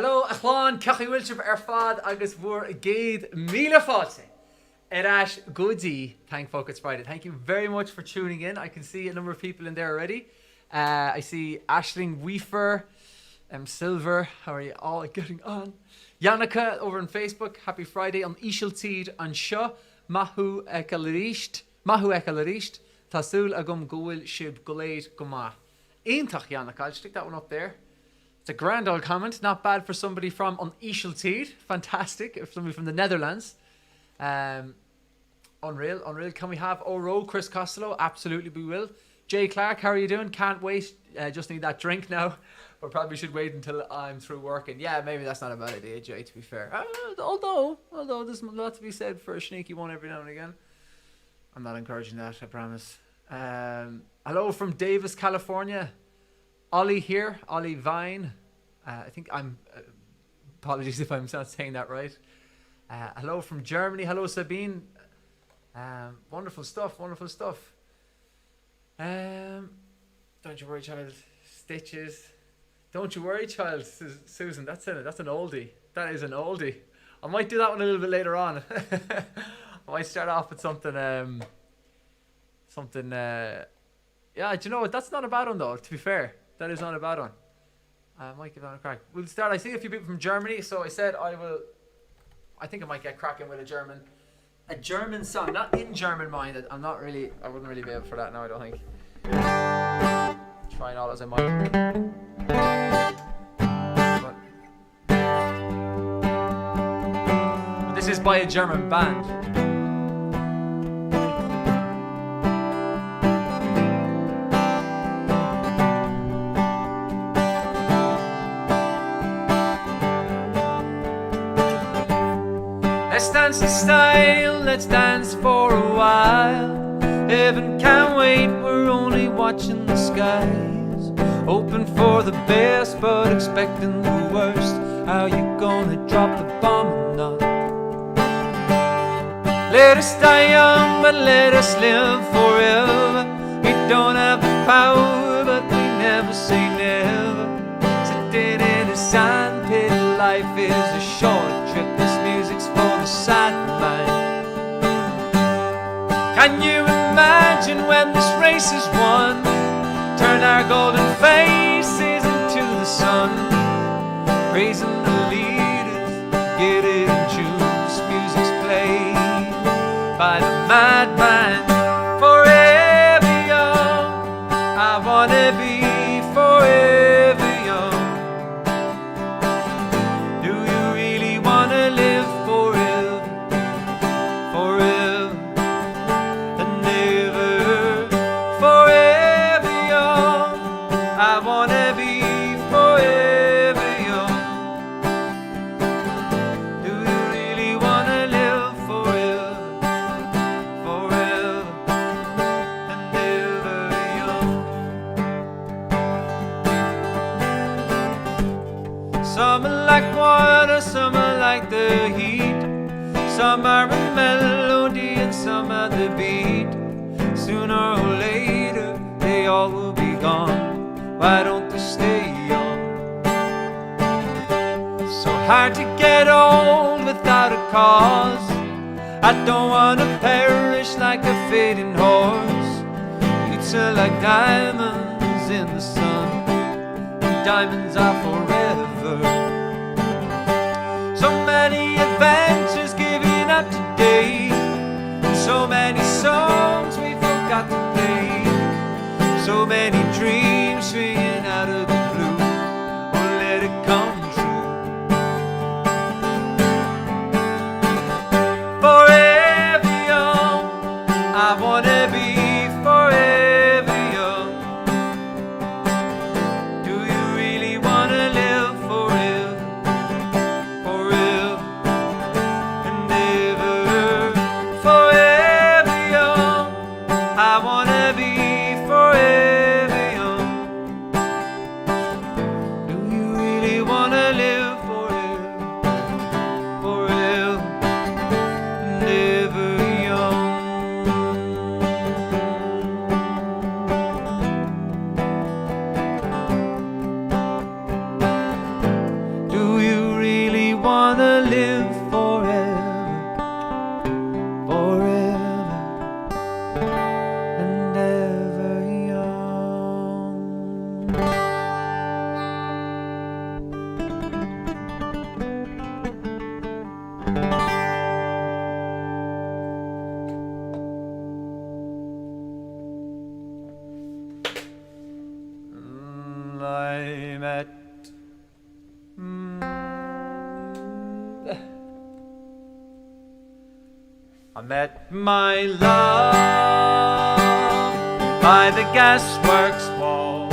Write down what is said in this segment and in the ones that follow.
Hello, Achlan, Cachi Wilshire Fad, agus bhór géad míle fáilte. Erash Goody, thank folk it's Friday. Thank you very much for tuning in. I can see a number of people in there already. I see Aisling Weaver, Silver, how are you all getting on? Yannicka over on Facebook, happy Friday. On Ishiltid and Shaw, Mahu Ekalarisht, Tasul Agum Goil Shib Golaid Goma. Eintach Yannicka, I'll stick that one up there. It's a grand old comment, not bad for somebody from on Ishiltid. Fantastic, if somebody from the Netherlands. Unreal. Can we have Oro, Chris Costello? Absolutely, we will. Jay Clark, how are you doing? Can't wait. Just need that drink now. Or probably should wait until I'm through working. Yeah, maybe that's not a bad idea, Jay, to be fair. Although there's a lot to be said for a sneaky one every now and again. I'm not encouraging that, I promise. Hello from Davis, California. Ollie here, Ollie Vine. I think I'm... apologies if I'm not saying that right. Hello from Germany. Hello, Sabine. Wonderful stuff. Don't you worry, child. Stitches. Don't you worry, child. Susan, that's an oldie. That is an oldie. I might do that one a little bit later on. I might start off with something. Yeah, do you know what? That's not a bad one though. To be fair, that is not a bad one. I might give that a crack. We'll start. I see a few people from Germany, so I said I will. I think I might get cracking with a German song, not in German mind. I wouldn't really be able for that now, I don't think. Trying all as I might. But this is by a German band. Let's dance in style, let's dance for a while. Heaven can't wait, we're only watching the skies. Hoping for the best, but expecting the worst. How you gonna drop the bomb or not? Let us die young, but let us live forever. We don't have the power, but we never say never. Sitting in a sandpit, life is a short trip. This music's for the sad mind. Can you imagine when this race is won? Turn our golden faces into the sun, praising the leaders, get it in tune. This music's played by the madman. Forever young, I wanna be forever young. Do you really wanna live forever, forever and ever? Forever young, I wanna be forever young. Do you really wanna live forever, forever and ever young? Some are like water, some are like the heat. Some are a melody and some are the beat. Sooner or later, they all will be gone. Why don't they stay young? So hard to get old without a cause. I don't want to perish like a fading horse. Youths are like diamonds in the sun, and diamonds are forever. So many adventures giving up today, so many songs we forgot to play, so many dreams swinging out of the blue. Oh, let it come true. Forever young, I wanna be forever young. Do you really wanna live forever, forever and ever? Forever young, I wanna be forever. I met my love by the gasworks wall.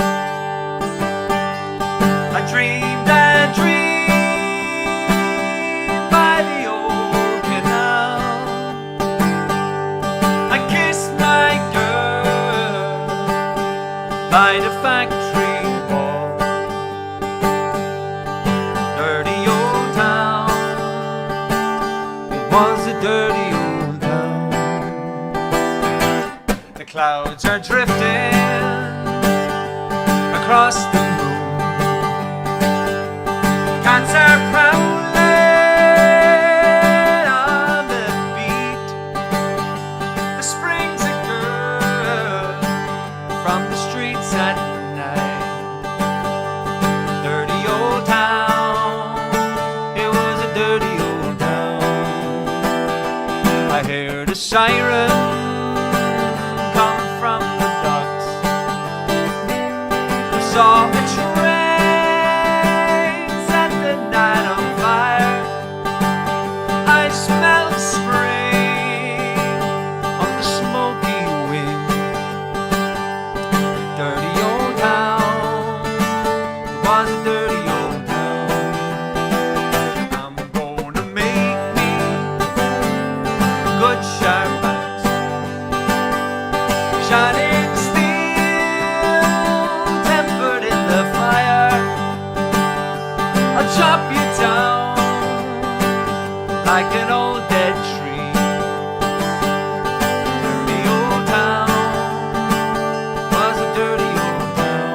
I dreamed and dreamed by the old canal. I kissed my girl by the factory wall. Dirty old town, it was a dirty old town. The clouds are drifting across the moon. Cats are prowling on the beat. The spring's a girl from the streets at night. Dirty old town, it was a dirty old town. I heard a siren come from the docks. I saw a train set the night on fire. I smelled spring on the smoky wind. Dirty old town, it was a dirty old town. I'm gonna make me a good sharp axe, shining steel, tempered in the fire. I'll chop you down like an old dead tree. Dirty old town was a dirty old town.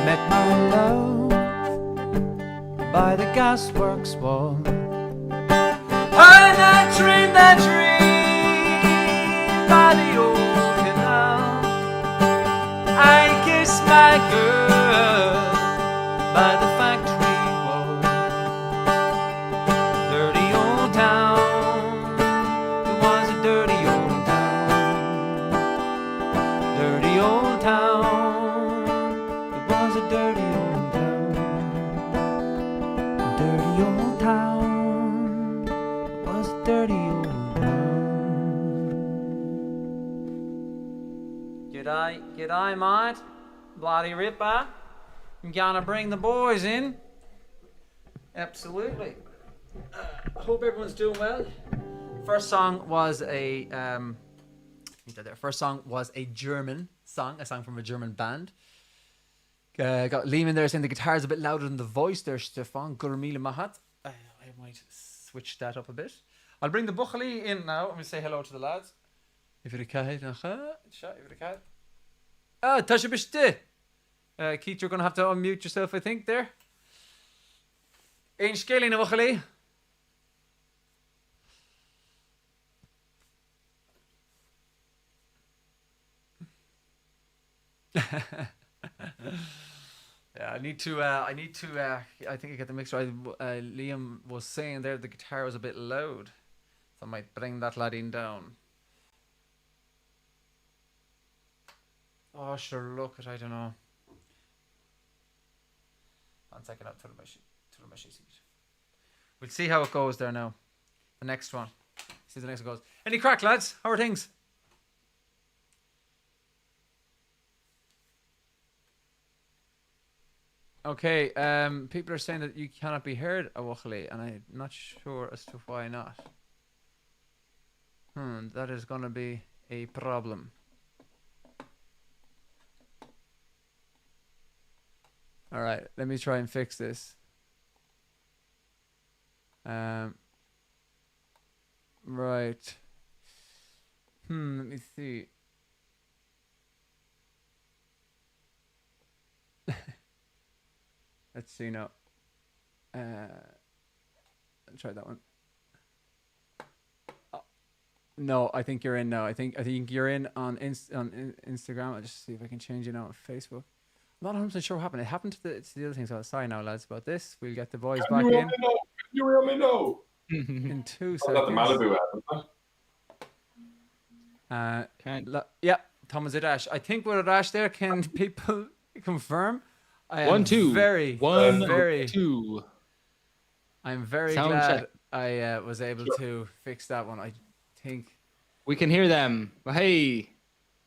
Met my love by the gasworks wall. And I dreamed that dream by the old canal. I kissed my girl by the factory wall. Dirty old town, it was a dirty old town. Dirty old town, it was a dirty old town. Dirty old town, it was a dirty old town. G'day, mate. Bloody ripper. I'm gonna bring the boys in. Absolutely. I hope everyone's doing well. First song was a German song, a song from a German band. Got Liam in there saying the guitar's a bit louder than the voice there, Stefan. Gurmila Mahat. I might switch that up a bit. I'll bring the Buchali in now. Let me say hello to the lads. If you're a cat. Ah, Tasha Bishti. Keith, you're going to have to unmute yourself, I think, there. Ein scaling of Buchali. Yeah, I think I get the mix right. Liam was saying there the guitar was a bit loud, so I might bring that lad in down. Oh, sure, look at, I don't know. 1 second, up to the machine. We'll see how it goes there now. The next one. See how the next one goes. Any crack, lads? How are things? Okay, people are saying that you cannot be heard, Awachali, and I'm not sure as to why not. That is going to be a problem. All right, let me try and fix this. Right. Let me see. Let's see now. I'll try that one. Oh, No, I think you're in now. I think you're in on Instagram. I'll just see if I can change it now on Facebook. I'm not 100% sure what happened. It happened to the other thing. So sorry now, lads, about this. We'll get the boys back in. Can you really know? In 2 seconds. Got the Malibu ad. Yeah, Thomas Adash. I think with Adash there, can people confirm? I am 1 2 very 1 very 2. I'm very Sound glad check. I was able to fix that one. I think We can hear them. Well, hey,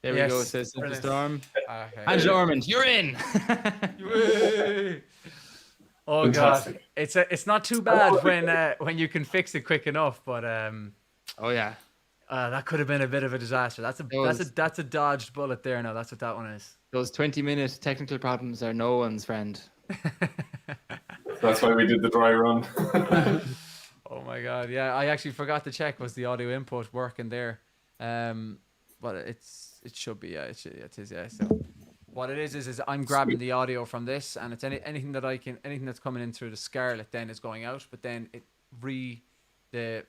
there Yes, we go. Says Simple brilliant. Storm. okay. Angela Ormond, you're in. Oh Fantastic. god, it's not too bad when you can fix it quick enough, but Oh yeah. that could have been a bit of a disaster. That's a dodged bullet there. Now that's what that one is. Those 20-minute technical problems are no one's friend. That's why we did the dry run. Oh my god, yeah, I actually forgot to check was the audio input working there, but it should be, yeah, it is, yeah. So what it is I'm grabbing the audio from this, and it's anything that's coming in through the Scarlett then is going out, but then the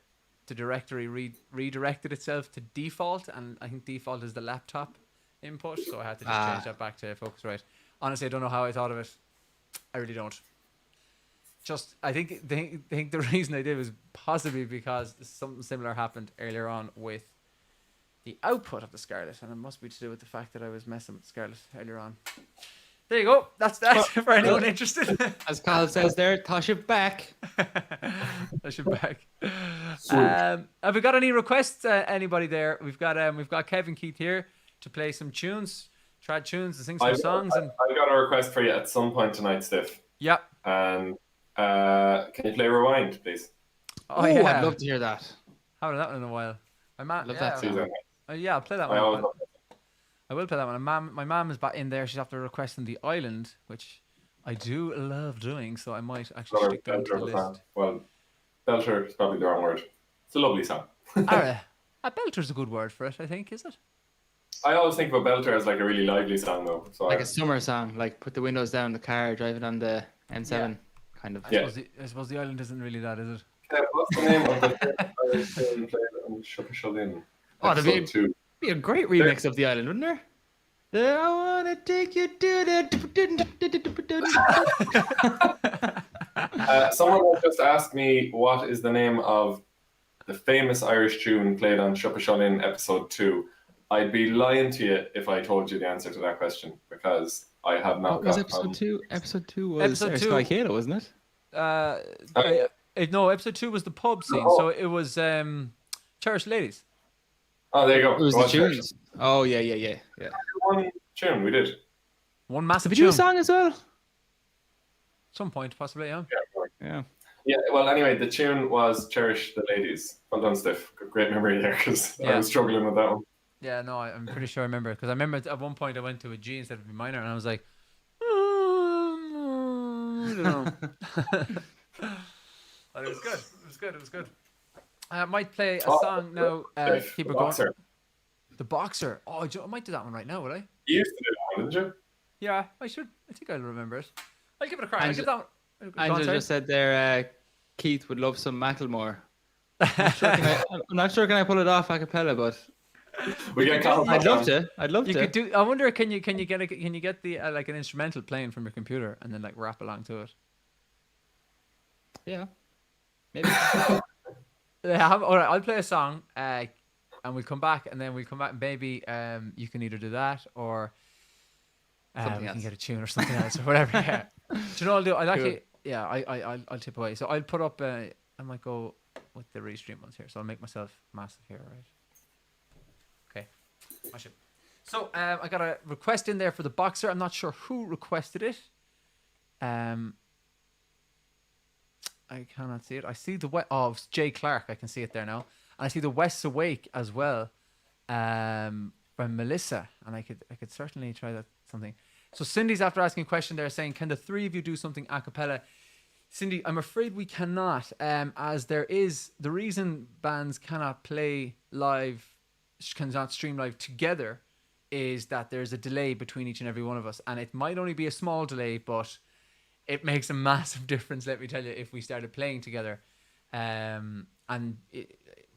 directory redirected itself to default, and I think default is the laptop input, so I had to just change that back to Focusrite. Honestly, I don't know how I thought of it. I really don't. Just, I think the reason I did was possibly because something similar happened earlier on with the output of the Scarlett, and it must be to do with the fact that I was messing with Scarlett earlier on. There you go. That's for anyone interested. As Carl says there, tosh it back. Tosh it back. Have we got any requests? Anybody there? We've got Kevin Keith here to play some tunes, trad tunes, to sing some songs. And I got a request for you at some point tonight, Stiff. Yeah. And can you play Rewind, please? Oh yeah, I'd love to hear that. Haven't done that in a while. Love that too. Yeah, I'll play that one. I will play that one. My mum is back in there. She's after requesting The Island, which I do love doing, so I might actually stick that to the list. Well, belter is probably the wrong word. It's a lovely song. A belter's a good word for it, I think, is it? I always think of a belter as like a really lively song, though. So like a summer song, like put the windows down in the car, driving on the M7, kind of. I suppose The Island isn't really that, is it? Yeah, what's the name of the Shut In? Oh, that'd be a great remix of The Island, wouldn't there? I wanna take you to the. Someone just asked me what is the name of the famous Irish tune played on Shut In episode 2. I'd be lying to you if I told you the answer to that question, because I have not. What was episode 2? Episode 2 was Sky Kalo, wasn't it? No, episode 2 was the pub scene, so it was Cherished Ladies. Oh, there you go. It was the tunes. Oh yeah. One tune we did. One massive Did tune. you do a song as well? Some point, possibly, yeah. Yeah, well, anyway, the tune was Cherish the Ladies. Well done, Stiff. Great memory there, because I was struggling with that one. Yeah, no, I'm pretty sure I remember it, because I remember at one point I went to a G instead of a minor, and I was like, I don't know. But it was good. I might play a song now. Keep it going. The Boxer. Oh, I might do that one right now, would I? You used to do that one, didn't you? Yeah, I should. I think I'll remember it. I'll give it a crack. I'll give that one. Angela just said there, Keith would love some Macklemore. I'm not sure can I pull it off a cappella, but we get I'd love to. You could do. I wonder, can you get the like an instrumental playing from your computer and then like rap along to it? Yeah, maybe. All right, I'll play a song, and we'll come back, and then maybe you can either do that or we can get a tune or something else or whatever. Yeah. Do you know what I'll do? I'll actually, I'll tip away. So I'll put up. I might go with the restream ones here. So I'll make myself massive here, right? Okay. I should. So I got a request in there for the Boxer. I'm not sure who requested it. I cannot see it. I see the it's Jay Clark. I can see it there now. And I see the West's Awake as well, from Melissa. And I could certainly try that something. So Cindy's after asking a question there, saying, "Can the three of you do something a cappella?" Cindy, I'm afraid we cannot. As there is the reason bands cannot play live, cannot stream live together, is that there's a delay between each and every one of us, and it might only be a small delay, but it makes a massive difference, let me tell you, if we started playing together. And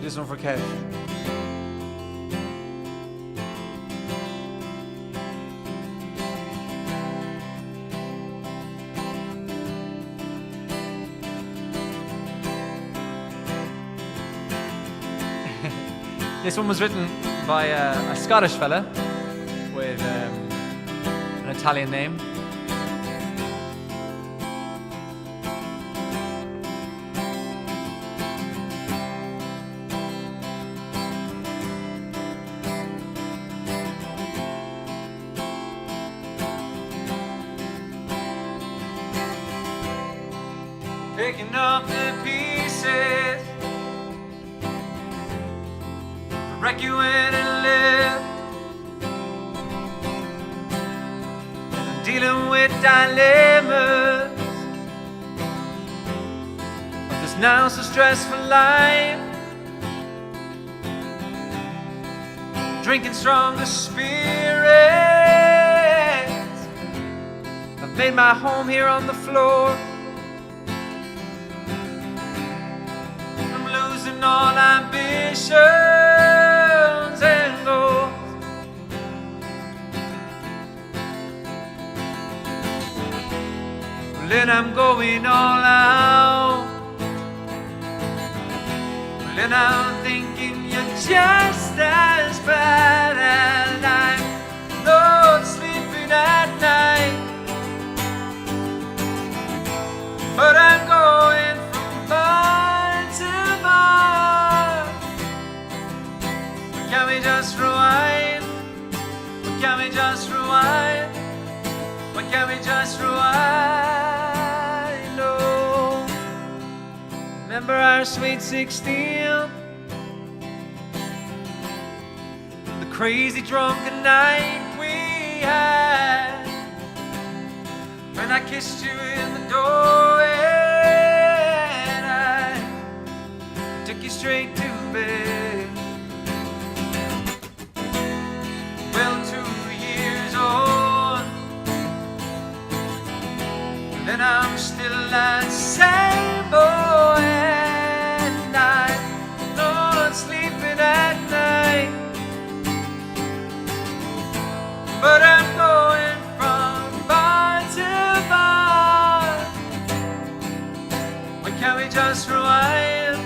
This one for Kev. This one was written by a Scottish fella with an Italian name. Picking up the pieces, wreck you when it live, and dealing with dilemmas of this now so stressful life, drinking stronger spirits. I've made my home here on the floor. Losing all ambitions and goals. Well, then I'm going all out. Well, then I'm thinking you're just as bad as I'm not sleeping at night. But I'm going from bar to bar. Can we just rewind? Can we just rewind? What can we just rewind? Oh, remember our sweet 16? The crazy drunken night we had, when I kissed you in the doorway and I took you straight to bed. Well, 2 years on, then I'm still that same boy, and I'm not sleeping at night. But I'm going from bar to bar. Why can't we just rewind?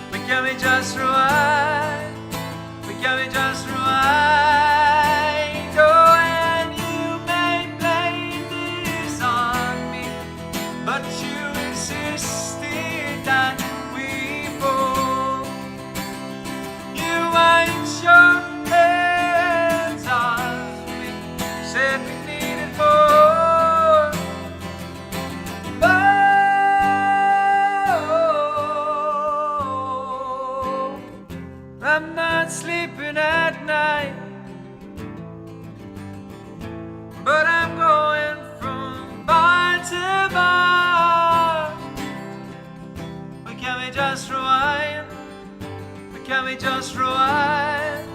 Why can't we just rewind? Why can't we just rewind? Oh, and you may blame this on me, but you insisted that we both. You ain't your hands off me, said we needed more. Oh, I'm not sleeping at night, but I'm going from bar to bar. Why can't we just rewind? Why can't we just rewind?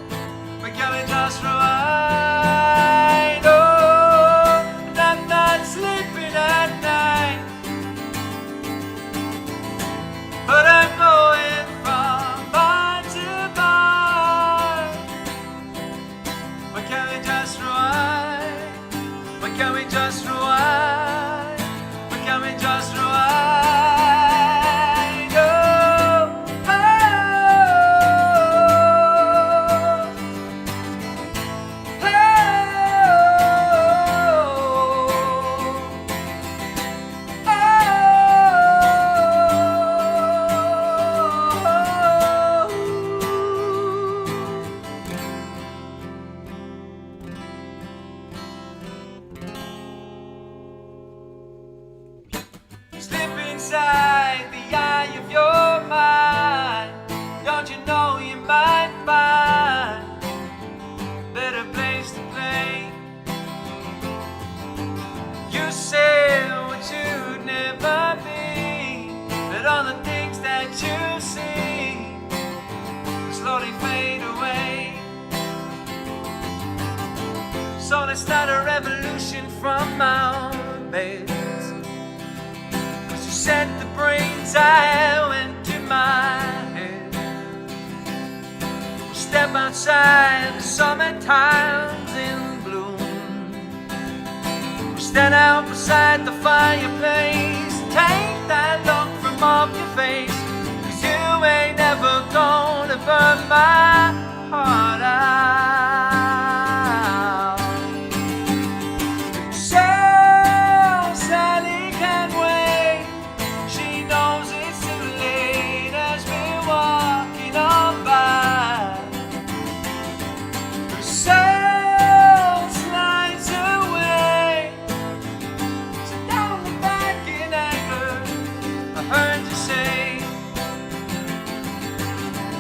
Why can't we just rewind? Oh, and I'm not sleeping at night, but I'm going from bar to bar. Why can't we just rewind? Why can't we just rewind? Why can't we just rewind? Slip inside the eye of your mind. Don't you know you might find a better place to play? You said what you'd never be, but all the things that you see slowly fade away. So gonna start a revolution from our beds. 'Cause you sent the brains out into my head. We'll step outside, the summertime's in bloom. We'll stand out beside the fireplace, take that look from off your face. 'Cause you ain't never gonna burn my heart out. So Sally can't wait. She knows it's too late as we're walking on by. Her soul slides away. So down the back in anger, I heard you say,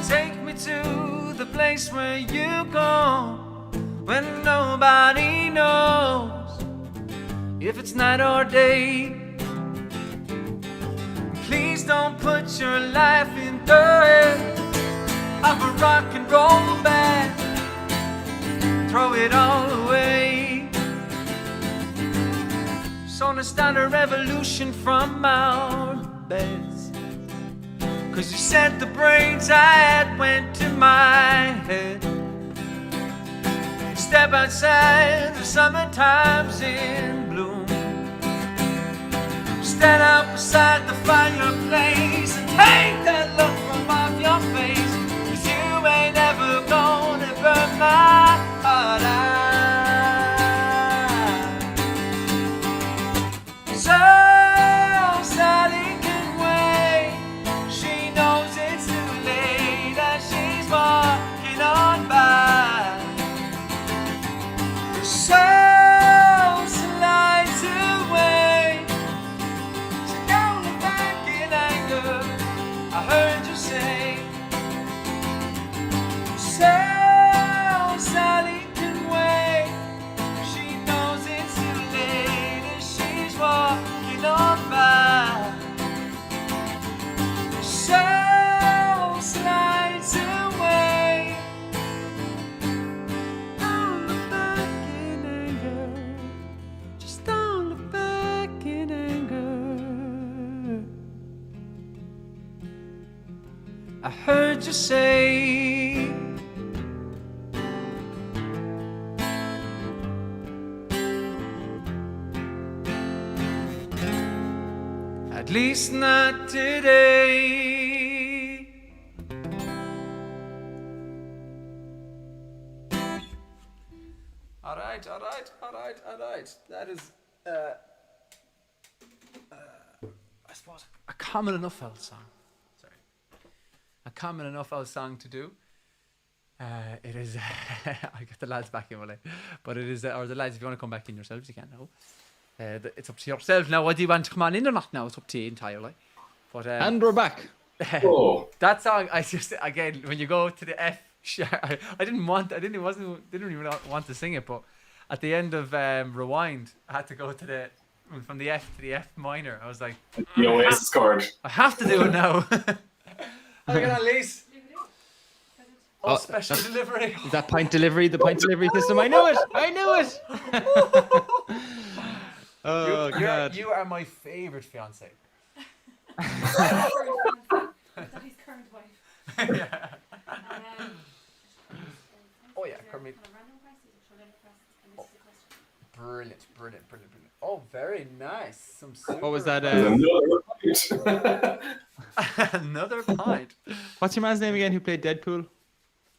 take me to the place where you go when nobody knows if it's night or day. Please don't put your life in dirt of a rock and roll band. Throw it all away. So let's start a revolution from our beds. 'Cause you said the brains I had went to my head. Step outside, the summertime's in bloom. Stand out beside the fireplace and take that look from off your face. 'Cause you ain't ever gonna burn my heart out. So Sally can wait. She knows it's too late as she's walking on by. Her soul slides away. So don't look back in anger, I heard you say. So Sally can wait. She knows it's too late as she's walking on by. Soul slides away. Don't look back in anger. Just don't look back in anger. I heard you say. At least not today. All right. That is, I suppose, a common enough old song. Sorry. A common enough old song to do. It is, I get the lads back in, will I? But it is, or the lads, if you want to come back in yourselves, you can now. It's up to yourself now. Whether you want to come on in or not now, it's up to you entirely. But And we're back. that song, I just, again, when you go to the F sharp, I didn't even want to sing it, but at the end of Rewind, I had to go to from the F to the F minor. I was like, The Oasis chord. I have to do it now. How you get on, Lise? Oh, Special delivery. Is that pint delivery? The pint delivery system? I knew it. Oh, God. You are my favourite fiance. Daddy's current wife. Yeah. Oh yeah, Kermit. Brilliant. Oh, very nice. Some super. What was that? Another pint. What's your man's name again who played Deadpool?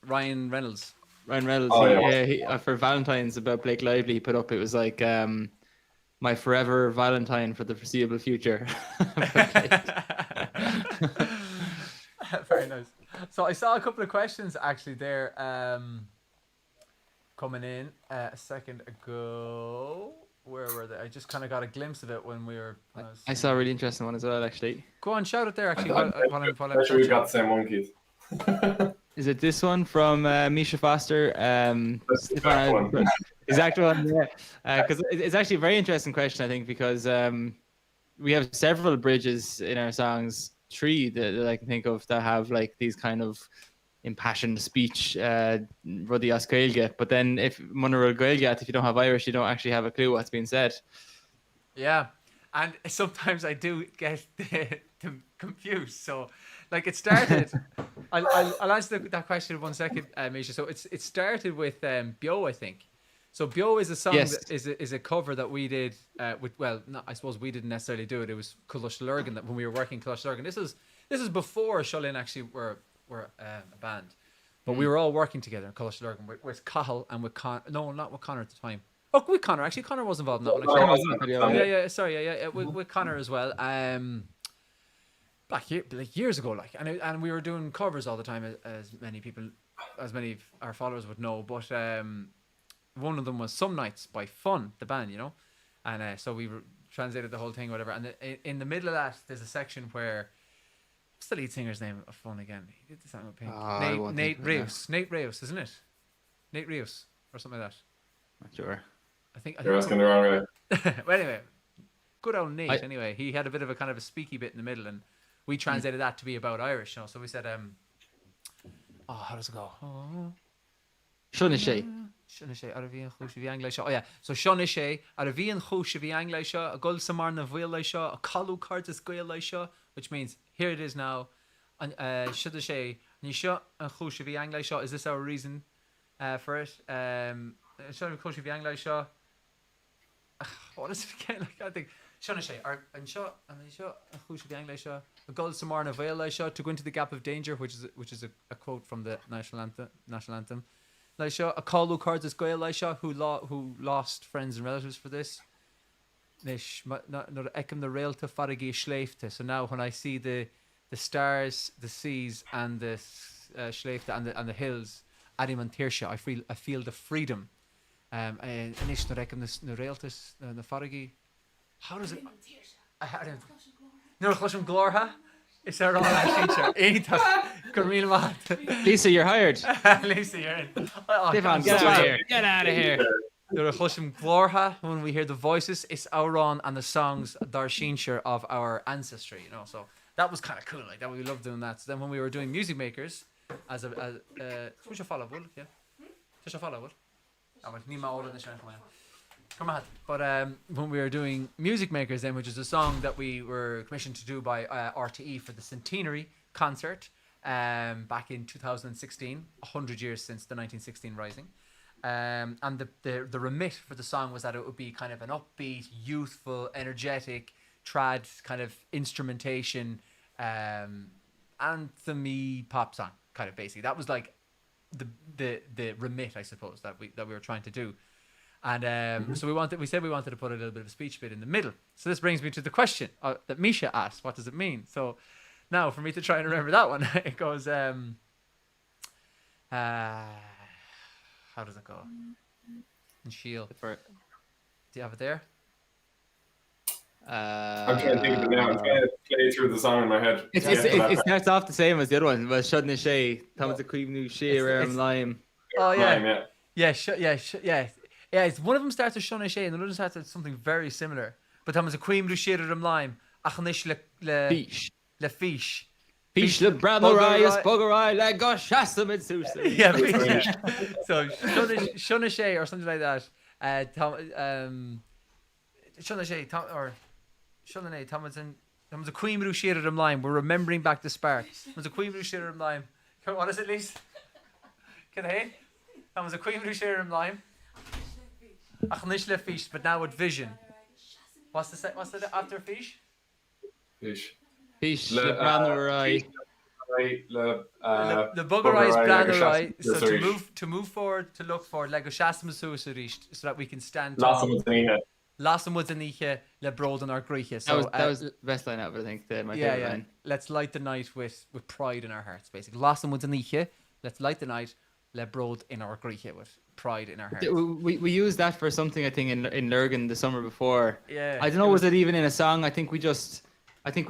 Ryan Reynolds. Ryan Reynolds. Oh, He, for Valentine's about Blake Lively, he put up, it was like, my forever Valentine for the foreseeable future. Very nice. So I saw a couple of questions actually there coming in a second ago. Where were they? I just kind of got a glimpse of it when we were. I saw a really interesting one as well, actually. Go on, shout it there. Actually, I'm sure we got the same one, Keith. Is it this one from Misha Foster? That's the exact one. Exact one, yeah. Because it's actually a very interesting question, I think, because we have several bridges in our songs, 3 that I can think of, that have like these kind of impassioned speech, ruddy as Gaeilge. But then if Munera Gaeilge, if you don't have Irish, you don't actually have a clue what's being said. Yeah, and sometimes I do get them confused. So, like, it started. I'll answer that question in 1 second, Misha. So it started with Bio, I think. So Bio is a song Yes. that is a cover that we did with. Well, no, I suppose we didn't necessarily do it. It was Colush Lurgan that when we were working Colush Lurgan. This is before Linn actually were a band, but we were all working together in Colush Lurgan with Cahill and with No, not with Connor at the time. Oh, with Connor. Actually, Connor was involved in that one. Actually. Connor was in it, Yeah. Sorry, yeah. With Connor as well. Like years ago, and we were doing covers all the time, as many of our followers would know. But one of them was Some Nights by Fun, the band, and so we translated the whole thing, whatever. And in the middle of that, there's a section where what's the lead singer's name of Fun again? He did the song with Pink. Nate Rios. Nate Rios, isn't it? Nate Rios or something like that. Not sure. I think You're asking the wrong way. well, anyway, good old Nate. Anyway, he had a bit of a kind of a speaky bit in the middle, and we translated that to be about Irish. So we said, how does it go? Shouldn't she? Shunna sé ar a bhíon chúis bhí Angla seo. Oh yeah, so Shunna sé ar a bhíon chúis bhí Angla seo, a gol samar na bhfuil lei seo, a calú cartas gael lei seo, which means here it is now. And Shunna sé ní seo an chúis bhí Angla seo. Is this our reason for it? Shunna chúis bhí Angla seo. What is it again? Like, I think Shunna sé ar an seo an chúis bhí Angla seo, a gol samar na bhfuil lei seo, to go into the gap of danger, which is a quote from the national anthem. Leisha, a callú cards is Gael Leisha, who lost friends and relatives for this. Not ekim the rail to farigi schleifte. So now when I see the stars, the seas, and the schleifte and the hills, adim and tirsha, I feel the freedom. And ish not ekim the rail to the farigi. How does it? No, chlushim glorha. Is there all that feature? Lisa, you're hired. Lisa, you're in. Stefan, get out of here. Get out of here. There are chlushim glorha when we hear the voices. It's Auron and the songs Darshinshire of our ancestry. So that was kind of cool. Like that, we loved doing that. So then when we were doing Music Makers, we should follow, would yeah? Should follow, would? Oh, well, Nima older than Come on. But when we were doing Music Makers then, which is a song that we were commissioned to do by RTE for the centenary concert back in 2016, 100 years since the 1916 Rising. And the remit for the song was that it would be kind of an upbeat, youthful, energetic, trad kind of instrumentation, anthem-y pop song, kind of basically. That was like the remit, I suppose, that we were trying to do. And so we said we wanted to put a little bit of a speech bit in the middle. So this brings me to the question that Misha asked: what does it mean? So now for me to try and remember that one, it goes, how does it go? And Shield. Do you have it there? I'm trying to think of it now. I'm trying to play through the song in my head. It starts off the same as the other one. Was Shudna Shay, Thomas the Queen New Sheer, Lime. Oh yeah. Lime, Yeah. Yeah, it's one of them starts with Shona Shay and the other starts with something very similar. But Thomas a Queen Blue Sheer of Lime. Achanish le fish. Fish le Bramarias Buggerai le gosh Shasta Mitsusa. Yeah, fish. So Shona Shay or something like that. Shona Shay or Shona Thomas a Queen Blue Sheer of Lime. We're remembering back the spark. Thomas a Queen Blue Sheer of Lime. What is it, Lise? Can I? Thomas a Queen Blue Sheer of Lime. Achnish le fish, but now with vision. What's the after fish? Fish. Fish le Bramarias. The bugger is Blanderai. So to move forward, to look forward, Lego Shasma Suicide, so that we can stand tall. Lassen woods aniche le broad on our Grieche. So that was the best line ever, I think. My favorite line. Let's light the night with pride in our hearts, basically. Lassen woods aniche. Let's light the night le broad in our Grieche with pride in our hearts. We used that for something, I think, in Lurgan the summer before. Yeah. I don't know, was it even in a song? I think we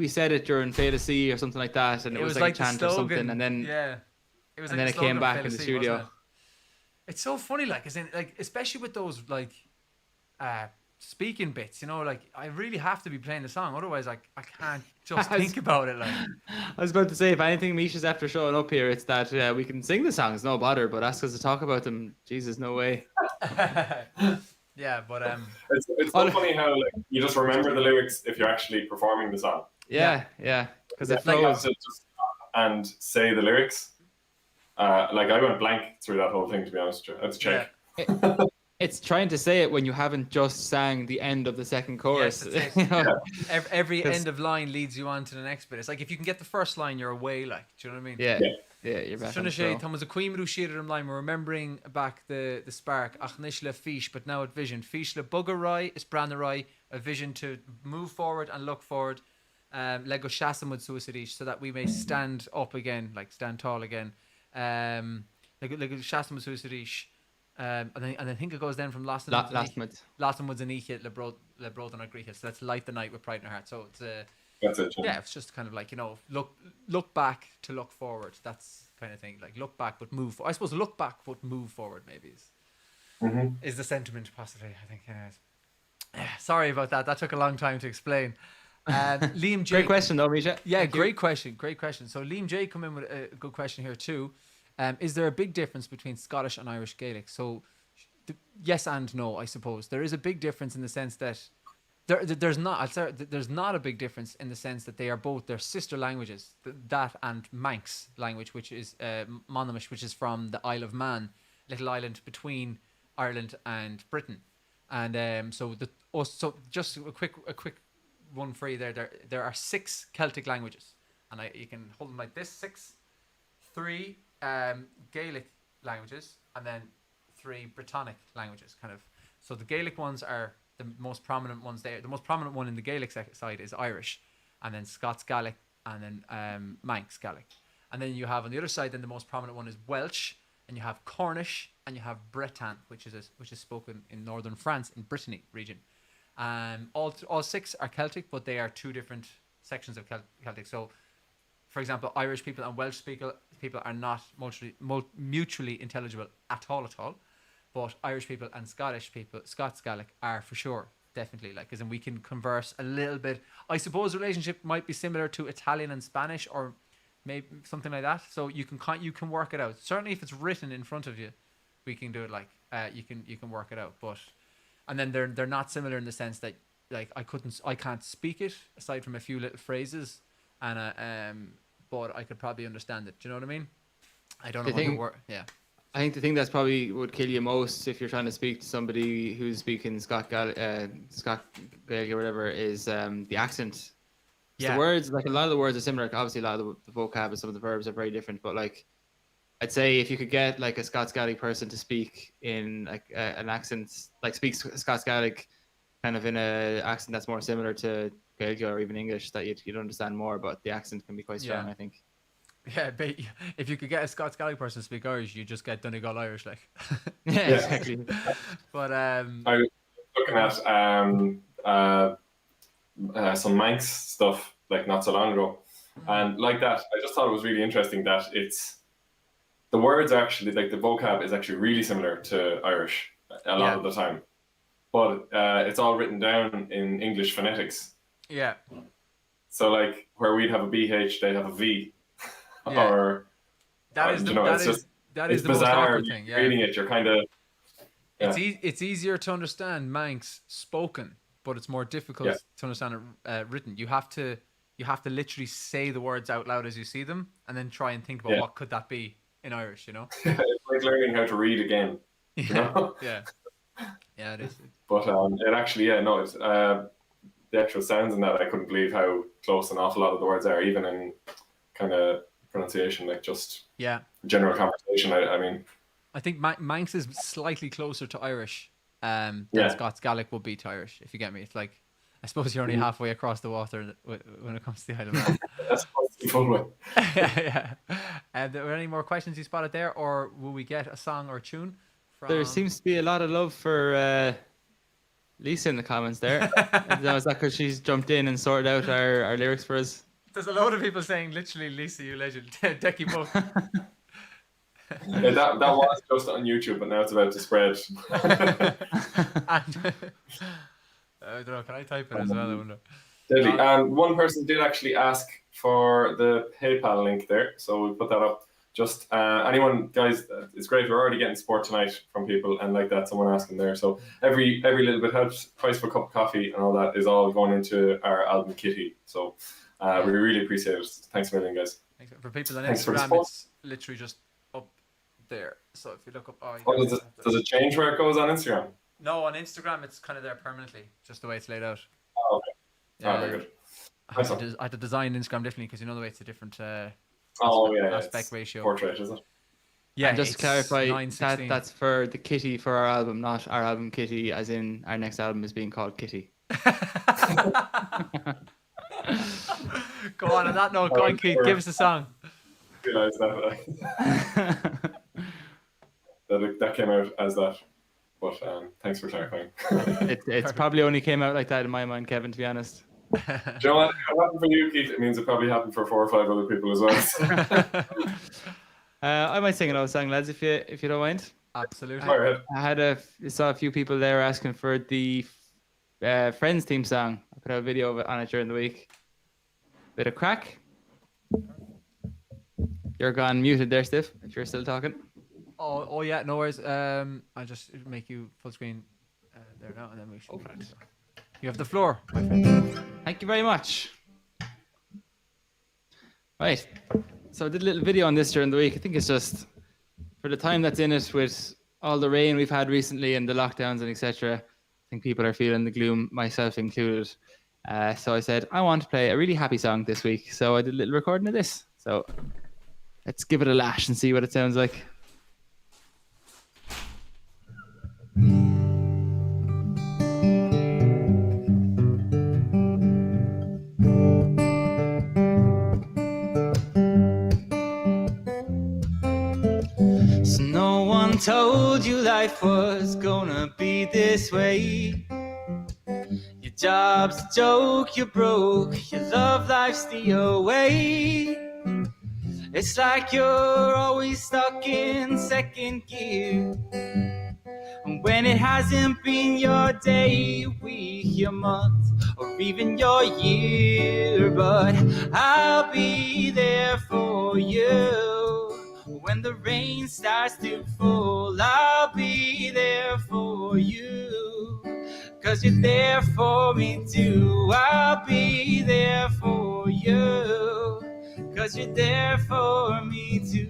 said it during Fade to Sea or something like that, and it was like a chant or something, and then it was and then it came back in the studio. It's so funny, like, especially with those like speaking bits, you know, like I really have to be playing the song, otherwise I can't just think about it. Like, I was about to say, if anything, Misha's after showing up here, it's that we can sing the songs, no bother, but ask us to talk about them, Jesus, no way. yeah, but It's so funny how like you just remember the lyrics if you're actually performing the song. Yeah, because it Like, you have flows. to just stop and say the lyrics. Like I went blank through that whole thing, to be honest with you. I had to check. It's trying to say it when you haven't just sang the end of the second chorus. Yes, you know? every end of line leads you on to the next bit. It's like if you can get the first line, you're away. Like, do you know what I mean? You're back on Sunna the sé flow. Thomas a cuiimrú siad am line. We're remembering back the spark. Ach nish le fish, but now at vision. Fish le bugger rai is branarai. A vision to move forward and look forward. Lego shasamud suicidis, so that we may stand up again, like stand tall again. Lego shasamud suicidis. And I think it goes then from last Last Woods and Ike le brod on our Greek. So let's light the night with pride in our heart. So it's That's it. yeah, it's just kind of like, you know, look back to look forward. That's kind of thing. Like look back but move. I suppose look back but move forward maybe is the sentiment possibly. I think. Sorry about that. That took a long time to explain. Liam J. Great question though, Misha. Yeah, Thank you. great question. So Liam J come in with a good question here too. Is there a big difference between Scottish and Irish Gaelic? So yes and no, I suppose. There is a big difference in the sense that there's not a big difference in the sense that they're sister languages. That and Manx language, which is Monamish, which is from the Isle of Man, little island between Ireland and Britain. And so just a quick one for you there are 6 Celtic languages, and you can hold them like this: 3 Gaelic languages, and then 3 Brittonic languages, kind of. So the Gaelic ones are the most prominent ones there. The most prominent one in the Gaelic side is Irish, and then Scots Gaelic, and then Manx Gaelic. And then you have on the other side, then the most prominent one is Welsh, and you have Cornish, and you have Breton, which is spoken in northern France, in Brittany region. All 6 are Celtic, but they are 2 different sections of Celtic. So, for example, Irish people and Welsh people are not mutually intelligible at all. But Irish people and Scots Gaelic are for sure, definitely. Like, as in we can converse a little bit. I suppose the relationship might be similar to Italian and Spanish, or maybe something like that. So you can work it out. Certainly, if it's written in front of you, we can do it. Like, you can work it out. But and then they're not similar in the sense that like I can't speak it aside from a few little phrases, and but I could probably understand it. Do you know what I mean? I don't know what the word. Yeah. I think the thing that's probably would kill you most if you're trying to speak to somebody who's speaking Scott Gaelic or whatever is the accent. Yeah. The words, like a lot of the words are similar. Like, obviously, a lot of the vocab and some of the verbs are very different. But like, I'd say if you could get like a Scots Gaelic person to speak in like an accent, like speaks Scots Gaelic, kind of in a accent that's more similar to Gaelic or even English, that you'd understand more. But the accent can be quite strong, I think. Yeah, but if you could get a Scots Gaelic person to speak Irish, you just get Donegal Irish, like. Yeah, exactly. But I was looking at some Manx stuff like not so long ago, and like that, I just thought it was really interesting that the words are actually like the vocab is actually really similar to Irish a lot of the time, but it's all written down in English phonetics. Yeah. So like where we'd have a BH, they'd have a V. Yeah. Or that is the it's most bizarre. awkward thing. Yeah. Reading it, you're kind of. Yeah. It's easier to understand Manx spoken, but it's more difficult to understand it written. You have to literally say the words out loud as you see them, and then try and think about what could that be in Irish. You know. It's like learning how to read again. You know? Yeah. Yeah, it is. But it actually, it's the actual sounds in that. I couldn't believe how close an awful lot of the words are, even in kind of pronunciation, like just general conversation. I mean, I think Manx is slightly closer to Irish than Scots Gaelic would be to Irish, if you get me. It's like, I suppose you're only halfway across the water when it comes to the Isle of Man. That's the fun way. Yeah. Are there any more questions you spotted there, or will we get a song or a tune? There seems to be a lot of love for Lisa in the comments there. Is that because she's jumped in and sorted out our lyrics for us? There's a load of people saying, literally, Lisa, you legend. Decky both. Yeah, that was just on YouTube, but now it's about to spread. I don't know. Can I type it as well? I wonder. Deadly. One person did actually ask for the PayPal link there, so we'll put that up. Just anyone, guys, it's great. We're already getting support tonight from people, and like that, someone asking there. So every little bit helps. Price for a cup of coffee and all that is all going into our album kitty. So we really appreciate it. Thanks a million, guys. Thanks. For people on Thanks for the Instagram, support. it's literally just up there. So if you look up, Does it change where it goes on Instagram? No, on Instagram it's kind of there permanently, just the way it's laid out. Oh, okay. Yeah. Very good. I had to design Instagram differently because you know the way it's a different aspect ratio. Portrait, is it? Yeah, And just to clarify, 9:16. that's for the kitty for our album, not our album Kitty, as in our next album is being called Kitty. Go on that note, go on, Keith, give us a song. Realised that. that came out as that. But thanks for clarifying. It's probably only came out like that in my mind, Kevin, to be honest. Do you know what? If it happened for you, Keith, it means it probably happened for 4 or 5 other people as well. I might sing another song, lads, if you don't mind. Absolutely. I saw a few people there asking for the Friends theme song. I put out a video of it on it during the week. Bit of crack. You're gone muted there, Stiff, if you're still talking. Oh yeah, no worries. I'll just make you full screen there now, and then we should. You have the floor, my friend. Thank you very much. Right. So I did a little video on this during the week. I think it's just for the time that's in it with all the rain we've had recently and the lockdowns and etc. I think people are feeling the gloom, myself included. So I said, I want to play a really happy song this week. So I did a little recording of this. So let's give it a lash and see what it sounds like. So no one told you life was gonna be this way. Your job's a joke, you're broke, your love life's the away. It's like you're always stuck in second gear. And when it hasn't been your day, week, your month, or even your year, but I'll be there for you. When the rain starts to fall, I'll be there for you. 'Cause you're there for me too. I'll be there for you. 'Cause you're there for me too.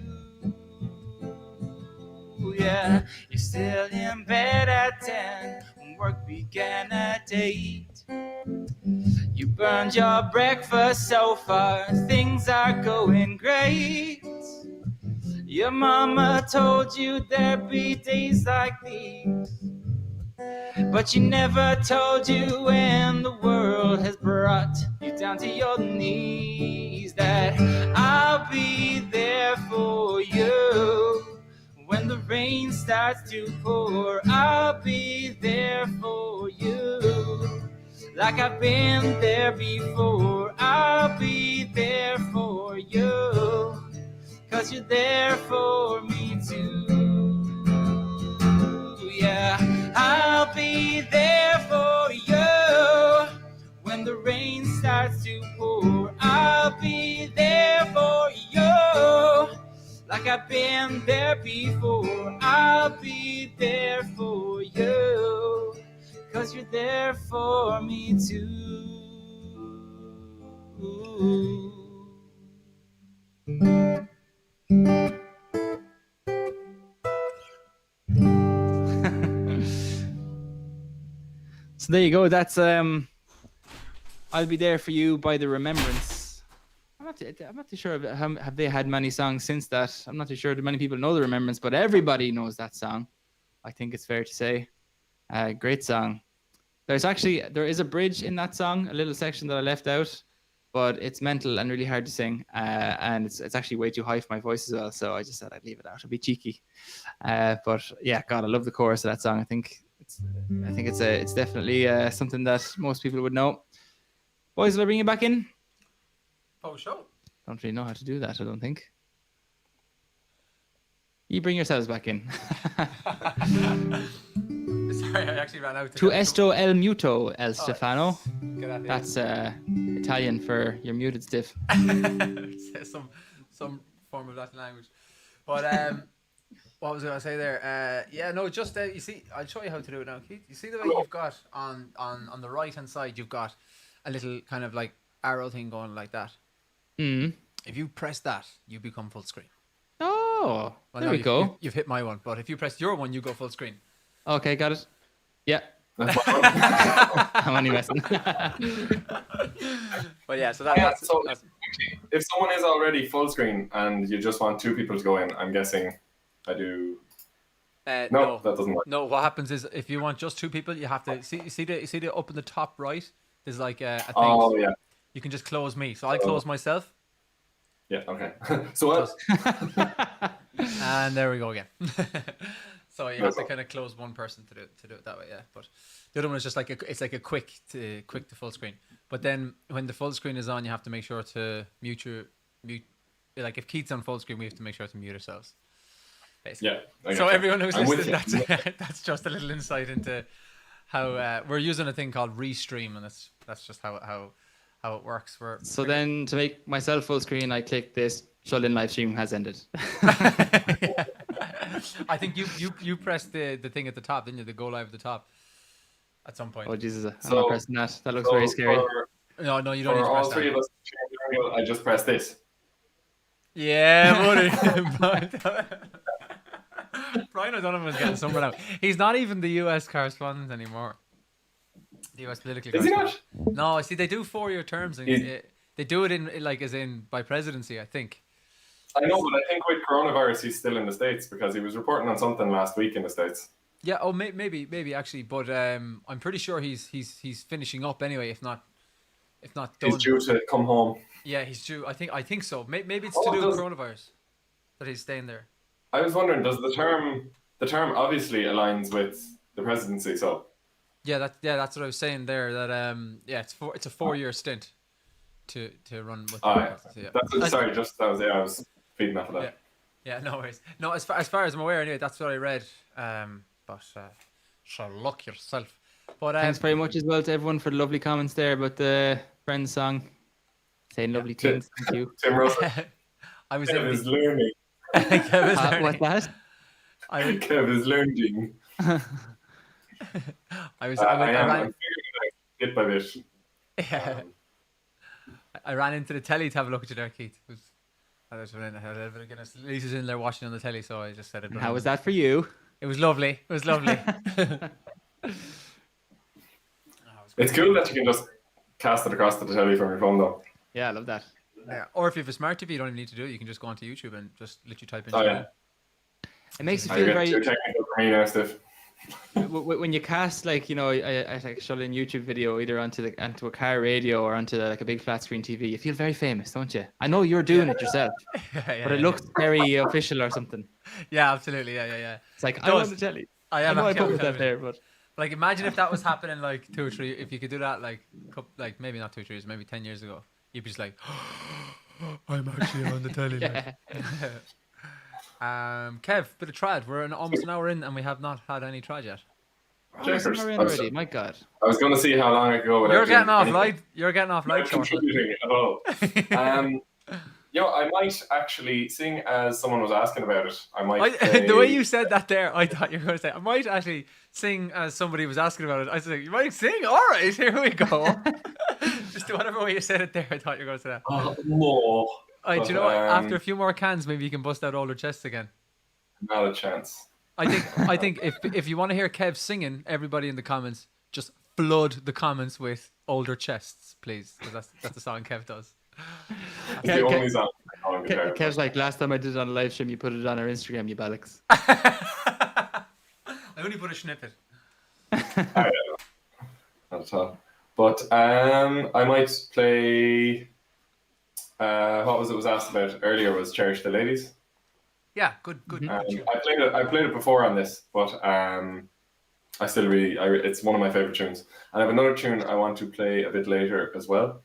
Yeah, you're still in bed at 10 when work began at 8. You burned your breakfast so far, things are going great. Your mama told you there'd be days like these, but she never told you when the world has brought you down to your knees that I'll be there for you. When the rain starts to pour, I'll be there for you. Like I've been there before, I'll be there for you. 'Cause you're there for me too. Yeah, I'll be there for you. When the rain starts to pour, I'll be there for you. Like I've been there before, I'll be there for you. 'Cause you're there for me too. So there you go. That's I'll Be There For You by The Remembrance. I'm not too sure have they had many songs since that. I'm not too sure that many people know The Remembrance, but everybody knows that song. I think it's fair to say. Great song. There is a bridge in that song, a little section that I left out, but it's mental and really hard to sing, and it's actually way too high for my voice as well. So I just said I'd leave it out. I'd be cheeky. But yeah, God, I love the chorus of that song. I think it's definitely something that most people would know. Boys, will I bring you back in? Oh, sure. Don't really know how to do that, I don't think. You bring yourselves back in. Sorry, I actually ran out. Tu esto el muto, El Stefano. Get out here. That's Italian for you're muted, stiff. some form of Latin language. But what was I going to say there? Yeah, no, just you see, I'll show you how to do it now, Keith. You see the way you've got on the right hand side, you've got a little kind of like arrow thing going like that. Mm. If you press that, you become full screen. Oh, Well, there no, we go. You've hit my one, but if you press your one, you go full screen. Okay, got it. Yeah. That's my one. I'm only messing. But yeah, so Yeah, that's so if someone is already full screen and you just want 2 people to go in, I'm guessing I do. No, that doesn't work. No, what happens is if you want just 2 people, you have to see the up in the top right. There's like a thing. Oh yeah, You can just close me, so I close myself, yeah, okay. So what? and there we go again. So you have to kind of close one person to do it that way, yeah. But the other one is just like it's like a quick to full screen. But then when the full screen is on, you have to make sure to mute. Like if Keith's on full screen, we have to make sure to mute ourselves. Basically. Yeah. I So gotcha. everyone who's I'm with listening, you. that's just a little insight into how we're using a thing called Restream, and that's just how it works. So then to make myself full screen, I click this. Linn live stream has ended. I think you pressed the thing at the top, didn't you? The go live at the top at some point. Oh Jesus, I'm So- not pressing that. That looks very scary. No, you don't need For to press all 3 that. of us, I just press this. Yeah, buddy. Brian O'Donovan was getting somewhere now. He's not even the US correspondent anymore. The US political Is he correspondent. not? No, see, they do 4-year terms, and they do it in like as in by presidency, I think. I know, but I think with coronavirus, he's still in the States because he was reporting on something last week in the States. Yeah. Oh, maybe actually, but I'm pretty sure he's finishing up anyway. If not done. He's due to come home. Yeah, he's due. I think so. Maybe it's Oh, to do with does- coronavirus that he's staying there. I was wondering, does the term obviously aligns with the presidency? So Yeah, that's what I was saying there. That it's a 4-year stint to run with. Oh, yeah. presidency, that's sorry, just that was I was feeding off of that. Yeah, no worries. No, as far as I'm aware, anyway, that's what I read. But so look yourself. But Thanks very much as well to everyone for the lovely comments there about the Friends song. Saying lovely things. Thank you. Tim Russell. I was Kev in is learning. Kev is learning. What's that? Kev is learning. I was. I I am. ran, I'm figuring it out bit by bit. yeah, I ran into the telly to have a look at you there, Keith. I was running. I had a little bit of Guinness. Lisa's in there watching on the telly, so I just said it. How was that for you? It was lovely. It was lovely. It's cool that you can just cast it across to the telly from your phone, though. Yeah, I love that. Yeah. Or if you have a smart TV, you don't even need to do it. You can just go onto YouTube and just literally type in. Oh yeah. It makes you I feel get very. too technical for me now, Steph. When you cast, like, you know, I like shot a YouTube video either onto a car radio or onto like a big flat screen TV, you feel very famous, don't you? I know you're doing it yourself, Yeah, but it looks very official or something. Yeah, absolutely. Yeah. It's like, It I does. want to tell you. I I am. know I actually put on that there, television. but Like, imagine if that was happening like 2 or 3. If you could do that like maybe not 2 or 3 years, maybe 10 years ago, you'd be just like, I'm actually on the telly. yeah. Kev, bit of trad. We're almost an hour in and we have not had any trad yet. Oh, it's an hour in already. My God. I was going to see how long I go. You're getting off light. You're getting off light. Not contributing at all. I might actually, seeing as someone was asking about it, I might. The way you said that there, I thought you were going to say, I might actually sing as somebody was asking about it. I said, you might sing? All right, here we go. Just whatever way you said it there, I thought you were going to say that. No. Do you know what? After a few more cans, maybe you can bust out older chests again. Not a chance. I think if you want to hear Kev singing, everybody in the comments, just flood the comments with older chests, please. 'Cause that's the song Kev does. It's the only song I know on guitar. Kev's like, last time I did it on a live stream, you put it on our Instagram, you bollocks. I only put a snippet. Not at all. But I might play. What was asked about earlier was Cherish the Ladies. Yeah, good. I played it before on this, but I still really it's one of my favorite tunes. And I have another tune I want to play a bit later as well.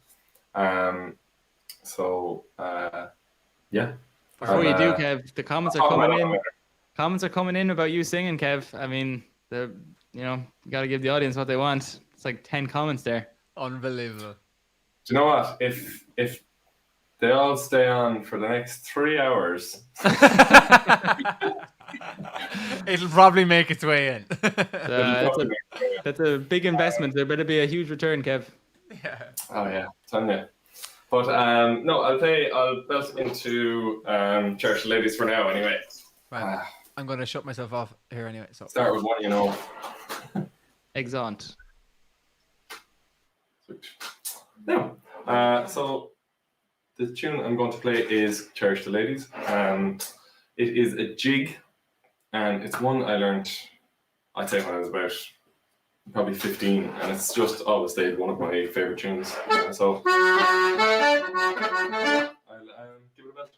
Before you do, Kev, the comments are coming in. Comments are coming in about you singing, Kev. I mean, you got to give the audience what they want. It's like 10 comments there. Unbelievable. Do you know what? If they all stay on for the next 3 hours, It'll probably make its way in. That's a big investment. There better be a huge return, Kev. Yeah. oh yeah, telling you. But no, I'll belt into Church of Ladies for now anyway. Right. I'm going to shut myself off here anyway. So Start with one, Exeunt. No. So the tune I'm going to play is Cherish the Ladies. It is a jig, and it's one I learned, I'd say, when I was about probably 15, and it's just always stayed one of my favourite tunes. So I'll give it a belt.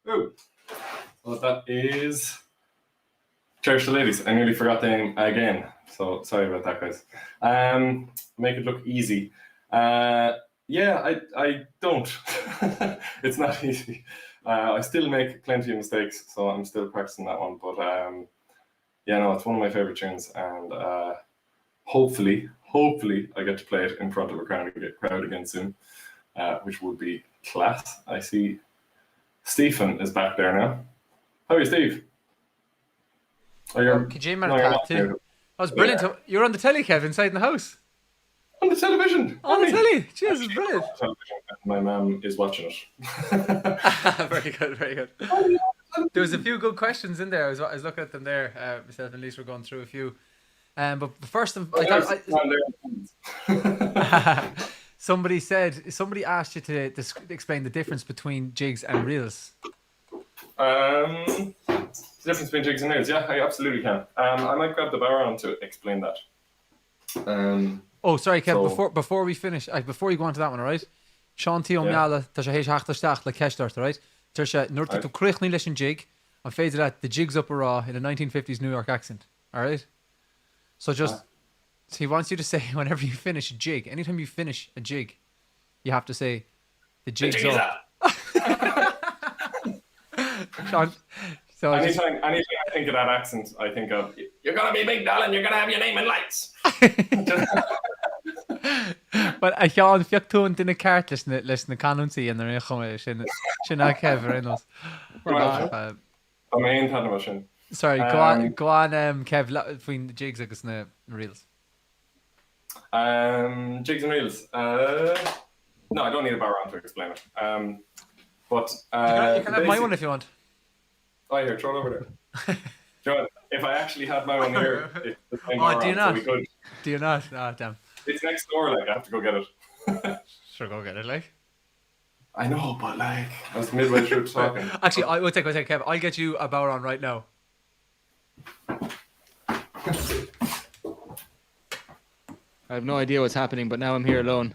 Oh, well, that is Cherish the Ladies. I nearly forgot the name again, so sorry about that, guys. Make it look easy. Yeah, I don't. It's not easy. I still make plenty of mistakes, so I'm still practicing that one. But yeah, no, it's one of my favorite tunes, and hopefully I get to play it in front of a crowd again soon, which would be class. I see Stephen is back there now. How are you, Steve? Oh, Kajim too. That was brilliant. Yeah. You're on the telly, Kev, inside in the house. On the television. On the Really? telly. Jeez, it's brilliant. My mum is watching it. Very good, very good. There was a few good questions in there. I was looking at them there. Myself and Lisa were going through a few. But first, somebody asked you to explain the difference between jigs and reels. The difference between jigs and reels. Yeah, I absolutely can. I might grab the bar on to explain that. Oh, sorry, Kev. So- Before we finish, before you go on to that one, all right? Sean T. O'Meala, tá sé hééis heachtarsteach le ceistart, all right? Tar sé nuair tú cruich ní leis an jig, On Fades of That, the jig's up a raw in a 1950s New York accent. All right? So so he wants you to say whenever you finish a jig, anytime you finish a jig, you have to say, the jig's up. Sean, so anytime I think of that accent, I think of, you're going to be big, darling, you're going to have your name in lights. But I Sean, fiach tú in duine ceart leis na canúntaí an ar chumé sin a cefar in us. I'm aon tanna sin. Sorry, go on, Kev, faoin the jigs agus na reels. Jigs and reels. No, I don't need a background to explain it. But you can have my one if you want. Oh, here, throw it over there. John, if I actually had my one here, it's the same do you not? so we could. Do you not? Ah, damn. It's next door, like, I have to go get it. Sure, go get it, like. I know, but like, I was midway through talking. Actually, I will take Kev. I'll get you a Bowron right now. I have no idea what's happening, but now I'm here alone.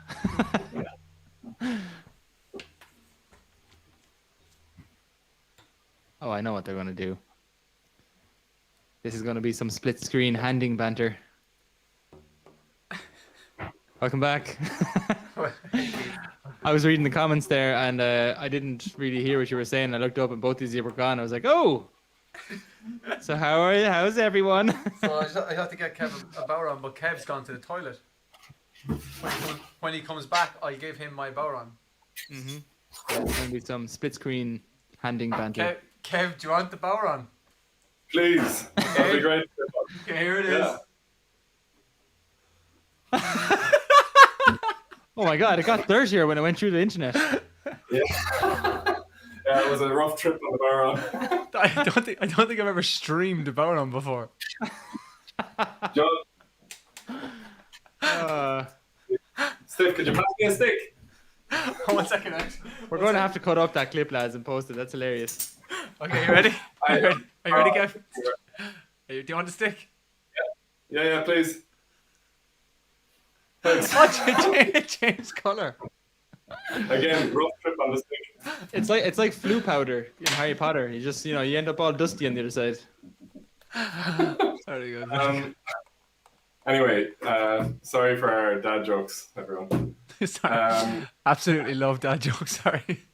Oh, I know what they're going to do. This is going to be some split screen handing banter. Welcome back. I was reading the comments there and I didn't really hear what you were saying. I looked up and both of you were gone. I was like, oh! So how are you? How's everyone? So I have to get Kev a Bowron, but Kev's gone to the toilet. When he comes back, I'll give him my Bowron. Mm-hmm. Yeah, there's going to be some split screen handing banter. Kev, do you want the Bowron? Please. That'd be great. Okay, here it is. Oh my god, it got dirtier when I went through the internet. Yeah. Yeah, it was a rough trip on the Bowron. I don't think I've ever streamed a Bowron before. John. Steve, could you pass me a stick? 1 second, actually. We're going to have to cut up that clip, lads, and post it. That's hilarious. Okay, you ready? Are you ready, Kev? Do you want a stick? Yeah, please. Thanks. Watch it change colour. Again, rough trip on the stick. It's like flu powder in Harry Potter. You just you end up all dusty on the other side. Very good. Anyway, sorry for our dad jokes, everyone. Sorry. Absolutely love dad jokes. Sorry.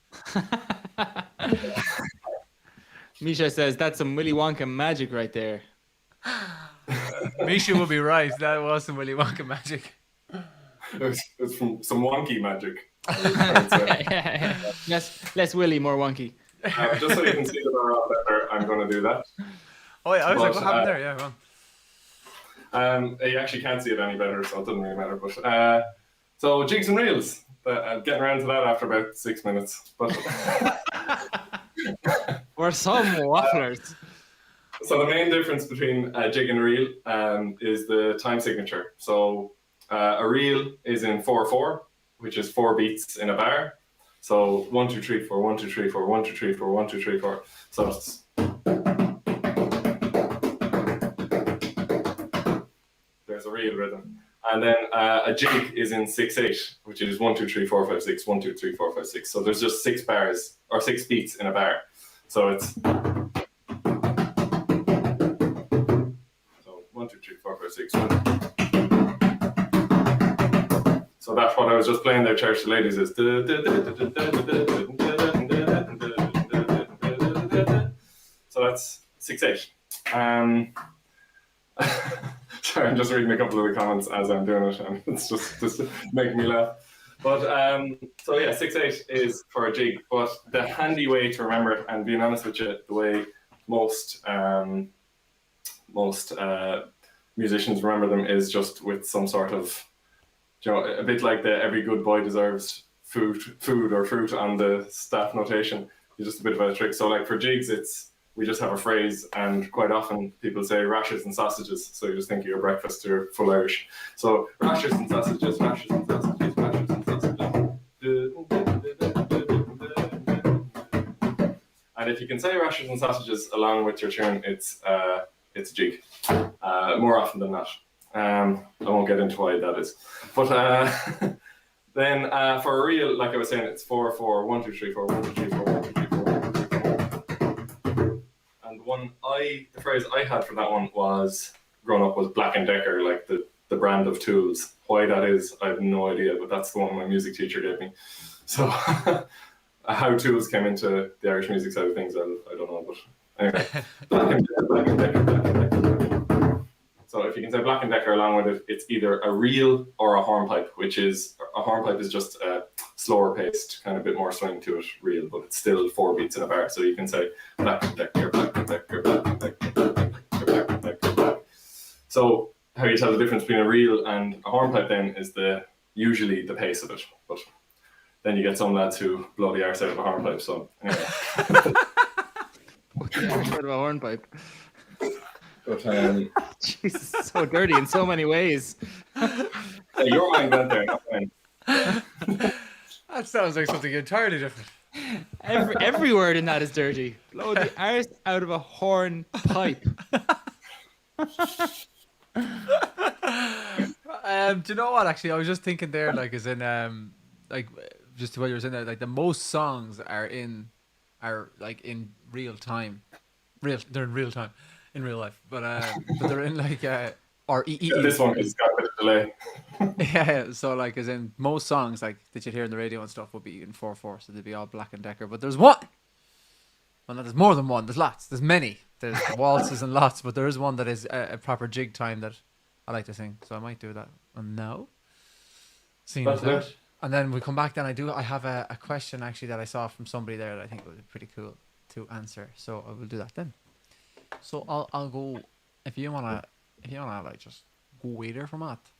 Misha says that's some Willy Wonka magic right there. Misha will be right. That was some Willy Wonka magic. It was from some wonky magic. Less Willy, more wonky. Just so you can see the Bowron better, I'm going to do that. Oh yeah, I was like, what happened there? Yeah, well. You actually can't see it any better, so it doesn't really matter. But so jigs and reels. Getting around to that after about 6 minutes. But We're some wafflers. So the main difference between a jig and a reel is the time signature. So a reel is in 4/4, which is 4 beats in a bar. So 1 2 3 4 1 2 3 4 1 2 3 4 1 2 3 4. So it's there's a reel rhythm. And then a jig is in 6/8, which is 1 2 3 4 5 6 1 2 3 4 5 6. So there's just 6 bars or 6 beats in a bar. So it's 1 2 3 4 5 6 1. So that's what I was just playing there, Church of Ladies is. So that's 6/8. Sorry, I'm just reading a couple of the comments as I'm doing it, and it's just making me laugh. But so yeah, 6/8 is for a jig. But the handy way to remember it, and being honest with you, the way most musicians remember them is just with some sort of, a bit like the every good boy deserves food or fruit on the staff notation. It's just a bit of a trick. So like for jigs, we just have a phrase, and quite often people say rashers and sausages. So you just think of your breakfast or full Irish. So rashers and sausages, rashers and sausages, rashers and sausages. And if you can say rashers and sausages along with your tune, it's a jig. More often than not. I won't get into why that is. But then for a reel, like I was saying, it's 4/4, 1 2 3 4 1 2 3 4 1 2 3 4 1 2 3 4. And the phrase I had for that one was growing up was Black and Decker, like the brand of tools. Why that is, I have no idea, but that's the one my music teacher gave me. So how tools came into the Irish music side of things, I don't know. But anyway, Black and Decker, Black and Decker, Black and Decker. So if you can say Black and Decker along with it, it's either a reel or a hornpipe, which is a hornpipe is just a slower paced, kind of bit more swing to it reel, but it's still 4 beats in a bar. So you can say Black and Decker, Black and Decker, Black and Decker, Black and Decker, Black and Decker, Black. So how you tell the difference between a reel and a hornpipe then is usually the pace of it. But then you get some lads who blow the arse out of a hornpipe. So anyway. Out of a hornpipe. But Jesus, it's so dirty in so many ways. your mind went there, not mine. That sounds like something entirely different. Every word in that is dirty. Blow the arse out of a hornpipe. Do you know what? Actually, I was just thinking there, like, as in, like, just what you were saying there, like, the most songs are like in real time, they're in real time, in real life, but they're in like or this one has got a bit of delay. Yeah, so like, as in most songs like that you'd hear on the radio and stuff would be in 4/4, so they'd be all Black and Decker. But there's one. Well, no, there's more than one. There's lots. There's many. There's waltzes and lots, but there is one that is a proper jig time that I like to sing. So I might do that one now. Seeing as that. And then we come back. Then I have a question actually that I saw from somebody there that I think would be pretty cool to answer. So I will do that then. So I'll go if you wanna like just go away there for Matt.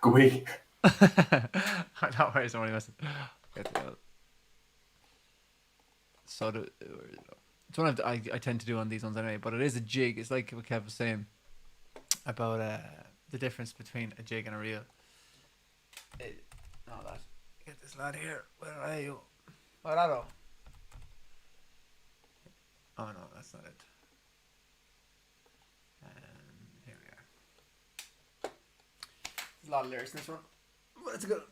Go away. I know where somebody missing. So it's one I tend to do on these ones anyway, but it is a jig. It's like what Kev was saying about the difference between a jig and a reel. Get this lad here. Where are you? Where are you? Oh no, that's not it. Here we are. There's a lot of lyrics in this one, but it's good.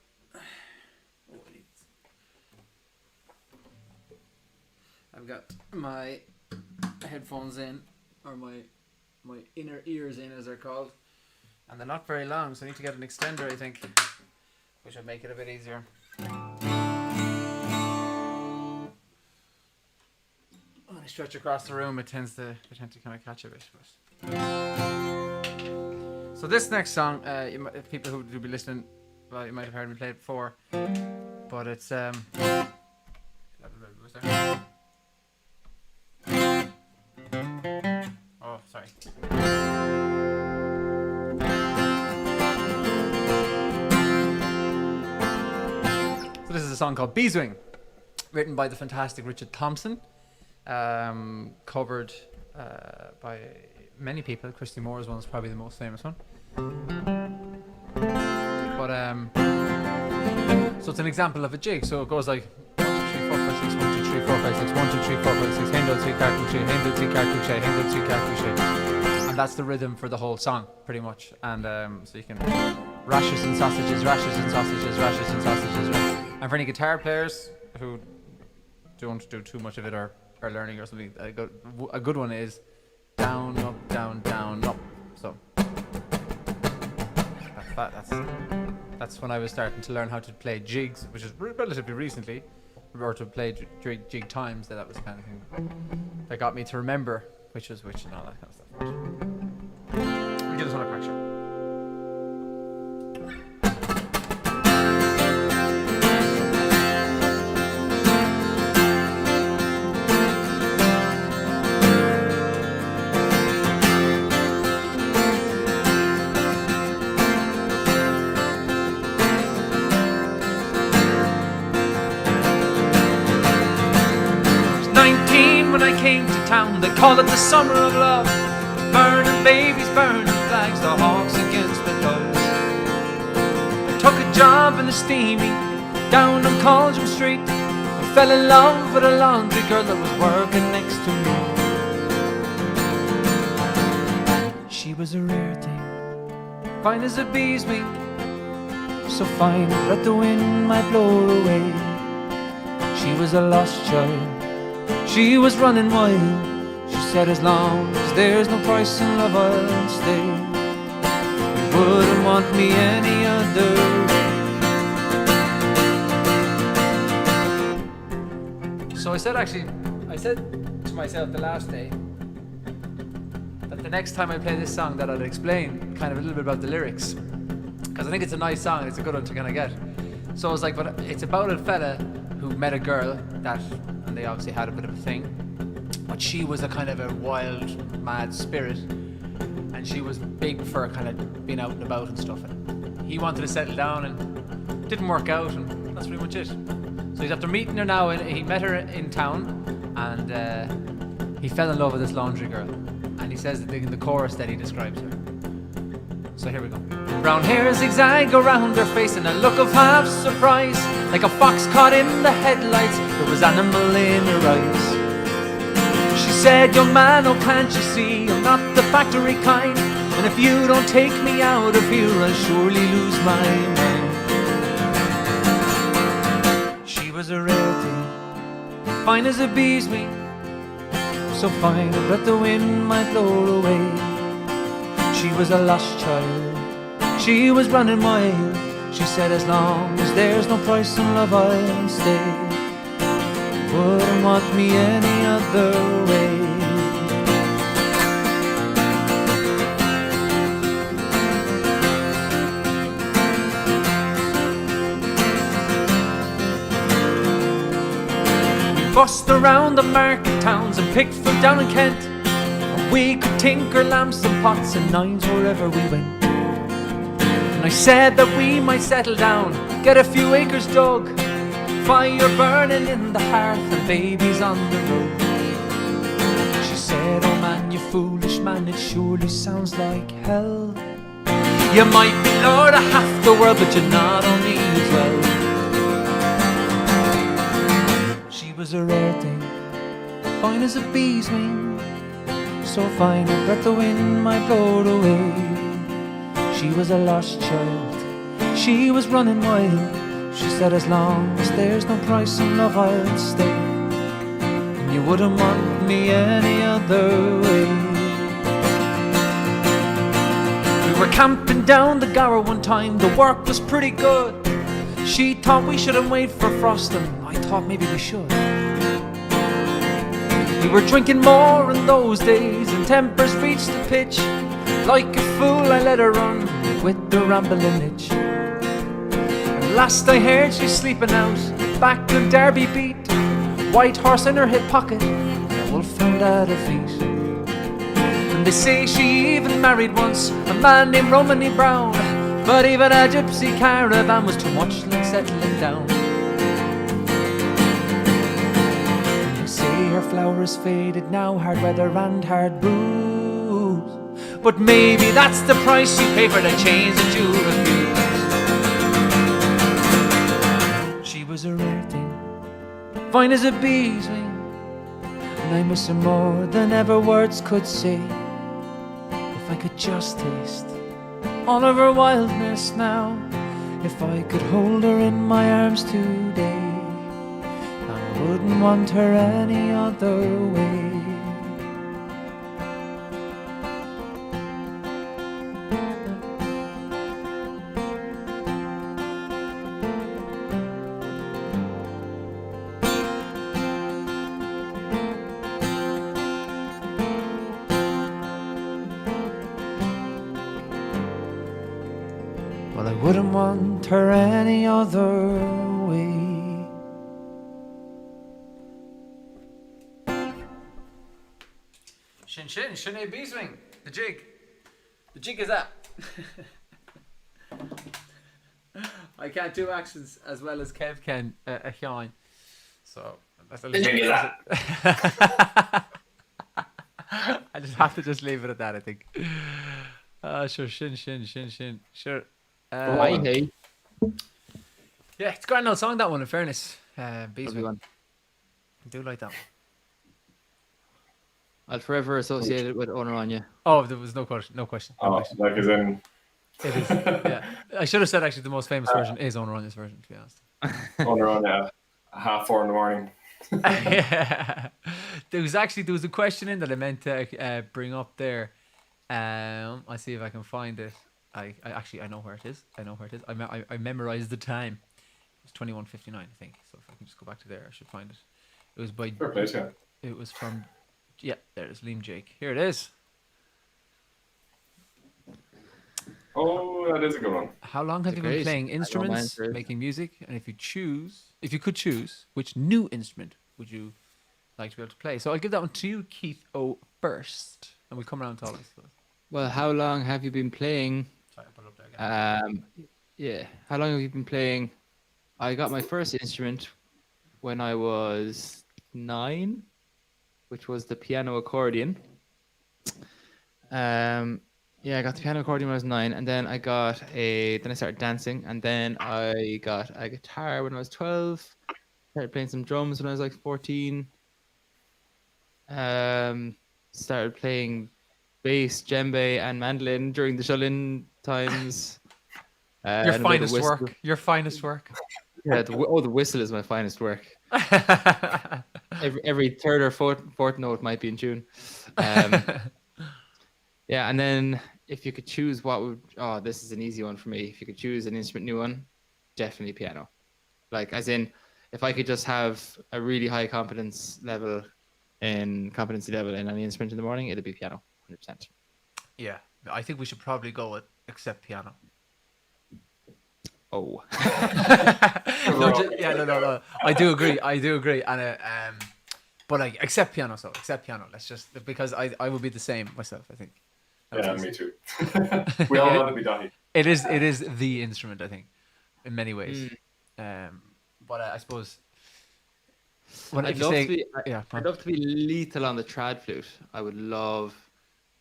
I've got my headphones in, or my inner ears in, as they're called, and they're not very long, so I need to get an extender, I think, which would make it a bit easier. When I stretch across the room, I tend to kind of catch a bit. But so this next song, if people who will be listening, well, you might have heard me play it before, but it's oh, sorry. So this is a song called Bee written by the fantastic Richard Thompson, covered by many people. Christy Moore's one is probably the most famous one. But so it's an example of a jig. So it goes like 1, 2, 3, 4, 5, 6, 1, 2, 3, 4, 5, 6, 1, 2, 3, 4, 5, 6, Hendo, 3, car, couché, Hendo, 3, car, couché, Hendo, 3, car, couché. And that's the rhythm for the whole song, pretty much. And so you can rashes and sausages, rashes and sausages, rashes and sausages. And for any guitar players who don't do too much of it or are learning or something, a good one is down, up, down, down, up. So that's when I was starting to learn how to play jigs, which is relatively recently, or to play jig times. That was the kind of thing that got me to remember which was which and all that kind of stuff. I'll give this one a crack, sure. 19 when I came to town, they call it the summer of love. Burning babies, burning flags, the hawks against the doves. I took a job in the steamy down on Colgem Street. I fell in love with a laundry girl that was working next to me. She was a rare thing, fine as a bee's wing, so fine that the wind might blow her away. She was a lost child, she was running wild. She said, as long as there's no price in love, I'll stay. You wouldn't want me any other way. So I said to myself the last day that the next time I play this song that I'd explain kind of a little bit about the lyrics, because I think it's a nice song and it's a good one to kind of get. So I was like, but it's about a fella who met a girl and they obviously had a bit of a thing, but she was a kind of a wild, mad spirit, and she was big for kind of being out and about and stuff. And he wanted to settle down and it didn't work out, and that's pretty much it. So he's after meeting her now, and he met her in town, and he fell in love with this laundry girl. And he says that in the chorus that he describes her. So here we go. Brown hair zigzag around her face and a look of half surprise, like a fox caught in the headlights. There was animal in her eyes. She said, young man, oh can't you see, I'm not the factory kind, and if you don't take me out of here, I'll surely lose my mind. She was a rare thing, fine as a bee's wing, so fine that the wind might blow her away. She was a lost child, she was running wild. She said, as long as there's no price in love, I'll stay. Wouldn't want me any other way. We bussed around the market towns and picked fruit down in Kent, and we could tinker lamps and pots and nines wherever we went. I said that we might settle down, get a few acres dug, fire burning in the hearth and babies on the road. She said, oh man, you foolish man, it surely sounds like hell. You might be lord of half the world, but you're not on me as well. She was a rare thing, fine as a bee's wing, so fine that the wind might blow it away. She was a lost child, she was running wild. She said, as long as there's no price in love, I'll stay. And you wouldn't want me any other way. We were camping down the Gower one time, the work was pretty good. She thought we shouldn't wait for frost, and I thought maybe we should. We were drinking more in those days, and tempers reached a pitch. Like a fool I let her run with the rambling itch. And last I heard she's sleeping out back of Derby beat, white horse in her hip pocket and a wolf found at her feet. And they say she even married once a man named Romany Brown, but even a gypsy caravan was too much like settling down. And they say her flower is faded now, hard weather and hard booze, but maybe that's the price you pay for the chains that you refuse. She was a rare thing, fine as a bee's wing, and I miss her more than ever words could say. If I could just taste all of her wildness now, if I could hold her in my arms today, I wouldn't want her any other way. Well, I wouldn't want her any other way. Shin shin, shin a bee swing. The jig. The jig is up. I can't do actions as well as Kev can, Sean. So that's a little bit. I just have to just leave it at that, I think. Sure, shin. Sure. Hey. Yeah, it's a grand old song, that one, in fairness. Bees One. I do like that one. I'll forever associate it with Honor on you. Oh, there was no question. Oh, like as in. It is. Yeah, I should have said actually the most famous version is Owner on this version, to be honest. On around 4:30 in the morning. Yeah. There was a question in that I meant to bring up there. I'll see if I can find it. I know where it is. I memorized the time. It was 21:59, I think. So if I can just go back to there, I should find it. It was by. Fair play, yeah. It was from. Yeah, there it is. Liam Jake. Here it is. Oh, that is a good one. How long have you been great. playing I know my instruments, answer is- making music, and if you could choose, which new instrument would you like to be able to play? So I'll give that one to you, Keith O, first, and we'll come around to all this. Well, how long have you been playing? Sorry, I'll put it up there again. Yeah. How long have you been playing? I got my first instrument when I was 9, which was the piano accordion. Yeah, I got the piano accordion when I was 9, and then I started dancing, and then I got a guitar when I was 12. Started playing some drums when I was like 14. Started playing bass, djembe, and mandolin during the Linn times. Your and a bit of finest whistle. work. Your finest work. Yeah, the whistle is my finest work. Every third or fourth note might be in tune. Yeah, and then if you could choose this is an easy one for me. If you could choose an instrument new one, definitely piano. Like, as in, if I could just have a really high competency level in any instrument in the morning, it'd be piano, 100%. Yeah, I think we should probably go with except piano. Oh. No. I do agree, and but like except piano. So except piano. Let's just, because I would be the same myself, I think. Yeah, me too. We all want to be Donny. It is the instrument, I think, in many ways. But I suppose I'd love to be yeah, lethal on the trad flute. I would love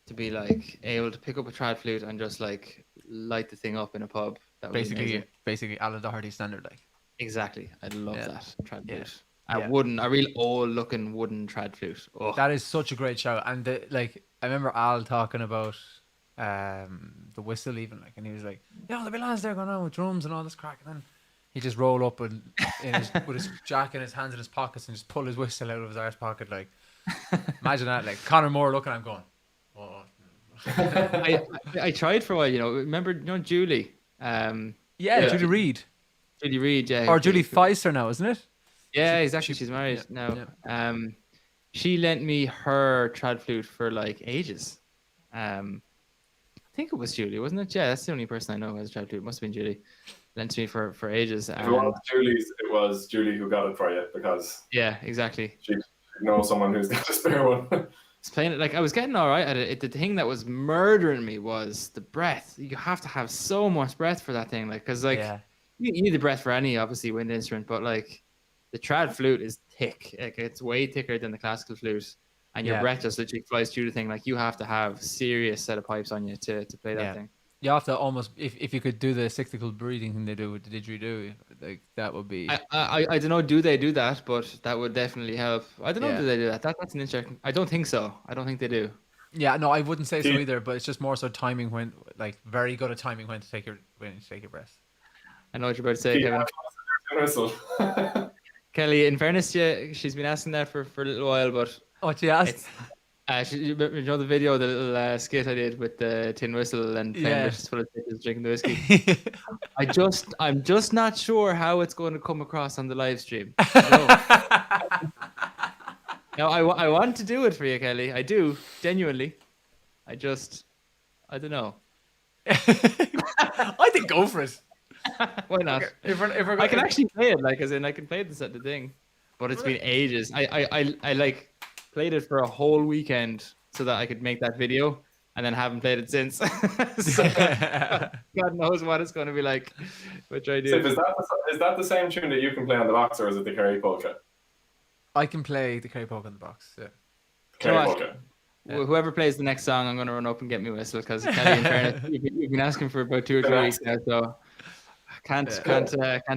to be like able to pick up a trad flute and just like light the thing up in a pub. That would be amazing. basically Alan Doherty standard, like. Exactly. I'd love that trad Yeah. flute. Yeah. A real old looking wooden trad flute. Oh. That is such a great show, and I remember Al talking about the whistle even, like, and he was like, "Yeah, there'll be lads there going on with drums and all this crack," and then he just roll up and with his jack in his hands in his pockets and just pull his whistle out of his arse pocket, like. Imagine that, like Conor Moore looking at him going, "Oh." I tried for a while, remember, Julie? Julie Reed. Julie Reed, yeah. Or Julie Feister now, isn't it? Yeah, exactly. She's married now. Yeah. She lent me her trad flute for like ages. I think it was Julie, wasn't it? Yeah, that's the only person I know who has a trad flute. It must have been Julie. Lent to me for ages. If it was Julie's, it was Julie who got it for you, because yeah, exactly. She knows someone who's got a spare one. It's playing it, like, I was getting all right at it. The thing that was murdering me was the breath. You have to have so much breath for that thing, like, because like you need the breath for any obviously wind instrument, but like the trad flute is thick. Like, it's way thicker than the classical flute, and your breath just literally flies through the thing. Like, you have to have serious set of pipes on you to play that thing. You have to almost, if you could do the cyclical breathing thing they do with the didgeridoo, like, that would be. I don't know. Do they do that? But that would definitely help. I don't know. Do they do that? That's an interesting. I don't think so. I don't think they do. Yeah, no, I wouldn't say so either. But it's just more so timing, when, like, very good at timing when to take your breath. I know what you're about to say, Kevin. Kelly, in fairness to you, she's been asking that for a little while, but. What she asked? You know the video, the little skit I did with the tin whistle and playing full of tickets, drinking the whiskey. I'm just not sure how it's going to come across on the live stream. No, I want to do it for you, Kelly. I do, genuinely. I don't know. I think go for it. Why not? If we're I can actually play it, like, as in I can play this at the thing, but it's been ages. I like played it for a whole weekend so that I could make that video, and then haven't played it since. So, God knows what it's going to be like, which I do. So is that the same tune that you can play on the box, or is it the Kerry polka? I can play the Kerry polka on the box. Yeah. Kerry polka. Whoever plays the next song, I'm going to run up and get me whistle, because Kelly, in fairness, you've been asking for about 2 or 3 weeks now, so can't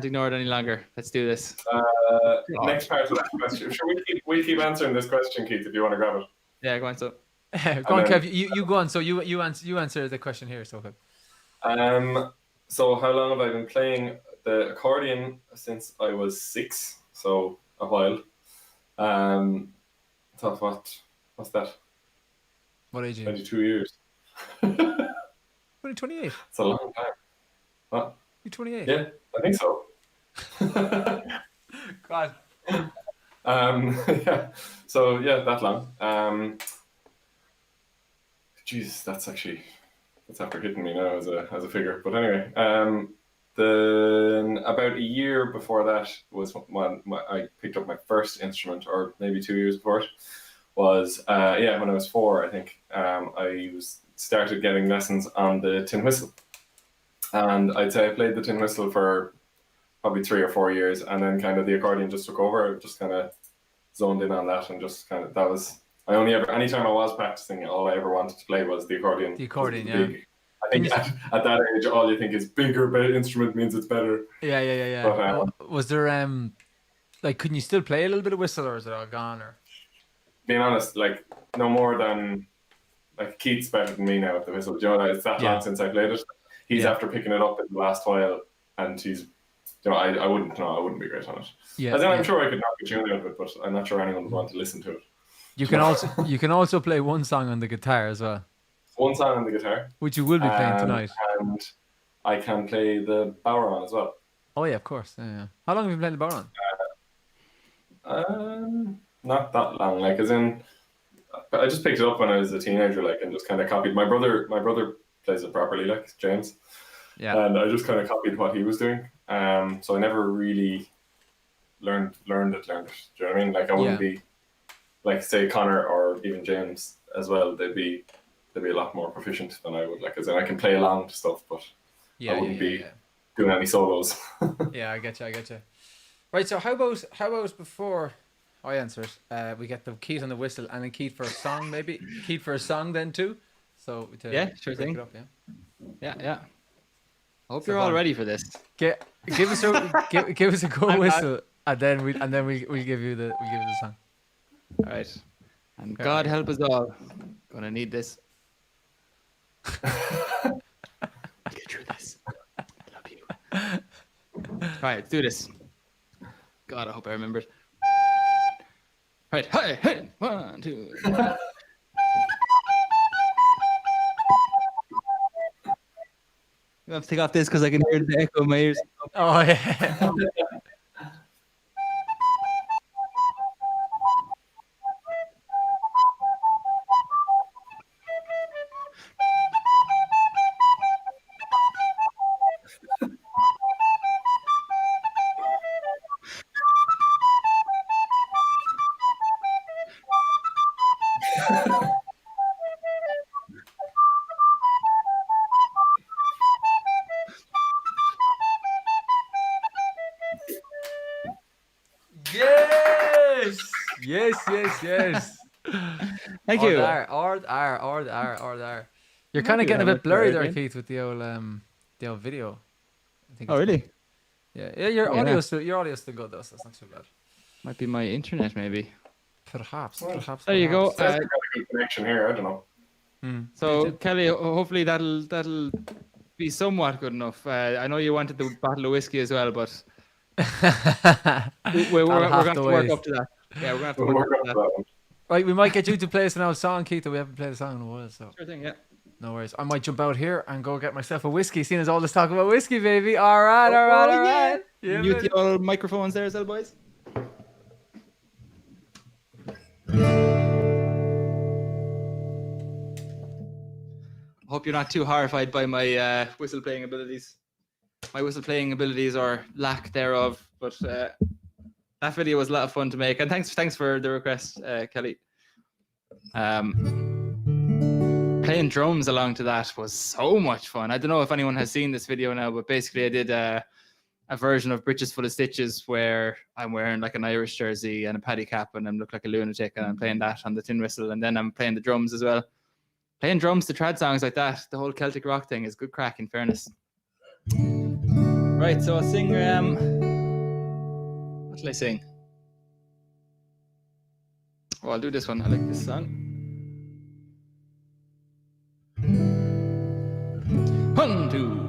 ignore it any longer. Let's do this. Next part of that question. Sure, we keep answering this question, Keith, if you want to grab it. Yeah, go on. So go on, Kev. You go on. So you answer the question here. So okay. So how long have I been playing the accordion? Since I was 6, so a while. Thought what's that? What age are you? 22 years. Only 28. It's a long time. What? You're 28. Yeah, I think so. God. Yeah. So yeah, that long. Jesus, that's after hitting me now as a figure. But anyway, then about a year before that was when I picked up my first instrument, or maybe 2 years before it. Was when I was 4, I think. I started getting lessons on the tin whistle, and I'd say I played the tin whistle for probably 3 or 4 years, and then kind of the accordion just took over. I just kind of zoned in on that, and just kind of that was. Anytime I was practicing, all I ever wanted to play was the accordion. The accordion, It yeah. was big. I think at that age, all you think is bigger instrument means it's better. Yeah. But, was there like, couldn't you still play a little bit of whistle, or is it all gone? Or being honest, like no more than like Keith's better than me now at the whistle. Do you know, it's that long since I played it. He's after picking it up in the last while, and he's. You know, I wouldn't be great on it. Yeah, As in, I'm sure I could knock a tune out of it, but I'm not sure anyone would want to listen to it. You can also play one song on the guitar as well. One song on the guitar, which you will be playing tonight. And I can play the bodhrán as well. Oh yeah, of course. Yeah. How long have you played the bodhrán? Not that long. Like, as in, I just picked it up when I was a teenager, like, and just kind of copied. My brother plays it properly, like James. Yeah. And I just kind of copied what he was doing. So I never really learned it. Do you know what I mean? Like, I wouldn't be like, say, Connor or even James as well. They'd be a lot more proficient than I would. Like, as in, I can play along to stuff, but I wouldn't be doing any solos. Yeah, I get you. Right. So how about before I answer it, we get the Keith on the whistle, and then Keith for a song, maybe Keith for a song then too. So sure thing. Up, yeah. I hope you're all ready for this. Give us a go whistle, and then we'll give you the song. All right. And God help us all. Gonna need this. I'll get through this. I love you. All right, let's do this. God, I hope I remember it. All right, hey, 1, 2. I have to take off this because I can hear the echo in my ears. Oh yeah. Yes. Thank you. You're kind of getting a bit blurry there, Keith, with the old video. I think. Oh really? Yeah. Your audio's still good though, so it's not too bad. Might be my internet, maybe. Perhaps. There you go. Got a good connection here. I don't know. So Kelly, hopefully that'll be somewhat good enough. I know you wanted the bottle of whiskey as well, but we're going to work up to that. Yeah, we're going to have to work up to that. Right, we might get you to play us an old song, Keith, that we haven't played a song in a while. So. Sure thing, yeah. No worries. I might jump out here and go get myself a whiskey, seeing as all this talk about whiskey, baby. All right. Yeah, mute the old microphones there as well, boys. I hope you're not too horrified by my whistle playing abilities. My whistle playing abilities or lack thereof, but that video was a lot of fun to make, and thanks for the request, Kelly. Playing drums along to that was so much fun. I don't know if anyone has seen this video now, but basically I did a version of Britches Full of Stitches where I'm wearing like an Irish jersey and a paddy cap and I look like a lunatic, and I'm playing that on the tin whistle, and then I'm playing the drums as well. Playing drums to trad songs like that, the whole Celtic rock thing is good crack, in fairness. Right, so I'll sing, what shall I sing? Oh, I'll do this one. I like this song. 1, 2.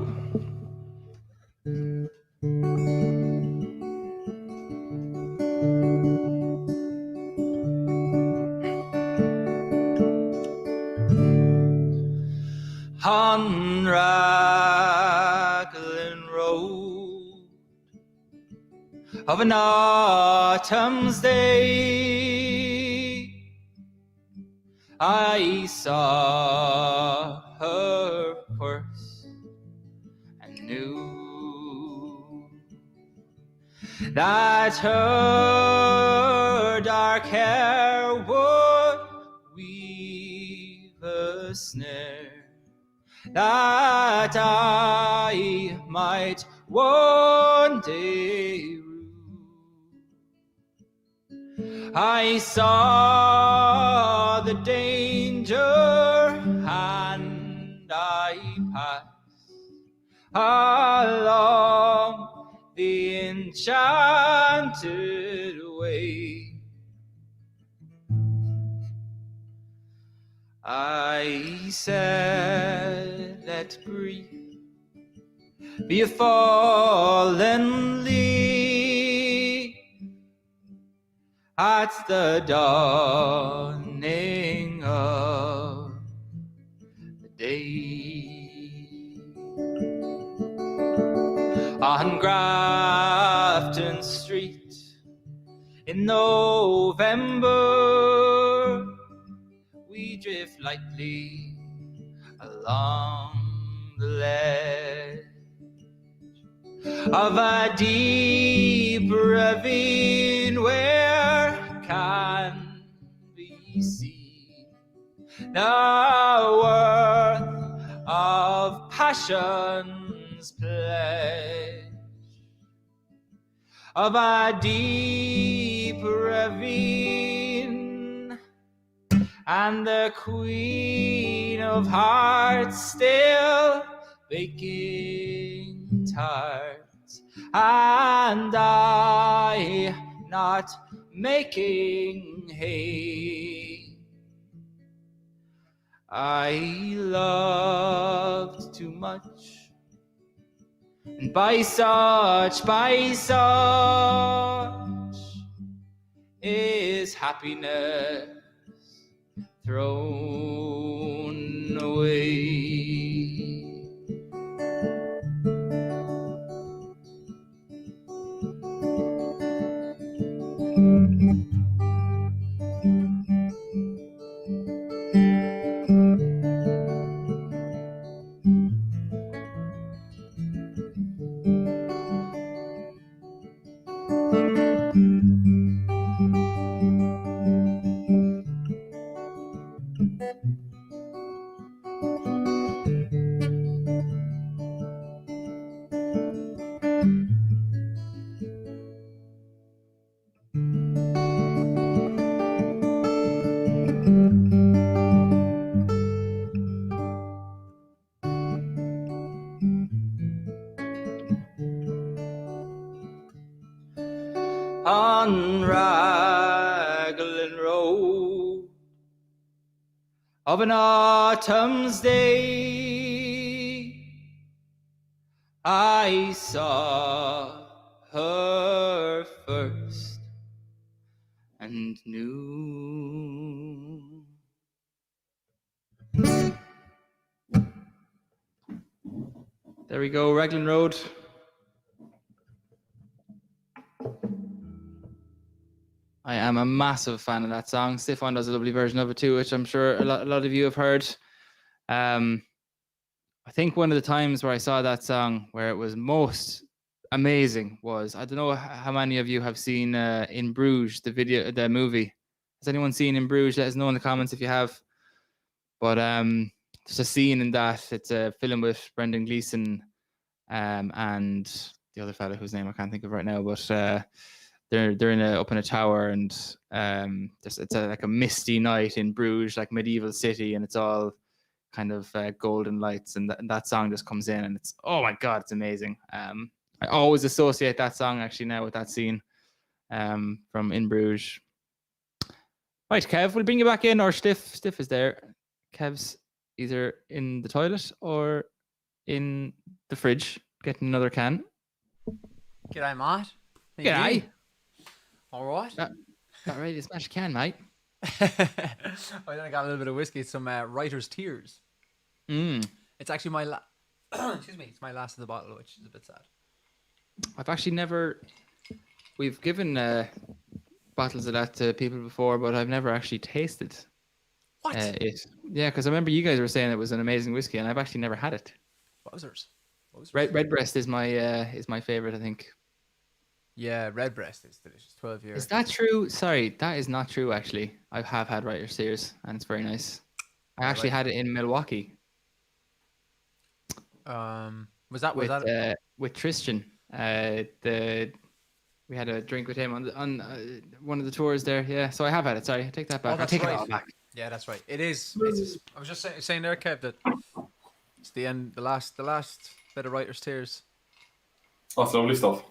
On Raglan Road of an autumn's day, I saw her first and knew that her dark hair would weave a snare that I might one day rue. I saw the danger and I passed along the enchanted way. I said, let grief be a fallen leaf at the dawning of the day. On Grafton Street in November, we drift lightly along the ledge of a deep ravine where can be seen the worth of passion's pledge. Of a deep ravine, and the Queen of Hearts still baking tarts, and I not making hay. I loved too much, and by such is happiness thrown away. On Raglan Road of an autumn's day, I saw her first and knew. There we go, Raglan Road. I am a massive fan of that song. Stefan does a lovely version of it too, which I'm sure a lot of you have heard. I think one of the times where I saw that song where it was most amazing was, I don't know how many of you have seen In Bruges, the movie. Has anyone seen In Bruges? Let us know in the comments if you have. But there's a scene in that. It's a film with Brendan Gleeson and the other fella whose name I can't think of right now, but they're up in a tower, and it's like a misty night in Bruges, like medieval city, and it's all kind of golden lights, and that song just comes in, and it's, oh my god, it's amazing. I always associate that song actually now with that scene from In Bruges. Right, Kev, we'll bring you back in, or Stiff is there. Kev's either in the toilet or in the fridge getting another can. G'day, Matt. G'day. All right. Got ready to smash a can, mate. I got a little bit of whiskey, some writer's tears. It's actually my excuse me. It's my last of the bottle, which is a bit sad. I've actually never. We've given bottles of that to people before, but I've never actually tasted What? it. Yeah, because I remember you guys were saying it was an amazing whiskey, and I've actually never had it. Wowzers. Redbreast is my favorite, I think. Yeah, Redbreast is delicious. 12 years. Is that true? Sorry, that is not true. Actually, I have had Writer's Tears, and it's very nice. I actually had it in Milwaukee. Was that with Tristan? We had a drink with him on one of the tours there. Yeah, so I have had it. Sorry, I take that back. that's I take right. it all back. Yeah, that's right. It is. I was just saying there, Kev, that it's the end. The last bit of Writer's Tears. Oh, it's lovely stuff.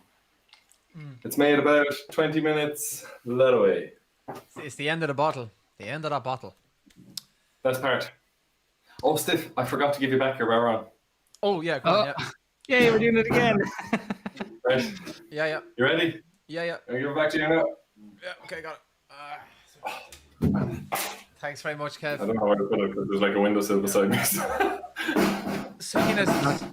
It's made about 20 minutes. Let away. It's the end of the bottle. The end of that bottle. Best part. Oh, Stiff, I forgot to give you back your Baron. Oh yeah, go on, yeah. Yeah, we're doing it again. Right. Yeah. You ready? Yeah. I'll give it back to you now. Yeah. Okay, got it. Thanks very much, Kev. I don't know how to put it because there's like a windowsill beside me. Sweetness.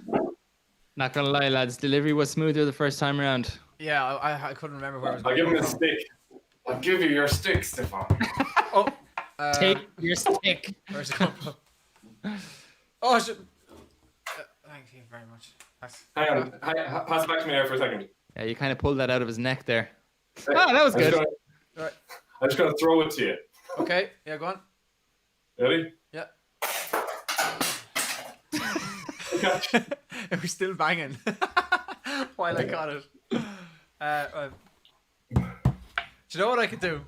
Not gonna lie, lads, delivery was smoother the first time around. Yeah, I couldn't remember where I was I'll going. give him a stick. I'll give you your stick, Stefan. Oh, Take your stick. where's it going? Oh, thank you very much. Hang on. Pass it back to me there for a second. Yeah, you kind of pulled that out of his neck there. Hey, Oh, that was good. Right. I'm just gonna throw it to you. Okay. Yeah, go on. Ready? Yeah. Catch. It was still banging while I got it. Do you know what I could do?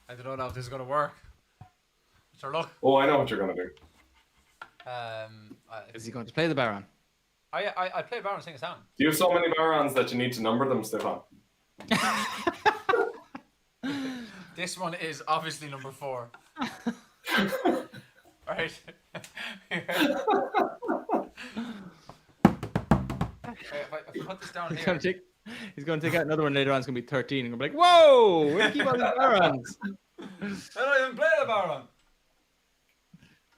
I don't know if this is going to work. Sure, look. Oh, I know what you're gonna do. Is he going to play the Baron? I play Baron and sing a sound. Do you have so many Barons that you need to number them, Stefan? This one is obviously number 4. Right. If I put this down here. He's going to take out another one later on. It's going to be 13. And going to be like, whoa, where do you keep all these Barons? I don't even play the Baron.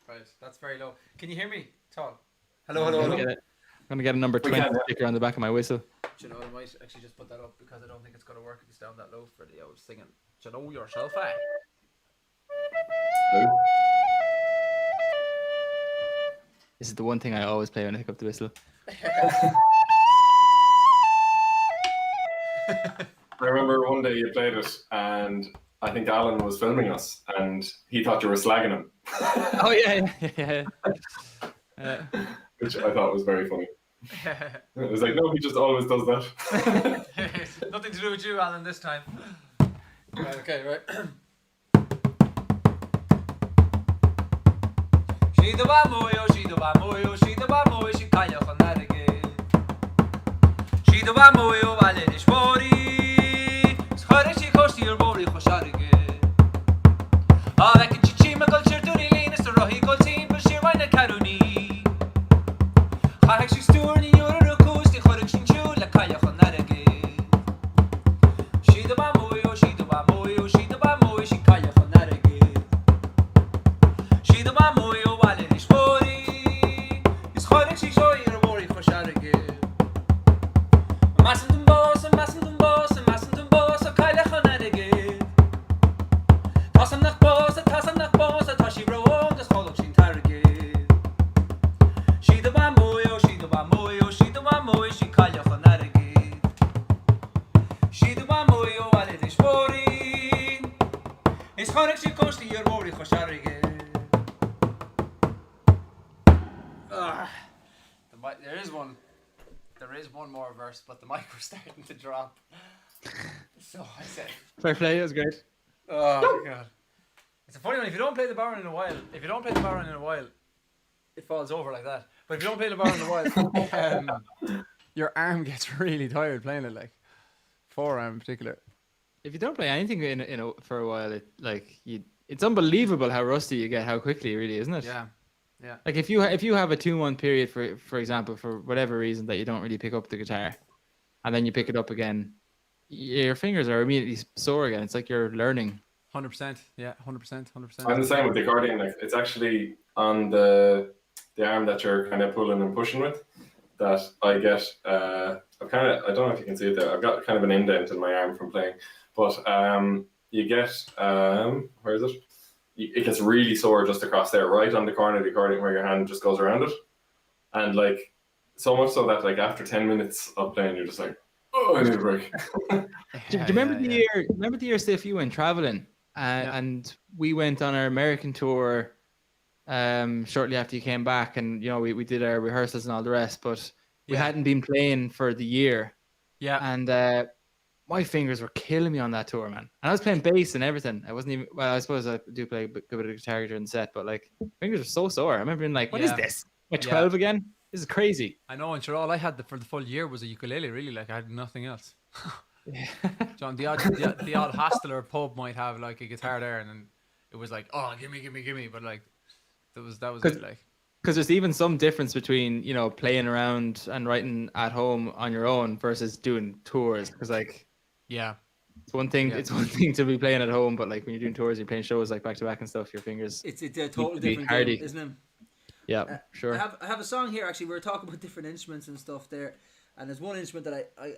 Right, that's very low. Can you hear me? Tall. Hello. I'm going to get a number 20 sticker on the back of my whistle. Do you know, I might actually just put that up because I don't think it's going to work if it's down that low for the old singing. Do you know yourself, eh? This is the one thing I always play when I pick up the whistle. I remember one day you played it, and I think Alan was filming us, and he thought you were slagging him. Oh, yeah. Which I thought was very funny. It was like, no, he just always does that. Nothing to do with you, Alan, this time. Right, okay, right. She the bamoyo, she the bamoyo, she the bamoyo, she kaya khanarge. She the bamoyo, vale dishmori. Schare she kosti your bori khosharge. Avek chichi makal chirturi lean is rohi kol team but she wine karuni. Khak she sturni your rukus di khorek shinchu la kaya khanarge. She the bamoyo, she the bamoyo, she the bamoyo, she kaya khanarge. She the bamoyo, vale dishmori. Is khorek she show your bori khosharge. Massendum boss, kaya khanarge. Tasam nach boss, tashi roon, das kholok shin targe. She the bamoyo, she the bamoyo, she the bamoyo, she kaya khanarge. She the bamoyo, vale dishmori. Is khorek she kosti your bori khosharge. There is one more verse, but the mic was starting to drop. So I said, Fair play, that was great. oh my god. It's a funny one. If you don't play the Baron in a while, it falls over like that. But if you don't play the Baron in a while, your arm gets really tired playing it, like forearm in particular. If you don't play anything for a while, it's unbelievable how rusty you get, how quickly, really, isn't it? Yeah. Like if you have a 2-1 period for example, for whatever reason that you don't really pick up the guitar, and then you pick it up again, your fingers are immediately sore again. It's like you're learning. 100%. Yeah, 100%. I'm the same with the accordion. Like, it's actually, on the arm that you're kind of pulling and pushing with, that I get I don't know if you can see it there. I've got kind of an indent in my arm from playing, but you get where is it? It gets really sore just across there, right on the corner of the accordion where your hand just goes around it, and like so much so that like after 10 minutes of playing, you're just like, oh, I need a break. Do you remember the year? Remember the year, Steph, you went traveling, and we went on our American tour shortly after you came back, and you know we did our rehearsals and all the rest, but we hadn't been playing for the year. Yeah. And my fingers were killing me on that tour, man. And I was playing bass and everything. I wasn't even. Well, I suppose I do play a good bit of guitar during the set, but like fingers were so sore. I remember being like, "What is this? Am I 12 again? This is crazy." I know, and sure, all I had for the full year was a ukulele. Really, like I had nothing else. John, the odd hostel or pub might have like a guitar there, and then it was like, oh, give me, but like that was it, like. Because there's even some difference between, you know, playing around and writing at home on your own versus doing tours. Because like, it's one thing. It's one thing to be playing at home, but like when you're doing tours, you're playing shows like back to back and stuff. Your fingers. It's a totally different game, isn't it? Yeah, sure. I have a song here. Actually, we were talking about different instruments and stuff there, and there's one instrument that I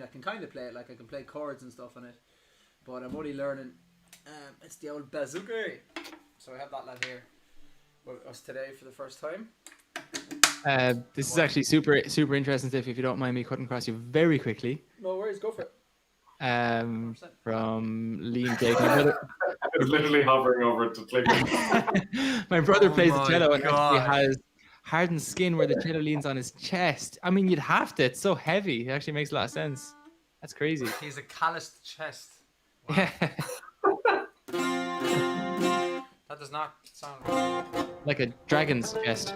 can kind of play it. Like I can play chords and stuff on it, but I'm only learning. It's the old bazooka. So I have that lad here with us today for the first time. This is actually super interesting, Steph. If you don't mind me cutting across you very quickly. No worries, go for it. From Linn Jake. I was literally hovering over to click. My brother plays the cello and actually has hardened skin where the cello leans on his chest. I mean, you'd have to. It's so heavy. It actually makes a lot of sense. That's crazy. He's a calloused chest. Wow. Yeah. That does not sound right. Like a dragon's chest.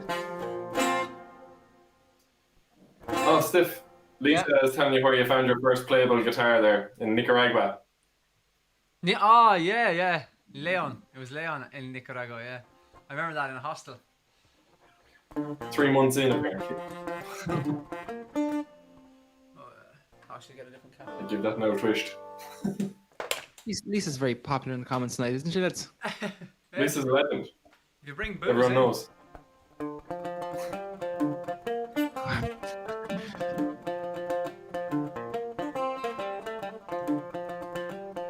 Oh, Stiff. Lisa is telling you where you found your first playable guitar there in Nicaragua. Yeah. Leon. It was Leon in Nicaragua, yeah. I remember that in a hostel. 3 months in, apparently. I should get a different camera. I give that no twist. Lisa's very popular in the comments tonight, isn't she? That's Lisa's a legend. If you bring booze Everyone in, knows.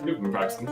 You've been practicing.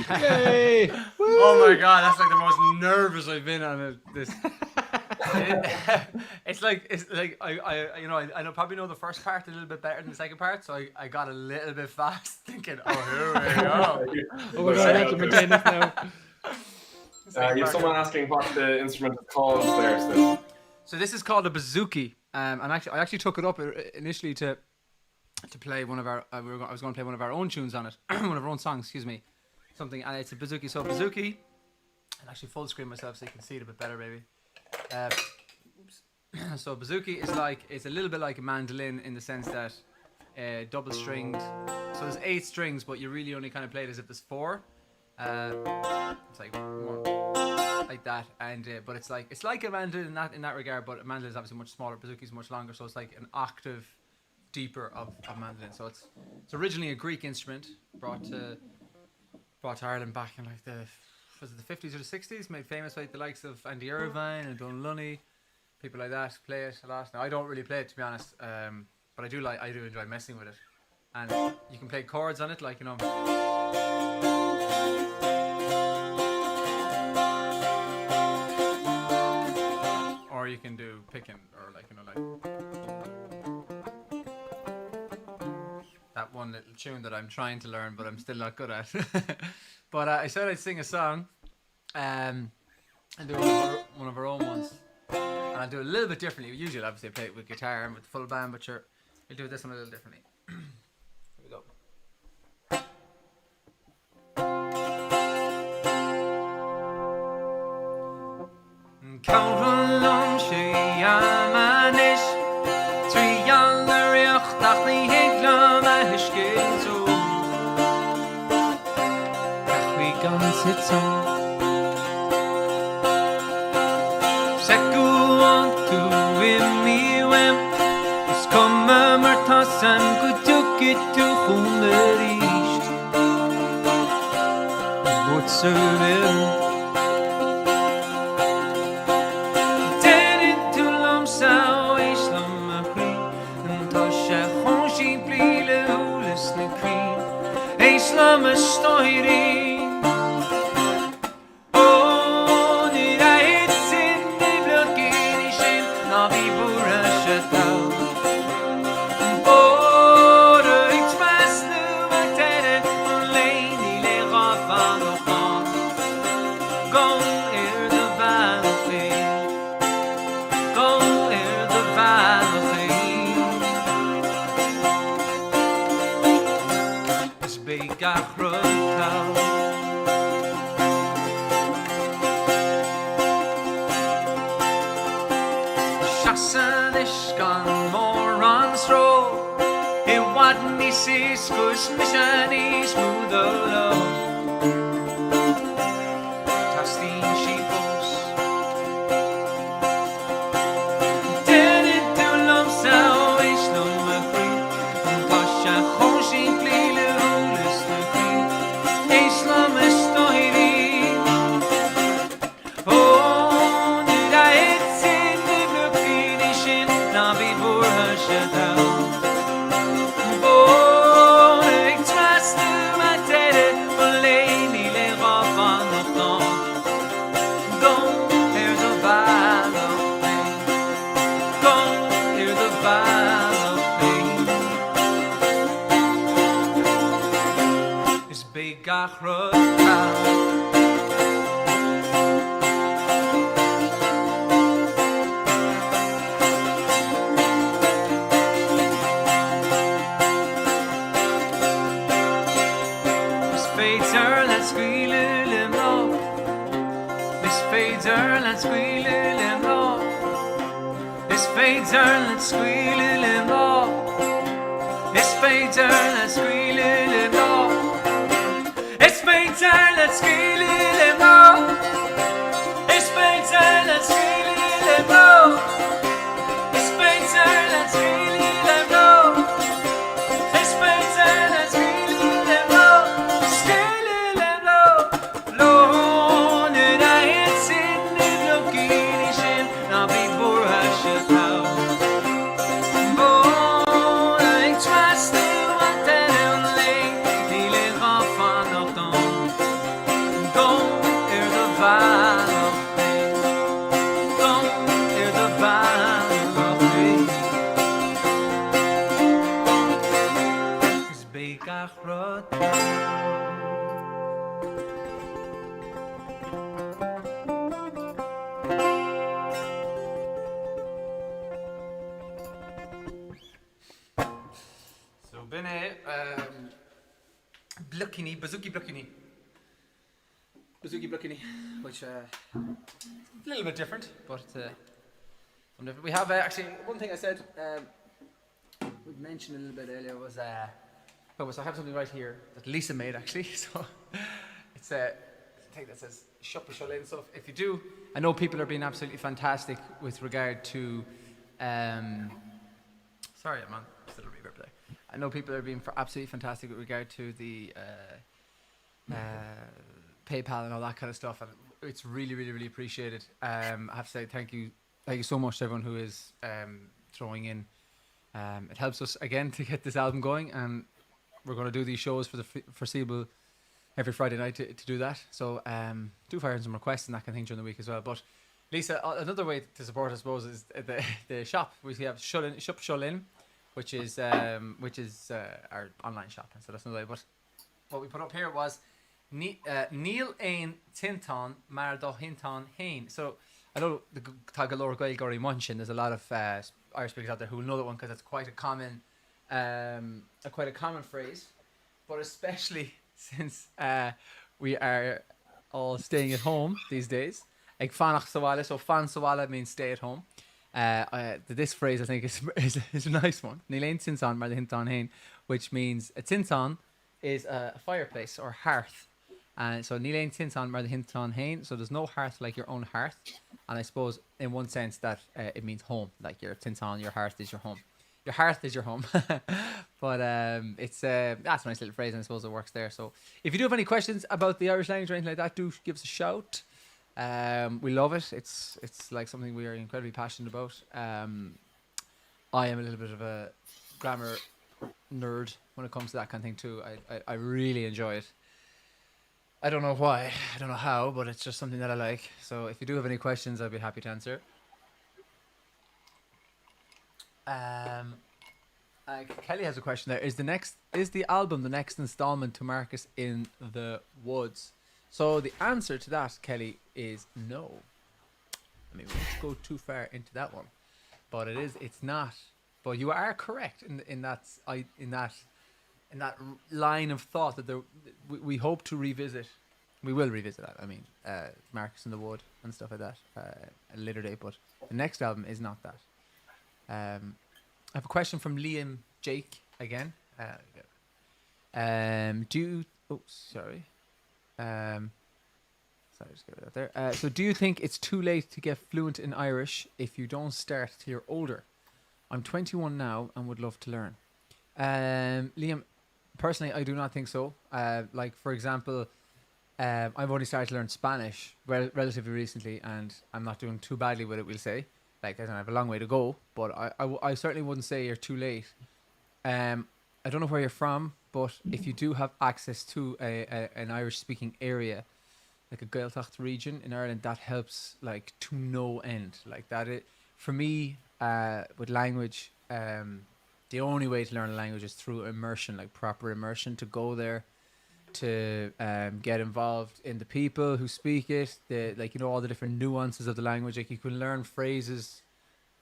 yay! oh my god, that's like the most nervous I've been on this. It's like I probably know the first part a little bit better than the second part, so I got a little bit fast thinking, here we go. We're gonna have to maintain this now. You have someone asking what the instrument is called there, Stiff. So this is called a bouzouki, and I actually took it up initially to play one of our. I was going to play one of our own tunes on it, one of our own songs, excuse me, something. And it's a bouzouki. So bouzouki, I'll actually full screen myself so you can see it a bit better, baby. So bouzouki is it's a little bit like a mandolin in the sense that double stringed. So there's 8 strings, but you really only kind of play it as if there's 4. It's like more like that, and but it's like a mandolin in that regard, but a mandolin is obviously much smaller. Bouzouki is much longer, so it's like an octave deeper of mandolin. So it's originally a Greek instrument brought to Ireland back in like the 50s or the 60s, made famous by the likes of Andy Irvine and Don Lunny, people like that play it a lot. Now I don't really play it, to be honest, but I do enjoy messing with it, and you can play chords on it, like, you know. Or you can do picking, or like, you know, like that one one little tune that I'm trying to learn, but I'm still not good at. But I said I'd sing a song, and do one of our own ones. And I'll do it a little bit differently. Usually, obviously, I play it with guitar and with the full band, but sure, we'll do this one a little differently. Here we go. Carolan sé amanis Trian riocht ach ni heglam a hiskil zo Ach we gan sit zo Seku on tu mi wem Us komme mar tassam gutuk itu khumericht Bot so will Islam story Oh nu rait sin de blokin shin na vi bura shatau Oh it's fast nu atere alleen ile gafan nog Go er de battlefield Go er de battlefield Gachrotau Shasan ishkan moran stro It what me sees kus mishani smootholo Tastin shipos Denet to lom sao ishlom mafri Tasha khoshin plilu Let's squeal it in law. It's fainter, let's squeal it in law. It's fainter, let's squeal it in law. It's fainter, let's squeal it in law. It's fainter, let's squeal it in law. It's fainter, let's squeal it in law. Squeal it in law. Lord, and I ain't sitting in looking shin. I'll be poor, I should have. Bazooki Blukini, which a little bit different, but we have actually one thing I said we mentioned a little bit earlier was so I have something right here that Lisa made actually. So it's a thing that says Shop Linn. So if you do, I know people are being absolutely fantastic with regard to. Sorry, I'm on still a reverb there. I know people are being absolutely fantastic with regard to the PayPal and all that kind of stuff, and it's really, really, really appreciated. I have to say thank you so much to everyone who is throwing in. It helps us again to get this album going, and we're going to do these shows for the foreseeable every Friday night to do that. So do fire in some requests and that kind of thing during the week as well. But Lisa, another way to support, I suppose, is the shop. We have Shop Linn which is our online shop. So that's another way. But what we put up here was Neil Ain Tinton Mar do Hinton Hain. So I know the Tagalog Gailgori Munchin. There's a lot of Irish speakers out there who will know that one because it's quite a common phrase. But especially since we are all staying at home these days. Like fanach sawala, so fan sawala means stay at home. This phrase I think is a nice one. Níl aon tinsan mar hintan hain, which means a tintan is a fireplace or hearth. And so níl aon tintan mar hintan hain, so there's no hearth like your own hearth. And I suppose in one sense that it means home, like your tintan, your hearth is your home. Your hearth is your home. But it's that's a nice little phrase, and I suppose it works there. So if you do have any questions about the Irish language or anything like that, do give us a shout. We love it. It's like something we are incredibly passionate about. I am a little bit of a grammar nerd when it comes to that kind of thing too. I really enjoy it. I don't know why, I don't know how, but it's just something that I like. So if you do have any questions, I'd be happy to answer. Kelly has a question there. Is the album the next installment to Marcus in the Woods? So the answer to that, Kelly, is no. I mean, we won't go too far into that one, but it's not. But you are correct in that line of thought that we hope to revisit. We will revisit that. I mean, Marcus in the Wood and stuff like that at a later date. But the next album is not that. I have a question from Liam Jake again. Sorry, just get it out there. So do you think it's too late to get fluent in Irish if you don't start till you're older? I'm 21 now and would love to learn. Liam, personally, I do not think so. Like, for example, I've only started to learn Spanish relatively recently, and I'm not doing too badly with it, we'll say. Like, I don't have a long way to go, but I certainly wouldn't say you're too late. I don't know where you're from, but if you do have access to an Irish-speaking area, like a Gaeltacht region in Ireland, that helps like to no end. Like that, for me, with language, the only way to learn a language is through immersion, like proper immersion. To go there, to get involved in the people who speak it, all the different nuances of the language. Like you can learn phrases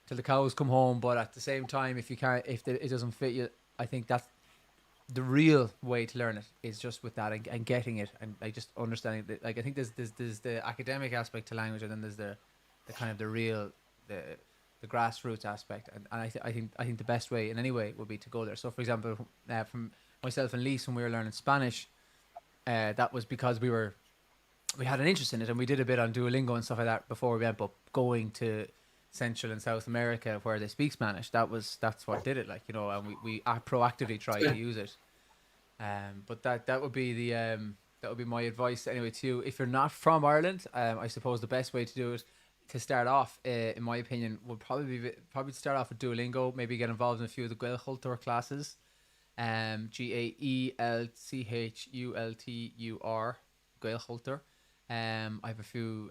till the cows come home, but at the same time, if it doesn't fit you, I think that's the real way to learn it is just with that and getting it and like just understanding that. Like I think there's the academic aspect to language, and then there's the kind of the real the grassroots aspect, and I think the best way in any way would be to go there. So for example, from myself and Lise, when we were learning Spanish, that was because we had an interest in it, and we did a bit on Duolingo and stuff like that before we went. But going to Central and South America where they speak Spanish, that's what did it, like, and we proactively try to use it. But that would be my advice anyway to you. If you're not from Ireland, I suppose the best way to do it, to start off, in my opinion, would probably start off with Duolingo. Maybe get involved in a few of the Gaelchultur classes. Gaelchultur, Gaelchultur. I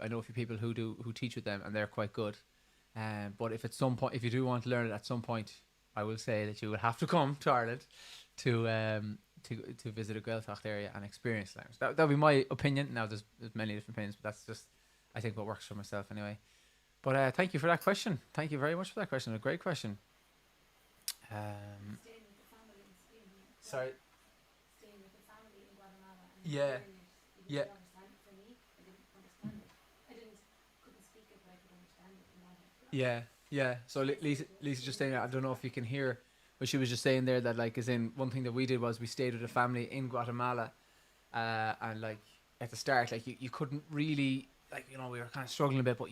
know a few people who teach with them, and they're quite good. But if at some point, if you do want to learn it at some point, I will say that you would have to come to Ireland to visit a Gaeltacht area and experience language. That would be my opinion. Now there's many different opinions, but that's just I think what works for myself anyway. But thank you for that question. Thank you very much for that question. A great question. Sorry. Staying with the family in Guatemala. And Yeah. you Yeah. didn't understand it. For me, I didn't understand it. Couldn't speak it, but I could understand it in my head. Yeah. So Lisa just saying, I don't know if you can hear, but she was just saying there that, like, as in, one thing that we did was we stayed with a family in Guatemala, and like at the start, like you couldn't really, like, we were kind of struggling a bit, but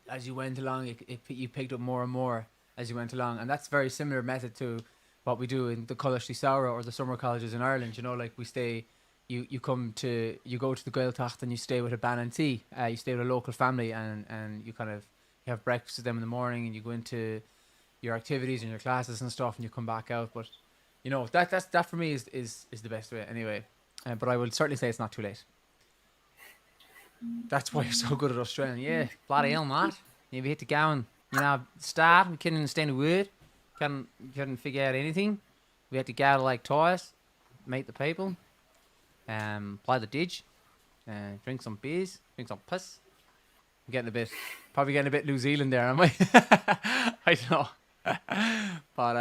as you went along, you picked up more and more as you went along, and that's very similar method to what we do in the College Saura or the summer colleges in Ireland. Like we stay, you go to the Gaeltacht and you stay with a Banantee. You stay with a local family, and you kind of you have breakfast with them in the morning, and you go into your activities and your classes and stuff, and you come back out. But that for me is the best way anyway. But I would certainly say it's not too late. That's why you're so good at Australian. Yeah, bloody hell, Matt. If you hit the gown, start, we can't understand the word. couldn't figure out anything. We had to go to like twice, meet the people, play the didge, drink some beers, drink some piss. I'm probably getting a bit New Zealand there, am I? I don't know. But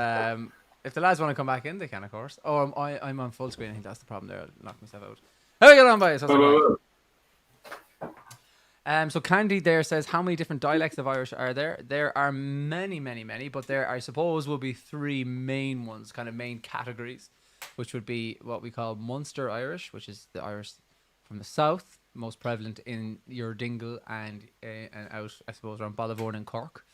if the lads want to come back in, they can, of course. Oh, I'm on full screen. I think that's the problem there. I'll knock myself out. How are you get on, boys? How's it going? So Candy there says, how many different dialects of Irish are there? There are many, many, many, but there, I suppose, will be three main ones, kind of main categories, which would be what we call Munster Irish, which is the Irish from the south, most prevalent in your Dingle and out, I suppose, around Ballyvourne and Cork,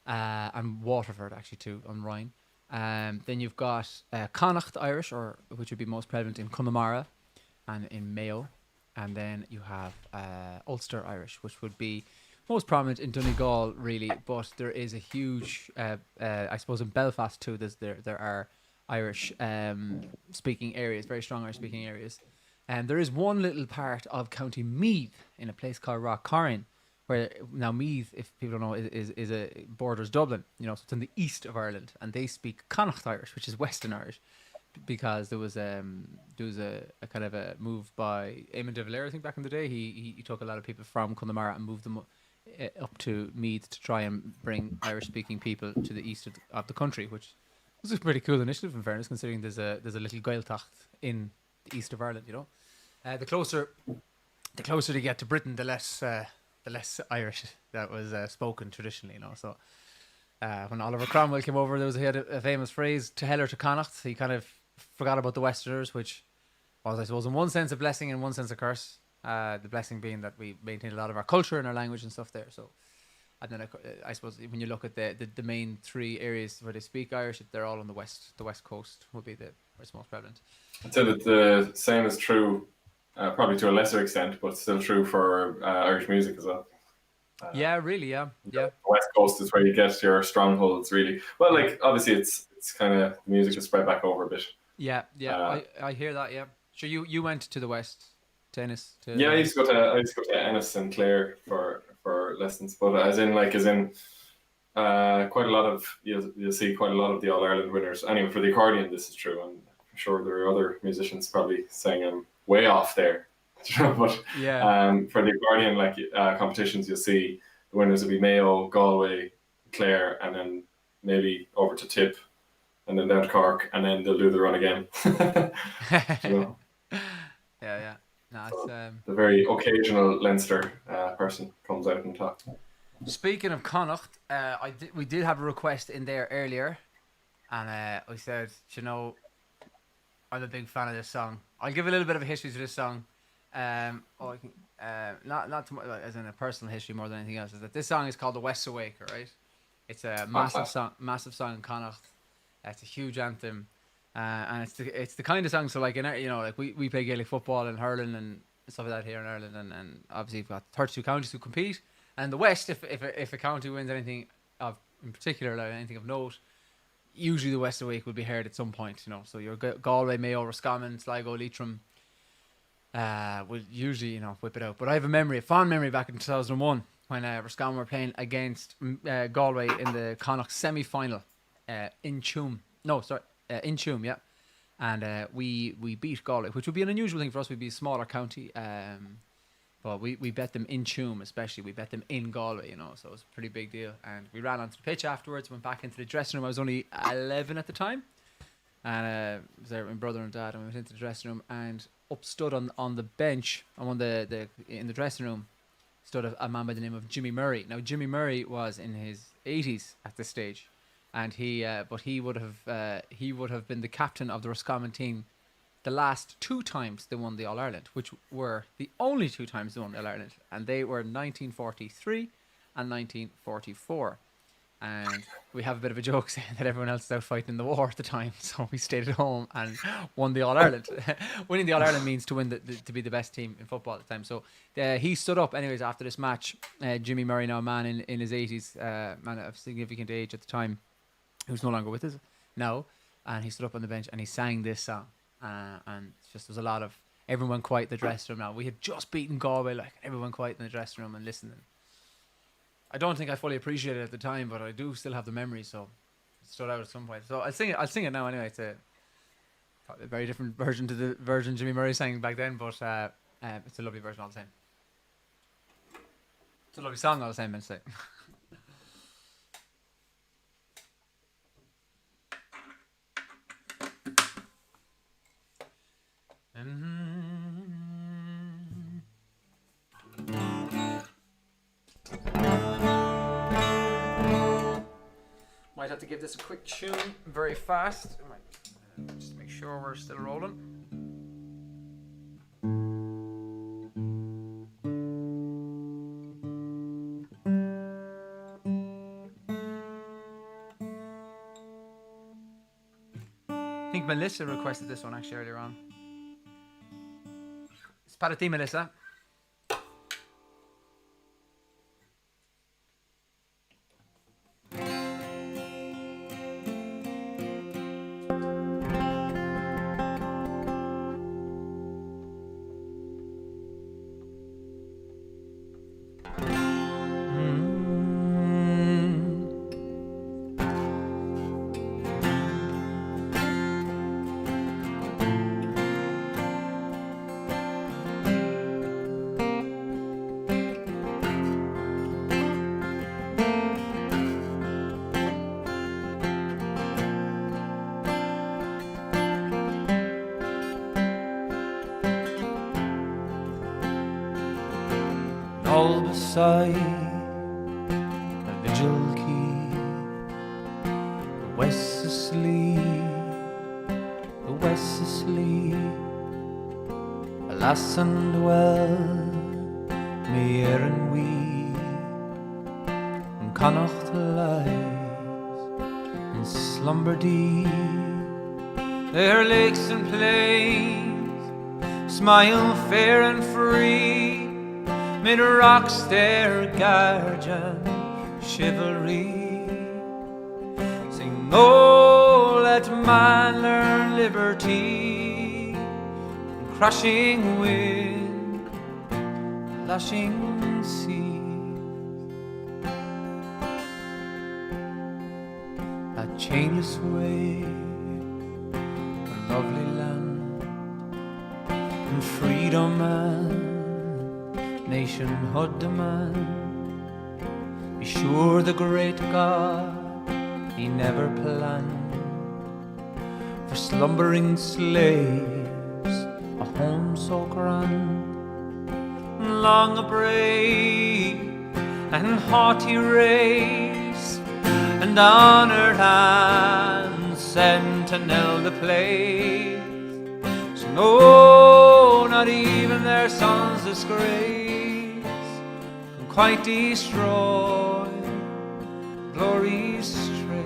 and Waterford actually too on Rhine. Then you've got Connacht Irish, which would be most prevalent in Connemara and in Mayo. And then you have Ulster Irish, which would be most prominent in Donegal, really. But there is a huge, I suppose, in Belfast too. There are Irish speaking areas, very strong Irish speaking areas. And there is one little part of County Meath in a place called Rockcorrin, where now Meath, if people don't know, is a borders Dublin. So it's in the east of Ireland, and they speak Connacht Irish, which is Western Irish. Because there was a kind of a move by Eamon de Valera, I think, back in the day. He took a lot of people from Connemara and moved them up to Meath to try and bring Irish-speaking people to the east of the country, which was a pretty cool initiative, in fairness, considering there's a little Gaeltacht in the east of Ireland. The closer they get to Britain, the less Irish that was spoken traditionally. So when Oliver Cromwell came over, he had a famous phrase, "To hell or to Connacht." He kind of forgot about the Westerners, which was, I suppose, in one sense a blessing and in one sense a curse. The blessing being that we maintained a lot of our culture and our language and stuff there. So, and then I suppose when you look at the main three areas where they speak Irish, they're all on the west coast would be where it's most prevalent. I'd say that the same is true, probably to a lesser extent, but still true for Irish music as well. Yeah, really, yeah. The West Coast is where you get your strongholds, really. Well, like, obviously it's kind of, the music is spread back over a bit. Yeah. I hear that. Yeah. Sure. You went to the West, to Ennis. Yeah, I used to go to Ennis and Clare for lessons, but as in quite a lot of you'll see quite a lot of the All Ireland winners. Anyway, for the accordion, this is true, and I'm sure there are other musicians probably saying I'm way off there. But yeah. For the accordion competitions, you'll see the winners will be Mayo, Galway, Clare, and then maybe over to Tip, and then down to Cork, and then they'll do the run again. Yeah. No, so the very occasional Leinster person comes out and talks. Speaking of Connacht, we did have a request in there earlier, and I said, I'm a big fan of this song. I'll give a little bit of a history to this song. Not too much, as in a personal history more than anything else. Is that this song is called "The West Awake," right? It's a massive song in Connacht. It's a huge anthem, and it's the kind of song. So we play Gaelic football and hurling and stuff like that here in Ireland, and obviously we've got 32 counties who compete. And the West, if a county wins anything in particular, like anything of note, usually the West Awake will be heard at some point. So your Galway, Mayo, Roscommon, Sligo, Leitrim will usually whip it out. But I have a fond memory back in 2001 when Roscommon were playing against Galway in the Connacht semi-final. In Tuam, yeah, and we beat Galway, which would be an unusual thing for us. We'd be a smaller county, but we bet them in Tuam, especially. We bet them in Galway, so it was a pretty big deal. And we ran onto the pitch afterwards, went back into the dressing room. I was only 11 at the time, and it was there with my brother and dad, and we went into the dressing room and stood on the bench, in the dressing room, stood a man by the name of Jimmy Murray. Now Jimmy Murray was in his 80s at this stage. And he would have been the captain of the Roscommon team the last two times they won the All Ireland, which were the only two times they won the All Ireland, and they were 1943 and 1944. And we have a bit of a joke saying that everyone else was out fighting in the war at the time, so we stayed at home and won the All Ireland. Winning the All Ireland means to win to be the best team in football at the time. So he stood up anyways after this match. Jimmy Murray, now a man in his 80s, man of significant age at the time, who's no longer with us now, and he stood up on the bench and he sang this song, and just was a lot of everyone quiet in the dressing room. Now we had just beaten Galway, everyone quiet in the dressing room and listening. I don't think I fully appreciated it at the time, but I do still have the memory, so stood out at some point. So I'll sing it now anyway. It's probably a very different version to the version Jimmy Murray sang back then, but it's a lovely version all the same. It's a lovely song all the same, I say. Might have to give this a quick tune very fast. Just to make sure we're still rolling. I think Melissa requested this one actually earlier on. It's para ti, Melissa. All beside a vigil key, the west is asleep, alas and well, me and we, and connacht lies in slumber deep, their lakes and plains smile fair and free. Mid rocks their guardian chivalry, sing, oh, let man learn liberty, from crashing wind, lashing seas, that chainless way, a lovely land, and freedom and nationhood demand. Be sure the great God, he never planned for slumbering slaves a home so grand. Long a brave and haughty race, and honored and sentinel the place. So no, not even their sons disgrace quite destroy glory's trace.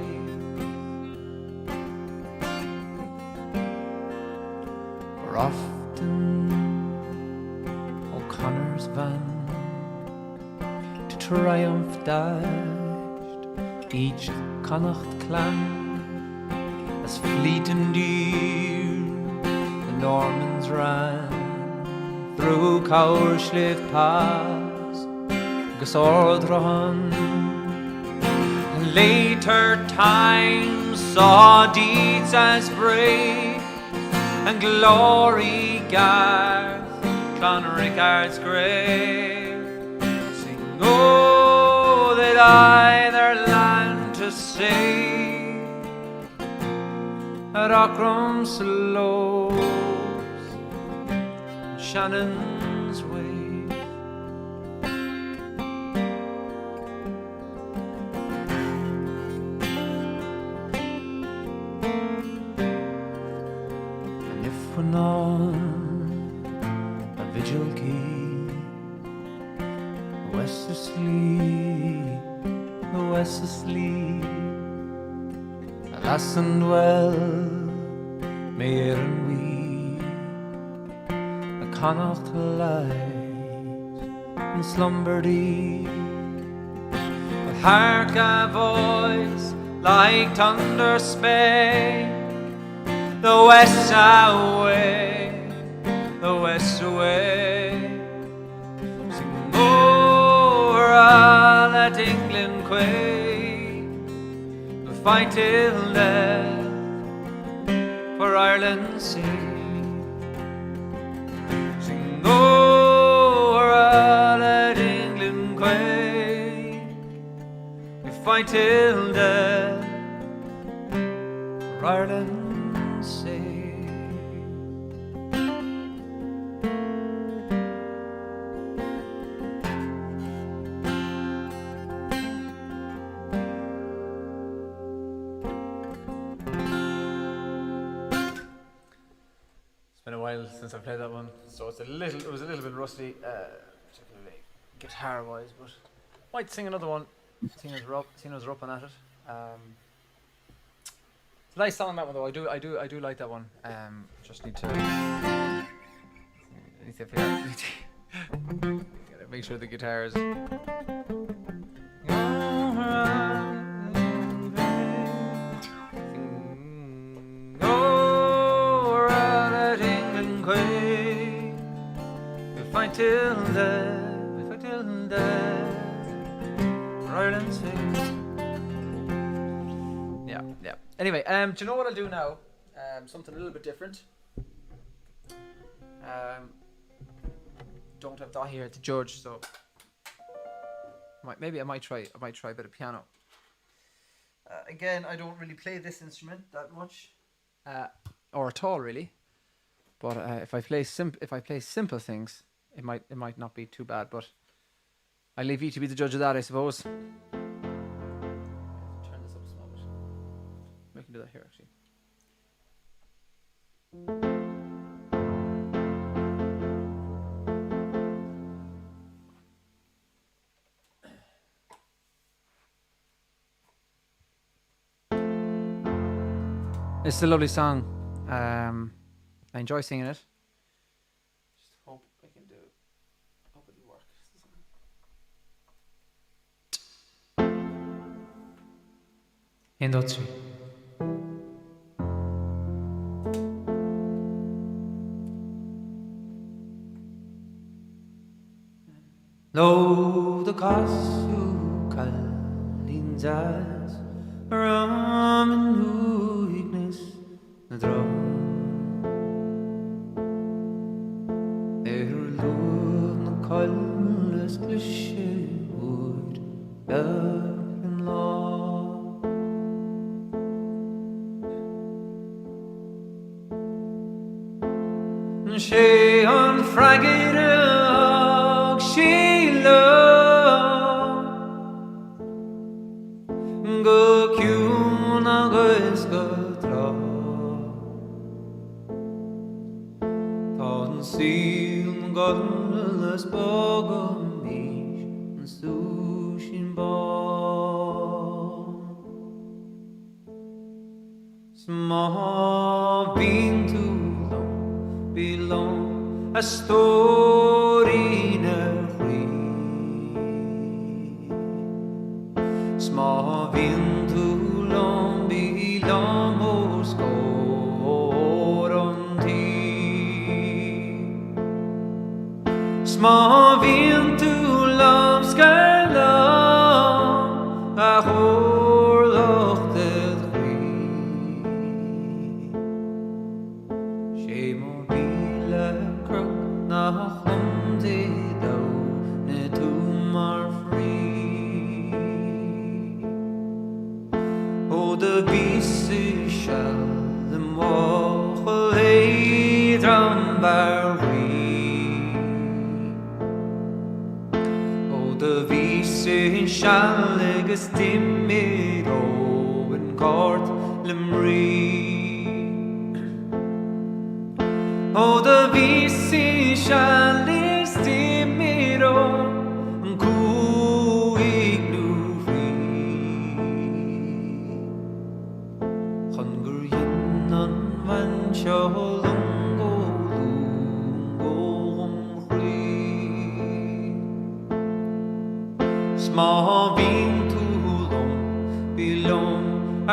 For often O'Connor's van to triumph dashed each Connacht clan, as fleet and dear the Normans ran through Cowrsliff Pass, Gasordran. And later times saw deeds as brave and glory guard Clonricard's grave. Sing, oh, they'd eye their land to save at Aughram's Slows, Shannon's way. And on a vigil key, the west asleep, the west asleep, alas and well, mayor and we, a Connacht lies in slumber deep. But hark a voice like thunder spake, the west away, the west away. Sing, oh, let England quake, the fight till death for Ireland's sake. Sing o'er let England quake. We fight till death for Ireland's sake. It's been a while since I played that one, so it was a little bit rusty, particularly guitar wise, but might sing another one. Seeing as we're up and at it. It's a nice song, that one though. I do like that one. Just need to gotta make sure the guitar is. Fight till death, fight till death, for Ireland's sake. Yeah. Anyway, do you know what I'll do now? Something a little bit different. Don't have that here to judge, so maybe I might try a bit of piano. Again, I don't really play this instrument that much, or at all really. But if I play simple things, it might not be too bad. But I leave you to be the judge of that, I suppose. Turn this up a small bit. We can do that here actually. It's a lovely song. I enjoy singing it. Just hope it'll work. In Dutch. Lo de kasu kalin zas ramen huignes na drum. Kalles klisje woord en la. She on fragile she love go kuna geskatra tan sil galles bogum mich sushin ba sma bintu belong a story free small vintu long belong os koronti small vintu long skala a horloch the shame nach de do ne tu mar free o de visse shall the more drum barri o de visse shall leges timid o en kort lemri o de visse shall is timiro ku ignu free hunger yin van sholungo lungo free small vintu long belong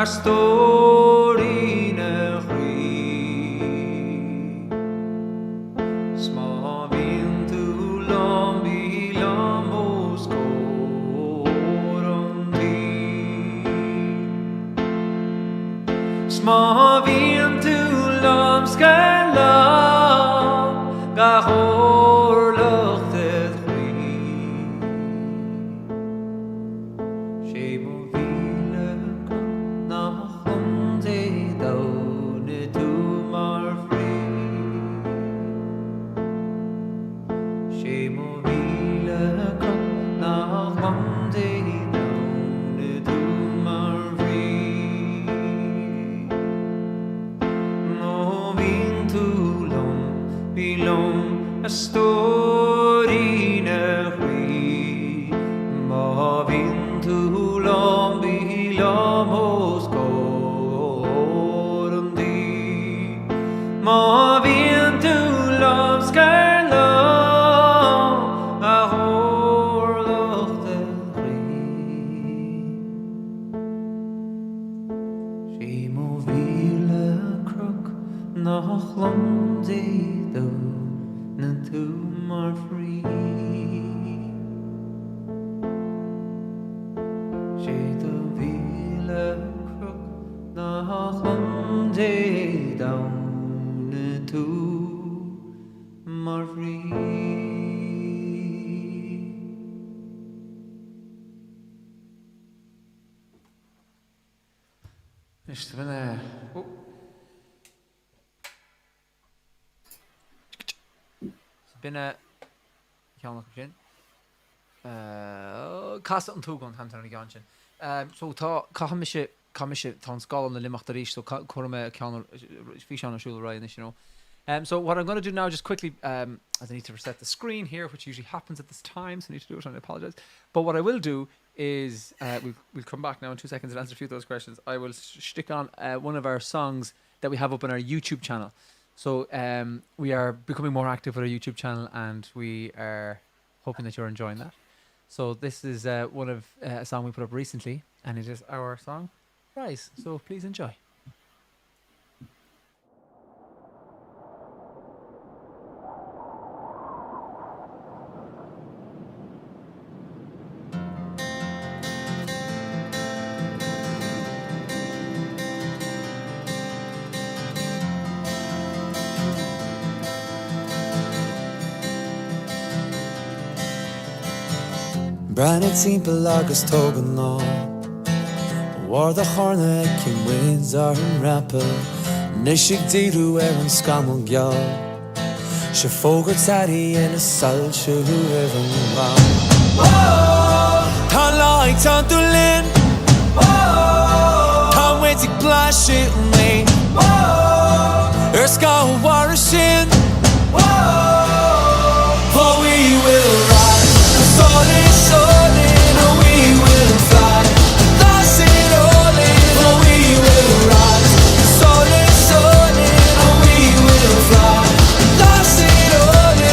a story na Smá bhíon tú lomscair lá ga chóirlacht a chuí. Sé mo bhíle nach chun é dóna tú mar phrí. Sé mo bhíle nach chun é dóna tú mar phrí. No bhíon tú bhí lom a stórí na chuí. Má bhíon tú bhí lom os cór an dí. Má bhíon tú scair lá a chóirlacht a chuí. Sé mo bhíle cruk nach lomdaí dó na tú mar phrí. Sé do bhíle cruk nach lomdaí dó na tú mar phrí. Is bine bine ceannach sin Casa an túgan han an gan sin. So tá caiimiise tá scáil na limachta ríéis so chuime ceannar fi an siúil ra is, you know. So what I'm going to do now, just quickly, as I need to reset the screen here, which usually happens at this time, so I need to do it, and I apologize. But what I will do is, we'll come back now in 2 seconds and answer a few of those questions. I will stick on one of our songs that we have up on our YouTube channel. So we are becoming more active with our YouTube channel, and we are hoping that you're enjoying that. So this is one of a song we put up recently, and it is our song, Rise. So please enjoy. Branded timppel agus tógan ná War the chorna cin wins ar an rapper Nishig díru an scamal geall Se fógur tarí in a sal se hu an rá Tá láig tá tú Linn Tá waitig blas it mé Scamal war a sin For we will rise Solid, solid, oh we will fly That's it all in, oh we will rise Solid, solid, oh we will fly That's it all in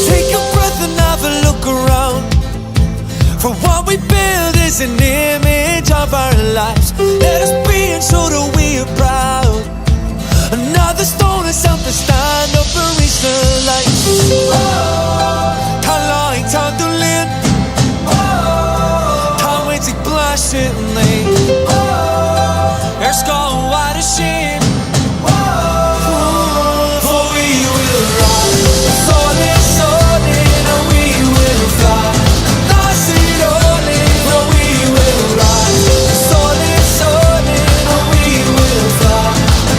Take a breath and have a look around For what we build is an image of our lives Let us be and show that we are proud Another stone is something stand up and reach the light Tá láig tá tú Linn Tá waitig blas it lé Scamal war a sin For we will rise Solid, solid, oh we will fly That's it all in, oh we will rise Solid, solid, oh we will fly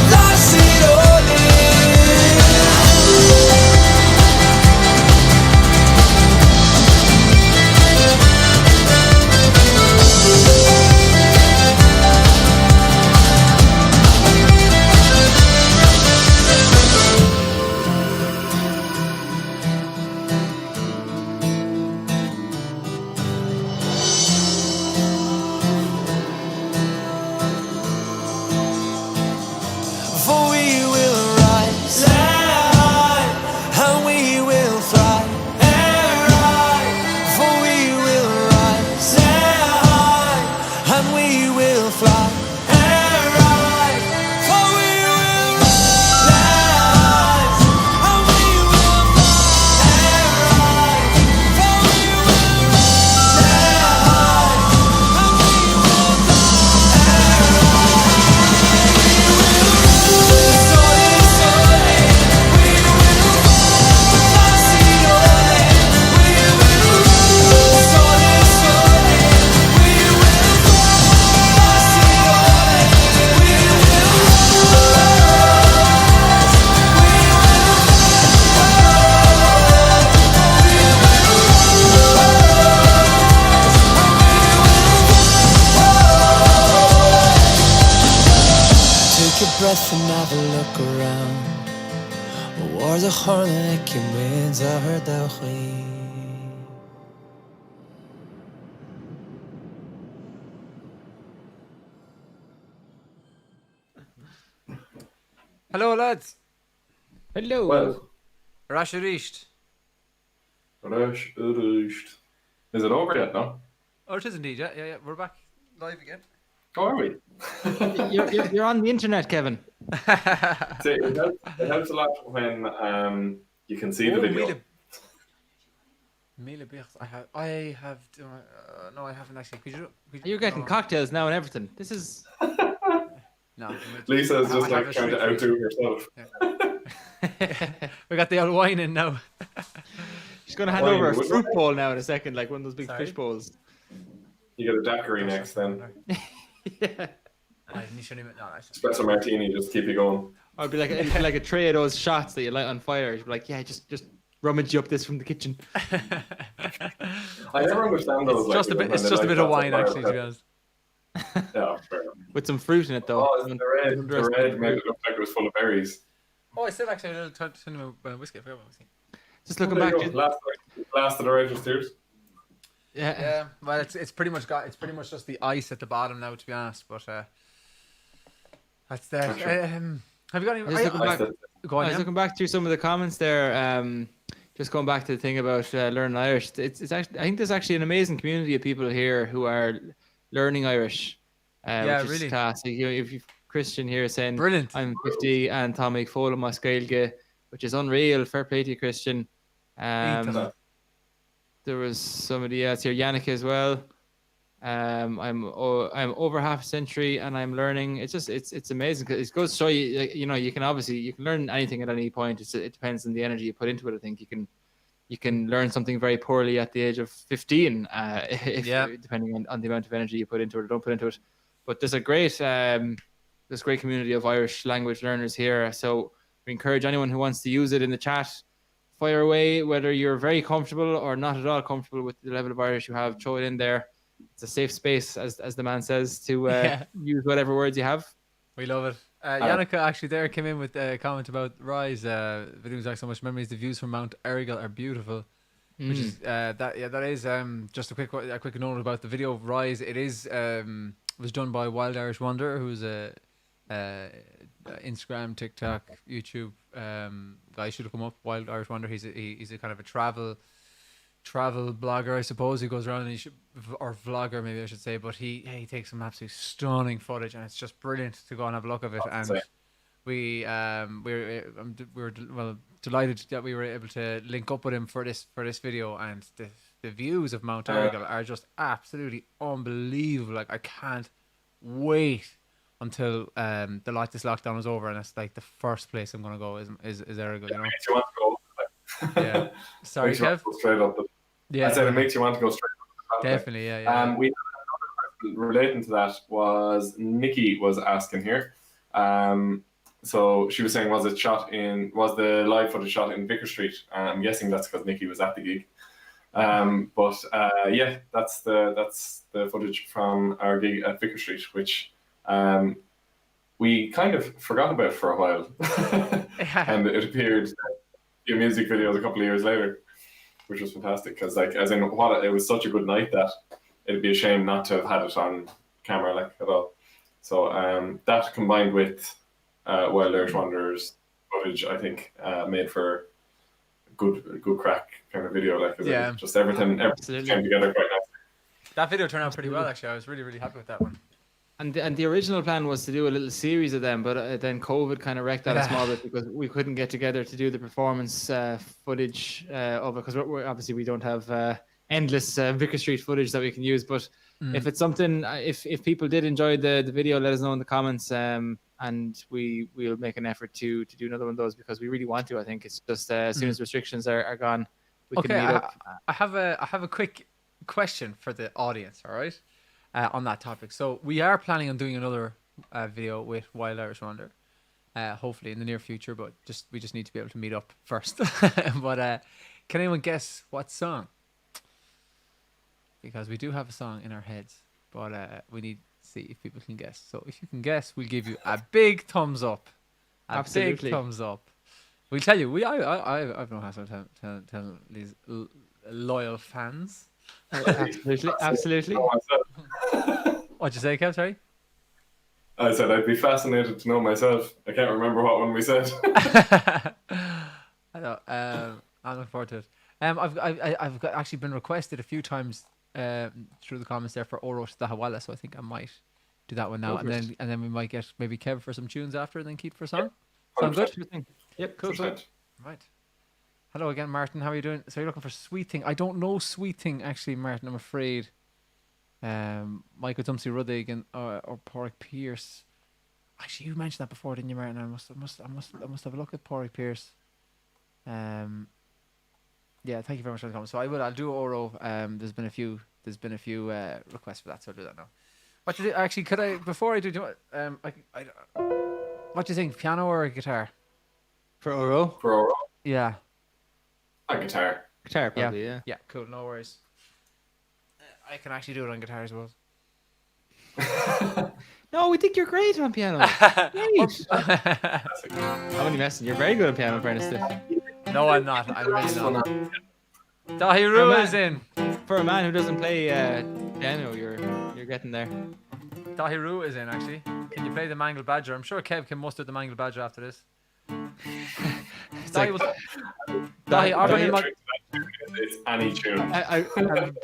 That's it all in For we will rise And we will fly For we will rise And we will fly breath and have a look around. War the hornet came in her daughter. Hello, lads. Hello. Well, Rasharisht. is it over yet? No. Oh, it is indeed. Yeah. We're back live again. Oh, are we? You're on the internet, Kevin. See, it helps a lot when you can see the video. Mille beers. I have. No, I haven't actually. You're getting cocktails now and everything. This is. No. Lisa is just I have like a trying to street outdo herself. We got the old wine in now. She's going to hand over a fruit bowl now in a second, like one of those big fish bowls. You get a daiquiri next then. Yeah. Espresso martini, just keep you going. Or it'd be like a tray of those shots that you light on fire. You'd be like, yeah, just rummage up this from the kitchen. I never understand those. It's just a bit of wine, actually, to be honest. Yeah, fair enough. With some fruit in it, though. Oh, the red made it look like it was full of berries. Oh, I still actually had a little tin of whiskey. I forgot about whiskey. Just looking back. Last of the righteous tears. Yeah. Well, it's pretty much just the ice at the bottom now, to be honest. But that's that. Have you got any? Go on. I was looking back through some of the comments there. Just going back to the thing about learning Irish. It's actually, I think there's actually an amazing community of people here who are learning Irish. Yeah, which is really. classic. If you've Christian here saying, Brilliant. I'm 50 and Tommy Foley my Scailge, which is unreal. Fair play to you, Christian. There was somebody else here, Yannick as well. I'm over half a century and I'm learning. It's just it's amazing because it goes to show you, you can learn anything at any point. It depends on the energy you put into it. I think you can learn something very poorly at the age of 15, depending on the amount of energy you put into it or don't put into it. But there's a great community of Irish language learners here. So we encourage anyone who wants to use it in the chat. Fire away, whether you're very comfortable or not at all comfortable with the level of Irish you have, throw it in there. It's a safe space, as the man says, to use whatever words you have. We love it. Yannicka actually there came in with a comment about Rise. Videos like so much memories. The views from Mount Errigal are beautiful. Which is that is just a quick note about the video of Rise. It is was done by Wild Irish Wanderer, who's a Instagram, TikTok, YouTube guy. Should have come up. Wild Irish Wanderer. He's a kind of a travel blogger, I suppose. He goes around and or vlogger maybe I should say, but he takes some absolutely stunning footage and it's just brilliant to go and have a look of it. And we were delighted that we were able to link up with him for this video, and the views of Mount Errigal are just absolutely unbelievable. Like I can't wait until this lockdown is over and it's like the first place I'm gonna go is Errigal. It makes you want to go. Yeah. Sorry, Kev. Straight up. Yeah. I said it makes you want to go straight up. Definitely, yeah. We had another question relating to that was Nikki was asking here. So she was saying, was the live footage shot in Vicar Street? I'm guessing that's because Nikki was at the gig. But that's the footage from our gig at Vicar Street, which we kind of forgot about for a while, and it appeared in music videos a couple of years later, which was fantastic because, it was such a good night that it'd be a shame not to have had it on camera at all. So that combined with Wild Irish Wanderers footage, I think, made for good crack kind of video. Just everything came together quite nicely. That video turned out pretty well, actually. I was really, really happy with that one. And the original plan was to do a little series of them, but then COVID kind of wrecked that a small bit because we couldn't get together to do the performance footage of it because obviously we don't have endless Vicar Street footage that we can use. But if it's something, if people did enjoy the video, let us know in the comments, and we'll make an effort to do another one of those because we really want to. I think it's just as soon as restrictions are gone, we can meet up. I have a quick question for the audience. All right. On that topic, so we are planning on doing another video with Wild Irish Wanderer, hopefully in the near future. But we just need to be able to meet up first. But can anyone guess what song? Because we do have a song in our heads, but we need see if people can guess. So if you can guess, we'll give you a big thumbs up. Absolutely. Big thumbs up. We'll tell you. I've no hassle telling these loyal fans. Absolutely. What'd you say, Kev? Sorry. I said I'd be fascinated to know myself. I can't remember what one we said. I know. I'm looking forward to it. I've actually been requested a few times through the comments there for Oro the Hawala, so I think I might do that one now, and then we might get maybe Kev for some tunes after, and then Keith for a song. Sound good? Yep, cool. Right. Hello again, Martin. How are you doing? So you're looking for Sweet Thing. I don't know Sweet Thing actually, Martin. I'm afraid. Michael Dumpsy Ruddig or Porrick Pierce. Actually, you mentioned that before, didn't you, Martin? I must have a look at Porrick Pierce. Yeah, thank you very much for the comment. So I'll do Oro. There's been a few requests for that, so I'll do that now. What do you actually? Could I before I do? What do you think? Piano or a guitar? For Oro? For Oro? Yeah. A guitar. Guitar, probably, yeah. Yeah, cool. No worries. I can actually do it on guitar as well. No, we think you're great on piano. Great. I'm only messing. You're very good on piano, in fairness. No, I'm not. I'm really not. Dahiru is in. For a man who doesn't play piano, you're getting there. Dahiru is in, actually. Can you play the Mangled Badger? I'm sure Kev can muster the Mangled Badger after this. It's any tune.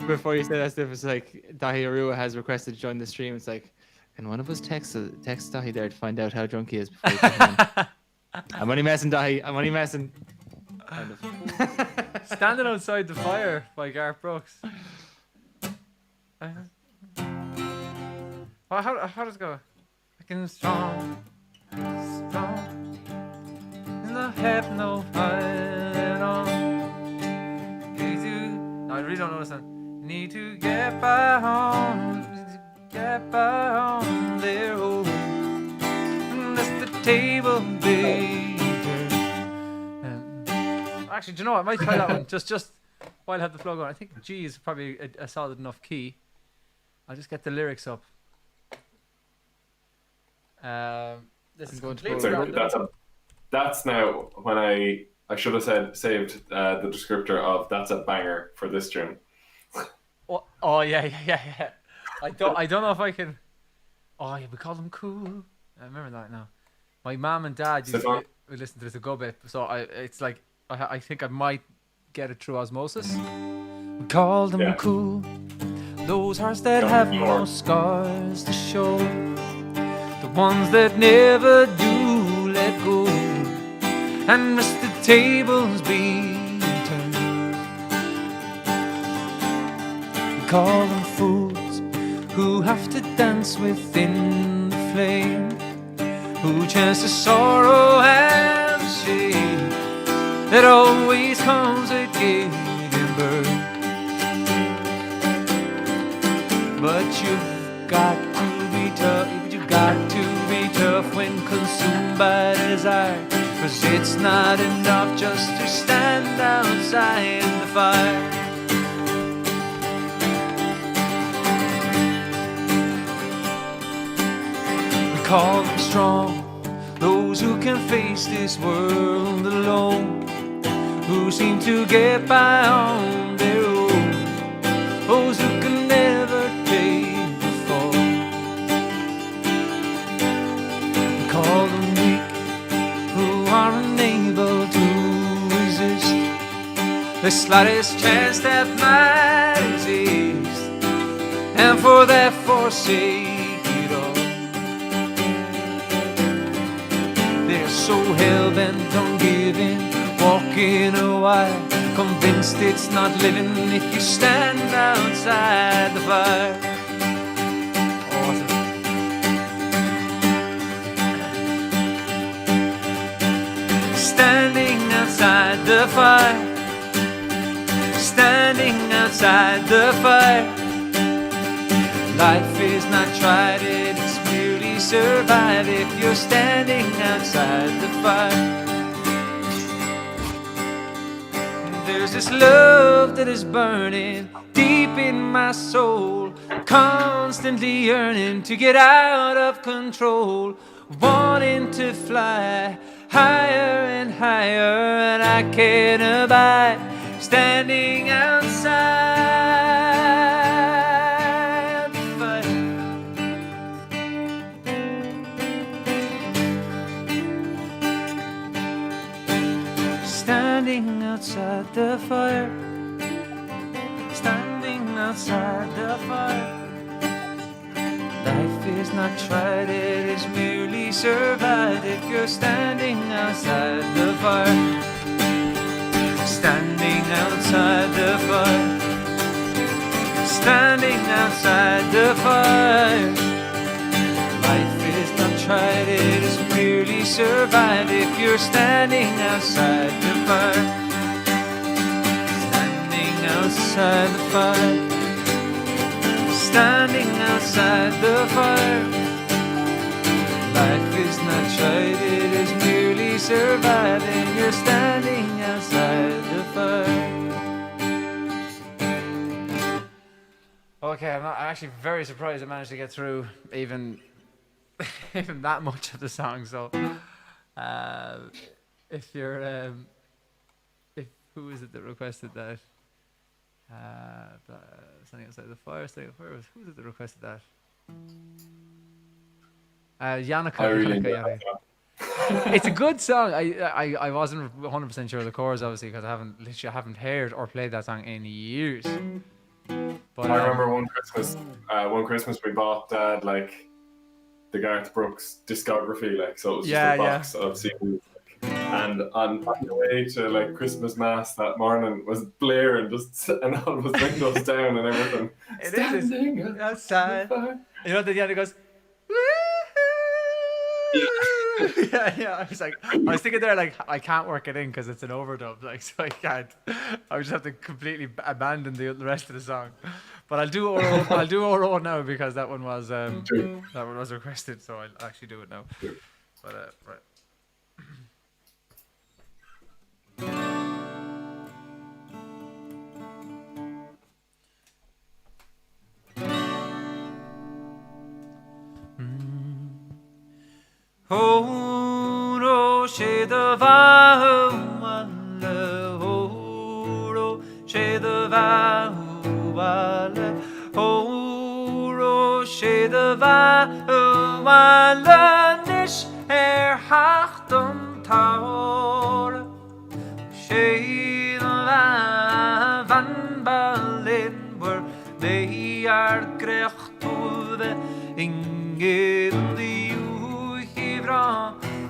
Before you say that stuff, it's like Dahiru has requested to join the stream. It's like, can one of us text Dahi there to find out how drunk he is before he comes in? I'm only messing, Dahi. I'm only messing. Kind of. Standing Outside the Fire by Garth Brooks. How does it go? I can strong. I have no fight on. No, I really don't know this one. Need to get by home. Get by home there. Oh, unless the table be. Actually, do you know what? I might try that one. Just while I have the flow going. I think G is probably a solid enough key. I'll just get the lyrics up. This is completely random. That's now when I should have saved the descriptor of that's a banger for this tune. Oh yeah. I don't know if I can. Oh yeah, we call them cool. I remember that now. My mom and dad used to listen to this a good bit, so it's like I think I might get it through osmosis. We call them cool. Those hearts that have no scars to show. The ones that never do let go. And rest the tables being turned. We call them fools who have to dance within the flame, who chance the sorrow and the shame that always comes with giving birth. But you've got to be tough. You've got to be tough when consumed by desire. 'Cause it's not enough just to stand outside the fire. We call them strong, those who can face this world alone, who seem to get by on their own, those who can never take the fall. We call them are unable to resist the slightest chance that might exist, and for that forsake it all. They're so hell-bent on giving, walking a while, convinced it's not living if you stand outside the fire. Standing outside the fire, standing outside the fire. Life is not tried, it's merely survived if you're standing outside the fire. There's this love that is burning deep in my soul, constantly yearning to get out of control, wanting to fly higher and higher, and I can't abide standing outside the fire. Standing outside the fire, standing outside the fire. Life is not tried, it is merely survived if you're standing outside the fire. Standing outside the fire. Standing outside the fire. Life is not tried, it is merely survived if you're standing outside the fire. Standing outside the fire. Standing outside the fire. Life is not tried, it is merely surviving. You're standing outside the fire. Okay, I'm actually very surprised I managed to get through even that much of the song. So, if you're, who is it that requested that? Standing outside the fire, who is it that requested that? Yannicka. I really Yannicka, enjoyed yeah. that. It's a good song. I wasn't 100% sure of the chorus, obviously, because I haven't heard or played that song in years. But I remember one Christmas we bought Dad like the Garth Brooks discography, like, so it was just Yeah, a box of CDs. And on the way to like Christmas mass that morning was blaring and all of his windows down and everything. It is Standing outside. You know, at the end it goes. Yeah. I was thinking there, like, I can't work it in because it's an overdub, like, so I can't. I would just have to completely abandon the rest of the song. But I'll do Oro now because that one was requested, so I'll actually do it now. But right. Oro she the vahumale, oro she the vahumale, oro she the vahumale, nish hachtum taur, she the van balin where they are krechtuve ingel the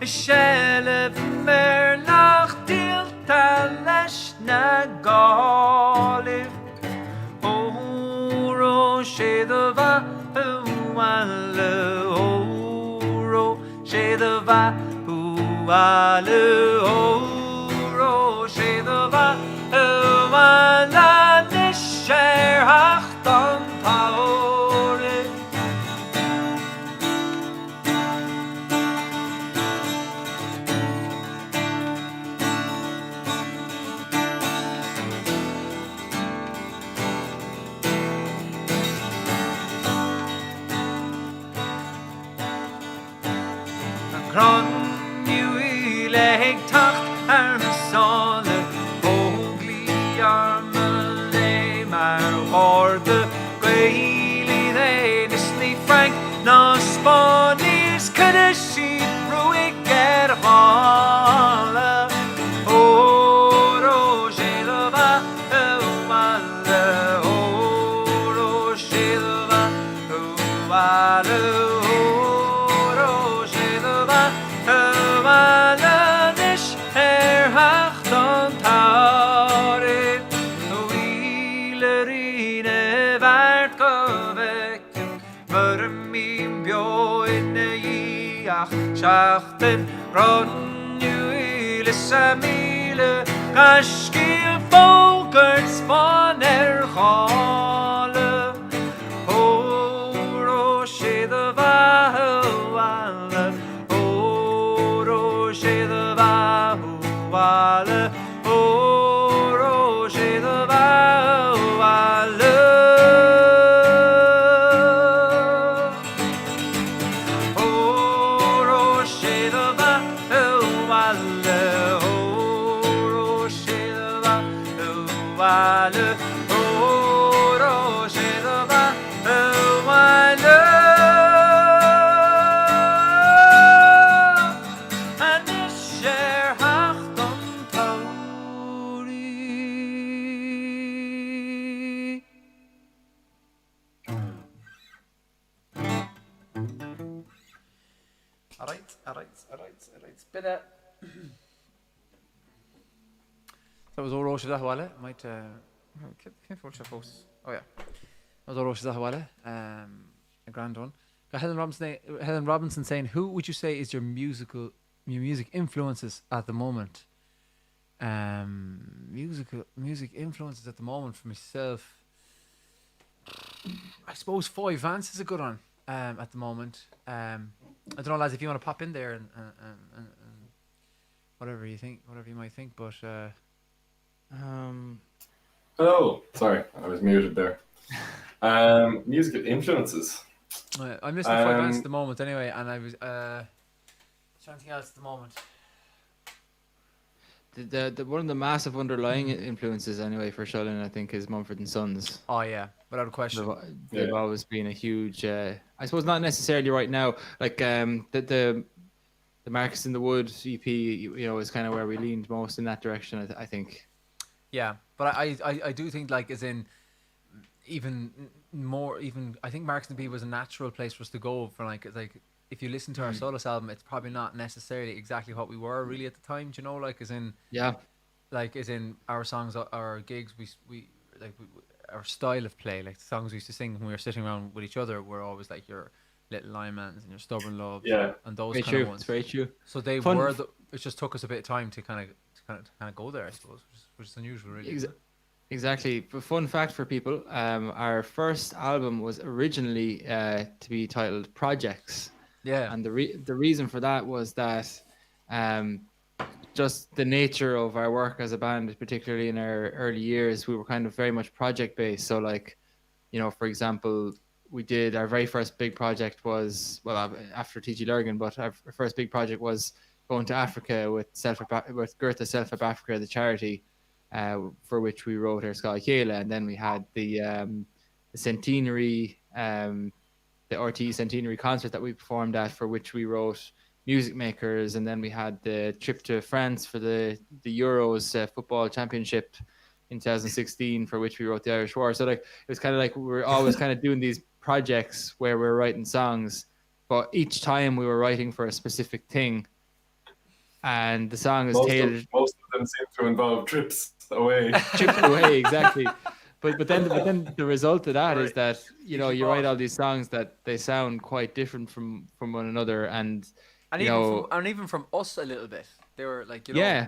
Shelf mer nach til talesh na galif Oro shedava huale Oro shedava huale Oro shedava huale Nisher hachtam paore Gron nu I leg tacht sale Ogli armen le maar horde Gweili de Disney Frank Na Spanish kunne sheep ruig hale Oro shelva wale Oro shelva wale Schachten Ronjuile Samile Kaschkil Vogels von Hale Oro Shedava Huale Oro Shedava Huale Oro Shedava Huale All right. Bit of. That was all Roche Zahwale. Might can't watch your posts. Oh yeah, that was all Roche Zahwale. A grand one. Got Helen Robinson saying, "Who would you say is your music influences at the moment?" Music influences at the moment for myself. I suppose Foy Vance is a good one. At the moment, I don't know, lads, if you want to pop in there and whatever you might think, but Oh, sorry, I was muted there. Music influences. I'm listening to Foy Vance at the moment anyway, and I was something else at the moment. The one of the massive underlying influences anyway for Shullen, I think, is Mumford & Sons. Oh yeah, without a question. They've always been a huge, I suppose not necessarily right now, like the Marcus in the Wood EP, is kind of where we leaned most in that direction, I think. Yeah, but I do think, like, as in even I think Marcus and the Bee was a natural place for us to go for, like if you listen to our Solus album, it's probably not necessarily exactly what we were really at the time, do you know, like, as in our songs, our gigs, we our style of play, like the songs we used to sing when we were sitting around with each other, were always like your Little Linemans and your Stubborn Loves, and those very kind true. of ones. It's very true. So they were it just took us a bit of time to kind of go there, I suppose, which is unusual, really. Exactly. But fun fact for people, our first album was originally to be titled Projects. Yeah. And the reason for that was that just the nature of our work as a band, particularly in our early years, we were kind of very much project based. So, like, for example, we did our very first big project was, well, after TG Lurgan, but our first big project was going to Africa with Goethe Self Up Africa, the charity, for which we wrote our Sky Kayla. And then we had the centenary, the RT centenary concert that we performed at, for which we wrote Music Makers. And then we had the trip to France for the Euros football championship in 2016, for which we wrote the Irish War. So, like, it was kind of like we were always kind of doing these projects where we were writing songs, but each time we were writing for a specific thing, and the song is tailored. Most of them seem to involve trips away. Exactly. But then the result of that is that you write all these songs that they sound quite different from one another, and even from us a little bit. They were like, yeah.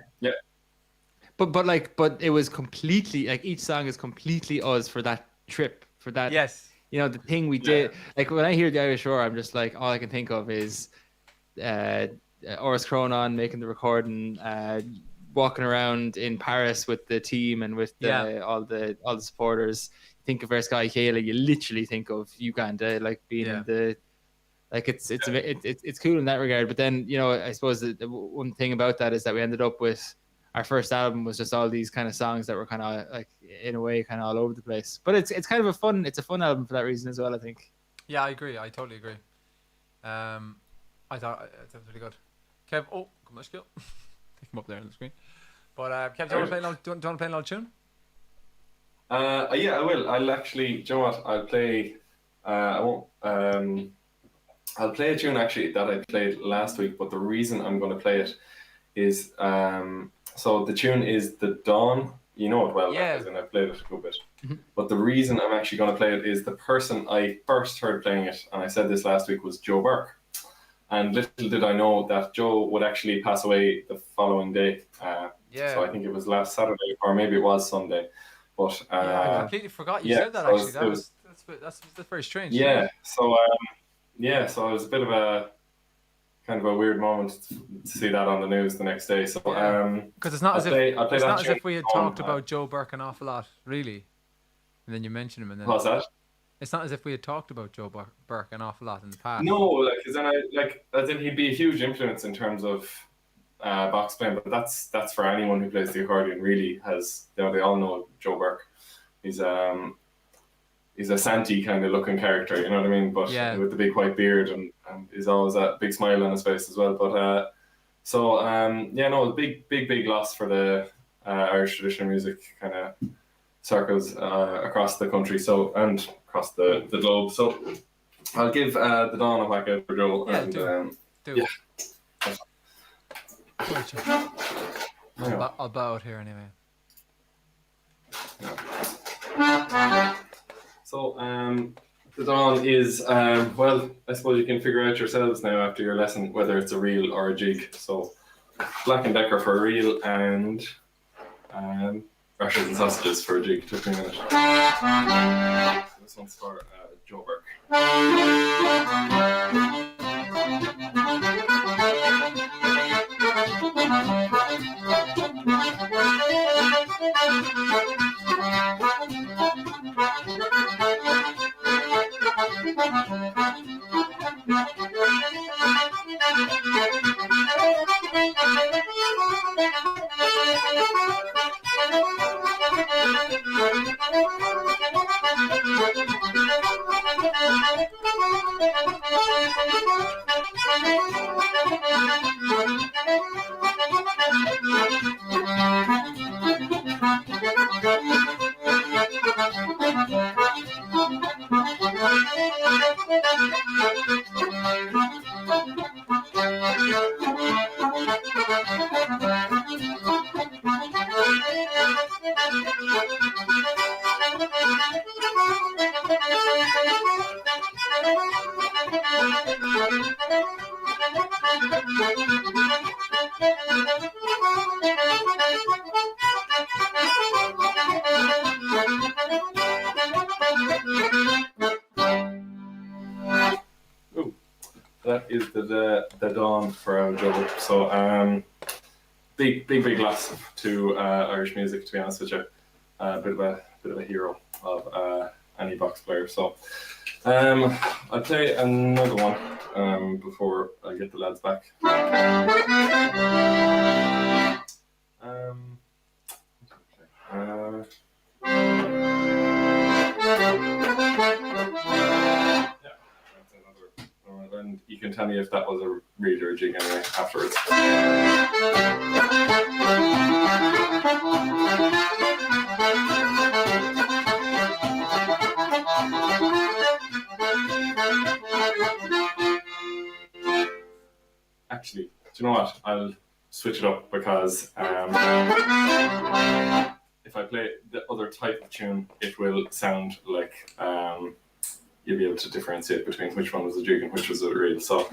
But it was completely, like, each song is completely us for that trip, for that. Yes. The thing we did. Like, when I hear the Irish Roar, I'm just like, all I can think of is Oris Cronon making the recording, walking around in Paris with the team and with all the supporters. Think of Sky Kayla, you literally think of Uganda, like, being in the, like, it's cool in that regard. But then, I suppose the one thing about that is that we ended up with, our first album was just all these kind of songs that were kind of, like, in a way, kind of all over the place. But it's kind of a fun album for that reason as well, I think. Yeah, I agree. I totally agree. I thought it was really good. Kev, come on, skill. Take him up there on the screen. But Kev, do you want to play an old tune? Yeah, I will. I'll actually. Do you know what? I'll play. I won't. I'll play a tune actually that I played last week, but the reason I'm going to play it is so the tune is The Dawn. You know it well, and I've played it a good bit. Mm-hmm. But the reason I'm actually going to play it is the person I first heard playing it, and I said this last week, was Joe Burke. And little did I know that Joe would actually pass away the following day. So I think it was last Saturday, or maybe it was Sunday. But I completely forgot you said that. Actually, that's very strange. Yeah. So so it was a bit of a kind of a weird moment to see that on the news the next day. So because it's not as if we had talked about Joe Burke an awful lot, really. And then you mention him, and then what's that? It's not as if we had talked about Joe Burke an awful lot in the past. No, as in he'd be a huge influence in terms of box playing, but that's for anyone who plays the accordion. Really, they all know Joe Burke. He's a Santy kind of looking character, you know what I mean? But with the big white beard and he's always a big smile on his face as well. But big loss for the Irish traditional music kind of circles across the country, and across the globe. So I'll give The Dawn a whack out for Joe, Do. Yeah. Right, sure. Yeah. I'll bow out here anyway. So, the dawn is, well, I suppose you can figure out yourselves now after your lesson whether it's a reel or a jig. So, Black and Decker for a reel and rashers and sausages for a jig. Took me a minute. So this one's for Joe Burke. That is the dawn for our Joe. So big loss to Irish music, to be honest with you. Bit of a hero of any box player. So I'll play another one before I get the lads back. And you can tell me if that was a reel or a jig anyway afterwards. Actually, do you know what? I'll switch it up because if I play the other type of tune, it will sound like you'll be able to differentiate between which one was a jig and which was a reel. So.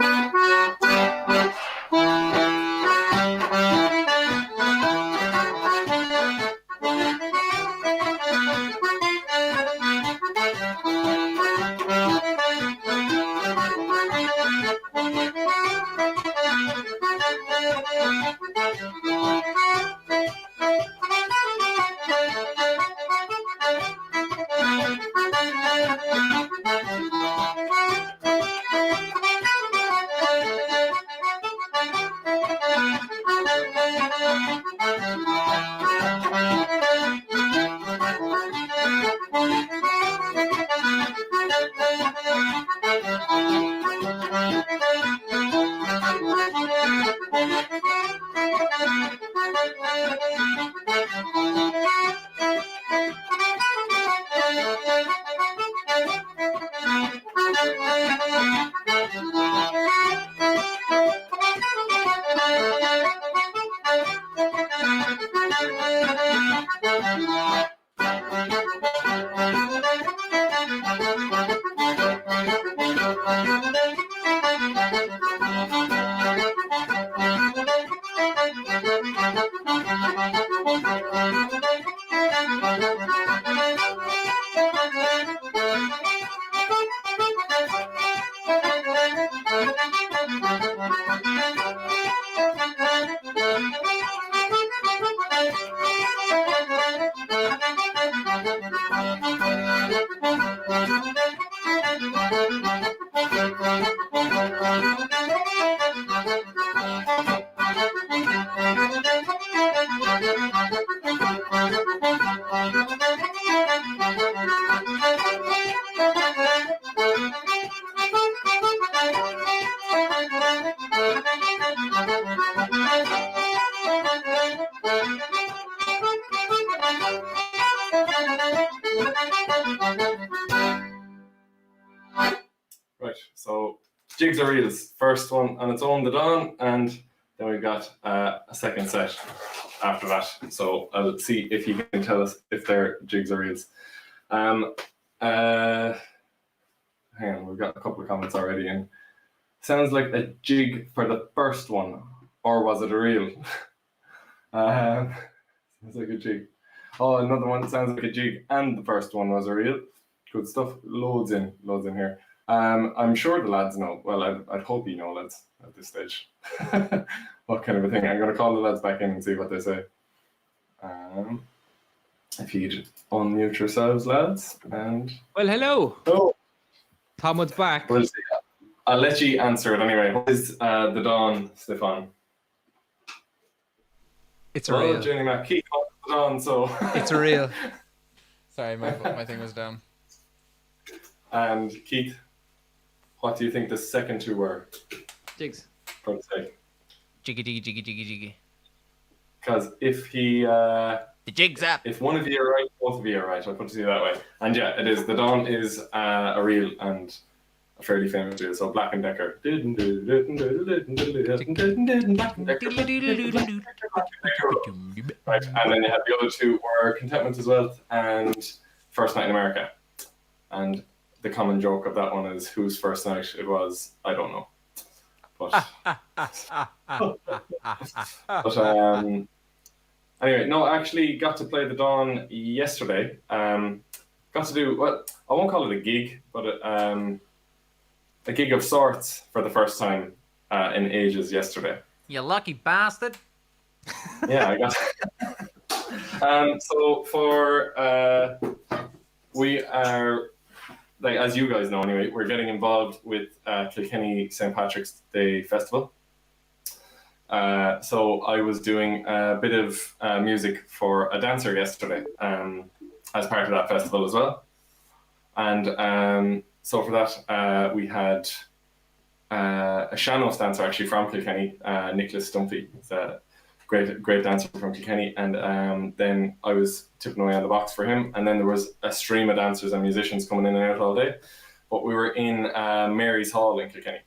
jigs or reels. First one on its own, the Dawn, and then we've got a second set after that. So I'll see if you can tell us if they're jigs or reels. Hang on, we've got a couple of comments already in. Sounds like a jig for the first one, or was it a reel? Sounds like a jig. Oh, another one sounds like a jig, and the first one was a reel. Good stuff. Loads in here. I'm sure the lads know. Well, I'd hope you know, lads, at this stage. What kind of a thing? I'm going to call the lads back in and see what they say. If you'd unmute yourselves, lads, and Well, hello. oh, Tom was back. we'll see. I'll let you answer it anyway. What is the Dawn, Stefan? It's a reel. Jenny Mac, keep on the Dawn, so. It's a reel. Sorry, my thing was down. And Keith, what do you think the second two were? Jigs. For the sake. Jiggy, jiggy, jiggy, jiggy, jiggy. Because if he, The jig's up. if one of you are right, both of you are right. I'll put it to you that way. And yeah, it is. The Dawn is a reel and a fairly famous reel. So Black and Decker. Right, and then you have the other two were Contentment as well and First Night in America. And the common joke of that one is whose first night it was, I don't know. But, anyway, no, I actually got to play the Dawn yesterday. Got to do, well, I won't call it a gig, but a gig of sorts for the first time in ages yesterday. You lucky bastard. Yeah, I got so for we are, like, as you guys know anyway, we're getting involved with Kilkenny St. Patrick's Day Festival. So I was doing a bit of music for a dancer yesterday as part of that festival as well. And so for that, we had a Sean-Os dancer actually from Kilkenny, Nicholas Stumphy. He's a great dancer from Kilkenny. And then I was tipping away on the box for him. And then there was a stream of dancers and musicians coming in and out all day. But we were in Mary's Hall in Kilkenny,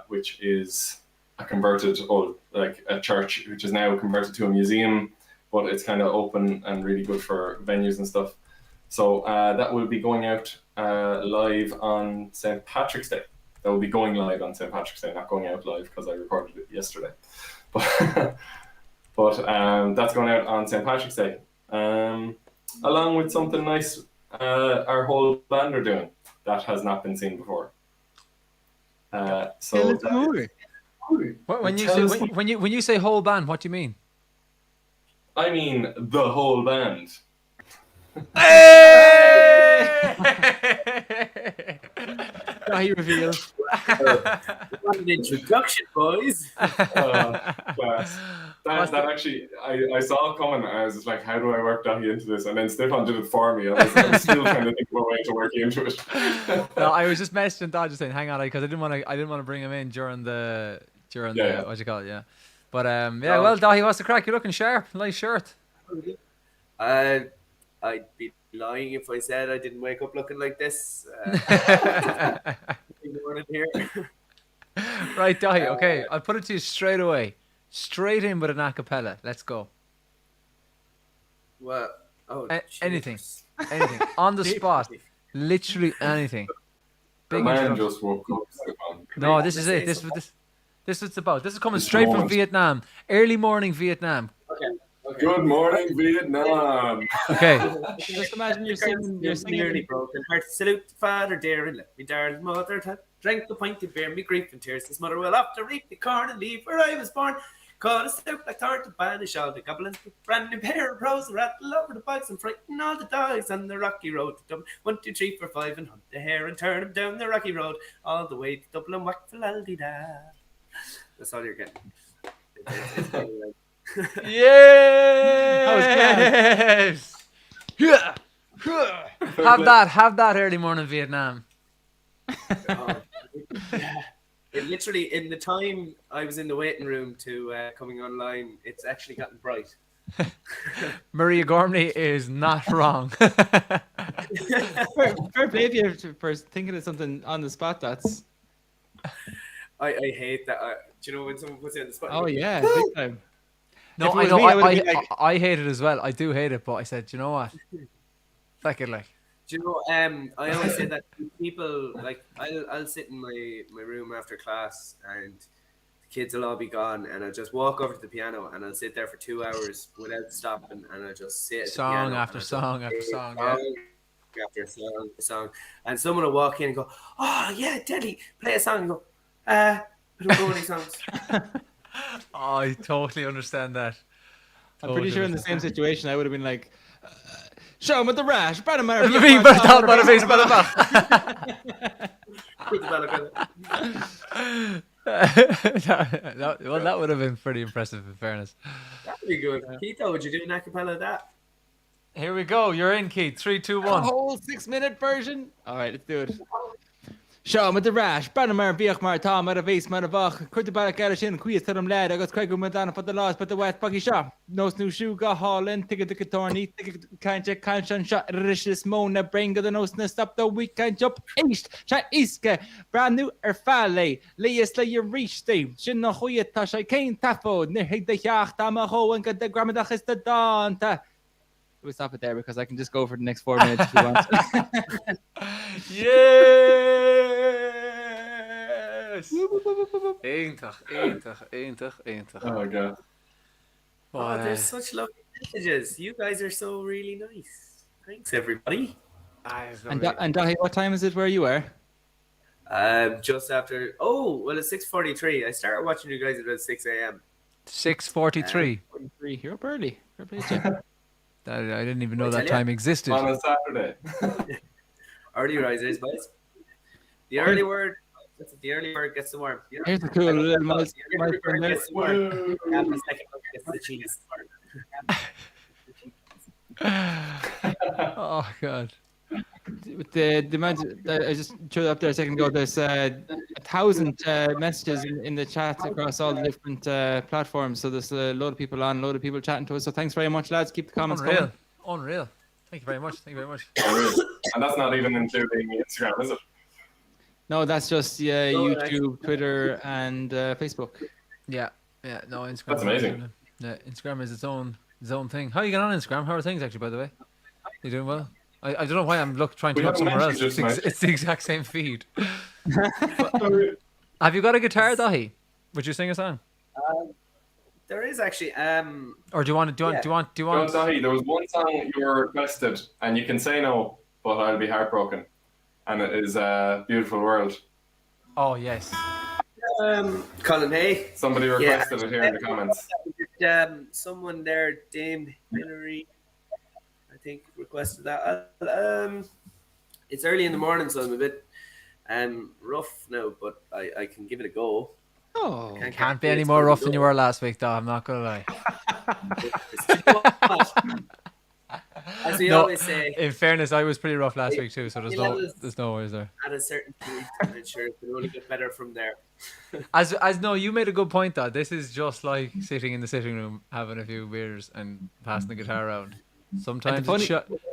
which is a converted old, like a church, which is now converted to a museum, but it's kind of open and really good for venues and stuff. So that will be going out live on St. Patrick's Day. That will be going live on St. Patrick's Day, not going out live because I recorded it yesterday. But that's going out on St. Patrick's Day, along with something nice our whole band are doing that has not been seen before. So When you say whole band, what do you mean? I mean the whole band. He reveals. What an introduction, boys. Class. That actually, I saw it coming. And I was just like, how do I work Dahi into this? And then Stefan did it for me. I was still trying to think of a way to work you into it. No, I was just messaging Dad, just saying, hang on, because I didn't want to bring him in during the what you call it, yeah. But well, Dahi, what's the crack? You're looking sharp. Nice shirt. I'd be lying if I said I didn't wake up looking like this. Morning here. Right, Dahi. Okay, I'll put it to you straight away. Straight in with an acapella. Let's go. Well, anything on the spot. Literally anything. The man just woke up, Stefan. No, this is it. This is what it's about. This is coming straight from Vietnam. Early morning Vietnam. Okay. Good morning, Vietnam. Okay. Just imagine you're singing. Nearly broken heart. Salute the father dear and let me darling mother drank the pint of beer, me grief and tears. His mother will have to reap the corn and leave where I was born. Caught a step like thorn to banish all the goblins. Brand new pair of pros rattle over the bikes and frighten all the dogs on the rocky road to Dublin. 1, 2, 3, 4, 5 and hunt the hare and turn him down the rocky road all the way to Dublin. Whack for laldi-da. That's all you're getting. Yes. Yeah. Have that early morning Vietnam. It literally, in the time I was in the waiting room to coming online, it's actually gotten bright. Maria Gormley is not wrong. Fair play if you for thinking of something on the spot. That's I hate that. Do you know when someone puts you on the spot? Oh yeah, big time. No, If it I was know. me, I would've been like- I hate it as well. I do hate it, but I said, you know what? Fuck it, like. Do you know? I always say that to people, like I'll sit in my room after class and the kids will all be gone, and I'll just walk over to the piano and I'll sit there for 2 hours without stopping, and I'll just sit at the Song piano after and I'll song just after play song, yeah. after song after song, and someone will walk in and go, "Oh yeah, Deadly, play a song." And go, I don't know any songs. Oh, I totally understand that. I'm pretty sure in the same Totally situation, I would have been like, show him with the rash. Bada mara, understand. bia, But bada, bada face, bada, well, that would have been pretty impressive, in fairness. That'd be good. Keito, would you do an acapella of that? Here we go. You're in, Keith. 3, 2, A 1. whole 6-minute version. All right, let's do it. Show him with the rash. Bada mara, bia, mara, ta, mara, face, mara, vach. Kurta bada gara shin, quiz to them lad. I got Craig Madonna for the loss, but the wet buggy shop. No snoo shoe, got Holland, ticket to Catorni, ticket kind check, kind shun shot, rishis, mona, brain, got the nose, stop the weekend jump, east, chat iska, brand new erfale, layas lay your reach day, shin no hoya tash, I can't tafo, near hig the yacht, amaho, and got the grammar is the danta. We'll stop it there because I can just go for the next 4 minutes if you want. Yes! Eintach. Oh my god. Oh, they're such lovely messages. You guys are so really nice. Thanks, everybody. And Dahi, what time is it where you are? Just after. Oh, well, it's 6:43. I started watching you guys at about 6 a.m. 6:43. 43. You're up early. Fair play to you. I didn't even know Wait, that tell ya. time existed. On a Saturday. Early risers, boys. The early word. The early bird gets the worm. Yeah. Here's a cool little The milestone early bird there. gets the worm. And the second one gets the cheese. Oh god. With the amount I just showed up there a second ago, there's 1,000 messages in the chat across all the different platforms. So there's a load of people on, a load of people chatting to us. So thanks very much, lads. Keep the comments coming. Unreal. Thank you very much. And that's not even including Instagram, is it? No, that's just YouTube, Twitter, and Facebook. Yeah. No, Instagram. That's amazing. Yeah, Instagram is its own thing. How are you getting on Instagram? How are things actually, by the way? You doing well? I don't know why I'm trying to We look haven't somewhere else. mentioned it It's the exact same feed. Have you got a guitar, Dahi? Would you sing a song? There is actually. Or do you want? John Dahi, there was one song you were requested, and you can say no, but I'll be heartbroken. And it is Beautiful World. Oh yes. Colin Hay. Somebody requested it here in the comments. Someone there, Dame Hillary, I think, requested that. It's early in the morning, so I'm a bit rough now, but I can give it a go. Oh, Can't be any more rough than you were last week, though. I'm not gonna lie. It's too much. As we always say, In fairness, I was pretty rough last week too, so there's levels- no worries there. at a certain point, I'm sure it can only get better from there. As no, you made a good point though. This is just like sitting in the sitting room, having a few beers and passing the guitar around. Sometimes funny-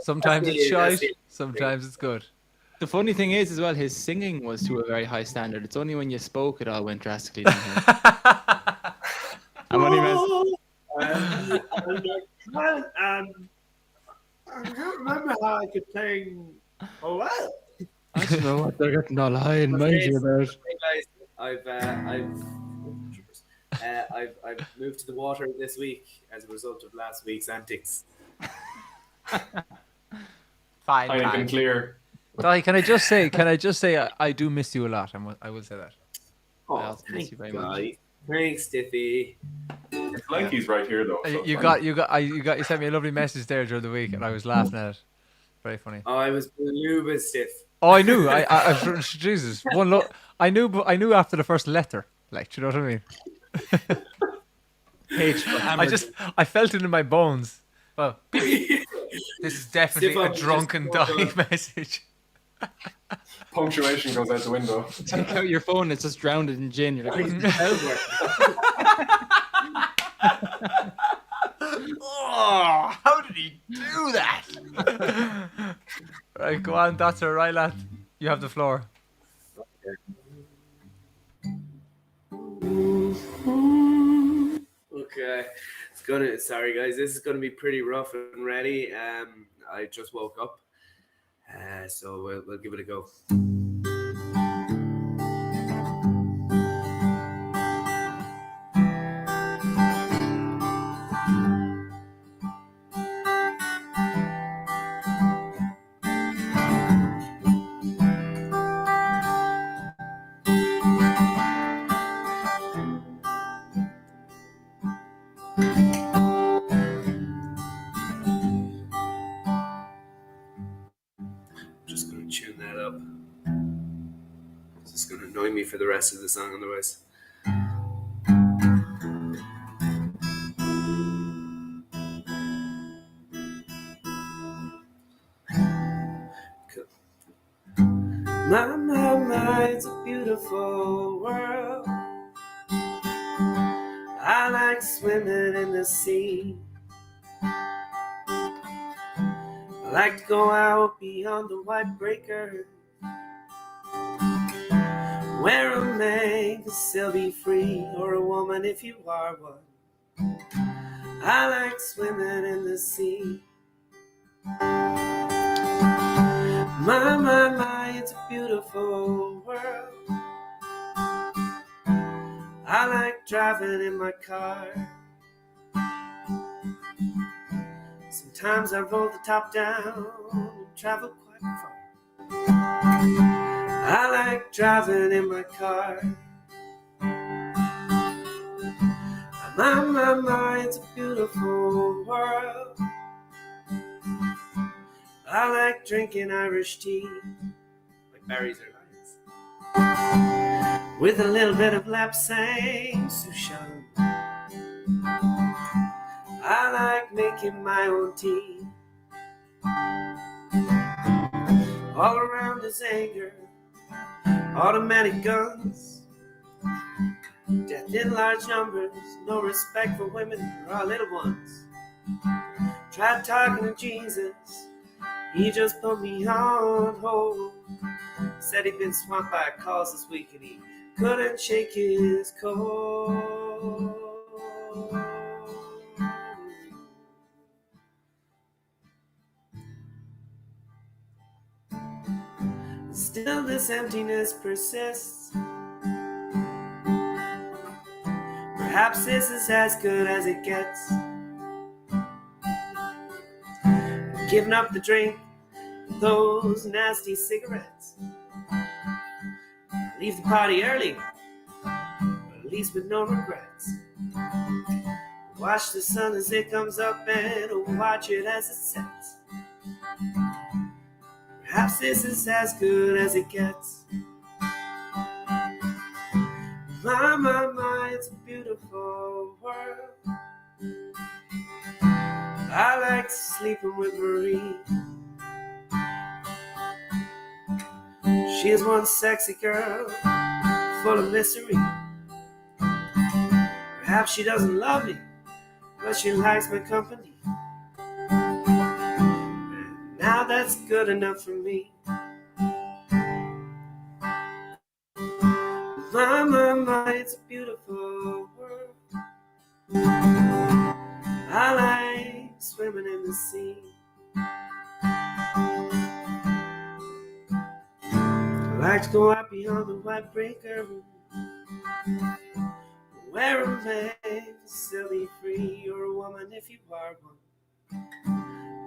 sometimes That's it's the- that's shite, the- sometimes it's good. the funny thing is as well, his singing was to a very high standard. It's only when you spoke it all went drastically downhill. And when he was, I don't remember how I could sing. Oh well. I don't know what they're getting all high and mighty about. Hey guys, I've moved to the water this week as a result of last week's antics. Fine. I can clear. Dahi, can I just say I do miss you a lot. I will say that. Oh, also miss thank you very much. guys. Thanks, Stiffy. It's like he's right here though. so You sent me a lovely message there during the week, and I was laughing at it. Very funny. Oh, I was blue stiff. Oh, I knew. I Jesus. One look. I knew after the first letter. Like, do you know what I mean? I felt it in my bones. Well, this is definitely Stiff a up, drunken just Dahi message. Punctuation goes out the window. Take out your phone, it's just drowned in gin. You're like, Oh, how did he do that? Right, go on. That's all right, lad. You have the floor. Sorry guys, this is gonna be pretty rough and ready. I just woke up, so we'll give it a go. Just gonna tune that up. It's just gonna annoy me for the rest of the song otherwise. Cool. My, it's a beautiful world. I like swimming in the sea. I like to go out beyond the white breaker, where a man can still be free, or a woman if you are one. I like swimming in the sea. My, it's a beautiful world. I like driving in my car. Sometimes I roll the top down and travel quite far. I like driving in my car. My, it's a beautiful world. I like drinking Irish tea, like berries or lions, with a little bit of lapsang seisiún. I like making my own tea. All around is anger, automatic guns, death in large numbers, no respect for women or our little ones. Tried talking to Jesus, he just put me on hold. Said he'd been swamped by calls this week and he couldn't shake his cold. Still this emptiness persists. Perhaps this is as good as it gets. Giving up the drink, those nasty cigarettes. Leave the party early, but at least with no regrets. Watch the sun as it comes up and watch it as it sets. Perhaps this is as good as it gets. My, it's a beautiful world. I like sleeping with Marie. She is one sexy girl, full of mystery. Perhaps she doesn't love me, but she likes my company. And now that's good enough for me. My, it's a beautiful world. I like swimming in the sea. I like to go out beyond the white breaker, where a man can still be free, or a woman if you are one.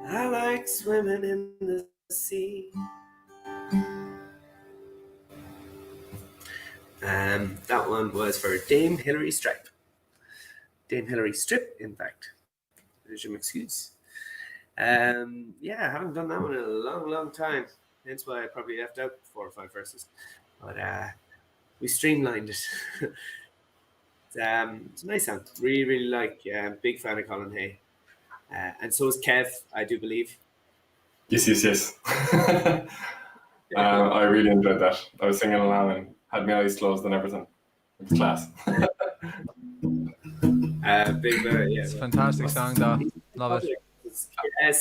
I like swimming in the sea. That one was for Dame Hilary Stripe. Dame Hilary Strip, in fact. Je m'excuse. Yeah, I haven't done that one in a long time. Hence why I probably left out 4 or 5 verses. But we streamlined it. It's a nice sound. Really like. Big fan of Colin Hay. And so is Kev, I do believe. Yes. I really enjoyed that. I was singing along and had my eyes closed and everything. It was class. It's a fantastic song, though. Love it.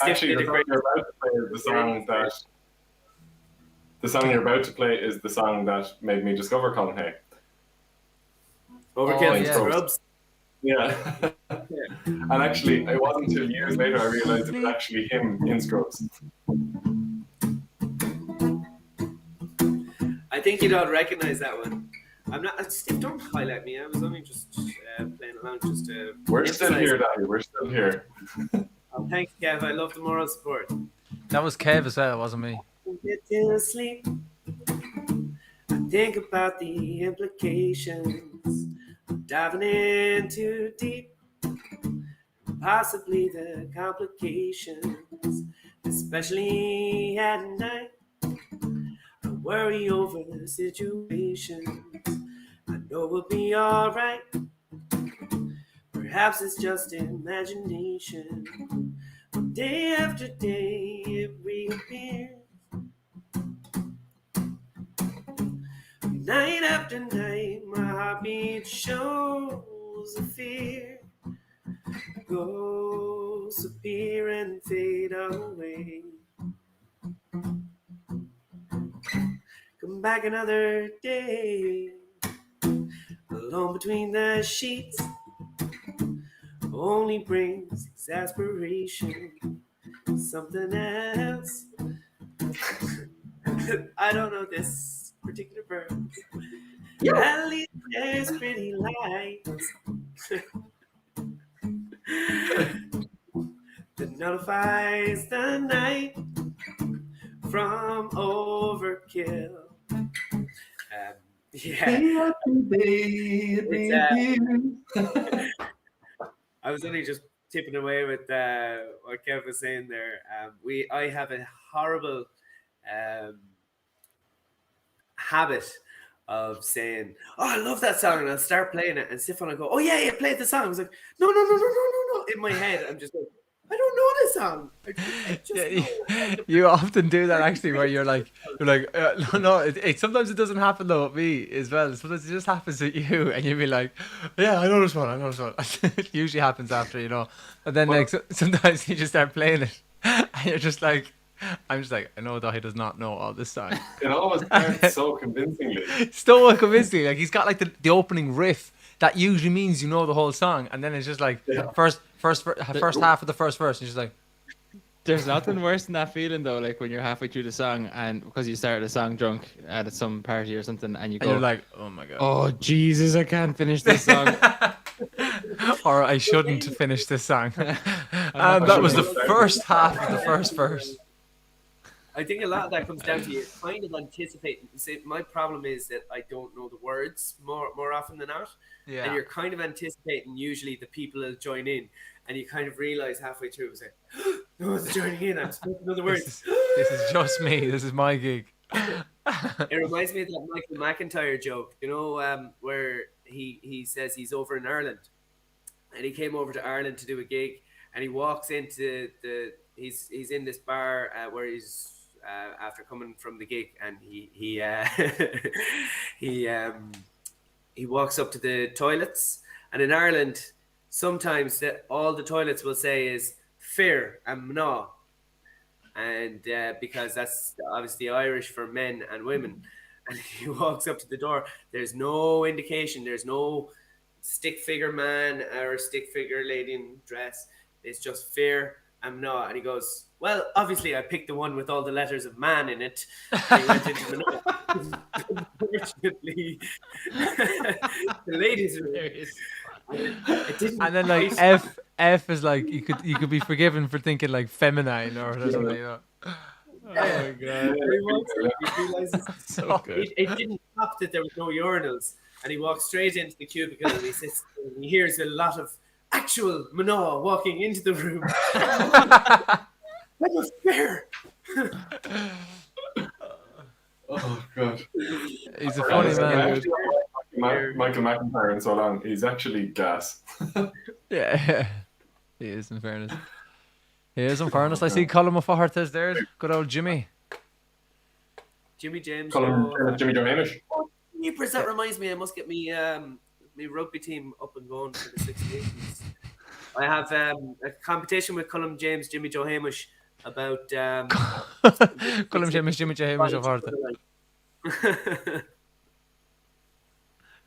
Actually, the song you're about to play is the song you're about to play is the song that made me discover Colin Hay. Overkill yeah. Scrubs. Yeah. And actually, it wasn't until years later I realised it was actually him in Scrubs. I think you don't recognize that one. I'm not. Steve, don't highlight me. I was only just playing along, just to. We're still emphasize- here, Daddy. We're still here. Oh, thanks, Kev. I love the moral support. That was Kev as well, it wasn't me. Get to sleep. I think about the implications of diving in too deep, possibly the complications, especially at night. I worry over the situations. I know we'll be alright. Perhaps it's just imagination. Day after day it reappears. Night after night my heartbeat shows a fear. Ghosts appear and fade away. Come back another day, alone between the sheets, only brings exasperation. Something else. I don't know this particular verse. At least there's pretty lights that nullifies the night from overkill. Yeah. I was only just tipping away with what Kev was saying there. I have a horrible habit of saying, "Oh, I love that song," and I'll start playing it, and Sifan will go, "Oh yeah, play the song." I was like, "No." In my head, I'm just like, "I don't know this song." I just know. You often do that actually, where you're like, no. It sometimes it doesn't happen though with me as well. Sometimes it just happens with you, and you'll be like, yeah, I know this one. It usually happens after, and then like sometimes you just start playing it, and you're just like, I'm just like, I know that he does not know all this song. It always starts so convincingly. So convincing, like he's got like the opening riff that usually means you know the whole song, and then it's just like first half of the first verse, and you're just like. There's nothing worse than that feeling though, like when you're halfway through the song and because you started a song drunk at some party or something, and And you're like, oh my god. oh Jesus, I can't finish this song. Or I shouldn't finish this song. And that was the first half of the first verse. I think a lot of that comes down to you kind of anticipating. See, my problem is that I don't know the words more often than not. Yeah. And you're kind of anticipating usually the people will join in, and you kind of realize halfway through, it's like, no one's joining in, I'm supposed to know the words. This is just me. This is my gig. It reminds me of that Michael McIntyre joke, where he says he's over in Ireland, and he came over to Ireland to do a gig, and he walks into he's in this bar where he's after coming from the gig, and he walks up to the toilets, and in Ireland sometimes all the toilets will say is fear and mná, and because that's obviously Irish for men and women. And he walks up to the door, there's no indication, there's no stick figure man or stick figure lady in dress, it's just fear and mná. And he goes, well, obviously I picked the one with all the letters of man in it. And he went into mná. Unfortunately, the ladies are hilarious. And then like F is like you could be forgiven for thinking like feminine or something. Oh my god. He realizes So good. it didn't stop that there was no urinals, and he walks straight into the cubicle, and he sits and he hears a lot of actual mná walking into the room. That was fair. Oh god. He's a funny man. Michael McIntyre in so long. He's actually gas. Yeah. He is, in fairness. I see Colin O'Fahert is there. Good old Jimmy. Jimmy James. Jimmy Joe Hamish. Jeepers, that reminds me, I must get me rugby team up and going for the 6 Nations. I have a competition with Colin James, Jimmy Joe Hamish about Colin James, Jimmy Joe Hamish O'Fahert.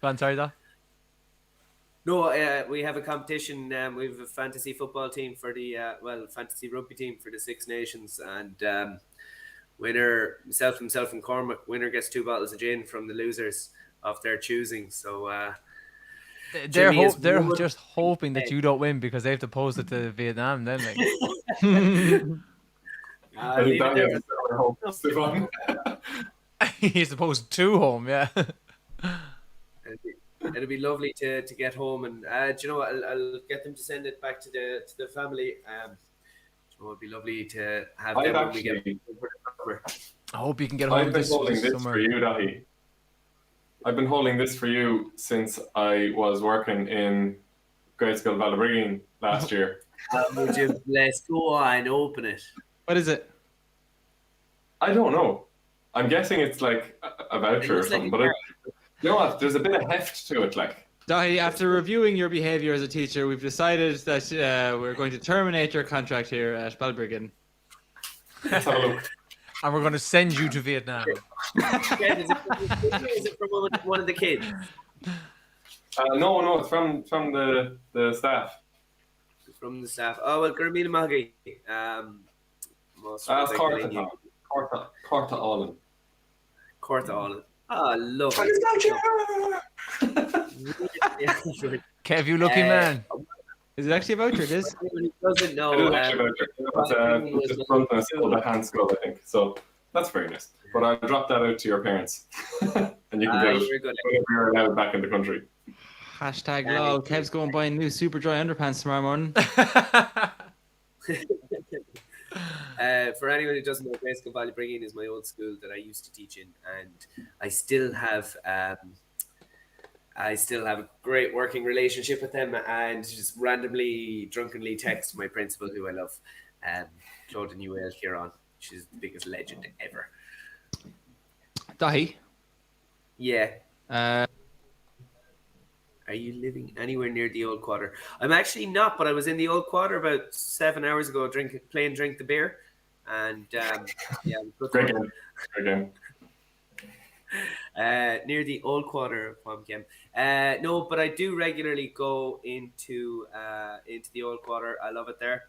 Go on, sorry, that. No, we have a competition. We have a fantasy football team for the fantasy rugby team for the Six Nations, and winner, himself, and Cormac. Winner gets 2 bottles of gin from the losers of their choosing. So Jimmy is They're one just hoping that ahead. you don't win because they have to pose it to Vietnam then. Like. I think Leave it that there. is our hope, Stefan. He's supposed to home, yeah. It'll be lovely to get home, and do you know what? I'll get them to send it back to the family. So it'd be lovely to have them when we get over the summer. I hope you can get home I've been this holding this summer. for you, Dahi. I've been holding this for you since I was working in grade school Ballybridge last year. Would you let's go and open it? What is it? I don't know. I'm guessing it's like a voucher or something, but you know what? There's a bit of heft to it, like. Dahi, after reviewing your behaviour as a teacher, we've decided that we're going to terminate your contract here at Balbriggan. Let's have a look. And we're going to send you to Vietnam. Is it from one of the kids? No, it's from the staff. From the staff. Oh well, Gurmina Maggie. Corta Allen. Corta Allen. Oh, love Kev, you lucky man. Is it actually a voucher? It is. Anyone who doesn't know, It is actually a voucher. It's just front and a hand skull, I think. So that's very nice. But I'll drop that out to your parents. And you can get it whenever you're allowed back in the country. Hashtag lol. Kev's going buying new super dry underpants tomorrow morning. For anyone who doesn't know, Grade School Ballybridge is my old school that I used to teach in, and I still have a great working relationship with them, and just randomly, drunkenly text my principal, who I love, Claude Newell Kieran. She's the biggest legend ever. Dahi. Yeah. Are you living anywhere near the old quarter? I'm actually not, but I was in the old quarter about 7 hours ago, playing Drink the Beer. And yeah, Great game. Near the old quarter of Pumpkin. No, but I do regularly go into the old quarter. I love it there.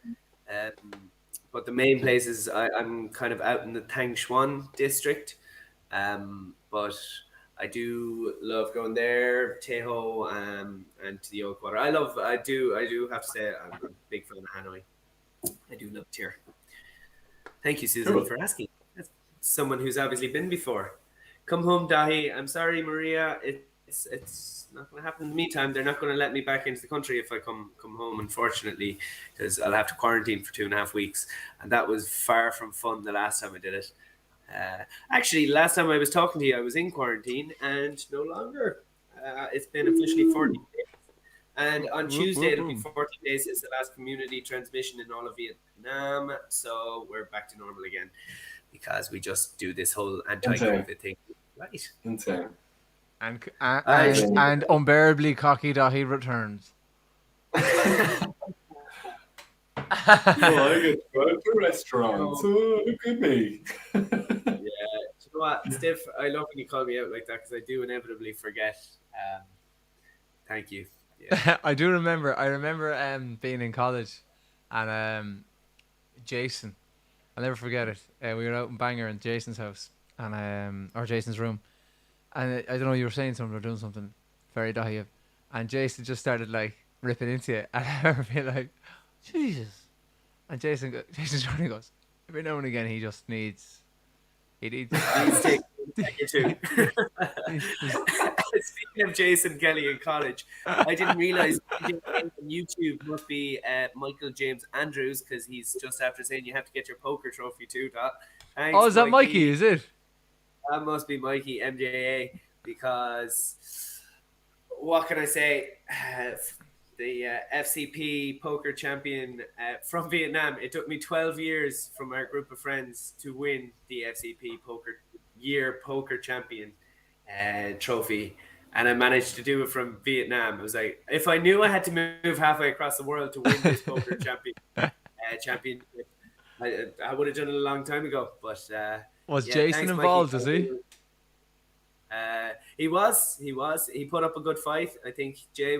But the main place is I'm kind of out in the Tang Xuan district. But I do love going there, Teho, and to the old quarter. I do have to say I'm a big fan of Hanoi. I do love it here. Thank you, Susan, for asking. That's someone who's obviously been before. Come home, Dahi. I'm sorry, Maria. It's not going to happen in the meantime. They're not going to let me back into the country if I come home, unfortunately, because I'll have to quarantine for 2.5 weeks. And that was far from fun the last time I did it. Actually, last time I was talking to you, I was in quarantine and no longer. It's been officially 14 days. And on Tuesday, it'll be 14 days. It's the last community transmission in all of Vietnam. So we're back to normal again because we just do this whole anti-COVID thing. Right. Insane. And unbearably cocky Dahi returns. I get to go to restaurants. Oh, look at me. Yeah. Do you know what, Steph? I love when you call me out like that because I do inevitably forget. Thank you. Yeah. I remember being in college and Jason, I'll never forget it. We were out in Bangor in Jason's house and or Jason's room, and I don't know, you were saying something or doing something very Dahi, and Jason just started like ripping into it, and I remember being like, Jesus. And Jason's trying goes, every now and again he just needs Speaking of Jason Kelly in college, I didn't realize on YouTube must be Michael James Andrews, because he's just after saying you have to get your poker trophy too. Thanks, oh, is that Mikey? Is it? That must be Mikey MJA, because what can I say? The FCP poker champion from Vietnam. It took me 12 years from our group of friends to win the FCP poker champion trophy, and I managed to do it from Vietnam. I was like, if I knew I had to move halfway across the world to win this poker championship, I would have done it a long time ago. But was Jason involved? Is he? He was. He put up a good fight. I think Jay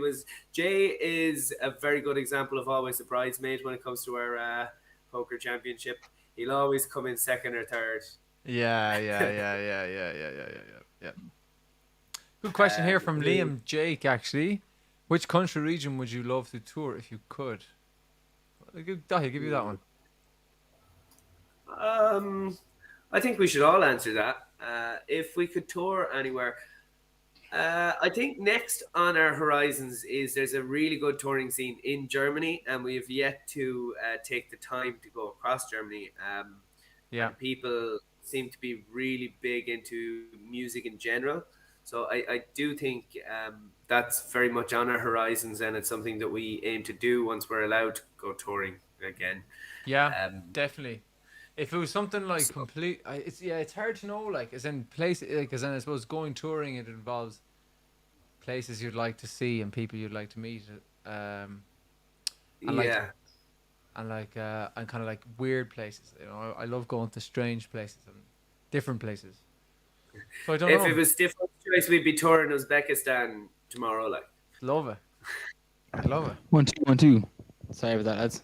is a very good example of always a bridesmaid when it comes to our poker championship. He'll always come in second or third. Yeah. Good question here from Liam Jake, actually. Which country region would you love to tour if you could? I'll give you that one. I think we should all answer that. If we could tour anywhere, I think next on our horizons is there's a really good touring scene in Germany, and we have yet to take the time to go across Germany. And people seem to be really big into music in general. So I do think that's very much on our horizons, and it's something that we aim to do once we're allowed to go touring again. Yeah, definitely. If it was something like it's hard to know, like, as in as in I suppose going touring, it involves places you'd like to see and people you'd like to meet. And kind of like weird places. You know, I love going to strange places and different places. So I don't know. If it was different choice, we'd be touring Uzbekistan tomorrow. Like, love it. I love it. 1 2 1 2. Sorry about that, lads.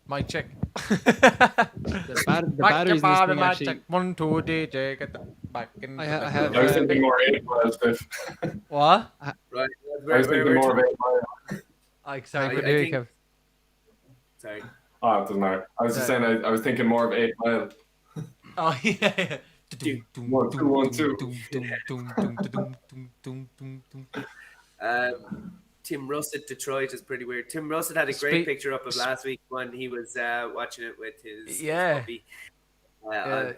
Mic check. The batteries in this thing actually. Check. 1 2 DJ. Get that back in. I have. I was thinking more 8 miles, Biff. What? right? I was thinking more of 8 miles. Sorry, I couldn't hear you, think- Kev. Sorry. Oh, it doesn't matter. I was just saying I was thinking more of 8 miles. Oh yeah. 1 2 1 2. Tim Russett, Detroit is pretty weird. Tim Russett had a great picture up of last week when he was watching it with his puppy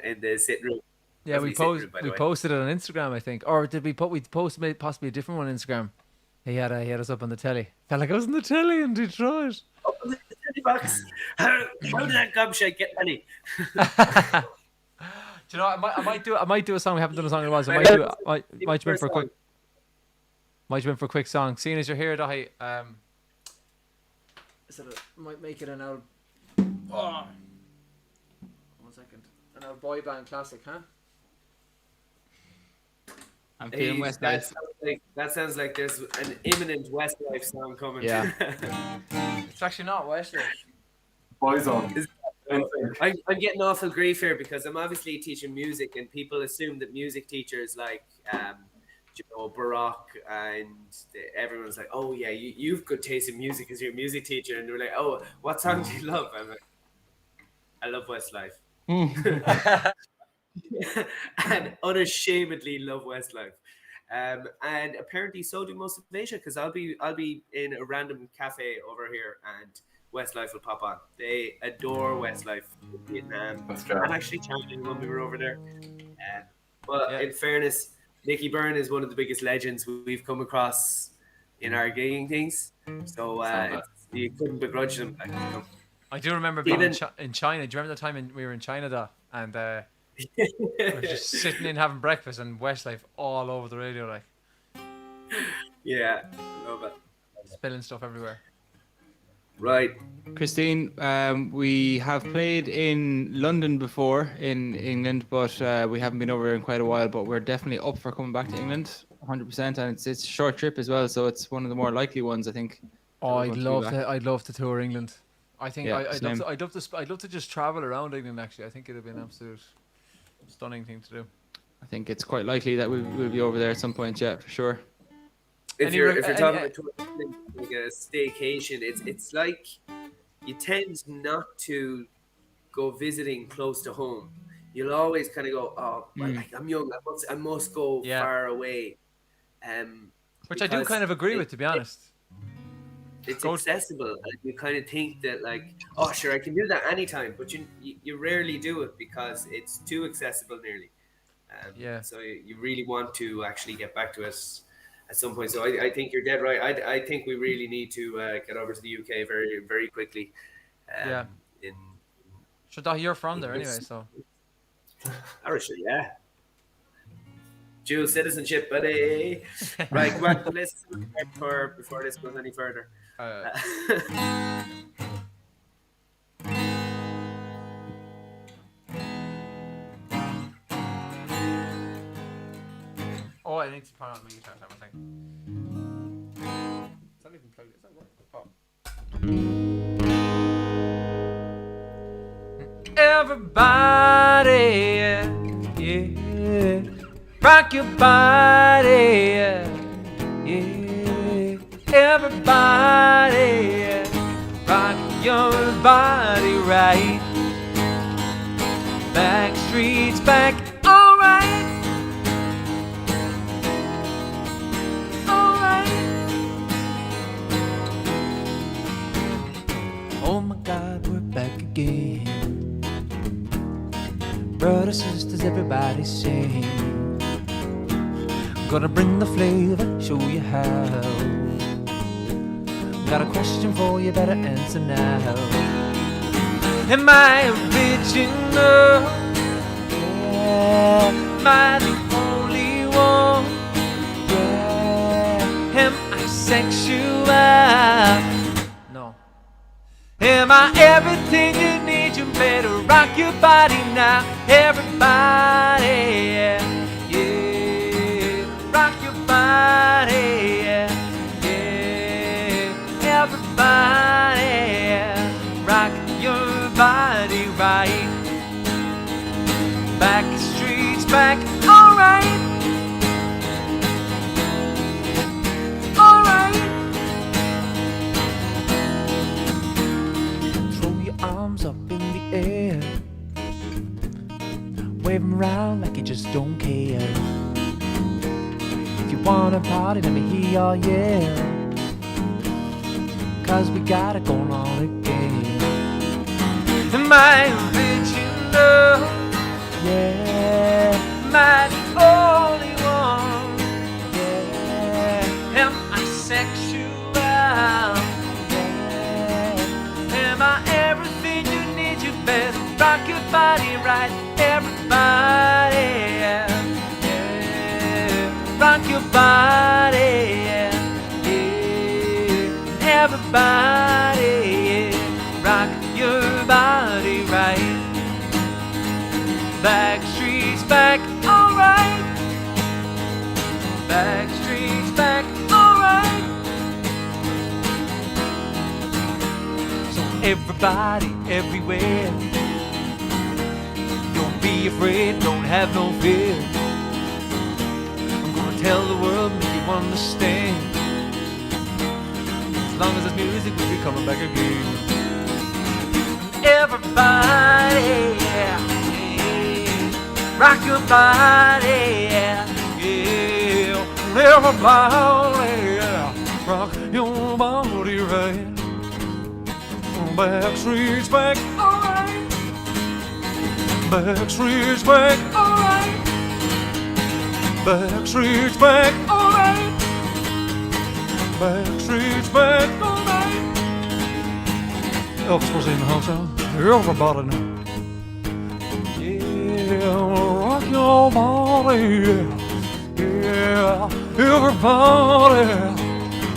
in the sitting room. Yeah, we posted it on Instagram, I think, or did we posted maybe possibly a different one on Instagram? He had us up on the telly. Felt like I was on the telly in Detroit. Up on the $30. How did that gobshite get money? Do you know? I might do a song. We haven't done a song in a while. So I might jump in for a quick. Might jump in for a quick song. Seeing as you're here, Dahi, might make it an old. Oh. 1 second. An old boy band classic, huh? I'm feeling Westlife. That sounds like there's an imminent Westlife song coming. Yeah. It's actually not Westlife. Boyzone. I'm getting awful grief here because I'm obviously teaching music, and people assume that music teachers like Baroque and everyone's like, oh yeah, you've good taste in music as your music teacher, and they're like, oh, what song do you love? I'm like, I love Westlife. And unashamedly love Westlife. And apparently so do most of Asia, because I'll be in a random cafe over here and Westlife will pop on. They adore Westlife in Vietnam and actually China when we were over there. But in fairness, Nicky Byrne is one of the biggest legends we've come across in our gigging things. So you couldn't begrudge them. I do remember being in China. Do you remember the time we were in China, though? And we were just sitting in having breakfast and Westlife all over the radio, like. Yeah, love it. Spilling stuff everywhere. Right. Christine, we have played in London before in England, but we haven't been over in quite a while, but we're definitely up for coming back to England 100%, and it's a short trip as well, so it's one of the more likely ones, I think. Oh, I'd love to tour England. I think Yeah, I'd love to just travel around England, actually. I think it'd be an absolute stunning thing to do. I think it's quite likely that we'll be over there at some point, yeah, for sure. If you're talking about like a staycation, it's like you tend not to go visiting close to home. You'll always kind of go, oh, like, I'm young, I must go far away. Which I do kind of agree with, to be honest. It's accessible, and you kind of think that, like, oh, sure, I can do that anytime, but you rarely do it because it's too accessible nearly. So you really want to actually get back to it at some point. So I think you're dead right. I think we really need to get over to the UK very, very quickly. Sure, you're from there anyway, so. Irish, yeah. Dual citizenship, buddy. Right, come on, let's before this goes any further. Oh, I need to put on the guitar. One second. It's not even plugged. It's not working. Oh. Everybody, yeah, rock your body, yeah. Everybody, rock your body right. Back streets back, alright. Oh my God, we're back again. Brothers, sisters, everybody sing. Gonna bring the flavor, show you how. Got a question for you, better answer now. Am I original? Yeah. Am I the only one? Yeah. Am I sexual? No. Am I everything you need? You better rock your body now. Everybody, yeah. Rock your body, yeah. Everybody, rock your body right. Back streets back, alright. Alright. Throw your arms up in the air, wave them around like you just don't care. If you wanna party, let me hear your yeah. 'Cause we got it going on again. Am I original? Yeah. Am I the only one? Yeah. Am I sexual? Yeah. Am I everything you need? You better rock your body right. Everybody, yeah. Rock your body, yeah. Everybody, rock your body right. Back streets back, alright. Back streets back, alright. So everybody, everywhere, don't be afraid, don't have no fear. I'm gonna tell the world, make you understand. As long as there's music, we'll be coming back again. Everybody, yeah, yeah. Rock your body, yeah, yeah. Everybody, yeah. Rock your body right. Back streets back, alright. Back streets back, alright. Back streets back, alright. Back streets back, alright. Elvis was in the hotel. Everybody now. Yeah, rock your body. Yeah, everybody.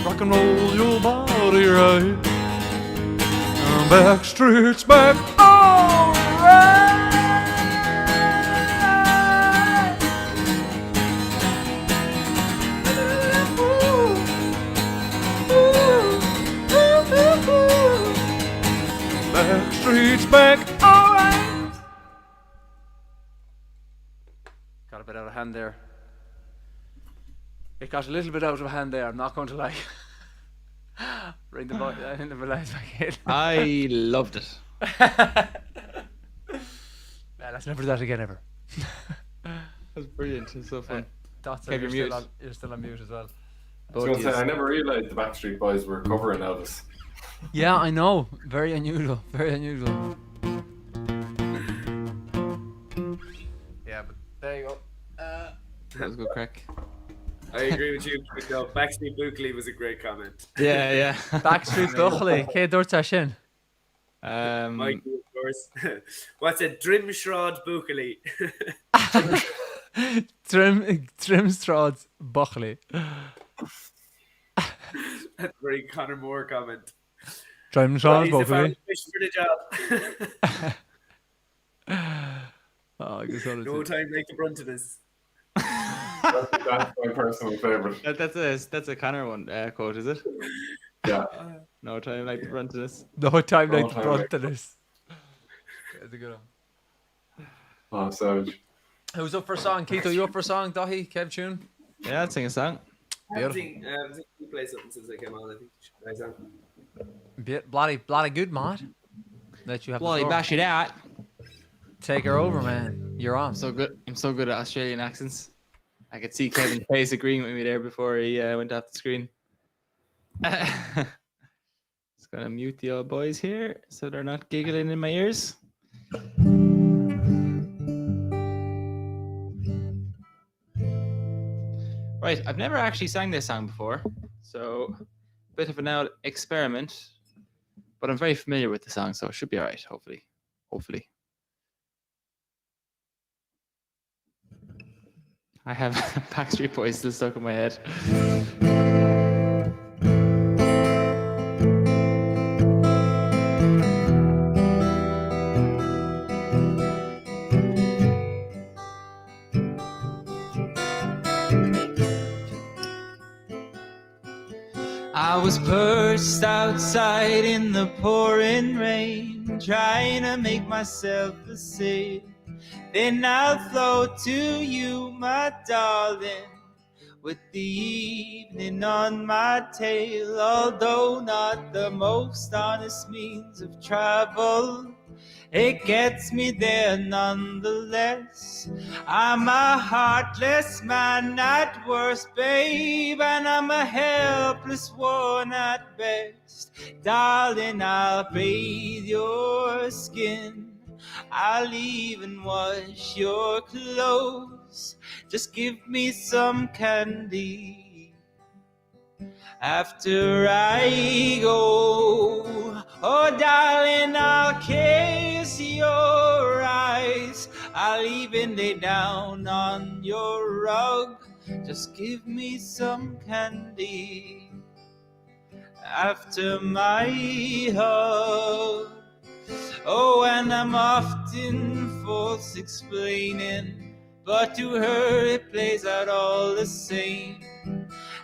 Rock and roll your body right. Back streets back, alright. Back streets back, alright. Got a bit out of hand there. It got a little bit out of hand there, I'm not going to lie. Bring the lights back in. I loved it. Yeah, let's never do that again ever. That's brilliant. It's so fun. Dots, Kev, you're still on mute as well. I was going to say, I never realised the Backstreet Boys were covering Elvis. Yeah, I know. Very unusual. Very unusual. Yeah, but there you go. That was a good crack. I agree with you. No, Backstreet Buckley was a great comment. Yeah, yeah. Backstreet Buckley. Cé dúirtá sin? Mikey, of course. What's it? Drimshrod Buckley. Trimstrad Buckley. That's a very Conor Moore comment. Trimstrad Well, he's Buckley. a fish for the job. Oh, I guess No time like the brunt of this. That's my personal favorite. That's a Connor one quote, is it? Yeah. No time like the brunt of this. No time No like the time brunt like of this. That's a good one. Oh, savage. Who's up for a song? Keith, are you up for a song? Dahi, Kev Tune? Yeah, I'd sing a song. Beautiful. I think he plays something since I came on. I think you should play something. Bloody good, man. Let you have the Bloody floor. bash it out. Take her over, man. You're on. I'm so good at Australian accents. I could see Kevin's face agreeing with me there before he went off the screen. Just gonna mute the old boys here so they're not giggling in my ears. Right, I've never actually sang this song before, so a bit of an out experiment, but I'm very familiar with the song, so it should be all right, hopefully. I have Backstreet Boys still stuck in my head. I was perched outside in the pouring rain, trying to make myself a sail. Then I'll float to you, my darling, with the evening on my tail. Although not the most honest means of travel, it gets me there nonetheless. I'm a heartless man at worst, babe, and I'm a helpless one at best. Darling, I'll bathe your skin, I'll even wash your clothes. Just give me some candy after I go. Oh, darling, I'll kiss your eyes, I'll even lay down on your rug. Just give me some candy after my hug. Oh, and I'm often false explaining, but to her it plays out all the same.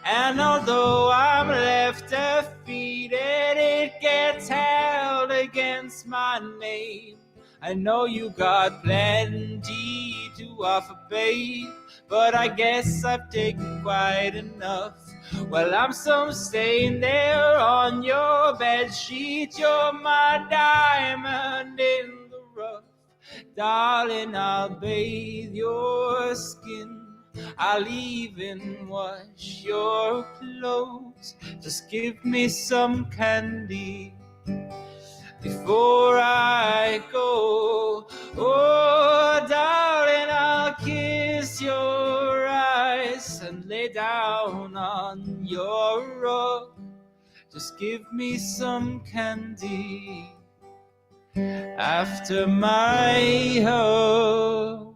And although I'm left defeated, it gets held against my name. I know you got plenty to offer, babe, but I guess I've taken quite enough. Well, I'm some stain there on your bed sheet. You're my diamond in the rough. Darling, I'll bathe your skin, I'll even wash your clothes. Just give me some candy before I go. Oh, darling, I'll kiss your eyes and lay down on your rug. Just give me some candy after my hug.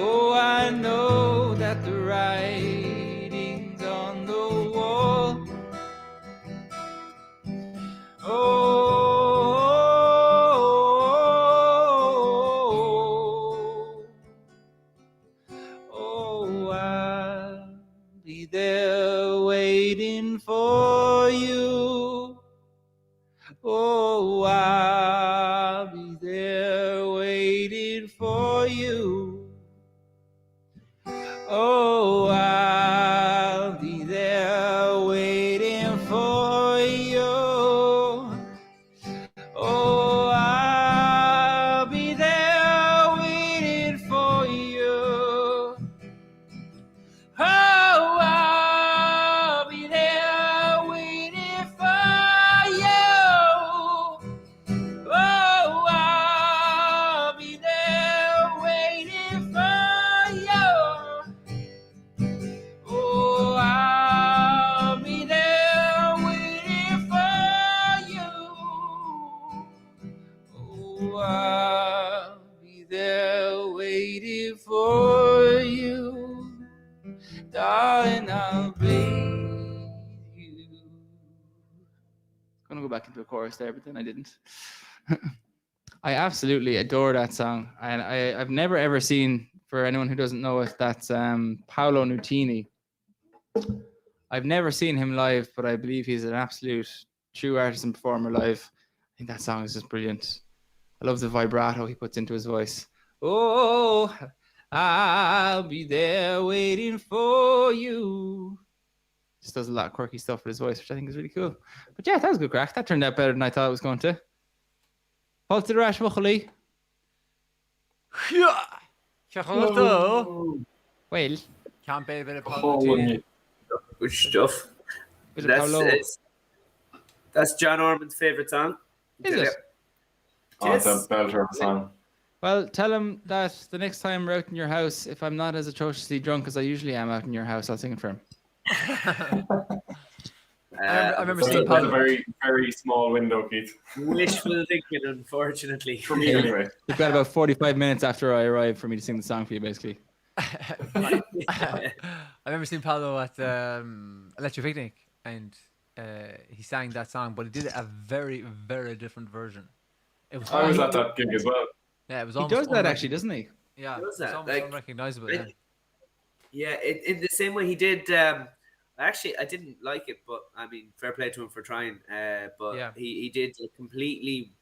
Oh, I know that the writing's on the wall. Oh, I'll be there waiting for you. Oh, I'll be there waiting for you. Oh, I'll be there waiting for you. Oh, I'll be there waiting for you. Oh, I'll be there waiting for you. Oh, I'll be there waiting for you. Oh, I'll be there waiting for you. Oh, I'll be there waiting for you. Darling, I'll bathe you. Gonna go back into a chorus there, but then I didn't. I absolutely adore that song, and I've never ever seen. For anyone who doesn't know it, that's Paolo Nutini. I've never seen him live, but I believe he's an absolute true artist and performer live. I think that song is just brilliant. I love the vibrato he puts into his voice. Oh, I'll be there waiting for you. Just does a lot of quirky stuff with his voice, which I think is really cool. But yeah, that was good crack. That turned out better than I thought it was going to. Halt to the rash, Muchali. Well, Can't be a bit of Oh, Paolo. Good stuff. bit of Paolo. That's John Orman's favourite song. Is it? Oh, it's a belter of a song. Well, tell him that the next time we're out in your house, if I'm not as atrociously drunk as I usually am out in your house, I'll sing it for him. I remember That's seeing a Paolo. very, very small window, Keith. Wishful thinking, unfortunately. For me, anyway. You've got about 45 minutes after I arrive for me to sing the song for you, basically. I remember seeing Paolo at Electric Picnic, and he sang that song, but he did a very, very different version. It was. I was at that gig as well. Yeah, it was. He almost does that actually, doesn't he? Yeah, He does it's that, almost like- unrecognizable. like- Yeah. Yeah, in the same way he did. Actually, I didn't like it, but I mean, fair play to him for trying. But Yeah. he did a completely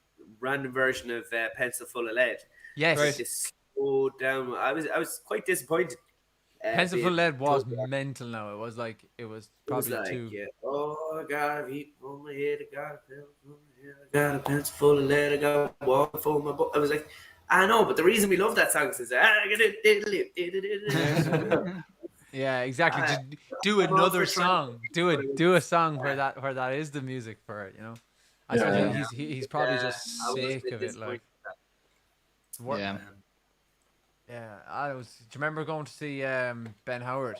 random version of Pencil Full of Lead. Yes. Right. Just slowed down. I was quite disappointed. Pencil Full being Lead was told that. mental. Now it was like it was It was probably like, too. yeah, oh, I got a heat on my head, I got a pencil full of lead, I got a pencil full of lead, I got a water for my book. I was like, I know, but the reason we love that song is Yeah, exactly. Uh, Just do I'm all another for trying- song. Do a song where that is the music for it. You know. I Yeah, suppose yeah. he's probably just I was a sick bit of it. disappointed Like. with that. It's work. Yeah. Yeah. I was. Do you remember going to see Ben Howard?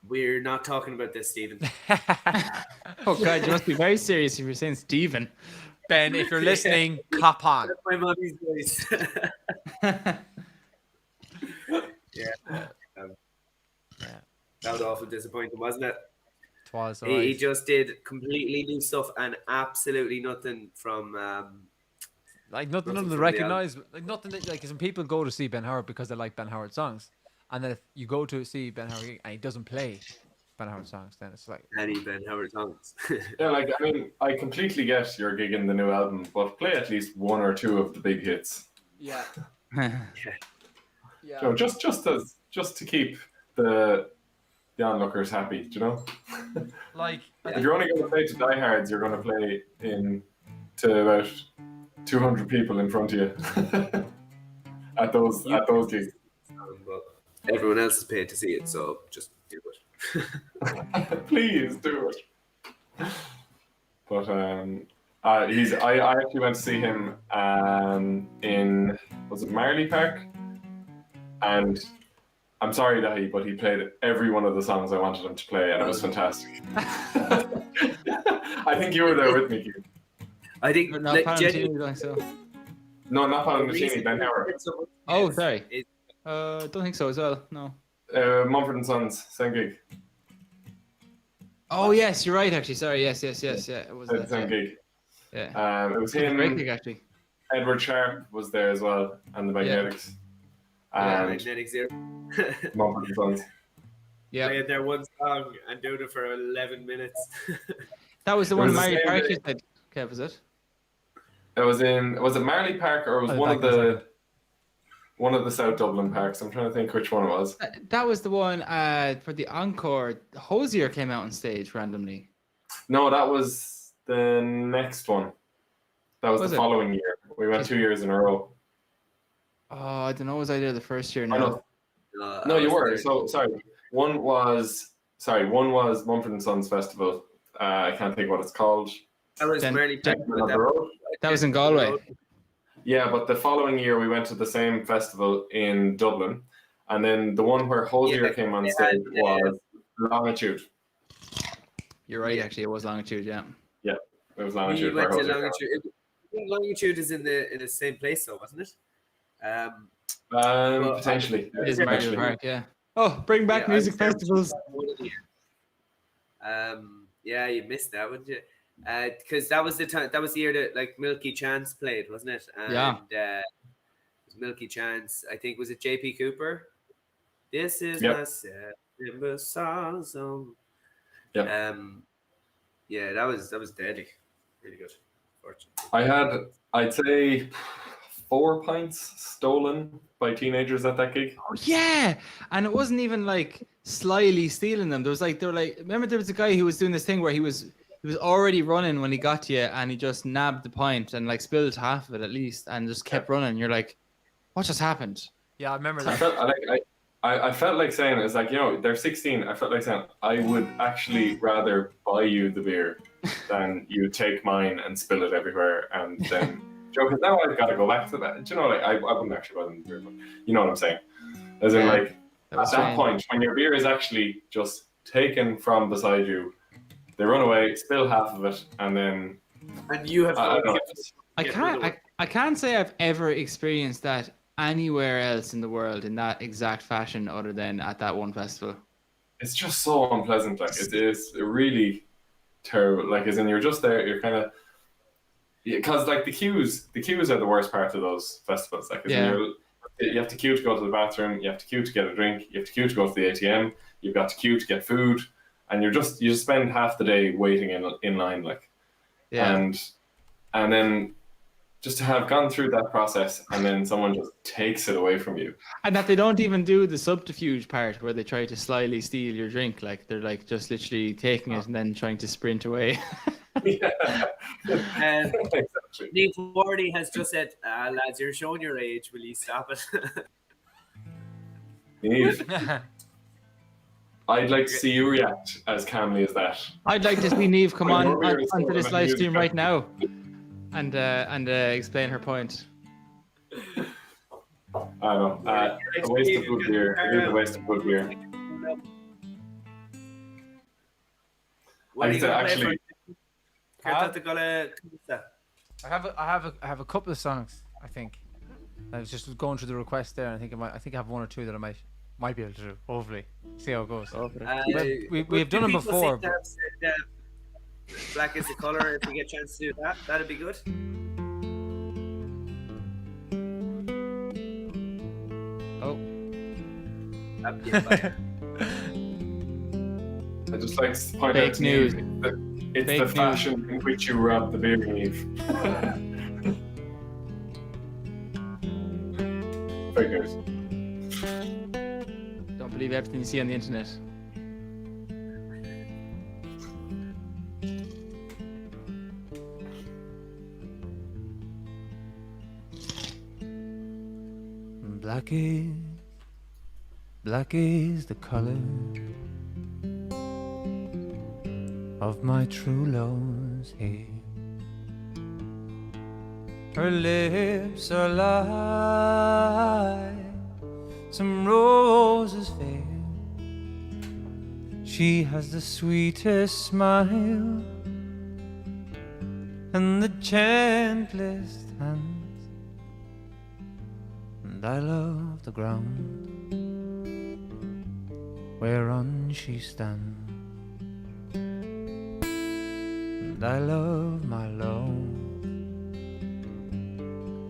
We're not talking about this, Stephen. Oh, God, you must be very serious if you're saying Stephen. Ben, if you're listening, cop on. That's my mommy's voice. Yeah. That was awful disappointing, wasn't it? Twas He alright. just did completely new stuff and absolutely nothing from. Like nothing Nothing of the from the recognize, like nothing that, like, 'cause when people go to see Ben Howard because they like Ben Howard songs, and then if you go to see Ben Howard and he doesn't play Ben Howard songs, then it's like, Any Ben Howard songs. Yeah, like, I mean, I completely get your gig in the new album, but play at least one or two of the big hits. yeah, You know, just to keep the onlookers happy, do you know? like If you're only going to play to diehards, you're going to play to about 200 people in front of you at those gigs. But everyone else is paid to see it, so just do it. Please do it. But I actually went to see him in, was it Marley Park? And I'm sorry that but he played every one of the songs I wanted him to play, and it was fantastic. I think you were there with me, Keith. I think But no, like, Paolo genuinely, Nutini, so. No, not Paolo the reason Nutini, Ben Howard. it's so much Oh, is- sorry. is- Don't think so as well. No. Mumford and Sons, same gig. Oh yes, you're right. Actually, sorry. Yes. Yeah, it was that. Same Yeah. gig. Yeah. It was Great him. gig, actually. Edward Sharp was there as well, and the Magnetics. And Magnetic Zero. Mumford and Sons. Yeah. Played their one song and doing it for 11 minutes. That was the It one was the Mario same Park day. you said. Kev, was it? It was it Marley Park, or it was Oh, one back of in a the South Dublin parks? I'm trying to think which one it was. That was the one for the encore. Hosier came out on stage randomly. No, that was the next one. That was Was the it? following year. We went 2 years in a row. Oh, I don't know. Was I there the first year? I No. know. No, I you was were. there. So sorry. One was Mumford and Sons Festival. I can't think what it's called. I was Then- Marley Park, On but the road. That was in Galway. Yeah, but the following year we went to the same festival in Dublin, and then the one where Hosier Yeah, came on they stage had, was Longitude. You're right. Actually, it was Longitude. Yeah. It was We Longitude. went where to Hosier Longitude. I think Longitude is in the same place, though, wasn't it? potentially. It is Potentially. Mario Park. Yeah. Oh, bring back Yeah, music I was there festivals. one of the years. Yeah, you missed that, wouldn't you? because that was the time. That was the year that like Milky Chance played, wasn't it? And, Yeah. Milky Chance. I think was it J.P. Cooper. This is Yep. my September song. Yep. Yeah, that was deadly. Really good. Fortunately. I had, I'd say, 4 pints stolen by teenagers at that gig. Oh, yeah, and it wasn't even like slyly stealing them. There was like, they were like, remember there was a guy who was doing this thing where he was already running when he got to you, and he just nabbed the pint and like spilled half of it at least, and just kept running. You're like, what just happened? Yeah, I remember I that. felt I felt like saying, it's like, you know, they're 16. I felt like saying, I would actually rather buy you the beer than you take mine and spill it everywhere, and then because now I've got to go back to that. Do you know, like I wouldn't actually buy them the beer, but you know what I'm saying? As in, Yeah, like that at was that strange. point when your beer is actually just taken from beside you, they run away, spill half of it, and then And you have. I don't know. I can't say I've ever experienced that anywhere else in the world in that exact fashion other than at that one festival. It's just so unpleasant. Like it is really terrible. Like as in you're just there, you're kind of because like the queues are the worst part of those festivals. Like as in you have to queue to go to the bathroom, you have to queue to get a drink, you have to queue to go to the ATM, you've got to queue to get food, and you just spend half the day waiting in line, like and then just to have gone through that process and then someone just takes it away from you. And that they don't even do the subterfuge part where they try to slyly steal your drink. Like they're like just literally taking it and then trying to sprint away. Yeah. And Exactly. Neve Wardy has just said, lads, you're showing your age. Will you stop it? Neve, I'd like to see you react as calmly as that. I'd like to see Neve come When on your beer is onto this stolen live and stream you- right now and explain her point. I don't know. A waste of good beer. It is a waste of good beer. What are Like I you said, gonna play actually, for? I have a couple of songs. I think I was just going through the request there, and I think I have one or two that I might be able to do. Hopefully, see how it goes. We've done them before. Black is the color. If we get a chance to do that, that'd be good. Oh, That'd be fire. I just like to point Fake out to news. Neve that it's Fake the news. fashion in which you rub the beer, Neve. Fake news. don't believe everything you see on the internet. Black is the color of my true love's hair. Her lips are like some roses fair. She has the sweetest smile and the gentlest hands, and I love the ground whereon she stands, and I love my love,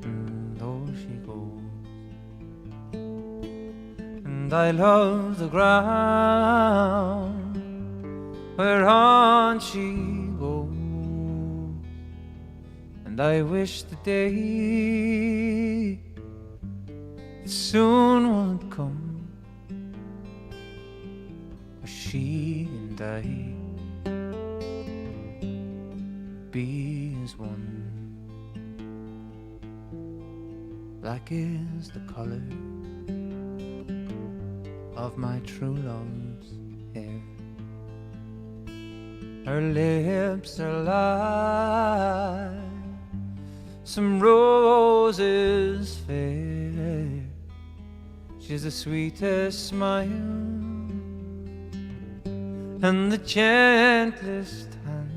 and though she goes, and I love the ground whereon she goes, and I wish the day soon would come, she and I be as one. Black is the color of my true love's hair. Her lips are like some roses fair. She's the sweetest smile and the gentlest hand,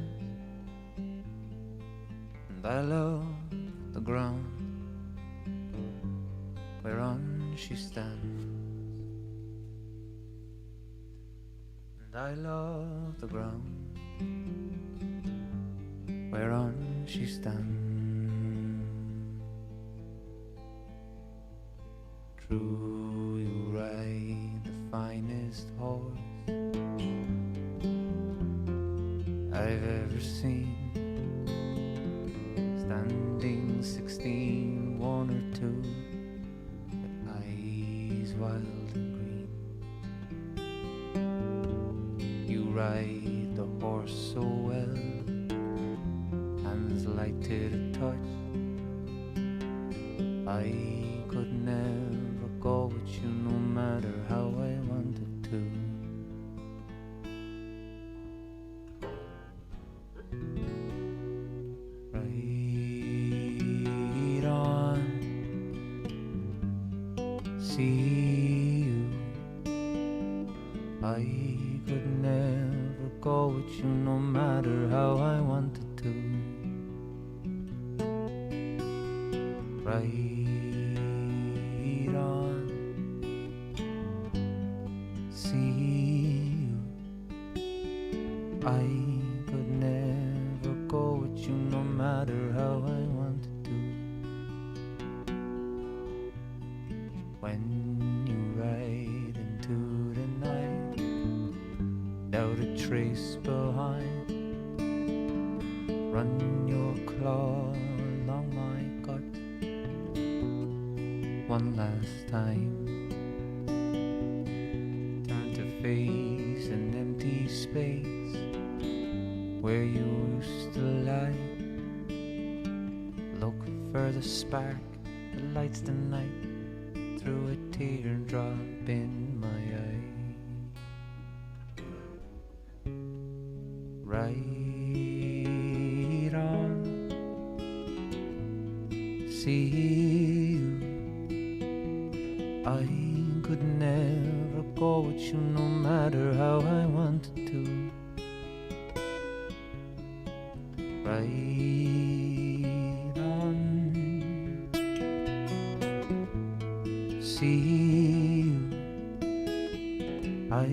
and I love the ground whereon she stands, and I love the ground whereon she stands. True, you ride the finest horse I've ever seen, standing 16, 1 or 2, with eyes wild and green. You ride the horse so well, hands light to the touch. I could never go with you no matter how I wanted to. Ride on, see you. I could never go with you no matter how I wanted to. Ride on, see you. I could never go with you no matter how I wanted to. When you ride into the night, without a trace behind, run your claw along my gut one last time. Turn to face an empty space where you used to lie. Look for the spark that lights the night through a teardrop in my eye. Ride on, see you. I could never go with you no matter how I wanted to. Ride on, see you. I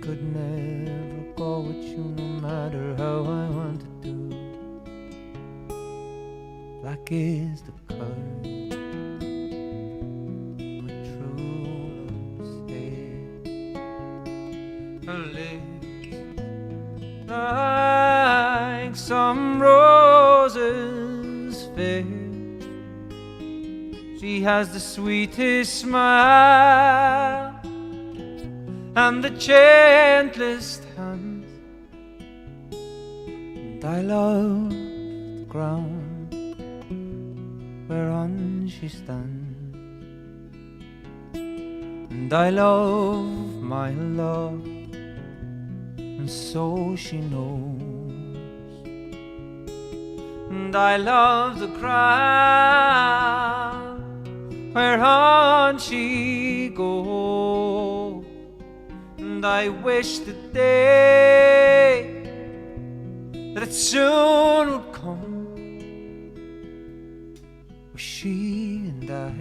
could never go with you no matter how I wanted to. Black is the color my true love's hair. Her lips like some roses fair. She has the sweetest smile and the gentlest hands, and I love the ground whereon she stands, and I love my love, and so she knows. And I love the ground whereon she goes, and I wish the day that it soon would come where she and I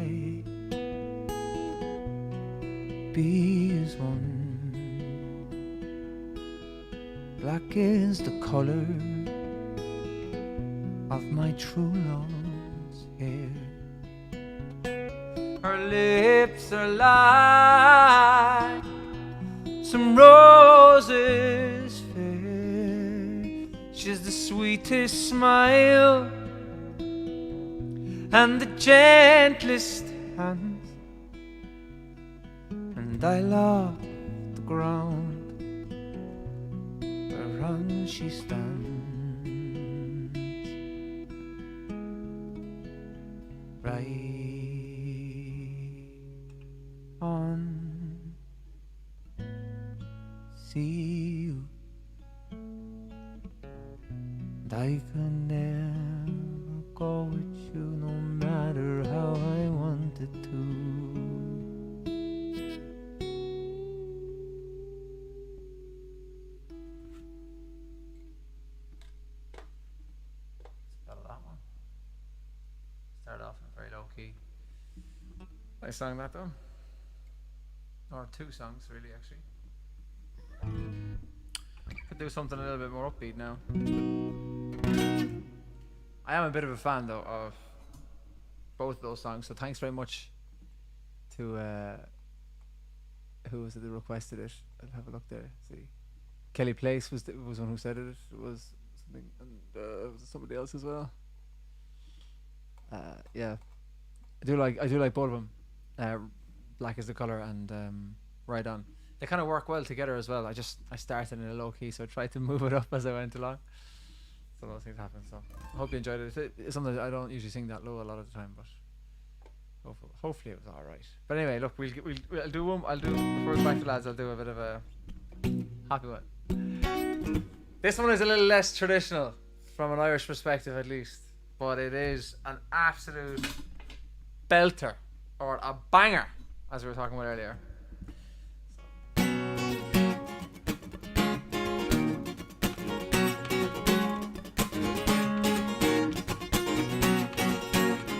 be as one. Black is the color of my true love's hair. Her lips are like some roses fair. She's the sweetest smile and the gentlest hands, and I love the ground whereon she stands. Right on, see you, and I could never go with you no matter how I wanted to. That one. Started off in a very low key. I sang that though. Or two songs really actually. Could do something a little bit more upbeat now. I am a bit of a fan though of both of those songs. So thanks very much to who was it that requested it? I'll have a look there. See, Kelly Place was one who said it. It was something, and was it somebody else as well. Yeah, I do like both of them. Black is the color and Right On. They kind of work well together as well. I started in a low key, so I tried to move it up as I went along. So those things happen. So I hope you enjoyed it. It's something that I don't usually sing that low a lot of the time, but hopefully it was all right. But anyway, look, I'll do before we go back to lads. I'll do a bit of a happy one. This one is a little less traditional from an Irish perspective, at least, but it is an absolute belter or a banger, as we were talking about earlier.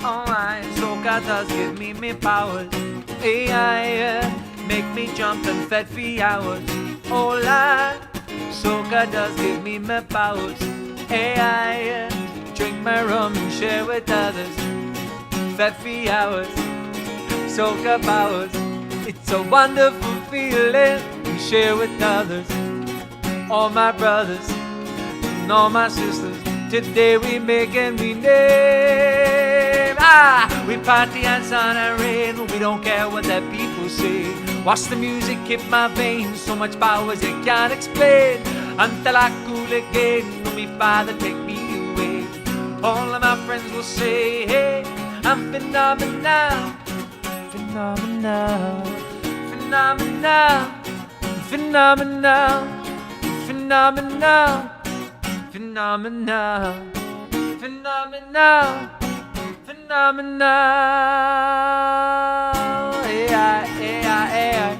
Alright, soca does give me powers. AI make me jump and fed for hours. Alright, soca does give me powers. AI drink my rum and share with others. Fed for hours, soca powers. It's a wonderful feeling we share with others. All my brothers and all my sisters. Today we make and we name. We party and sun and rain. We don't care what the people say. Watch the music hit my veins. So much powers it can't explain. Until I cool again. When me father take me away. All of my friends will say, hey, I'm phenomenal. Phenomenal. Phenomenal. Phenomenal. Phenomenal. Phenomenal, phenomenal, phenomenal. AI.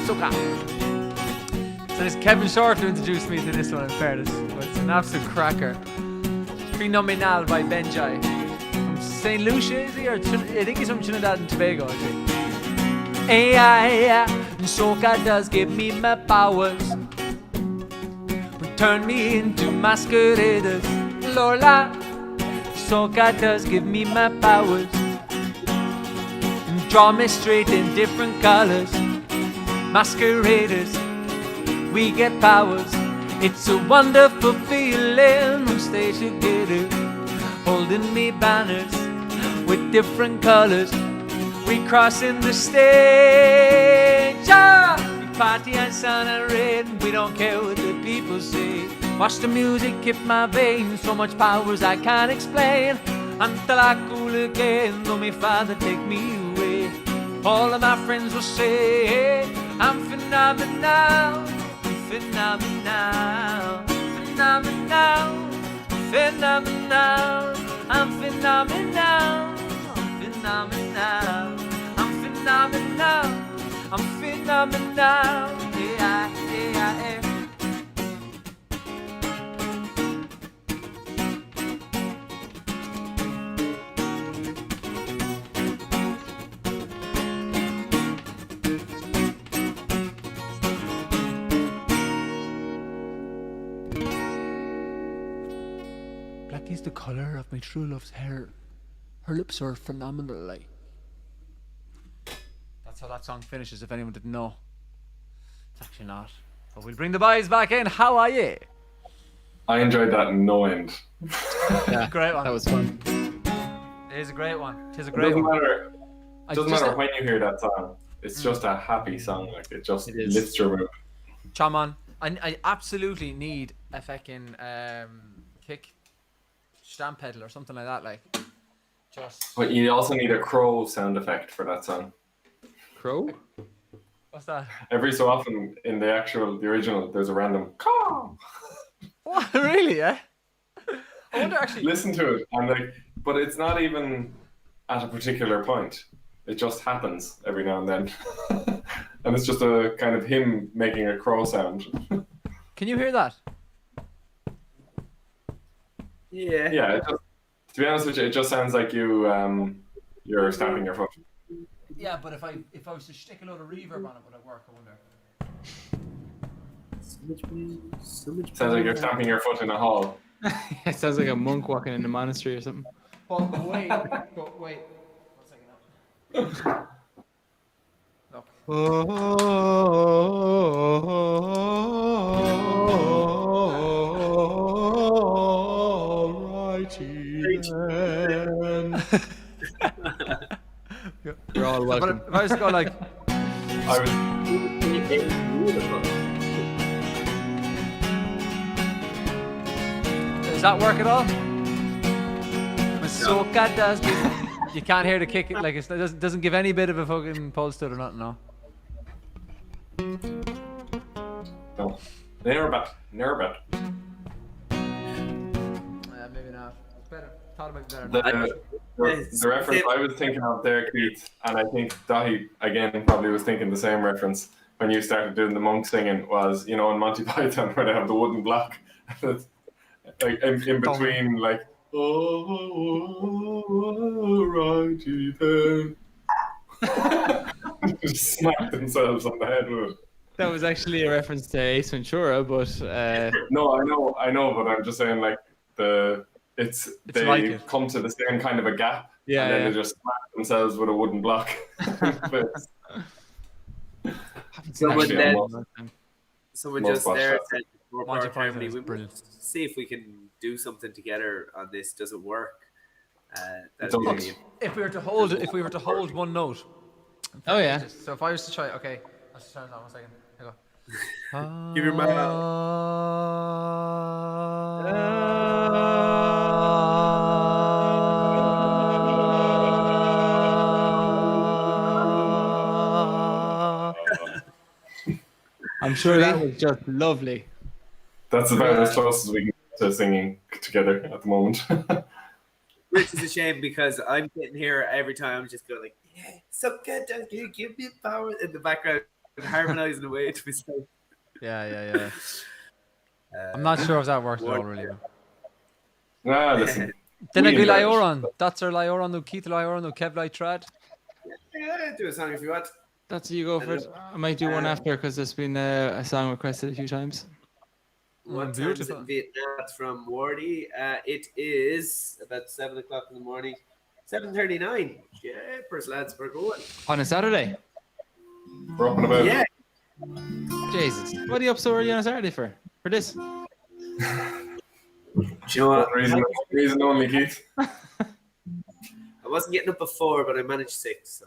Soca. So this Kevin Short who introduced me to this one in fairness. But it's an absolute cracker. Phenomenal by Benjai. From St. Lucia, is he? Or I think he's from Trinidad and Tobago, I think. AI, soca does give me my powers. Turn me into masqueraders. Lola, soca does give me my powers. And draw me straight in different colors. Masqueraders, we get powers. It's a wonderful feeling we stay together. Holding me banners with different colors. We crossing the stage. We party and sun and rain. We don't care what the people say. Watch the music hit my veins. So much powers I can't explain. Until I cool again. Though my father take me away. All of my friends will say, hey, I'm phenomenal. Phenomenal. Phenomenal. Phenomenal. I'm phenomenal. Phenomenal. I'm phenomenal. I'm phenomenal. Yeah. Black is the colour of my true love's hair. Her lips are phenomenal, like. That's how that song finishes, if anyone didn't know. It's actually not. But we'll bring the boys back in. How are you? I enjoyed that no end. Yeah, Great one. that was fun. It is a great one. It is a It great doesn't one. matter. I Doesn't just- matter when you hear that song. It's just a happy song. Like it just It is. lifts your mood. Chaman, I absolutely need a fucking kick stamp pedal or something like that. Like, just. But you also need a crow sound effect for that song. Crow? What's that? Every so often in the original, there's a random caw. What? Really? Yeah. I wonder actually. Listen to it, and like, but it's not even at a particular point. It just happens every now and then, and it's just a kind of him making a crow sound. Can you hear that? Yeah. Yeah, it just, to be honest with you, it just sounds like you're stamping your foot. Yeah, but if I was to stick a load of reverb on it, would it work? I wonder. Sounds like you're stamping your foot in a hall. It sounds like a monk walking in a monastery or something. But wait. One second now. Look. Alrighty then. You're all But welcome. if I was to go like, I was does that work at all? Masoka does. You can't hear the kick. Like it doesn't give any bit of a fucking pulse to it or nothing. No. no. Never bet. Maybe not. It's better. Thought about it The, better. the reference I was thinking of there, Keith, and I think Dahi again probably was thinking the same reference when you started doing the monk singing was, in Monty Python where they have the wooden block, like in between, like righty then. Just smack themselves on the head with it. That was actually a reference to Ace Ventura, but No, I know, but I'm just saying like they like it. come to the same kind of a gap, Yeah, and then yeah. they just smack themselves with a wooden block. But Someone actually, then, almost- someone most just watched there that. said, "Four Monty part Python harmony." is We brilliant. must see if we can do something together on this. Does it work? It's That'd be a really- If we were to hold one note. oh yeah. So if I was to try, okay, let's just turn it on 1 second. Here we go. Give your mouth. I'm sure that was just lovely. That's about as close as we can get to singing together at the moment. Which is a shame because I'm sitting here every time. I'm just going like, "Yeah, so good, don't you give me power," in the background, harmonizing away to myself. Yeah. I'm not sure if that works at all, really. Listen. Then we I'd be enjoy it. Lyoran. That's our Lyoran, no Keith Lyoran, no Kev Lytrad. Yeah, do a song if you want. That's you go for it. I might do one after because there's been a song requested a few times. What time is it beautiful. in Vietnam? That's from Wardy. It is about 7 o'clock in the morning. 7:39. Yeah, first lads, we're going. On a Saturday. We're up and about. Yeah, Jesus. What are you up so early on a Saturday for? For this? do you know what? Reason only, Keith. I wasn't getting up before, but I managed 6. So.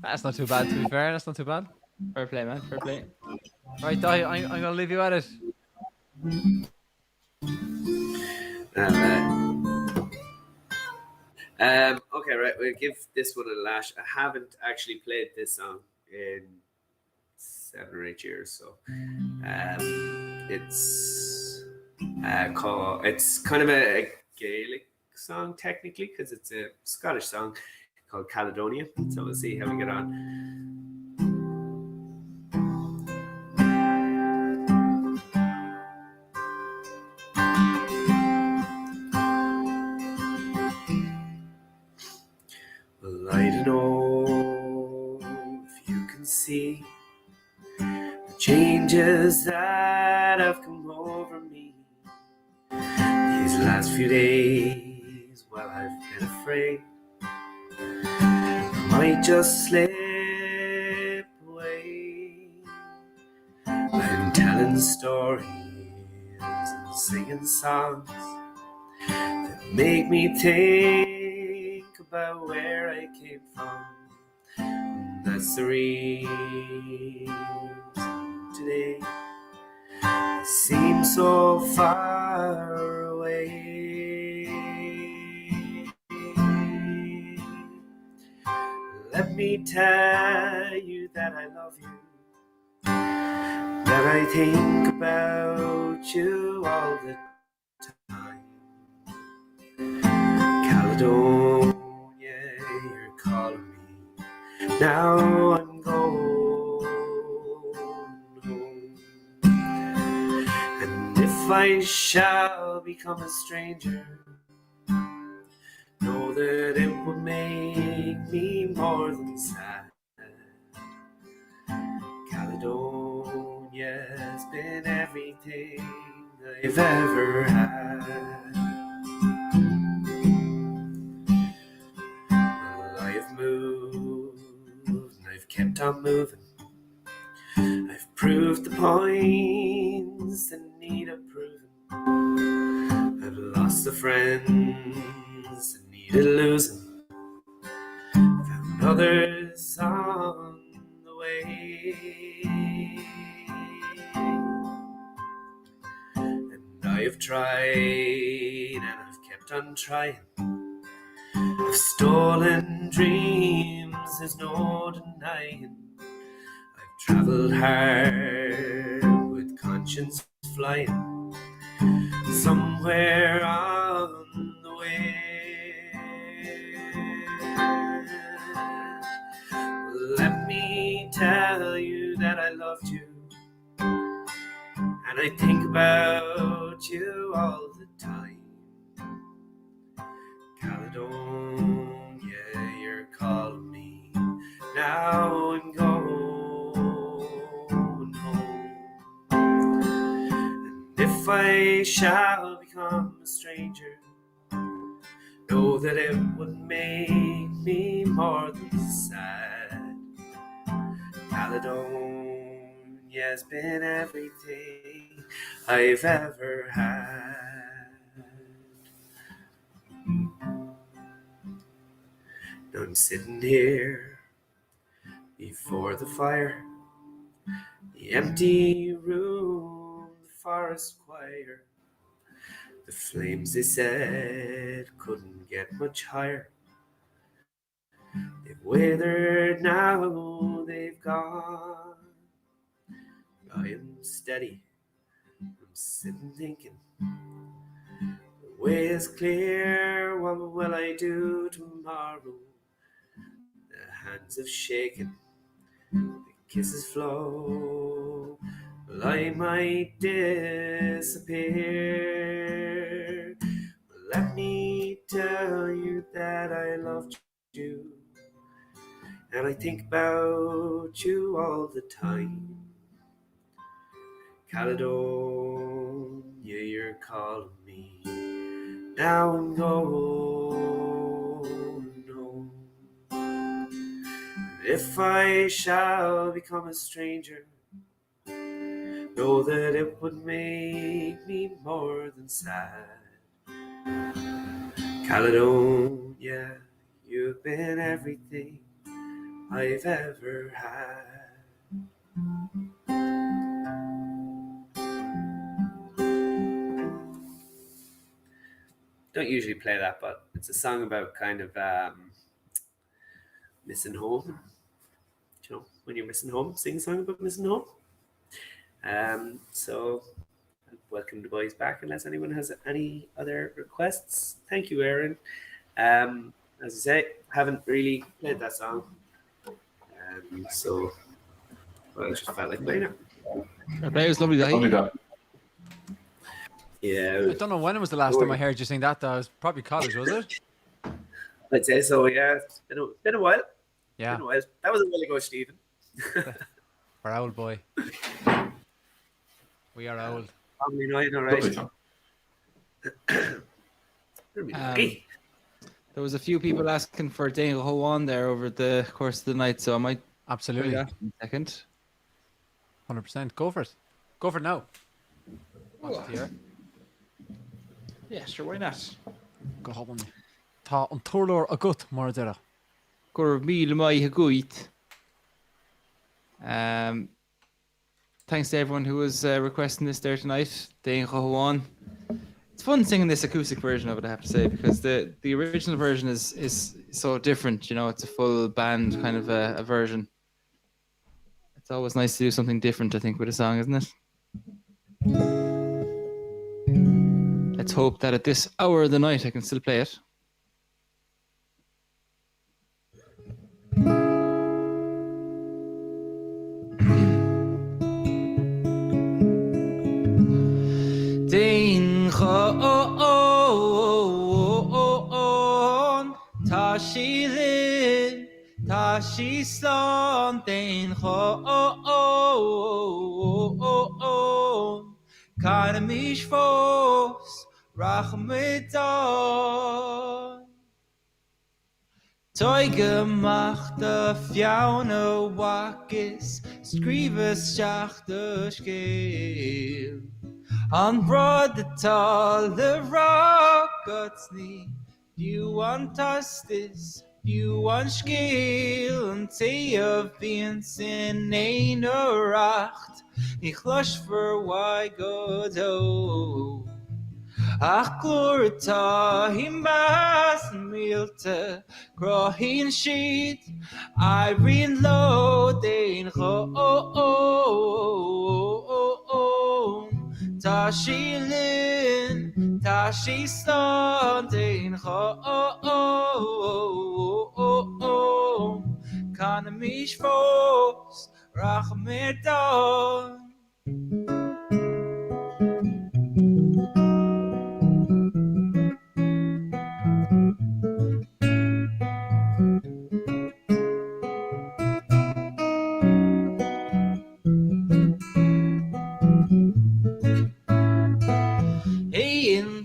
That's not too bad, to be fair. That's not too bad. Fair play, man. Fair play. Right, Di, I'm going to leave you at it. Okay, right. We'll give this one a lash. I haven't actually played this song in 7 or 8 years, so it's called. It's kind of a Gaelic song technically because it's a Scottish song called Caledonia. So we'll see how we get on. Well, I don't know if you can see the changes that have come over me these last few days. Well, I've been afraid I might just slip away. I'm telling stories and singing songs that make me think about where I came from. And that's the reason today I seem so far away. Let me tell you that I love you, that I think about you all the time. Caledonia, you're calling me. Now I'm going home. And if I shall become a stranger, know that it will make me more than sad. Caledonia has been everything I've ever had. Well, I've moved and I've kept on moving. I've proved the points that need approving. I've lost the friends that needed losing. Found others on the way. And I've tried and I've kept on trying. I've stolen dreams, there's no denying. I've travelled hard with conscience flying. Somewhere on the way. Let me tell you that I loved you, and I think about you all the time. Caledonia, you're calling me. Now I'm going home. And if I shall become a stranger, know that it would make me more than sad. Caledonia's been everything I've ever had. Now I'm sitting here before the fire, the empty room, the forest choir. The flames, they said, couldn't get much higher. They've withered now, they've gone. I am steady, I'm sitting thinking. The way is clear, what will I do tomorrow? The hands have shaken, the kisses flow. Well, I might disappear. Let me tell you that I loved you, and I think about you all the time. Caledonia, you're calling me. Now I'm going home. If I shall become a stranger, know that it would make me more than sad. Caledonia, you've been everything I've ever had. Don't usually play that, but it's a song about kind of missing home. You know, when you're missing home, sing a song about missing home. So I'll welcome the boys back unless anyone has any other requests. Thank you, Aaron. As I say, haven't really played that song. So I just felt like playing it. It was lovely Lovely that. that. Yeah, I don't know when it was the last time I heard you sing that, though. It was probably college, was it? I'd say so. Yeah, it's been a while. Yeah. Been a while. That was a while ago, Stephen. We're old, boy. We are old. Probably not, all Lovely right. song. There was a few people asking for Dane Ho on there over the course of the night, so I might play Absolutely. that in a second. 100%. Go for it. Go for it now. Want it here? Yeah, sure, why not? Go hop on me. Tá an turlór a gut mar dera. Gur míle mai haguit. Thanks to everyone who was requesting this there tonight. Dane Ho on. It's fun singing this acoustic version of it, I have to say, because the original version is so different. You know, it's a full band kind of a version. It's always nice to do something different, I think, with a song, isn't it? Let's hope that at this hour of the night I can still play it. Dane Chon Ta Shi Linn Ta Shi Slán Dane Chon Kann mich fos Rachmedon. Toi gemachte Fjaune Wackes, Skrives Schachte Skeel. On broad the tall, the rockets knee. You want us this, you want Skeel, and say of being sin ain't a racht. Ich lush for why God oh. Ach glorita himbas milte crohin sheet I reload in ho Tashi Linn Tashi standing ho Kann mich fos Rachmedon.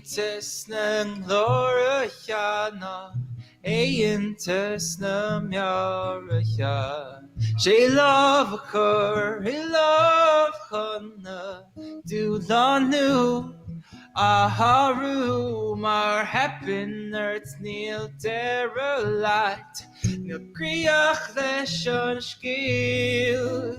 Tesnem Lorachana, Tesnem Yaracha. She love her, he love Hana, do Lanu, Aharu, Mar happiness, Neil Derelight, Nil Kriach Leshon Skil.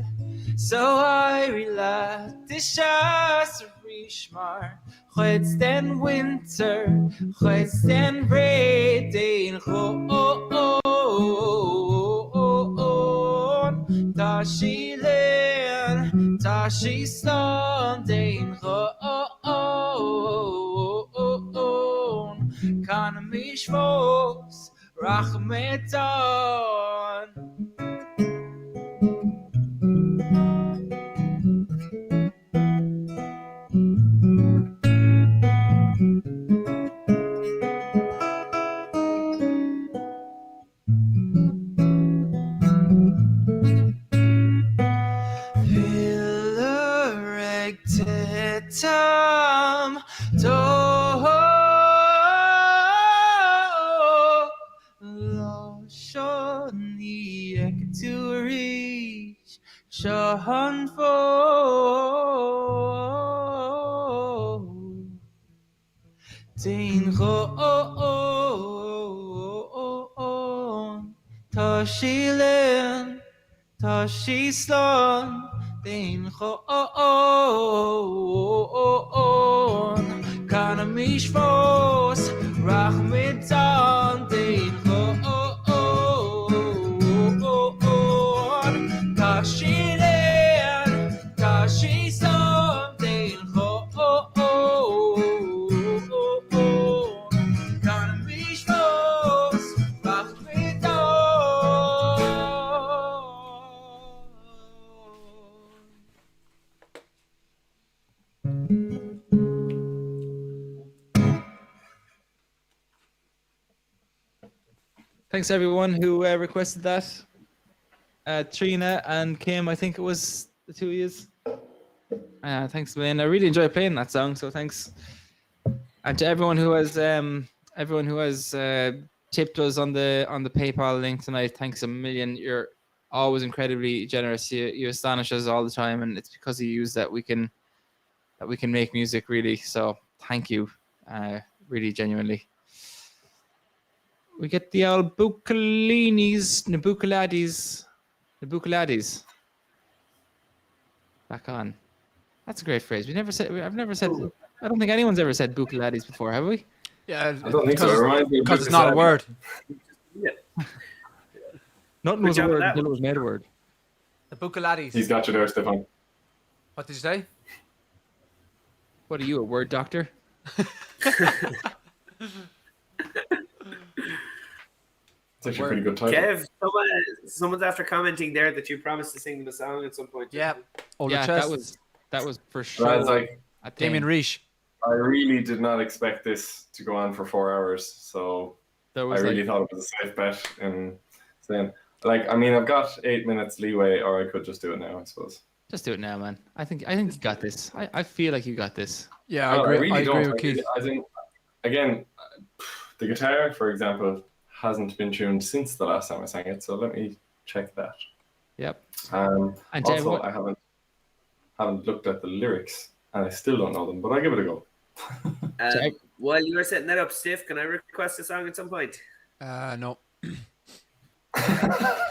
So I relax, Tishas Rishmar. It's then winter, it's then rain, Tashi Linn, Tashi standing, Kann mich fos Rachmedon. Tam to lo shoni ek to reach shahan fo tin Tashi Linn Tashi Slon Din Kann mich fos Rachmedon Din Tashi Linn Tashi Slon Din Kann mich fos Rachmedon. Thanks everyone who requested that. Trina and Kim, I think it was the two of yous. Thanks, Linn. I really enjoyed playing that song, so thanks. And to everyone who has tipped us on the PayPal link tonight, thanks a million. You're always incredibly generous. You astonish us all the time, and it's because of you that we can make music, really. So thank you, really genuinely. We get the old Nabucalades back on. That's a great phrase. I've never said. I don't think anyone's ever said Bucalades before, have we? Yeah, I don't think so. It reminds me of because it's not a word. Yeah. Nothing Good was a job word with that until it one. was made a word. The Bucalades. He's got you there, Stefan. What did you say? What are you, a word doctor? It's actually a pretty good title. Kev, someone's after commenting there that you promised to sing them a song at some point. Yeah. Yeah, Chest. that was for sure. Lads, like, Damien Reish. I really did not expect this to go on for 4 hours, so I really thought it was a safe bet in saying, like, I mean, I've got 8 minutes leeway, or I could just do it now, I suppose. Just do it now, man. I think you got this. I feel like you got this. Yeah, No, I agree. really I agree don't. with Keith. I think, again, the guitar, for example, hasn't been tuned since the last time I sang it. So let me check that. Yep. And Dave, also, what- I haven't looked at the lyrics, and I still don't know them. But I'll give it a go. While you were setting that up, Steve, can I request a song at some point? No.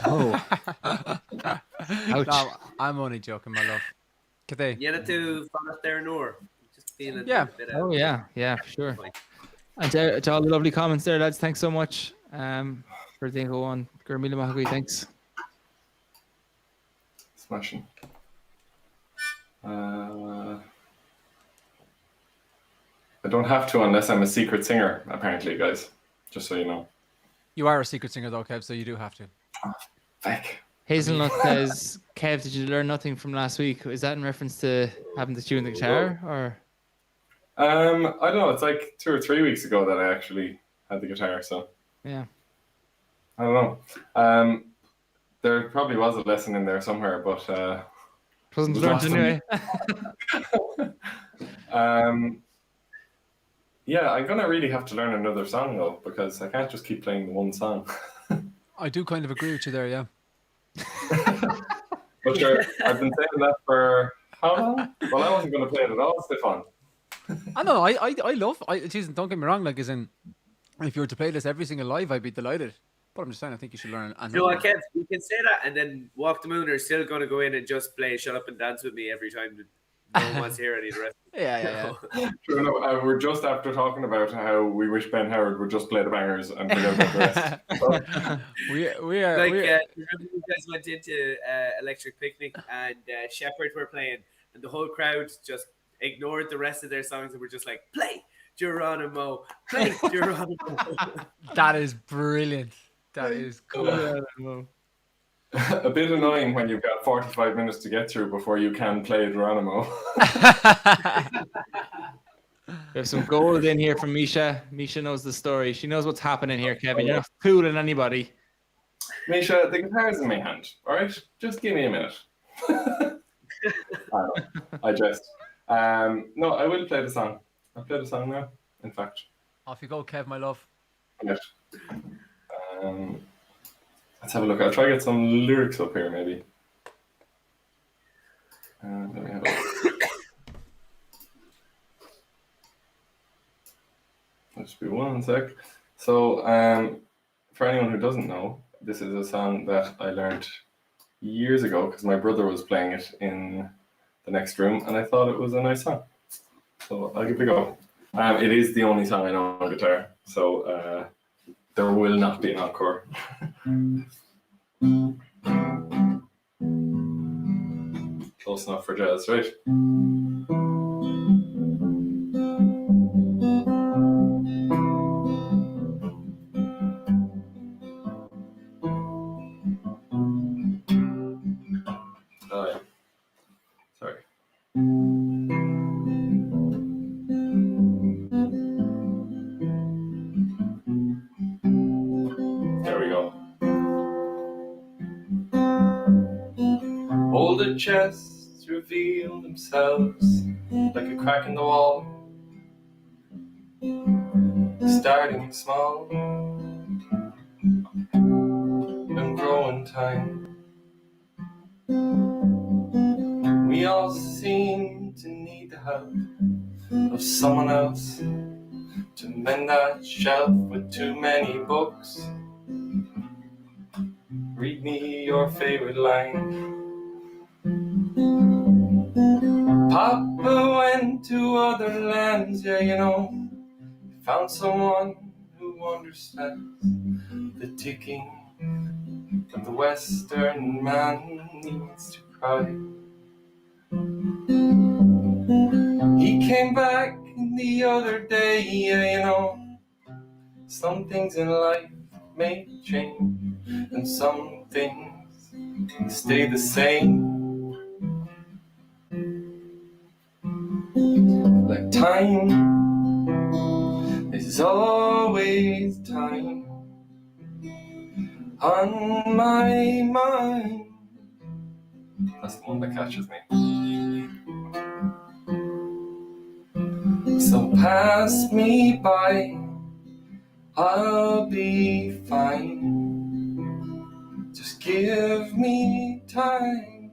Oh. Ouch. No, I'm only joking, my love. Could they? You had to follow up there, Noor. Just feeling Yeah. a bit Oh yeah, for sure. And to all the lovely comments there, lads. Thanks so much for the go on. Gurmila Mahagui, thanks. Smashing. I don't have to unless I'm a secret singer, apparently, guys. Just so you know. You are a secret singer, though, Kev, so you do have to. Feck. Hazelnut says, Kev, did you learn nothing from last week? Is that in reference to having to tune the guitar, or? I don't know. It's like 2 or 3 weeks ago that I actually had the guitar, so Yeah. I don't know. There probably was a lesson in there somewhere, but Wasn't was learned lost in anyway. Yeah, I'm gonna really have to learn another song though, because I can't just keep playing the one song. I do kind of agree with you there, yeah. But sure, I've been saying that for how long? Well, I wasn't gonna play it at all, Stefan. I know. I love. Geez, don't get me wrong. Like, as in, if you were to play this every single live, I'd be delighted. But I'm just saying, I think you should learn. You know what, Kev? You can say that, and then Walk the Moon are still going to go in and just play Shut Up and Dance With Me every time. No one wants to hear any of the rest. Yeah. True enough. We're just after talking about how we wish Ben Howard would just play the bangers and forget about the rest. So, we are. Like, we remember you guys went into Electric Picnic and Shepherd were playing, and the whole crowd just ignored the rest of their songs and were just like, play Geronimo, play Geronimo. that is brilliant. That is cool. a bit annoying when you've got 45 minutes to get through before you can play Geronimo. We have some gold in here from Misha. Misha knows the story. She knows what's happening here, Kevin. You're not fooling anybody. Misha, the guitar's in my hand. All right, just give me a minute. I jest. No, I will play the song. I'll play the song now. In fact, Off you go, Kev, my love. yes. Let's have a look. I'll try to get some lyrics up here, maybe. Let me have a look. Just be one sec. So, for anyone who doesn't know, this is a song that I learned years ago because my brother was playing it in the next room, and I thought it was a nice song. So I'll give it a go. It is the only song I know on guitar, so there will not be an encore. Close enough for jazz, right? Oh yeah. Sorry. There we go. Older chests reveal themselves like a crack in the wall, starting small and growing time. We all seem to need the help of someone else to mend that shelf with too many books. Read me your favorite line. Papa went to other lands, yeah, you know. Found someone who understands the ticking of the Western man needs to cry. He came back the other day, yeah, you know. Some things in life may change, and some things stay the same. Like time, there's always time on my mind. A That's the one that catches me. So pass me by, I'll be fine. Just give me time.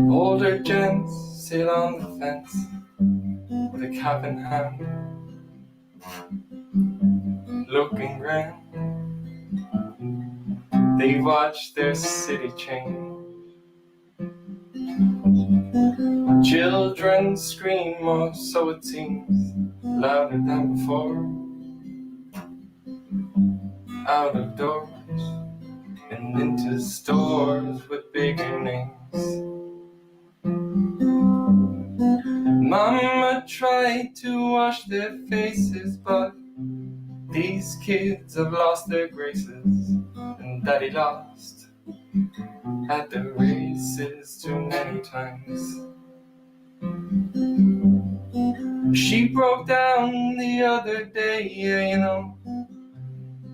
Older gents sit on the fence with a cap in hand, looking grand. They watch their city change. Children scream, or so it seems, louder than before. Out of doors and into stores with bigger names. Mama tried to wash their faces, but these kids have lost their graces, and Daddy lost at the races too many times. She broke down the other day, yeah, you know,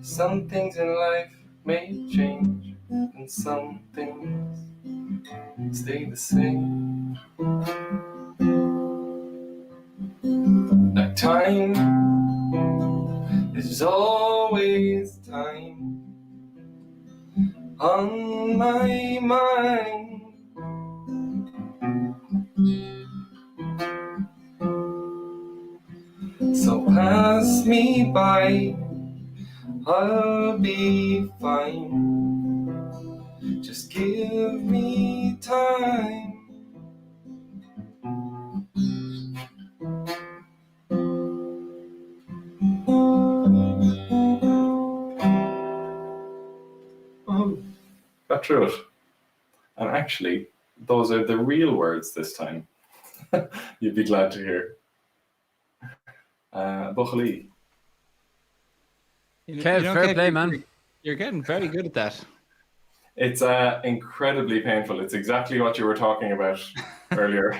some things in life may change, and some things stay the same. Like time is always time on my mind. So pass me by, I'll be fine. Just give me time. Oh, got through it. And actually, those are the real words this time. You'd be glad to hear. Buchali. Kev, fair play, man. You're getting very good at that. It's incredibly painful. It's exactly what you were talking about earlier.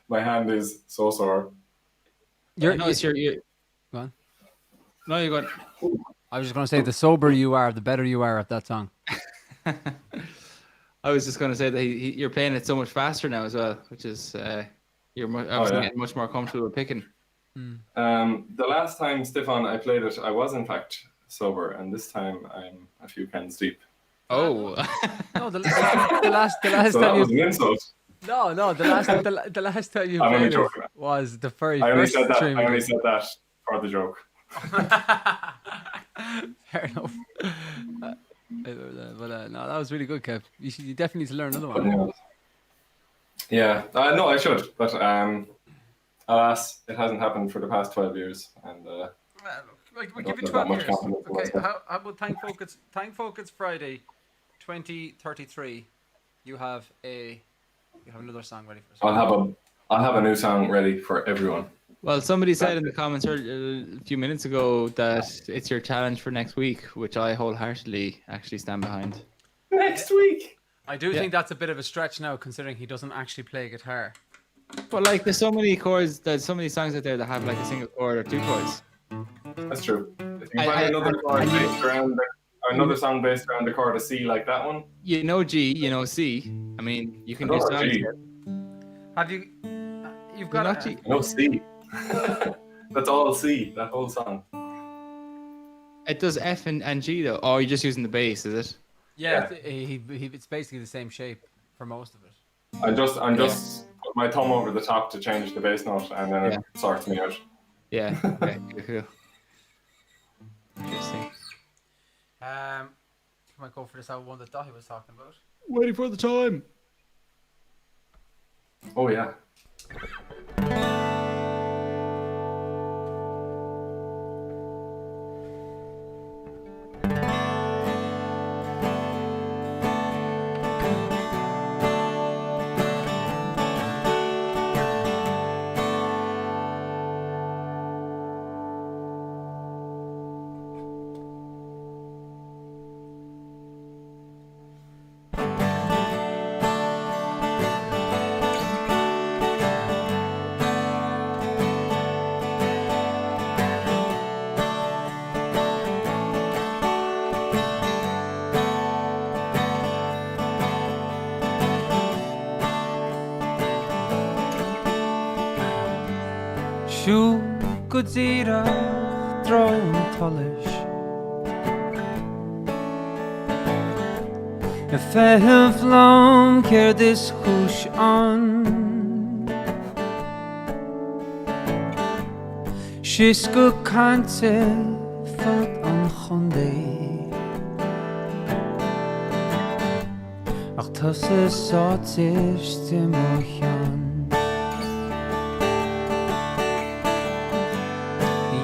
My hand is so sore. You're Go on. No, you're going. I was just going to say, the sober you are, the better you are at that song. I was just going to say that you're playing it so much faster now as well, which is you're obviously getting much more comfortable with picking. The last time, Stefan, I played it, I was in fact sober, and this time I'm a few cans deep. Oh. No, the last So time that you... was an insult. No, the last time you I'm only played it joking. was the very I only first said that. stream. I only said that for the joke. Fair enough. But no, that was really good, Kev. You definitely need to learn another one. Yeah, no, I should, but alas, it hasn't happened for the past 12 years, and We'll I give you don't have 12 much years. confidence in Okay, myself. how about Thank Focus Friday 2033? You have another song ready for us. I'll have a new song ready for everyone. Well, somebody said in the comments a few minutes ago that it's your challenge for next week, which I wholeheartedly actually stand behind. Next week. I do think that's a bit of a stretch now, considering he doesn't actually play guitar. But like, there's so many chords, there's so many songs out there that have like a single chord or two chords. That's true. If you find another song based around the chord of C like that one. You know G, you know C. I mean, you can do songs. G. Have you? You've got Not G. No C. That's all C. That whole song. It does F and G though. Oh, you're just using the bass, is it? Yeah. It's basically the same shape for most of it. I'm just put my thumb over the top to change the bass note, and then it sorts me out. Yeah. Okay. Cool. Interesting. Can I go for this one that Dahi was talking about? Waiting for the time. Oh yeah. Siú go díra drón tolis A fehef lom keir dis hús an Sis go cante fod an chundé Ach tas is sátis dim o chean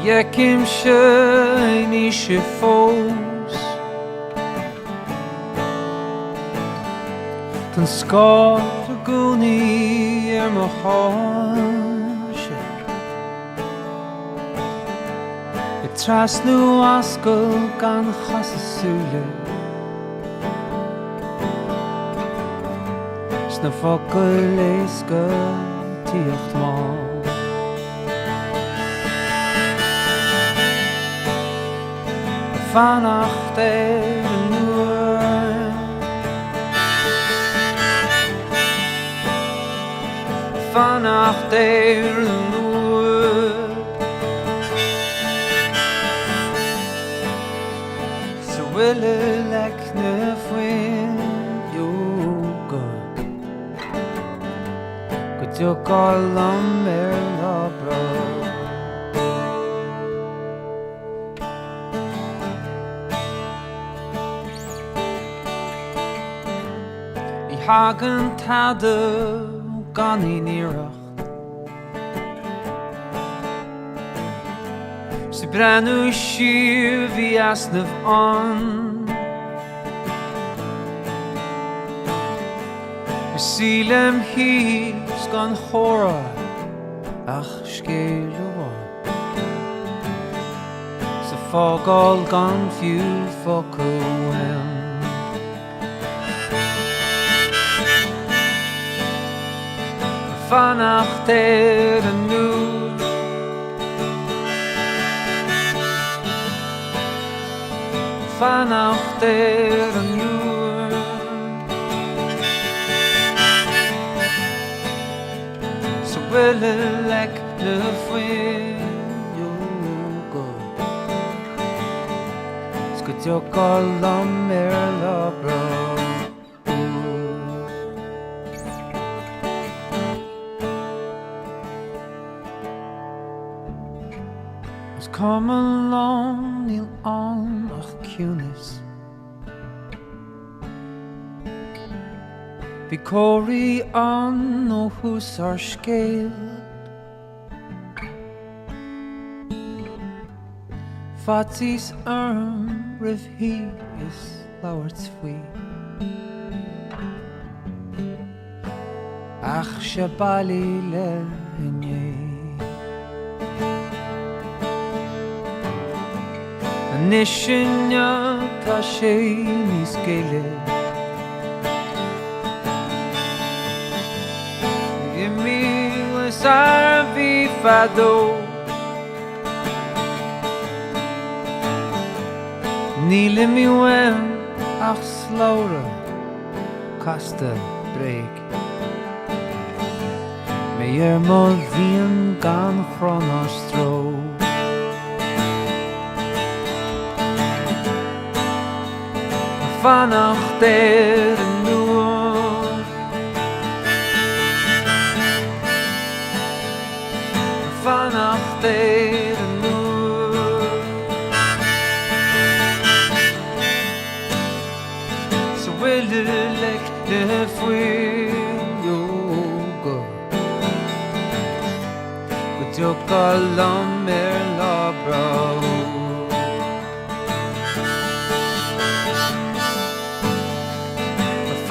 Yekim se ní se fós Tan scá a gúnaí mo háise I trasnú ascail gan chasasúla Sna focail léasca tíocht má Fanacht an nuair Fanacht an nuair So will lek na fuin yoga Go diogol am labra Hagan tada gani nírach Si brenn siar bhí asnamh an Sílim híos gan chóra ach scéal Sa fágáil gan fiú focail Fanacht an nuair Fanacht an nuair So will lek na fuin yoga Go diogol am labra Come along, níl an ach ciúnas Bhí cóirí an ó hús ar scéal Fatís arm rih hí is labhairt faoi Ach se bailí le inné Nishinja tá sé níos céile I mílas ar bhí fadó Níl mi wein ach slóra casta bréig Mé má bhíon gan chronostró Fanacht an nuair Fanacht an nuair So will lek na fuin yoga Go diogol am labra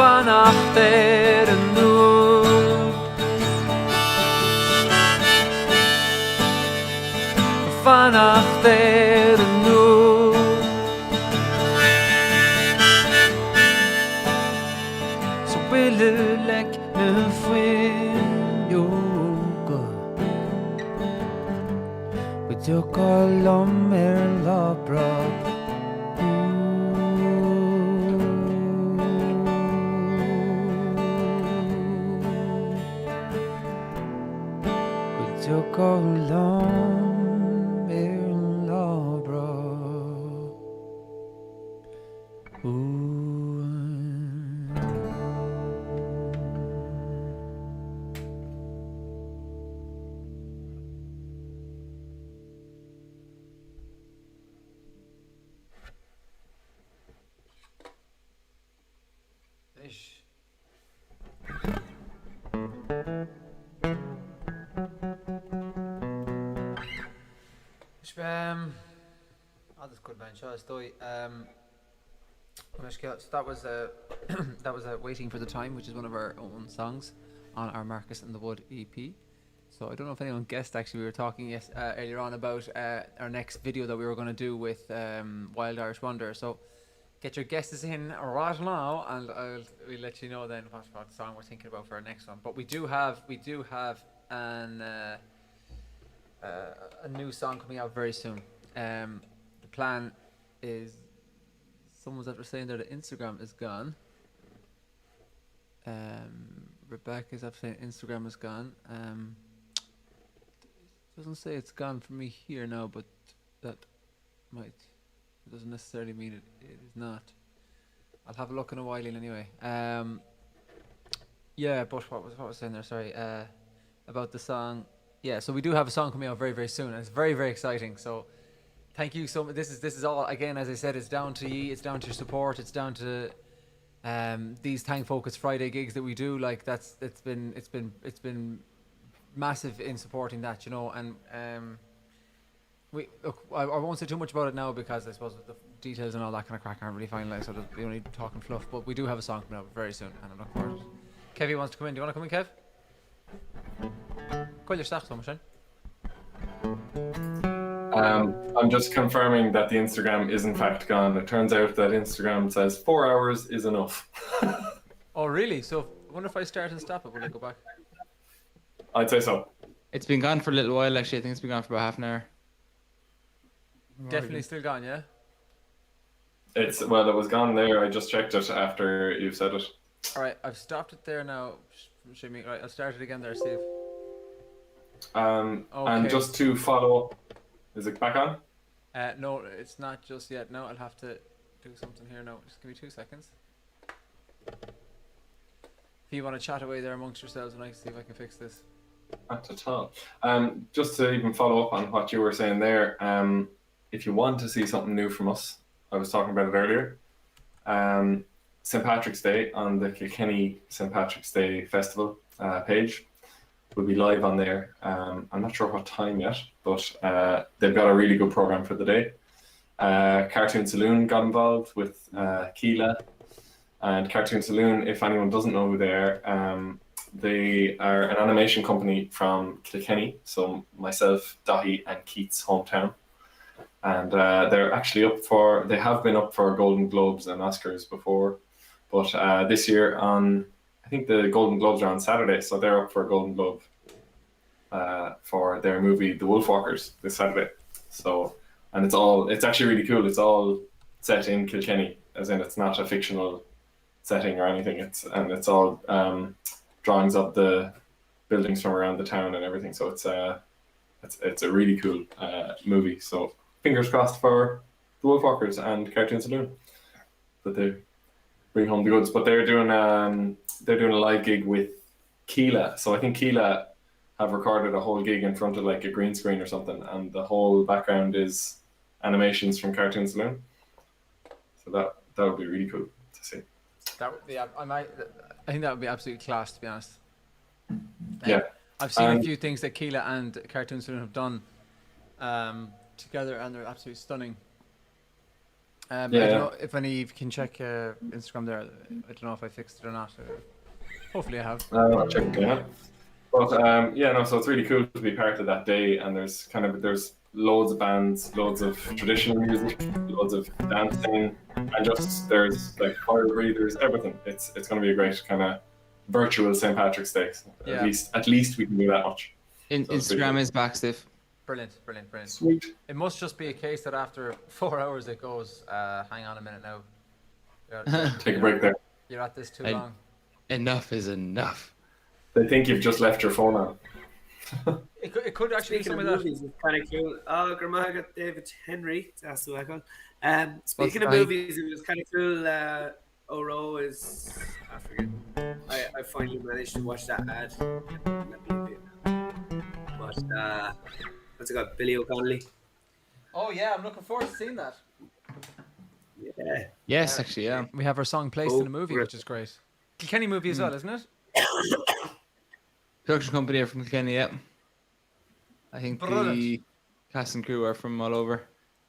Fanacht an nuair Fanacht an nuair So will lek na fuin yoga Go diogol am labra Go long Ish. This good man. So that was that was "Waiting for the Time," which is one of our own songs on our Marcus and the Wood EP. So I don't know if anyone guessed. Actually, we were talking earlier on about our next video that we were going to do with Wild Irish Wonder. So get your guesses in right now, and we'll let you know then what song we're thinking about for our next one. But we do have a new song coming out very soon. The plan is, someone's after saying that the Instagram is gone. Rebecca's after saying Instagram is gone. Doesn't say it's gone for me here now, but that it doesn't necessarily mean it is not. I'll have a look in a while anyway. Yeah, but what was I saying there? Sorry. About the song. Yeah, so we do have a song coming out very, very soon, and it's very, very exciting. So thank you so much. This is all, again, as I said, it's down to you, it's down to your support, it's down to these Thank Focus Friday gigs that we do. Like it's been massive in supporting that, you know. And we look, I won't say too much about it now, because I suppose the details and all that kind of crack aren't really finalized, so we're only talking fluff. But we do have a song coming out very soon, and I'm looking forward to it. Kevy wants to come in. Do you want to come in, Kev? Call your staff, Machine. I'm just confirming that the Instagram is in fact gone. It turns out that Instagram says 4 hours is enough. Oh, really? So I wonder if I start and stop it, will it go back? I'd say so. It's been gone for a little while, actually. I think it's been gone for about half an hour. Definitely still gone, yeah? It was gone there. I just checked it after you said it. Alright, I've stopped it there now. Right, I'll start it again there, Steve. And Okay. just to follow up, is it back on? No, it's not just yet. No, I'll have to do something here now. Just give me 2 seconds. If you want to chat away there amongst yourselves, and I can see if I can fix this. Not at all. Just to even follow up on what you were saying there, if you want to see something new from us, I was talking about it earlier. St. Patrick's Day on the Kilkenny St. Patrick's Day Festival page will be live on there. I'm not sure what time yet, but they've got a really good program for the day. Cartoon Saloon got involved with Keela, and Cartoon Saloon, if anyone doesn't know who they are an animation company from Kilkenny, so myself, Dahi, and Keith's hometown. And they're actually they have been up for Golden Globes and Oscars before, but this year I think the Golden Globes are on Saturday, so they're up for a Golden Globe for their movie The Wolfwalkers this Saturday. So, and it's actually really cool. It's all set in Kilkenny, as in it's not a fictional setting or anything. It's all drawings of the buildings from around the town and everything. So it's a really cool movie. So fingers crossed for The Wolfwalkers and Cartoon Saloon that they bring home the goods. But they're doing a live gig with Keela. So I think Keela have recorded a whole gig in front of like a green screen or something, and the whole background is animations from Cartoon Saloon. So that would be really cool to see. That would be, I think that would be absolutely class, to be honest. Yeah. I've seen a few things that Keela and Cartoon Saloon have done together, and they're absolutely stunning. I don't know if any you can check Instagram there. I don't know if I fixed it or not. Hopefully I have. I'll check it out. But so it's really cool to be part of that day, and there's loads of bands, loads of traditional music, loads of dancing, and just there's like fire breathers, everything. It's going to be a great kind of virtual St. Patrick's Day. Yeah. At least we can do that much. Instagram is back, Steve. Brilliant. Sweet. It must just be a case that after 4 hours it goes, hang on a minute now. Take a break there. You're at this too long. Enough is enough. They think you've just left your phone on. It could actually be Speaking some of of that. movies, it's kind of cool. Oh, Grandma got David Henry. That's who I call. Speaking of I- movies, it was kind of cool. Oro is I forget. I finally managed to watch that ad. Let me a bit. But what's it called? Billy O'Connolly. Oh yeah, I'm looking forward to seeing that. Yeah. Yes, actually, yeah. We have our song placed in the movie, which is great. Kilkenny movie as well, isn't it? Production company are from Kilkenny, yeah. I think the Brilliant. cast and crew are from all over,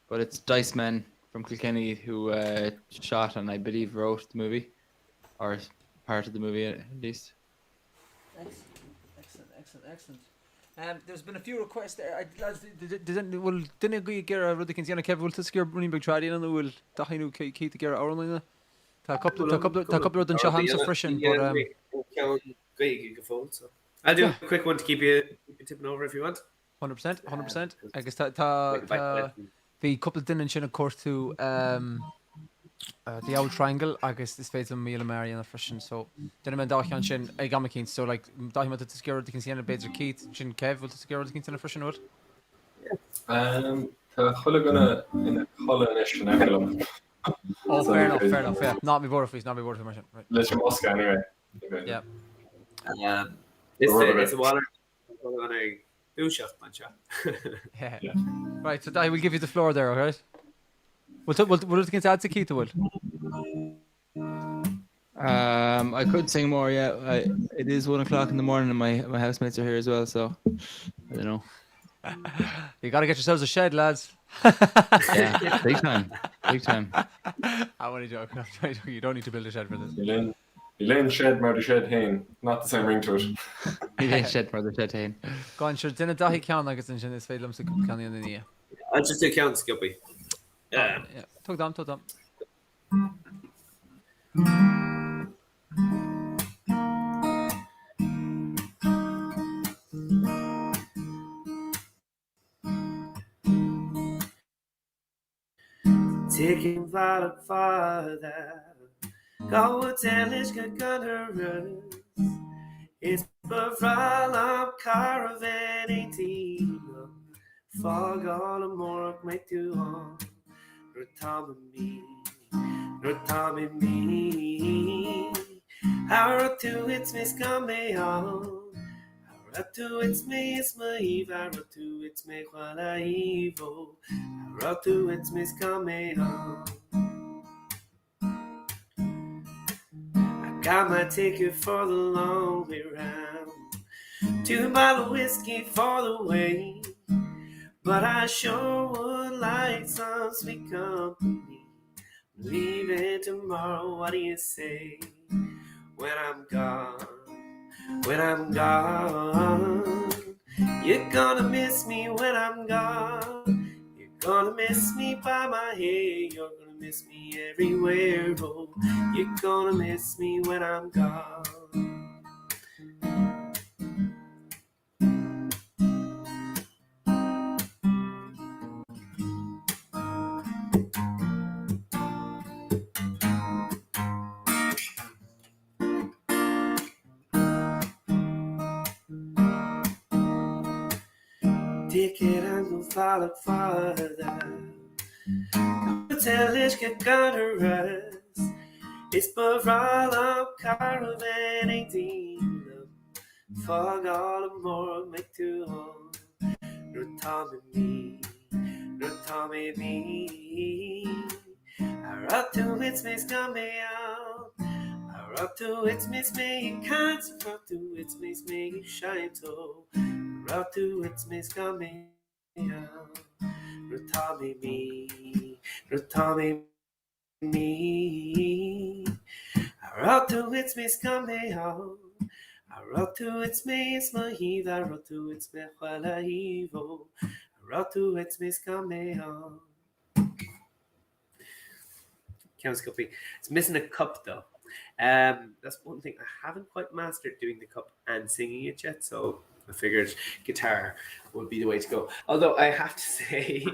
but it's Dice Men from Kilkenny who shot and I believe wrote the movie, or part of the movie at least. Excellent. There's been a few requests there. Lads, didn't we get a ruddy Kinsey Kevin will scare running big trade in and will Dahinu Keith to get our own Ta couple of them shaham so freshen, but I'll do a quick one to keep you tipping over if you want. 100%. I guess ta the couple of dinner in a course to the old triangle. I guess this phase of meal Mary and the freshen. So then I'm Dachian Shin a Gamakin. So like Dahimat to scare the Kinsey and Beds or Keith Shin Kev will to scare the Kinsey and the freshen wood. Tá chuile gona ina chola inis an ecolum. Oh, fair enough. Yeah, not me board of not me board of right. Let your Moscow anyway. Yeah. It's a water. I'm gonna do shot punch. Yeah. Right, so I will give you the floor there, okay? We'll against add to Keith will. I could sing more, yeah. It is 1 o'clock in the morning and my housemates are here as well, so I don't know. You gotta get yourselves a shed, lads. Yeah, big time. I want to joke. You don't need to build a shed for this. Linn shed mar the shed hain. Not the same ring to it. He didn't shed for the shed hain. Go on, sure. Dinner dahi count like it's in this fade lumps can the end of the year. I'll just do count, Skippy. Yeah. Talk down. Taking farther. Go tell is gonna it's Bavralam Caravan 18. Fog all the more make you on. Rotami me. How to it's Miss Coming on. How to it's me, it's my Eve. How to it's me, Kuala Evo. How to it's Miss Coming on. Got my ticket for the long way round. 2 bottle whiskey for the way. But I sure would like some sweet company. Leaving tomorrow, what do you say? When I'm gone, you're gonna miss me when I'm gone. You're gonna miss me by my head. You're gonna miss me everywhere. Oh, you're gonna miss me when I'm gone. Ticket, I'm gonna follow farther. Tell is gonna rest. It's Bavralam Caravan 18. Fog all the more make to home. Rotami me. I rot to its miss coming out. I rot to its miss me can't rot to its miss me shine to. Rot to its miss coming out. Rotami me. I rot to its miss coming out. I rot to its miss my heave. I rot to its me Kuala Evo. I rot to its miss coming out. Counts copy. It's missing a cup though. That's one thing I haven't quite mastered, doing the cup and singing it yet. So I figured guitar would be the way to go. Although I have to say,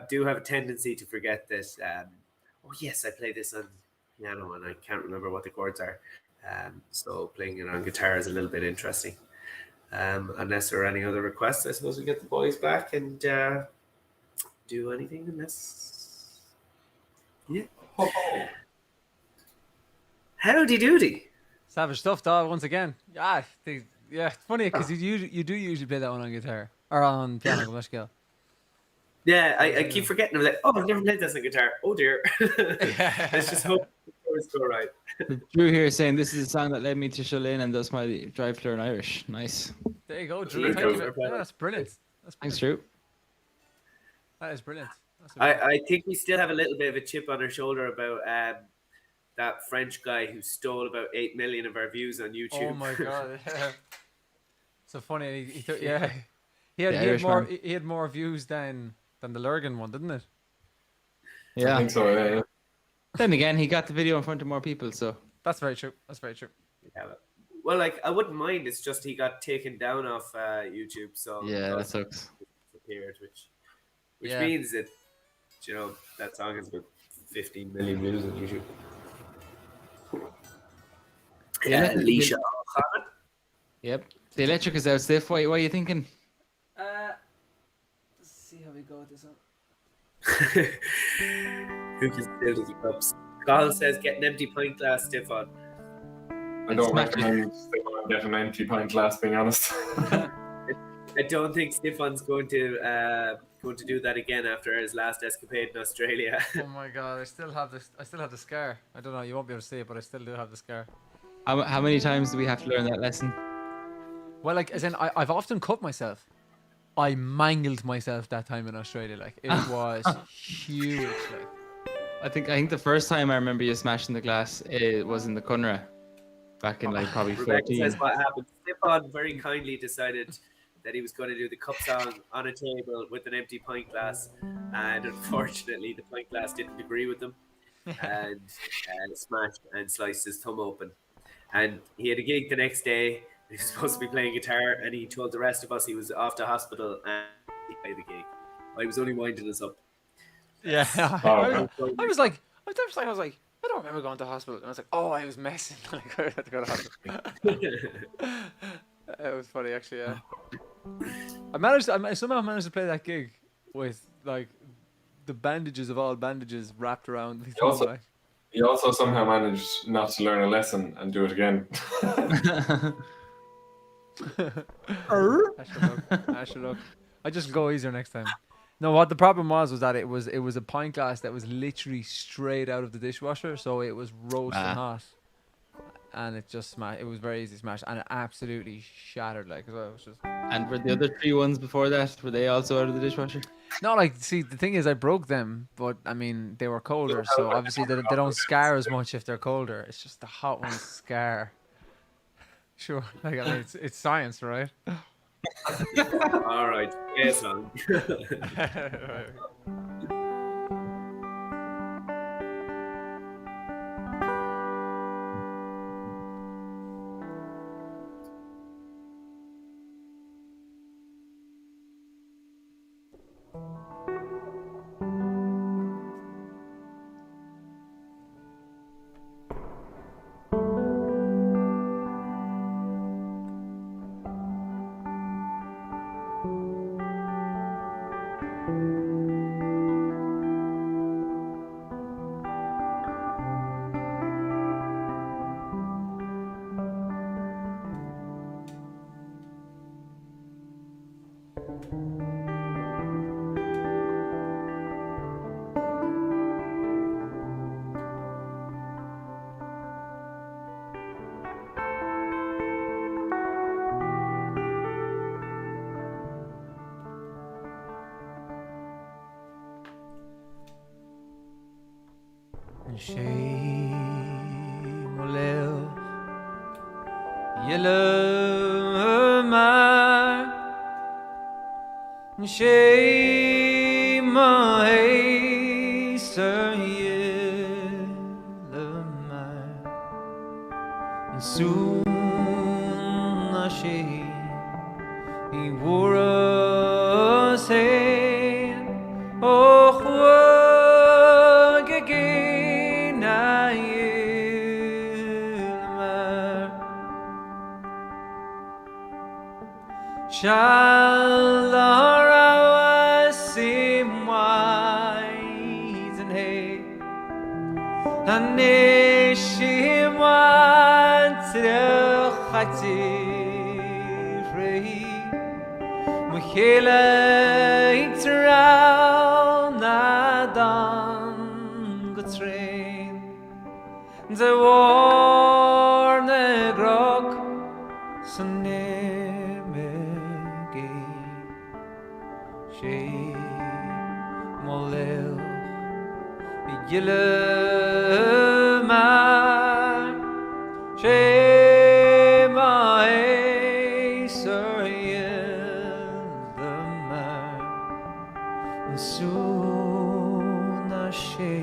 do have a tendency to forget that. Oh yes, I play this on piano and I can't remember what the chords are. So playing it on guitar is a little bit interesting. Unless there are any other requests, I suppose we get the boys back and do anything unless. Yeah. Howdy doody. Savage stuff, dog. Once again, it's funny because you do usually play that one on guitar or on piano. Go back, go. Yeah, I keep forgetting. I'm like, oh, I've never played this on guitar. Oh dear. Let's just hope it's go right. Drew here saying this is a song that led me to Linn and thus my drive to learn Irish. Nice. There you go, Drew. Thank you. Yeah, that's brilliant. Thanks, Drew. That is brilliant. I think we still have a little bit of a chip on our shoulder about that French guy who stole about 8 million of our views on YouTube. Oh my god. So funny. He had more views than the Lurgan one, didn't it? Yeah. I think so, yeah. Then again, he got the video in front of more people, so. That's very true. Yeah, well, like, I wouldn't mind. It's just he got taken down off YouTube, so Yeah, that sucks. Disappeared, which means that that song has about 15 million views on YouTube. Yeah, Alicia. Yep. The electric is out, Stiff. What are you thinking? Let's see how we go with this one. Who can still do the cups? Carl says get an empty pint glass, Stefan. I don't recommend getting an empty pint glass, being honest. I don't think Stefan's going to do that again after his last escapade in Australia. Oh my god, I still have the scar. I don't know, you won't be able to see it, but I still do have the scar. How many times do we have to learn that lesson? Well, like, as in, I've often cut myself. I mangled myself that time in Australia. Like, it was huge. Like, I think the first time I remember you smashing the glass, it was in the Cunra, back in like probably Rebecca 14. says what happened. Stefan very kindly decided that he was going to do the cup song on a table with an empty pint glass, and unfortunately the pint glass didn't agree with him, and smashed and sliced his thumb open. And he had a gig the next day. He was supposed to be playing guitar, and he told the rest of us he was off to hospital and he played the gig. I was only winding us up. yeah. Oh, I was like, I don't remember going to hospital. And I was like, oh, I was messing. Like, I had to go to hospital. It was funny, actually. Yeah. I somehow managed to play that gig with like the bandages of all bandages wrapped around me. You also somehow managed not to learn a lesson and do it again. I should look. I just go easier next time. No, what the problem was that it was a pint glass that was literally straight out of the dishwasher, so it was roasting hot, and it just smashed. It was very easy to smash, and it absolutely shattered. Like, as well. It was just. And were the other 3 ones before that, were they also out of the dishwasher? No, like, see, the thing is, I broke them, but I mean, they were colder, so obviously they don't scar as much if they're colder. It's just the hot ones scar. Sure, like, I mean, it's science, right? All right, yes, man. Shame left yellow mark. Shame haster yellow mark. And soon the shame he wore us hand. Oh, what again? Shall our sim Anishiwan Tzrechati Mukhila Itrao Nadan Gutrain The war Negrok Sunemegi She Molil Yilma She Mae Soon she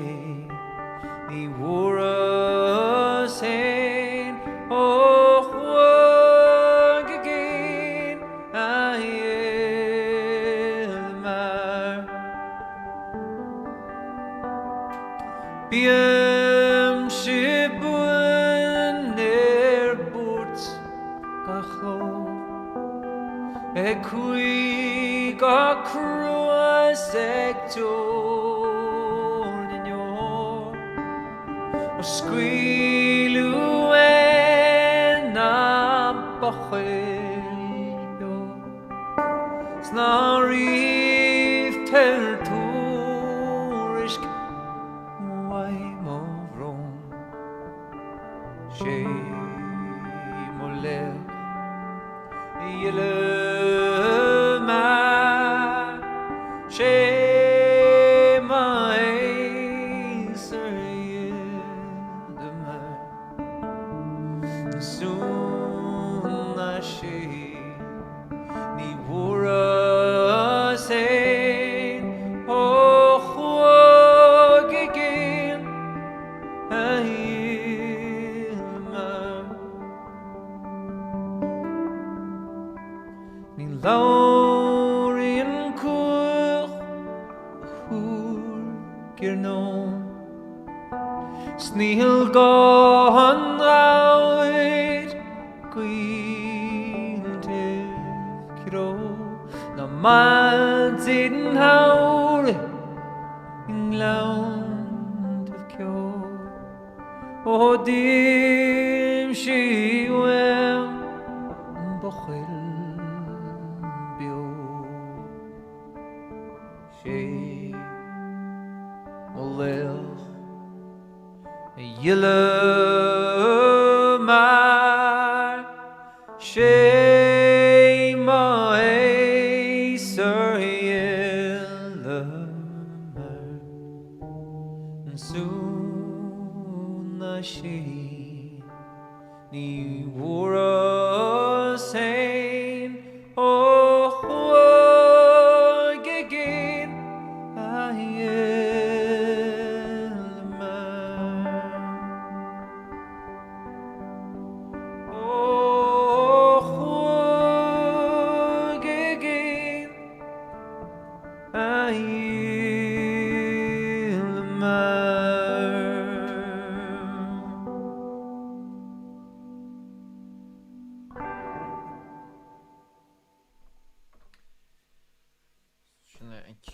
ni wura sein oh again ayelmar Biem shibun nerbut gachlo Ekui ga crua sector in your squealu en apochio snarif ter tourisk why movron she molel yele Sneal gone out Queen Kiro Na man didn't howl England of Kyo Oh dim she well Bochil Bio She Olel Yellow my shame my sir yellow and soon the she ni wore sane oh again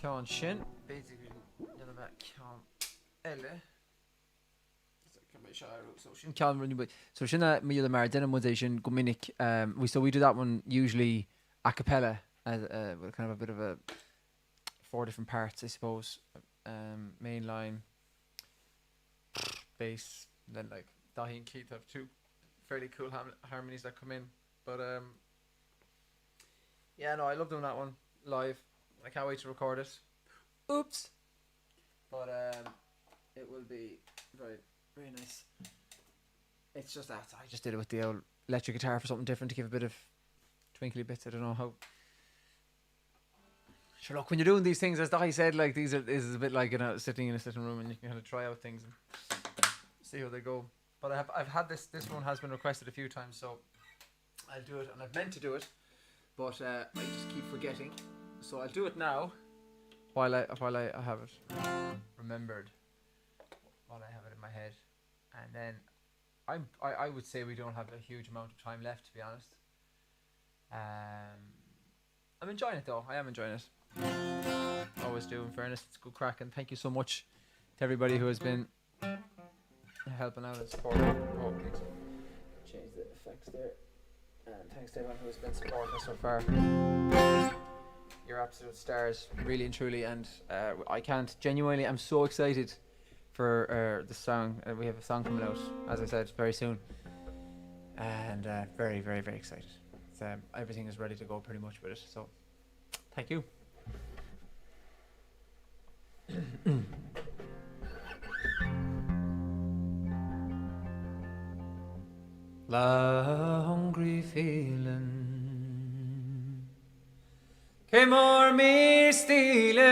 Ceann sin basically none about ceann eile so sinna míle mar denna modation go minic we do that one usually a cappella as with kind of a bit of a 4 different parts I suppose main line bass then like Dahi and Keith have 2 fairly cool harmonies that come in but yeah no I love doing that one live I can't wait to record it. Oops. But it will be very, very nice. It's just that I just did it with the old electric guitar for something different to give a bit of twinkly bits. I don't know how. Sure, look, when you're doing these things, as Dahi said, like this is a bit like sitting in a sitting room and you can kind of try out things and see how they go. But I've had this one has been requested a few times, so I'll do it, and I've meant to do it, but I just keep forgetting. So I'll do it now, while I have it remembered, while I have it in my head, and then I would say we don't have a huge amount of time left, to be honest. I'm enjoying it though. I am enjoying it. Always do. In fairness, it's good crack, and thank you so much to everybody who has been helping out and supporting. Oh, thanks. Change the effects there. And thanks to everyone who's been supporting us so far. You're absolute stars, really and truly. And I can't genuinely. I'm so excited for the song. We have a song coming out, as I said, very soon. And very, very, very excited. It's, everything is ready to go pretty much with it. So, thank you. La hungry feeling came o'er me stealing,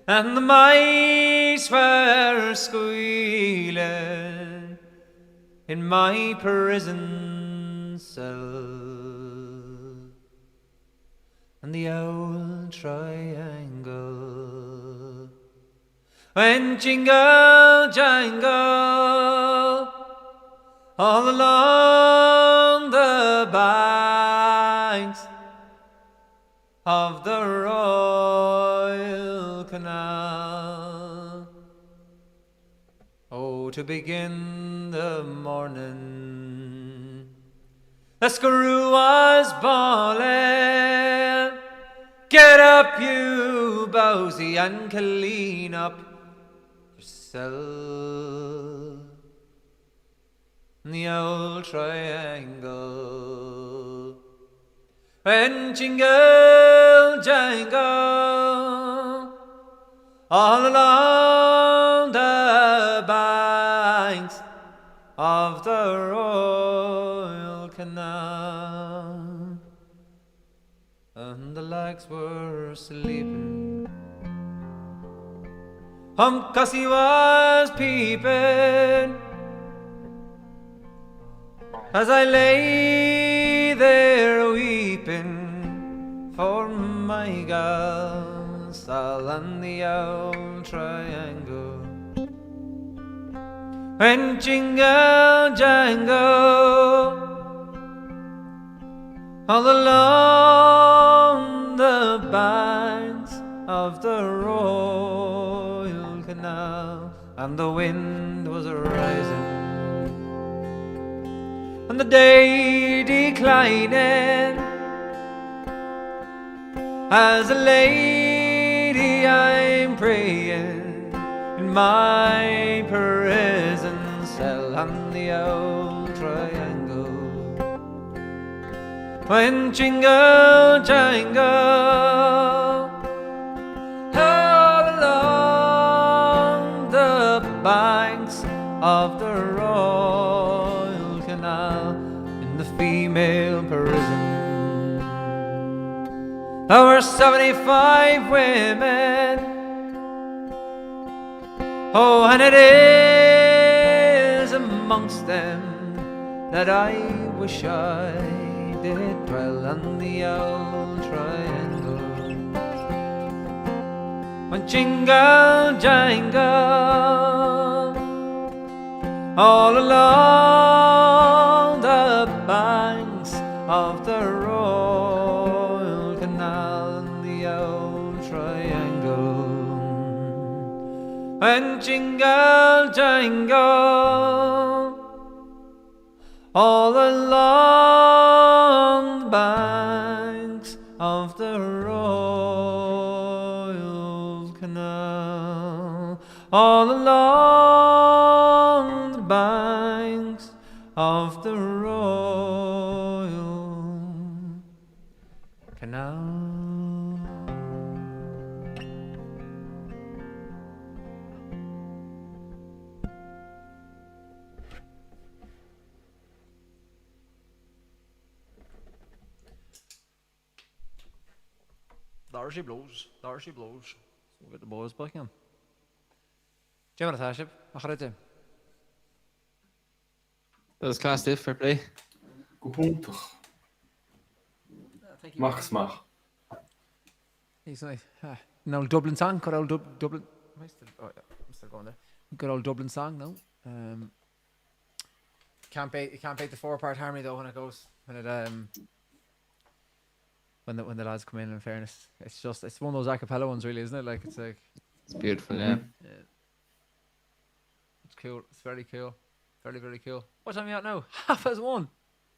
and the mice were squealing in my prison cell, and the old triangle went jingle jangle all along the banks of the Royal Canal. Oh, to begin the morning, the screw was bawling, "Get up, you Bowsy, and clean up yourself." The old triangle went jingle jangle all along the banks of the Royal Canal, and the lags were sleeping. 'Cause he was peeping as I lay there weeping for my gal Sal, and the old triangle went jingle jangle all along the banks of the Royal Canal, and the wind was rising and the day declining, as a lady I'm praying in my prison cell, and the old triangle went jingle jangle all along the banks of the Royal Canal, in the female prison. There were 75 women. Oh, and it is amongst them that I wish I did dwell, on the old triangle went jingle jangle all along the banks of the Royal Canal, and the old triangle went jingle jangle all along the banks of the Royal Canal, all along the banks of the Royal Canal. There she blows. There she blows. We'll get the boys back in. Jim Natashib, Acharite. That was class diff, fair play. Gohuntach. Thank you. Mach smach. He's nice. An old Dublin song. Good old Dublin. Am I still, oh, yeah, I'm still going there. Good old Dublin song, no? Can't beat the 4-part harmony though when it goes when the lads come in fairness. It's one of those a cappella ones really, isn't it? Like it's It's beautiful, yeah. cool. It's very cool. Very, very cool. What time are you at now? 1:30.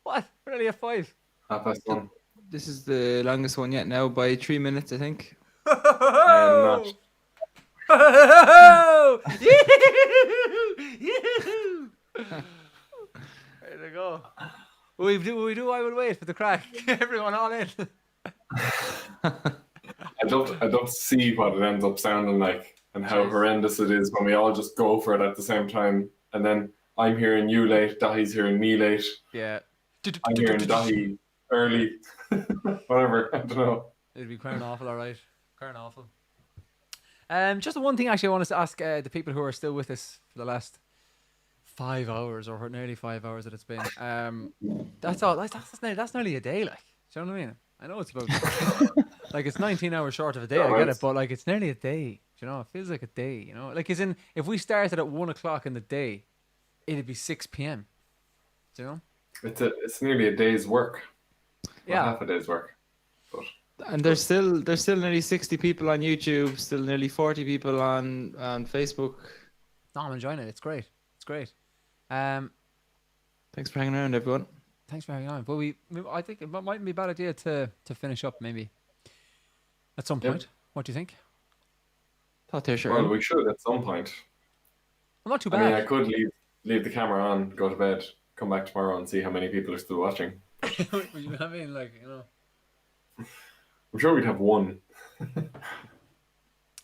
What? We're only at 5. 1:30. This is the longest one yet now by 3 minutes, I think. I am not. There we go. We do. I will wait for the crack. Everyone all in. I'd love to see what it ends up sounding like and how horrendous it is when we all just go for it at the same time. And then I'm hearing you late, Dahi's hearing me late. Yeah. I'm hearing Dahi early. Whatever, I don't know. It'd be quite awful, all right. Quite awful. Just the one thing actually I wanted to ask the people who are still with us for the last 5 hours or nearly 5 hours that it's been. That's all. That's nearly a day, like. Do you know what I mean? I know it's about like it's 19 hours short of a day. I get it, but like it's nearly a day. Do you know? It feels like a day. You know, like as in if we started at 1 o'clock in the day, it'd be 6 p.m. Do you know? It's nearly a day's work. Yeah, half a day's work. But And there's still nearly 60 people on YouTube, still nearly 40 people on Facebook. no, I'm enjoying it. It's great. It's great. Thanks for hanging around, everyone. Thanks for hanging on. But I think it might be a bad idea to finish up maybe at some point. What do you think? Thought there, sure. well, we should at some point. Well, not too I mean, I bad. could leave the camera on, go to bed, come back tomorrow and see how many people are still watching. I mean, like, you know. I'm sure we'd have one.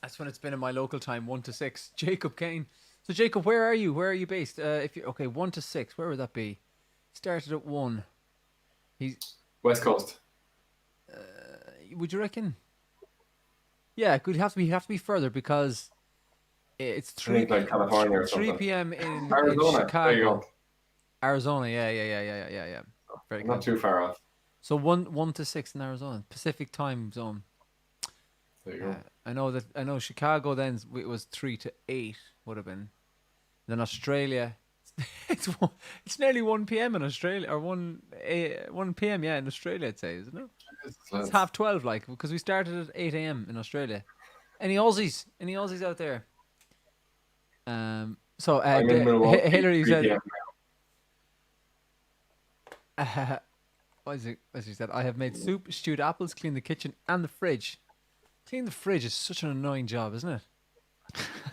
That's when it's been in my local time, 1 to 6. Jacob Kane. So Jacob, where are you? Where are you based? If you 1 to 6, where would that be? Started at 1. He's West Coast. would you reckon? Yeah, it could have to be further because it's I 3 think like California or 3 something. p.m. in Arizona. Chicago. There you go. Arizona, yeah. Very Not good. too far off. So 1 to 6 in Arizona, Pacific time zone. There you go. I know Chicago then it was 3 to 8 would have been. Then Australia, it's nearly 1 p.m. in Australia or 1 p.m. in Australia I'd say, isn't it? It's 12:30 like because we started at 8 a.m. in Australia. Any Aussies out there? So I'm in Milwaukee, Hillary 3 said. p.m. What is it? As she said, I have made soup, stewed apples, cleaned the kitchen and the fridge. Clean the fridge is such an annoying job, isn't it?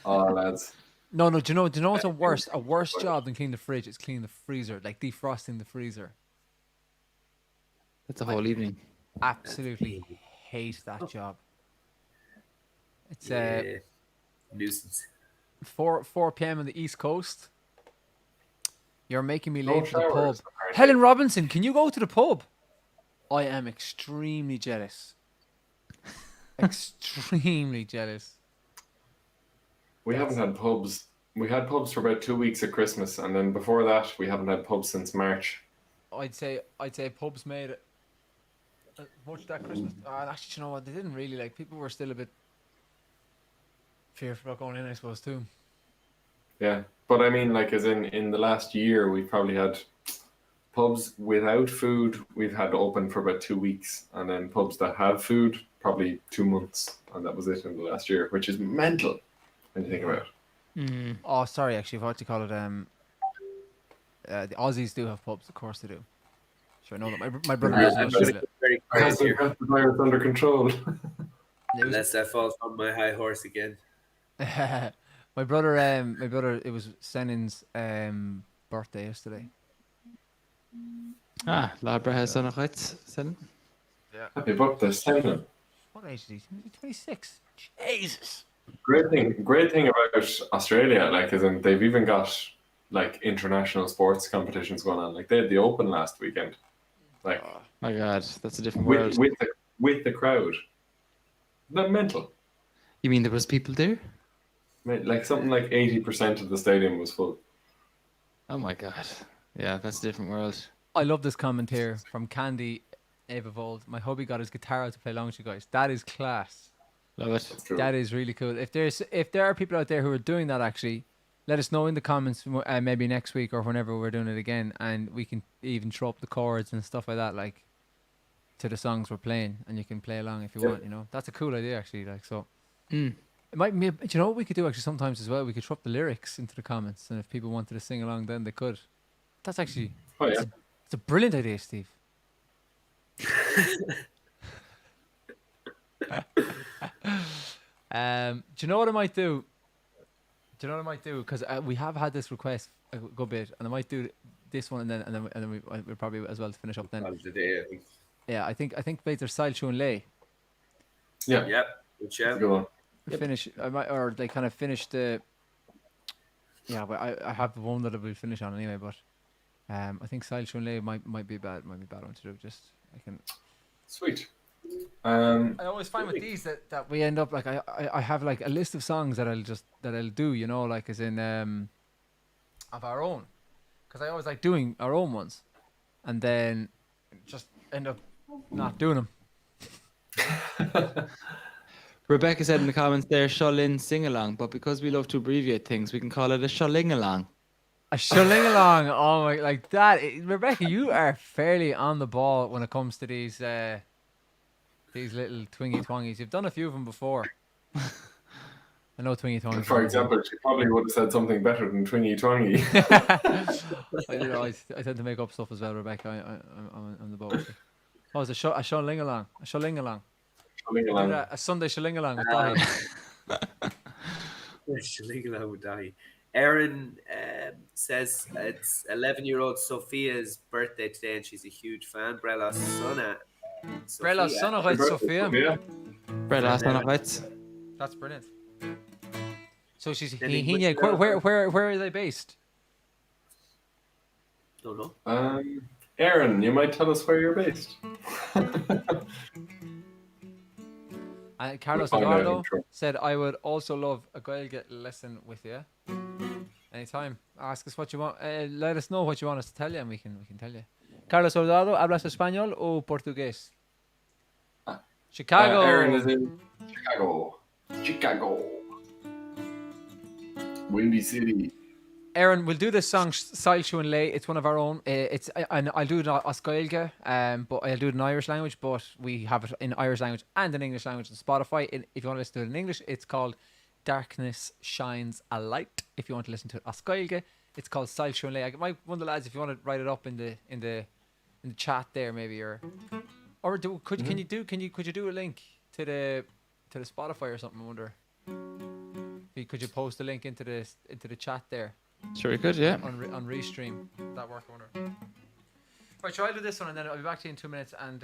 Oh, lads. No. Do you know what's a worse job than cleaning the fridge? It's cleaning the freezer, like defrosting the freezer. That's a whole evening. Absolutely hate that job. It's Nuisance. 4 p.m. on the East Coast. You're making me No late for the pub. showers, apparently. Helen Robinson, can you go to the pub? I am extremely jealous. Extremely jealous. We haven't had pubs. We had pubs for about 2 weeks at Christmas, and then before that, we haven't had pubs since March. I'd say pubs made it much that Christmas. Actually, you know what? They didn't really like. People were still a bit fearful about going in, I suppose, too. Yeah, but I mean, like, as in the last year, we've probably had pubs without food. We've had open for about 2 weeks, and then pubs that have food probably 2 months, and that was it in the last year, which is mental when you think about it. Oh, sorry. Actually, what do you call it? The Aussies do have pubs. Of course they do. Sure, I know that. My brother lives in Australia. Very Because quiet they've here. got the virus under control. Unless I fall from my high horse again. My brother. It was Senin's birthday yesterday. Labra has on a right. Happy birthday, Simon. What age is he? Is he 26? Jesus. Great thing about Australia, like, is in they've even got like international sports competitions going on. Like they had the Open last weekend, like My God, that's a different world. with the crowd. Isn't that mental? You mean there was people there? Like something like 80% of the stadium was full. Oh my God. Yeah, that's a different world. I love this comment here from Candy Avavold. My hubby got his guitar out to play along with you guys. That is class. Love it. It's cool. That is really cool. If there are people out there who are doing that, actually, let us know in the comments maybe next week or whenever we're doing it again, and we can even throw up the chords and stuff like that, like to the songs we're playing, and you can play along if you want. You know, that's a cool idea actually. Like so, It might be, do you know what we could do actually sometimes as well? We could drop the lyrics into the comments, and if people wanted to sing along, then they could. That's actually Oh yeah. it's a brilliant idea, Steve. Do you know what I might do? Do you know what I might do? Because we have had this request a good bit, and I might do this one, and then we'll probably as well to finish up then. Yeah, I think there's seisiún lei. Yeah. Yep. Good shout. Go on. Finish. I might, or they kind of finish the. Yeah, but I have the one that we'll finish on anyway. But I think seisiún lei might be bad. Might be bad one to do. Just I can. Sweet. I always find with these that we end up like I have like a list of songs that I'll do, you know, like as in of our own, because I always like doing our own ones, and then just end up not doing them. Rebecca said in the comments there, Linn sing along, but because we love to abbreviate things, we can call it a Shaling along. A shilling along, oh my, like that. Rebecca, you are fairly on the ball when it comes to these little twingy twongies. You've done a few of them before. I know twingy twongies. For example, she probably would have said something better than twingy twangy. I tend to make up stuff as well, Rebecca. I'm the boat. Oh, it's a shilling along. A shilling along. A Sunday shilling along with Dahi. Shilling along with Dahi. Erin says it's 11-year-old Sophia's birthday today, and she's a huge fan. Brella Sonna. Brella Sonna right, Sophia. Brella Sonna right. That's brilliant. So she's where are they based? Don't know. Aaron, you might tell us where you're based. Carlos We'll find out, Eduardo I'm sure. said, I would also love a Gaeilge lesson with you. Anytime. Ask us what you want. Let us know what you want us to tell you, and we can tell you. Carlos Eduardo, ¿hablas español o portugués? Chicago. Aaron is in Chicago. Windy City. Aaron, we'll do this song seisiún lei. It's one of our own. I'll do it as Gaeilge, but I'll do it in Irish language. But we have it in Irish language and in English language on Spotify. If you want to listen to it in English, it's called "Darkness Shines a Light." If you want to listen to it as Gaeilge, it's called seisiún lei. One of the lads, if you want to write it up in the chat there, maybe, could you do a link to the Spotify or something? I wonder. Could you post a link into the chat there? Sure, we could, yeah. On Restream. Would that work, I wonder. Right, so I'll do this one, and then I'll be back to you in 2 minutes and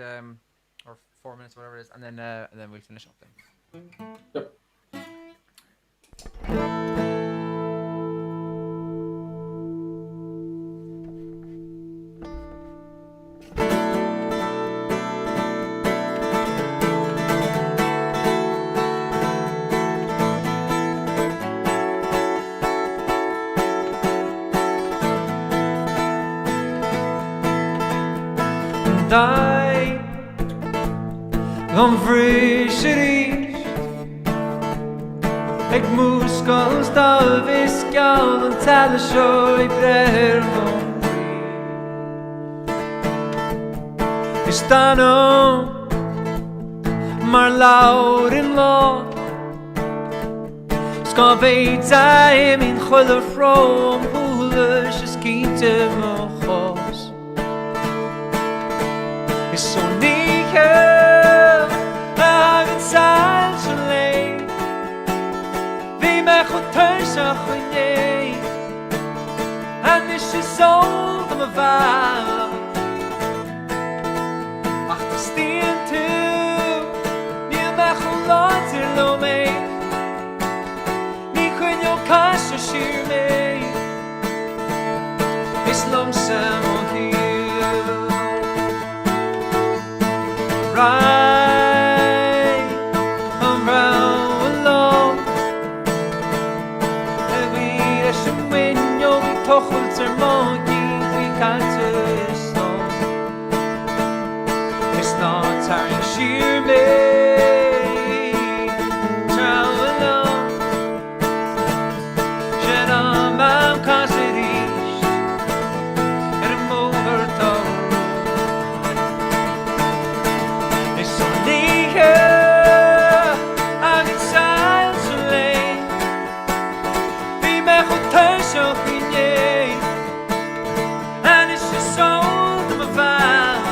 or 4 minutes, whatever it is, and then we'll finish up then. Yep. I frísir ag múscol dal viscal an tal seo I brer Is dano mar laur in law Ska veita him in chulle from húlish is kinte mo chos Is so níchel agin seisiún lei Vi me chud tuisach chuné An is sold am a vala Ach ta stíon tú Níl me chud látir lo mé Ní chuinneó caiise siar mé Is lonesome on here Right around alone And we should win your tochel ter monkey we can't do stone It's not time sheer me Drown alone Shed on my consideration And I'm over top It's only here I can silence shochine and it's just so my vibe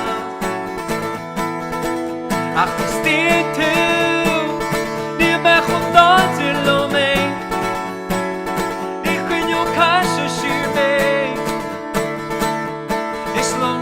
ach die steht die bei hundert lome ich bin jo kasche shirme Islam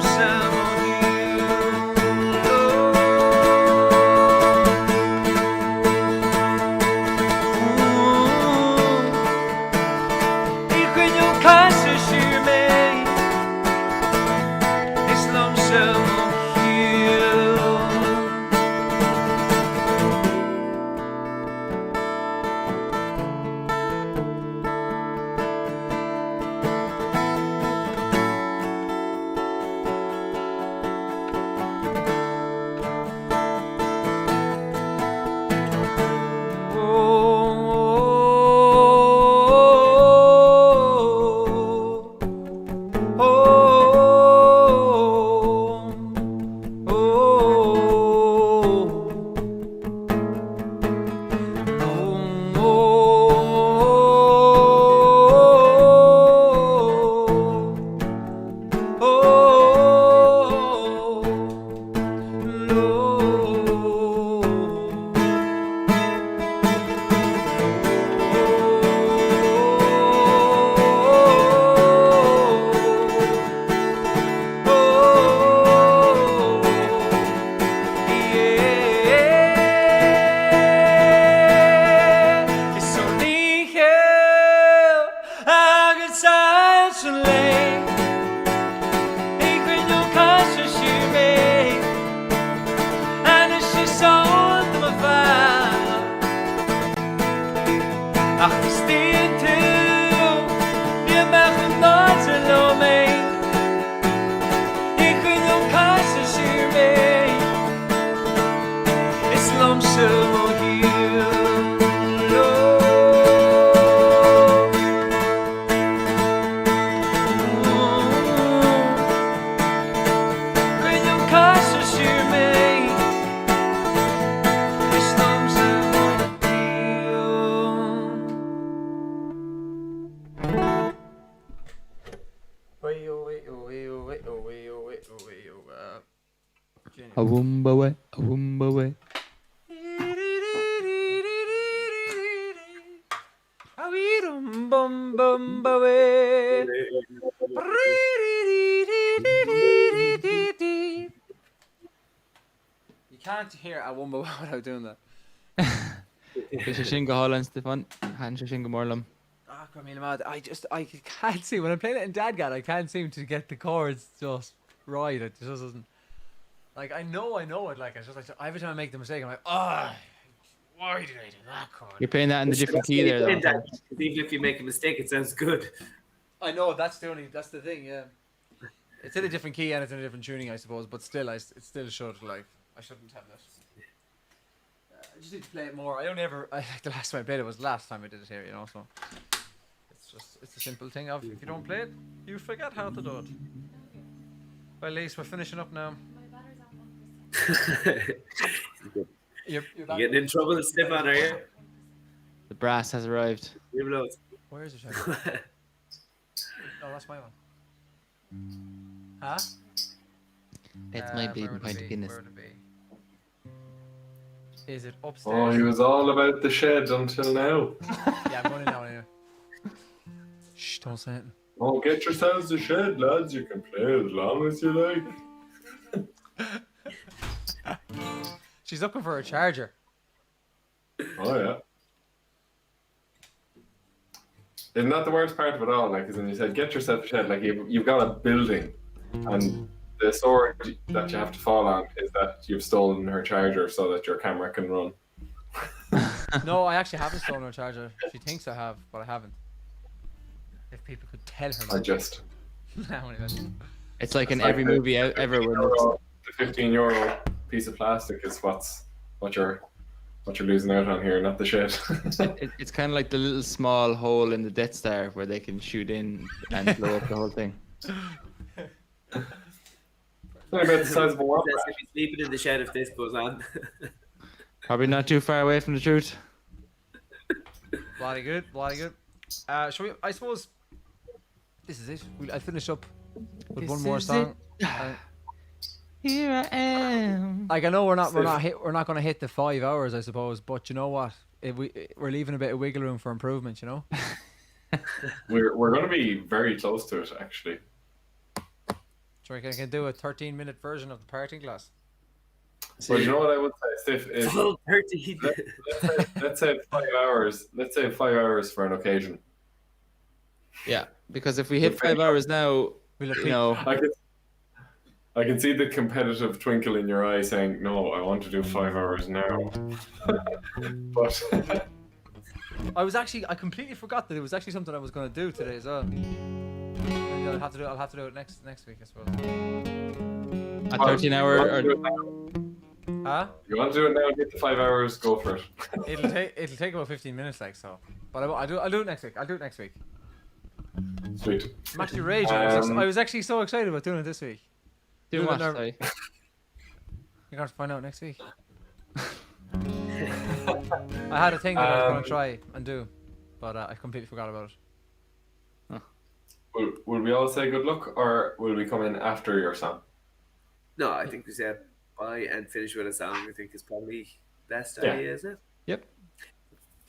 A woomba way, a woomba way. You can't hear a wumba without doing that. Shinga Holland, Stefan. Han Shinga Morlam. Ah, I can't see when I'm playing it in Dadgad. I can't seem to get the chords just right. It just doesn't. Like I know it. Like it's just like every time I make the mistake, I'm like, why did I do that chord? You're playing that in the different key there, though. Even if you make a mistake, it sounds good. I know that's the thing. Yeah, it's in a different key and it's in a different tuning, I suppose. But still, it still should like I shouldn't have this. I just need to play it more. I like the last time I played it was the last time I did it here, you know. So it's a simple thing of if you don't play it, you forget how to do it. Well, Lise, we're finishing up now. My battery's at 1%. You're Getting in trouble, Stefan, are you? The brass has arrived. Leave it alone. Where is it? No, that's my one. Huh? It's my bleeding point of Guinness. Where would it be? Is it Oh, upstairs? he was all about the shed until now. Yeah, I'm going in now anyway. Shh, don't say it. Oh, get yourselves a shed, lads. You can play as long as you like. She's looking for a charger. Oh, yeah. Isn't that the worst part of it all? Like, as when you said, get yourself a shed, like, you've got a building, and the sword that you have to fall on is that you've stolen her charger so that your camera can run. No, I actually haven't stolen her charger. She thinks I have, but I haven't. If people could tell her. I just. No, anyway. It's like in It's like every movie ever. Where the €15 piece of plastic is what you're losing out on here, not the shit. it's kind of like the little small hole in the Death Star where they can shoot in and blow up the whole thing. Only about the size of a wombat. That's if he's sleeping in the shed if this goes on. Probably not too far away from the truth. Bloody good. Shall we? I suppose This is it. I'll finish up with This one more is song. Here I am. Like I know we're not going to hit the 5 hours, I suppose, but you know what? We're leaving a bit of wiggle room for improvement, you know. We're going to be very close to it, actually. So I can do a 13-minute version of the parting glass. But you know what I would say, Steve, is 13. let's say 5 hours. Let's say 5 hours for an occasion. Yeah, because if we hit 5 hours now, Will it you be- know, I can see the competitive twinkle in your eye saying, no, I want to do 5 hours now. But I completely forgot that it was actually something I was going to do today as well. Maybe I'll have to do it next week, I suppose. a 13-hour or Huh? you want to do it now, get the 5 hours, go for it. It'll take about 15 minutes, like so. But I'll do it next week. I'll do it next week. Sweet. I'm actually raging. I was actually so excited about doing it this week. do Do what? it now. Sorry. You're going to find out next week. I had a thing that I was going to try and do, but I completely forgot about it. Will we all say good luck, or will we come in after your song? No, I think we said bye and finish with a song. I think is probably best Yeah. idea, isn't it? Yep.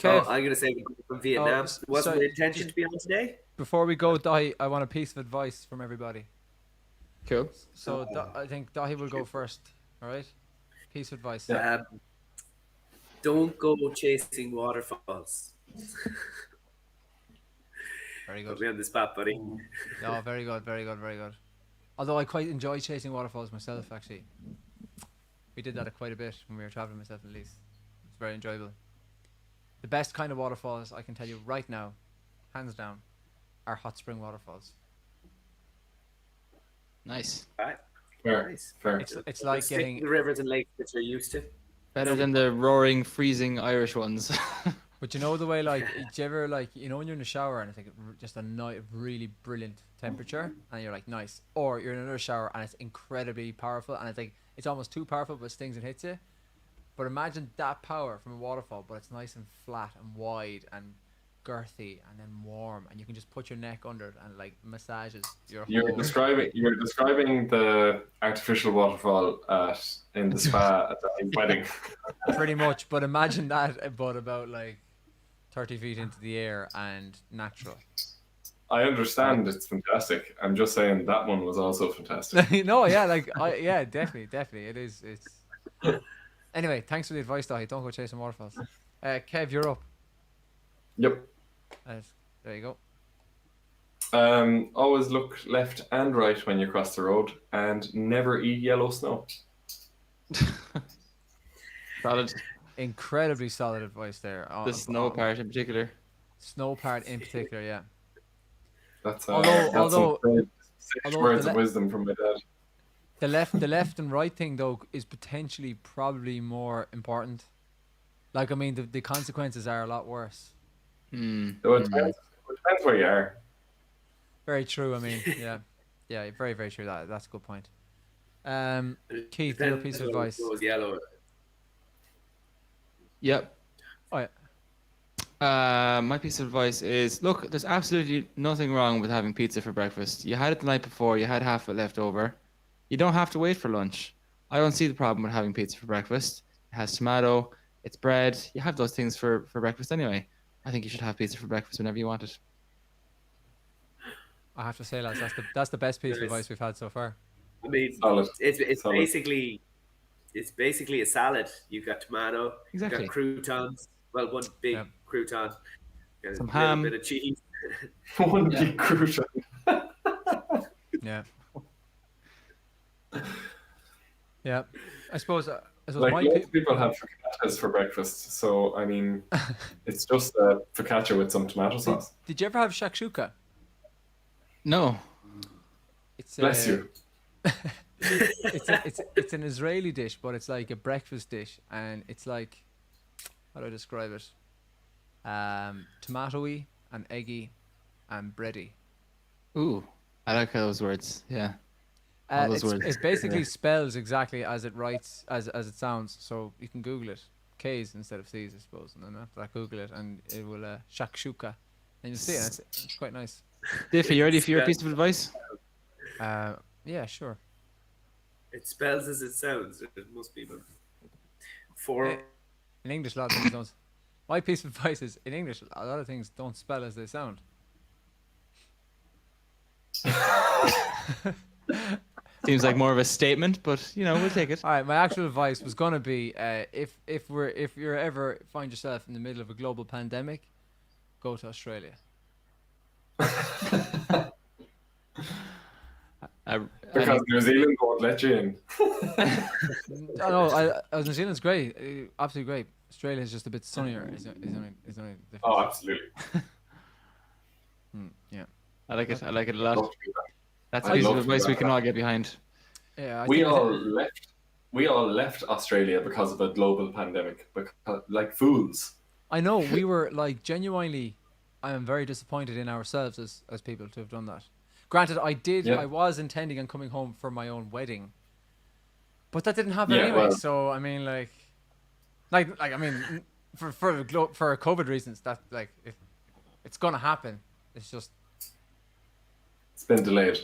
So Kev, I'm gonna say from Vietnam. Wasn't sorry, the intention to be on today? before we go, Dahi, I want a piece of advice from everybody. Cool. So I think Dahi will go first. All right? Piece of advice. Don't go chasing waterfalls. Very Put good. me on the spot, buddy. No, very good, very good, very good. Although I quite enjoy chasing waterfalls myself, actually. We did that quite a bit when we were traveling, myself and Elise. It's very enjoyable. The best kind of waterfalls, I can tell you right now, hands down, are hot spring waterfalls. Nice. Fair. Nice. Fair. It's like Stick to getting. the rivers and lakes that you're used to. Better than the roaring, freezing Irish ones. But you know the way, like, do you ever, like, you know when you're in the shower and it's like just a night of really brilliant temperature and you're like, nice. Or you're in another shower and it's incredibly powerful and it's like, it's almost too powerful but it stings and hits you. But imagine that power from a waterfall, but it's nice and flat and wide and girthy and then warm and you can just put your neck under it and like massages your You're whole... describing the artificial waterfall in the spa at the wedding. Pretty much, but imagine that, but about like 30 feet into the air and natural. I understand it's fantastic. I'm just saying that one was also fantastic. No, yeah, like, yeah, definitely, it is. It's. Anyway, thanks for the advice, Dahi. Don't go chasing waterfalls. Kev, you're up. Yep. There you go. Always look left and right when you cross the road, and never eat yellow snow. Solid. Incredibly solid advice there. The snow part in particular. Snow part in particular, yeah. That's Although six words of wisdom from my dad. The left and right thing though is potentially probably more important. Like I mean, the consequences are a lot worse. So it depends where you are. Very true. I mean, yeah, very very true. That's a good point. Keith, your piece of advice. Was yellow. Yep. Oh yeah. My piece of advice is, look, there's absolutely nothing wrong with having pizza for breakfast. You had it the night before, you had half of it left over. You don't have to wait for lunch. I don't see the problem with having pizza for breakfast. It has tomato, it's bread. You have those things for breakfast anyway. I think you should have pizza for breakfast whenever you want it. I have to say, lads, that's the best piece of advice we've had so far. I mean, Solid. it's Solid. basically a salad. You've got tomato, Exactly. you've got croutons. Well, one big crouton, got Some a ham. little bit of cheese. One big crucial. Yeah. Yeah. I suppose Like my lots of people have focaccias for breakfast, so I mean, it's just a focaccia with some tomato sauce. Did you ever have shakshuka? No. It's Bless you. it's an Israeli dish, but it's like a breakfast dish, and it's like, how do I describe it? Tomatoey and eggy and bready. Ooh, I like those words. Yeah. All those words. It basically spells exactly as it writes, as it sounds. So you can Google it, K's instead of C's, I suppose, and then after that Google it, and it will shakshuka, and you'll see it. It's quite nice. Diff, are you ready for your piece of advice? Yeah, sure. It spells as it sounds. It must be, but for Eh, In English, a lot of things don't. My piece of advice is in English, a lot of things don't spell as they sound. Seems like more of a statement, but you know, we'll take it. All right, my actual advice was gonna be if you're ever find yourself in the middle of a global pandemic, go to Australia. Because New Zealand won't let you in. New Zealand's great, absolutely great. Australia is just a bit sunnier. Is only the difference. Oh, absolutely. Yeah. I like it. I like it a lot. Love to do that. That's a I'd piece of love to advice do we that. can all get behind. Yeah. We all left Australia because of a global pandemic, because, like fools. I know we were like genuinely. I am very disappointed in ourselves as people to have done that. Granted, Yeah. I was intending on coming home for my own wedding, but that didn't happen Yeah, anyway. well- So I mean, I mean, for COVID reasons, that it's gonna happen. It's just It's been delayed.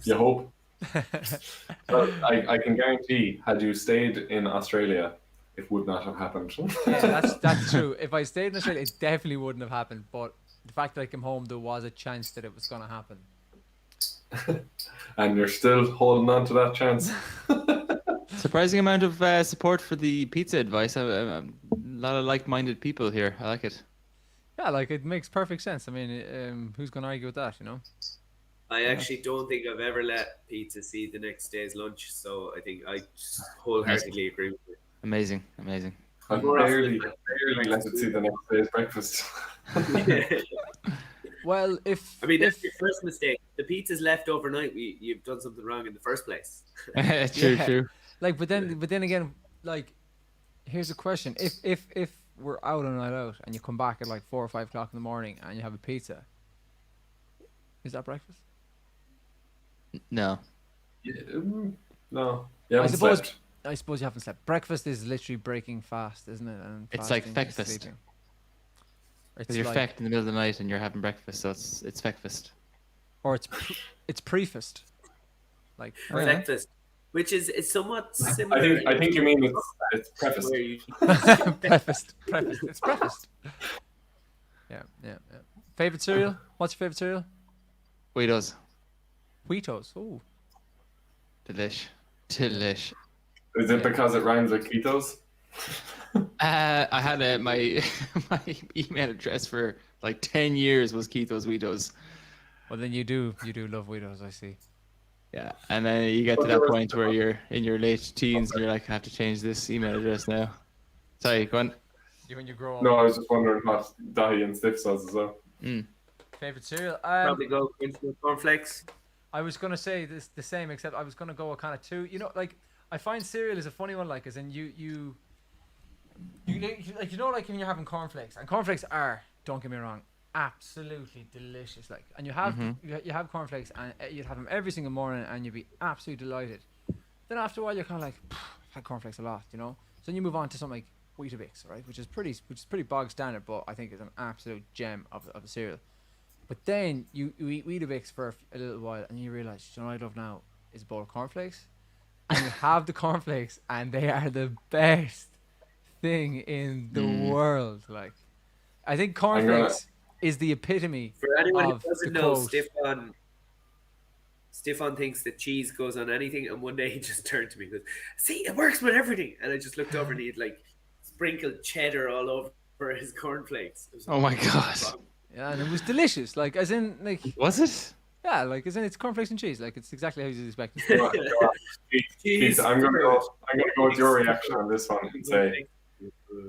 You hope. But I can guarantee, had you stayed in Australia, it would not have happened. yeah, that's true. If I stayed in Australia, it definitely wouldn't have happened. But the fact that I came home, there was a chance that it was gonna happen. And you're still holding on to that chance. Surprising amount of support for the pizza advice. A lot of like-minded people here. I like it. Yeah, like it makes perfect sense. I mean, who's gonna argue with that? You know. I actually don't think I've ever let pizza see the next day's lunch, so I think I just wholeheartedly agree with you. Amazing, amazing. I barely let it see the next day's breakfast. Well, if I mean, that's your first mistake. The pizza's left overnight. You've done something wrong in the first place. True, Yeah. true. like, but then again, like, here's a question: if we're out on a night out and you come back at like 4 or 5 o'clock in the morning and you have a pizza, is that breakfast? No. No. You haven't suppose- slept. I suppose you haven't slept. Breakfast is literally breaking fast, isn't it? And It's like fasting is breakfast. sleeping. Because It's you're like, fecked in the middle of the night and you're having breakfast, so it's breakfast. or it's prefast. Like Breakfast, which is somewhat similar. I think you mean it's prefaced. where you prefaced. It's prefaced. Yeah. Favorite cereal? What's your favorite cereal? Weirdos. Wheatos. Oh. Delish. Is it because it rhymes with ketos? I had my my email address for like 10 years was Keithos Weetos. Well, then you do love Wheatos, I see. Yeah, and then you get to that point where you're in your late teens and you're like, I have to change this email address now. Sorry, go on. You when you grow up. No, I was just wondering what Dahi and Stiff sauce as well. Favorite cereal? probably go into the cornflakes. I was gonna say this the same, except I was gonna go with kind of two. You know, like I find cereal is a funny one, like as in you like like when you're having cornflakes, and cornflakes are, don't get me wrong, absolutely delicious. Like, and you have you have cornflakes, and you'd have them every single morning, and you'd be absolutely delighted. Then after a while, you're kind of like, I've had cornflakes a lot, you know. So then you move on to something like Weetabix, right, which is pretty bog standard, but I think is an absolute gem of a cereal. But then you eat Weetabix for a little while, and you realize, you know what I love now is a bowl of cornflakes, and you have the cornflakes, and they are the best thing in the world. Like, I think cornflakes is the epitome For anyone who of doesn't the know, quote. Stefan thinks that cheese goes on anything, and one day he just turned to me and goes, "See, it works with everything." And I just looked over and he had like sprinkled cheddar all over his cornflakes. It was Oh my god. Yeah, and it was delicious. Like, as in, like, Was it? yeah, like as in it's cornflakes and cheese. Like, it's exactly how you expect it. Keith, I'm gonna go with your reaction on this one and say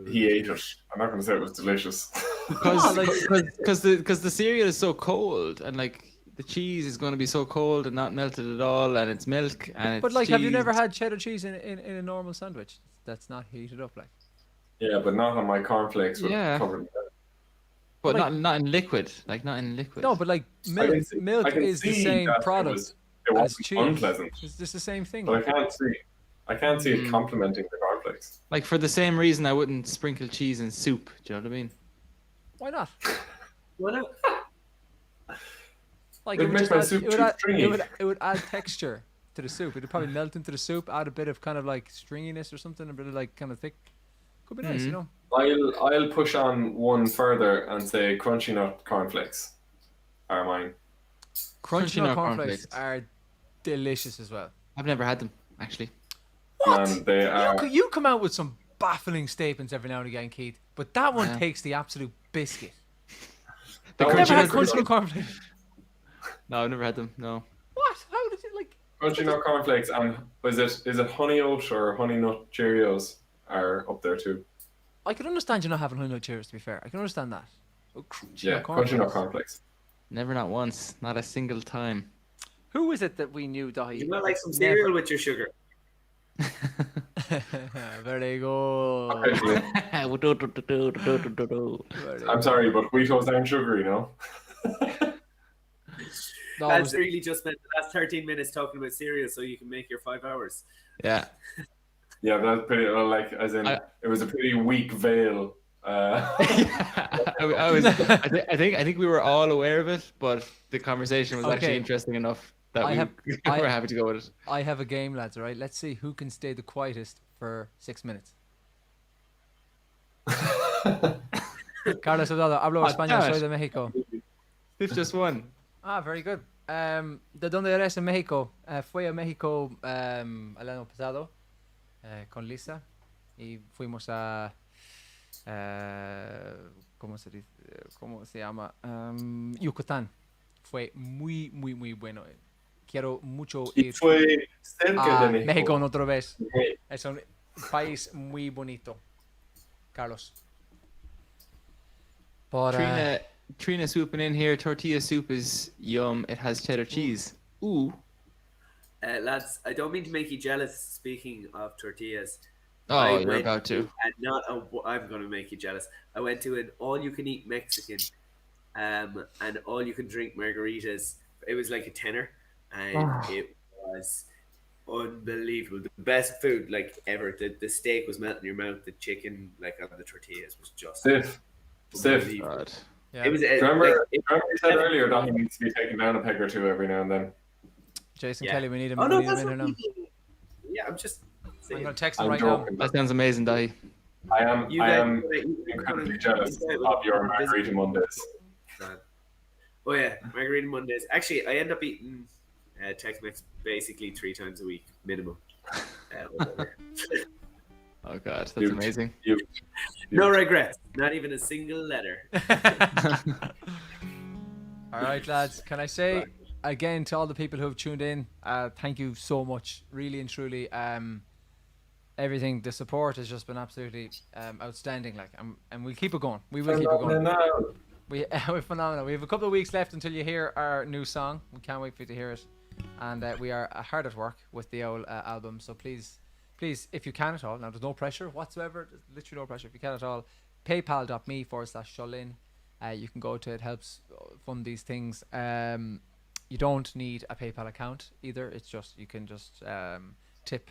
he ate it. I'm not gonna say it was delicious. Because the cereal is so cold, and like the cheese is going to be so cold and not melted at all, and it's milk and it's But like, have you cheese. never had cheddar cheese in a normal sandwich that's not heated up? Like, Yeah, but not on my cornflakes with Yeah. covered in But like- not in liquid, like not in liquid. no, but like milk I can is the see same that product it as wasn't cheese. unpleasant, It's just the same thing. but I can't see it complementing the cornflakes. Like for the same reason I wouldn't sprinkle cheese in soup. Do you know what I mean? Why not? What Like It'd make my soup too stringy. it would add texture to the soup. It would probably melt into the soup, add a bit of kind of like stringiness or something, a bit of like kind of thick. Could be nice, you know. I'll push on one further and say crunchy nut cornflakes are mine. Crunchy nut cornflakes are delicious as well. I've never had them actually. What? And they are. You come out with some baffling statements every now and again, Keith, but that one takes the absolute biscuit. That I've one never had is crunchy nut cornflakes. No, I've never had them. No. What? How did you like? Crunchy nut cornflakes and is it honey oat or honey nut Cheerios are up there too. I can understand you not having honey nut Cheerios. To be fair, I can understand that. But Crunchy nut cornflakes. Never, not once, not a single time. Who is it that we knew, Dahi? You might like some cereal with your sugar. Very good. I'm sorry, but Wheatos aren't sugary, no? That's really just spent the last 13 minutes talking about cereal so you can make your 5 hours. Yeah. Yeah, but that's pretty, like, as in, it was a pretty weak veil. I think we were all aware of it, but the conversation was actually interesting enough that we were happy to go with it. I have a game, lads, all right? Let's see who can stay the quietest for 6 minutes. Carlos Soldado, hablo español, soy de México. It's just one. Ah, very good. ¿De dónde eres en México? Fui a México el año pasado con Lisa y fuimos a ¿cómo se llama? Yucatán. Fue muy bueno. Quiero mucho ir fue cerca a de México otra vez. Es un país muy bonito. Carlos. But, Trina swooping in here. Tortilla soup is yum. It has cheddar cheese. Ooh. Lads, I don't mean to make you jealous. Speaking of tortillas, oh, you're about to. And I'm going to make you jealous. I went to an all-you-can-eat Mexican, and all-you-can-drink margaritas. It was like a tenner, and it was unbelievable. The best food like ever. The steak was melting in your mouth. The chicken, like on the tortillas, was just stiff. Yeah. It was. Remember you said earlier that he needs to be taken down a peg or two every now and then. Jason Kelly, we need him. Oh no, we need him in now. Yeah, I'm just. I'm gonna text him right now. That sounds amazing, Dai. I am incredibly jealous of your Margarita Mondays. Oh yeah, Margarita Mondays. Actually, I end up eating Tex-Mex basically 3 times a week minimum. Oh god, that's amazing. No regrets. Not even a single letter. All right, lads. Can I say again to all the people who have tuned in, thank you so much, really and truly. Everything, the support has just been absolutely outstanding. Like, and we'll keep it going. We will keep it going. We're phenomenal. We have a couple of weeks left until you hear our new song. We can't wait for you to hear it. And we are hard at work with the old album. So please, if you can at all, now there's no pressure whatsoever. There's literally no pressure. If you can at all, paypal.me/Sholin. You can go to it. Helps fund these things. You don't need a PayPal account either. It's just you can just tip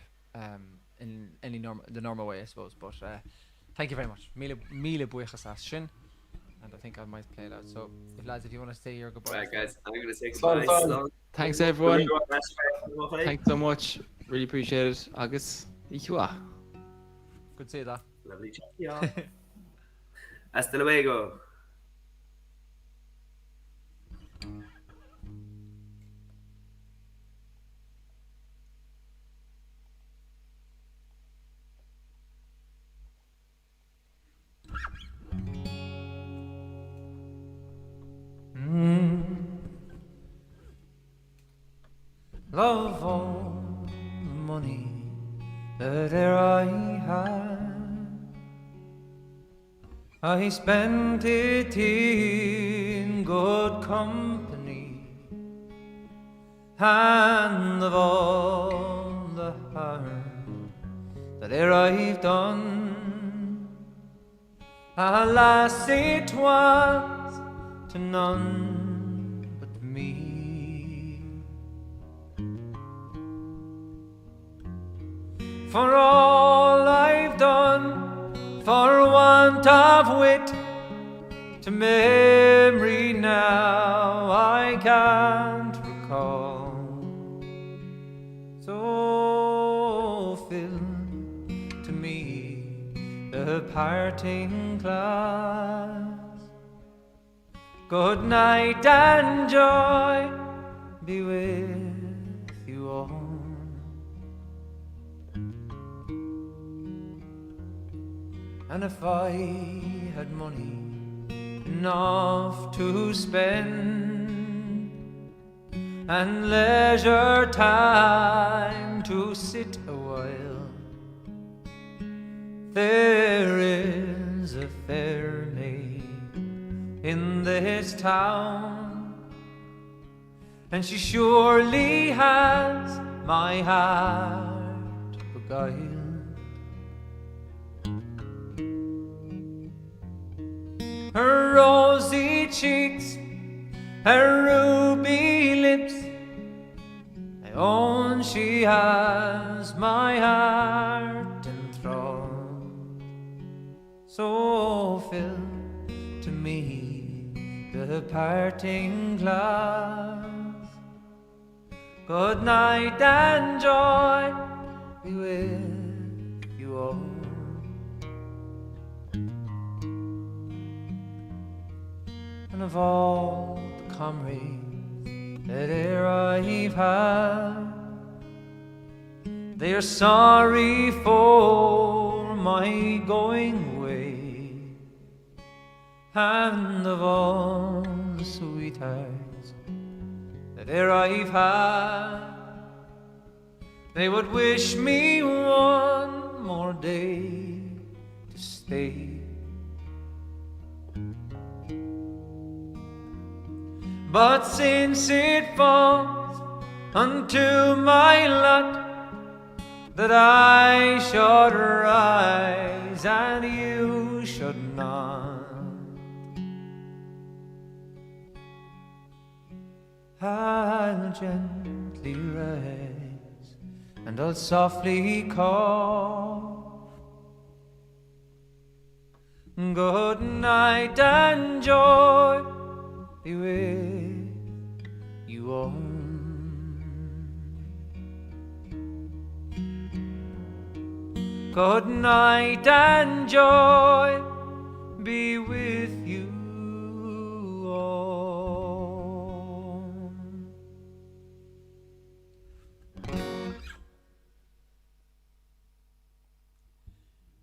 in the normal way, I suppose. But thank you very much. Mille buíochas as sin. And I think I might play it out. So, if you want to say your goodbye. Right, guys, I'm going to say goodbye. Thanks, everyone. Thanks so much. Really appreciate it. Agus. Ichua. Good to see you, Da. Lovely chat, y'all. Hasta luego. Love all the money that e'er I had, I spent it in good company, and of all the harm that e'er I've done, alas, it was to none but me. For all I've done, for want of wit, to memory now I I can't recall. So fill to me the parting glass. Good night and joy be with you all. And if I had money enough to spend, and leisure time to sit a while, there is a fair maid in this town, and she surely has my heart beguiled. Her rosy cheeks, her ruby lips, I own she has my heart enthralled. So fill to me the parting glass. Good night and joy be with you all. And of all the comrades that e'er I've had, they are sorry for my going away. And of all the sweethearts that e'er I've had, they would wish me one more day to stay. But since it falls unto my lot that I should rise and you should not, I'll gently rise and I'll softly call. Good night and joy be with you all. Good night and joy be with you all.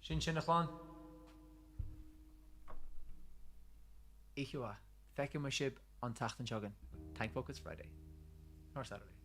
Sin Sinnachlan. Ichua. Feicim mar sib an tachtan segan. Thank Focus Friday. Or Saturday.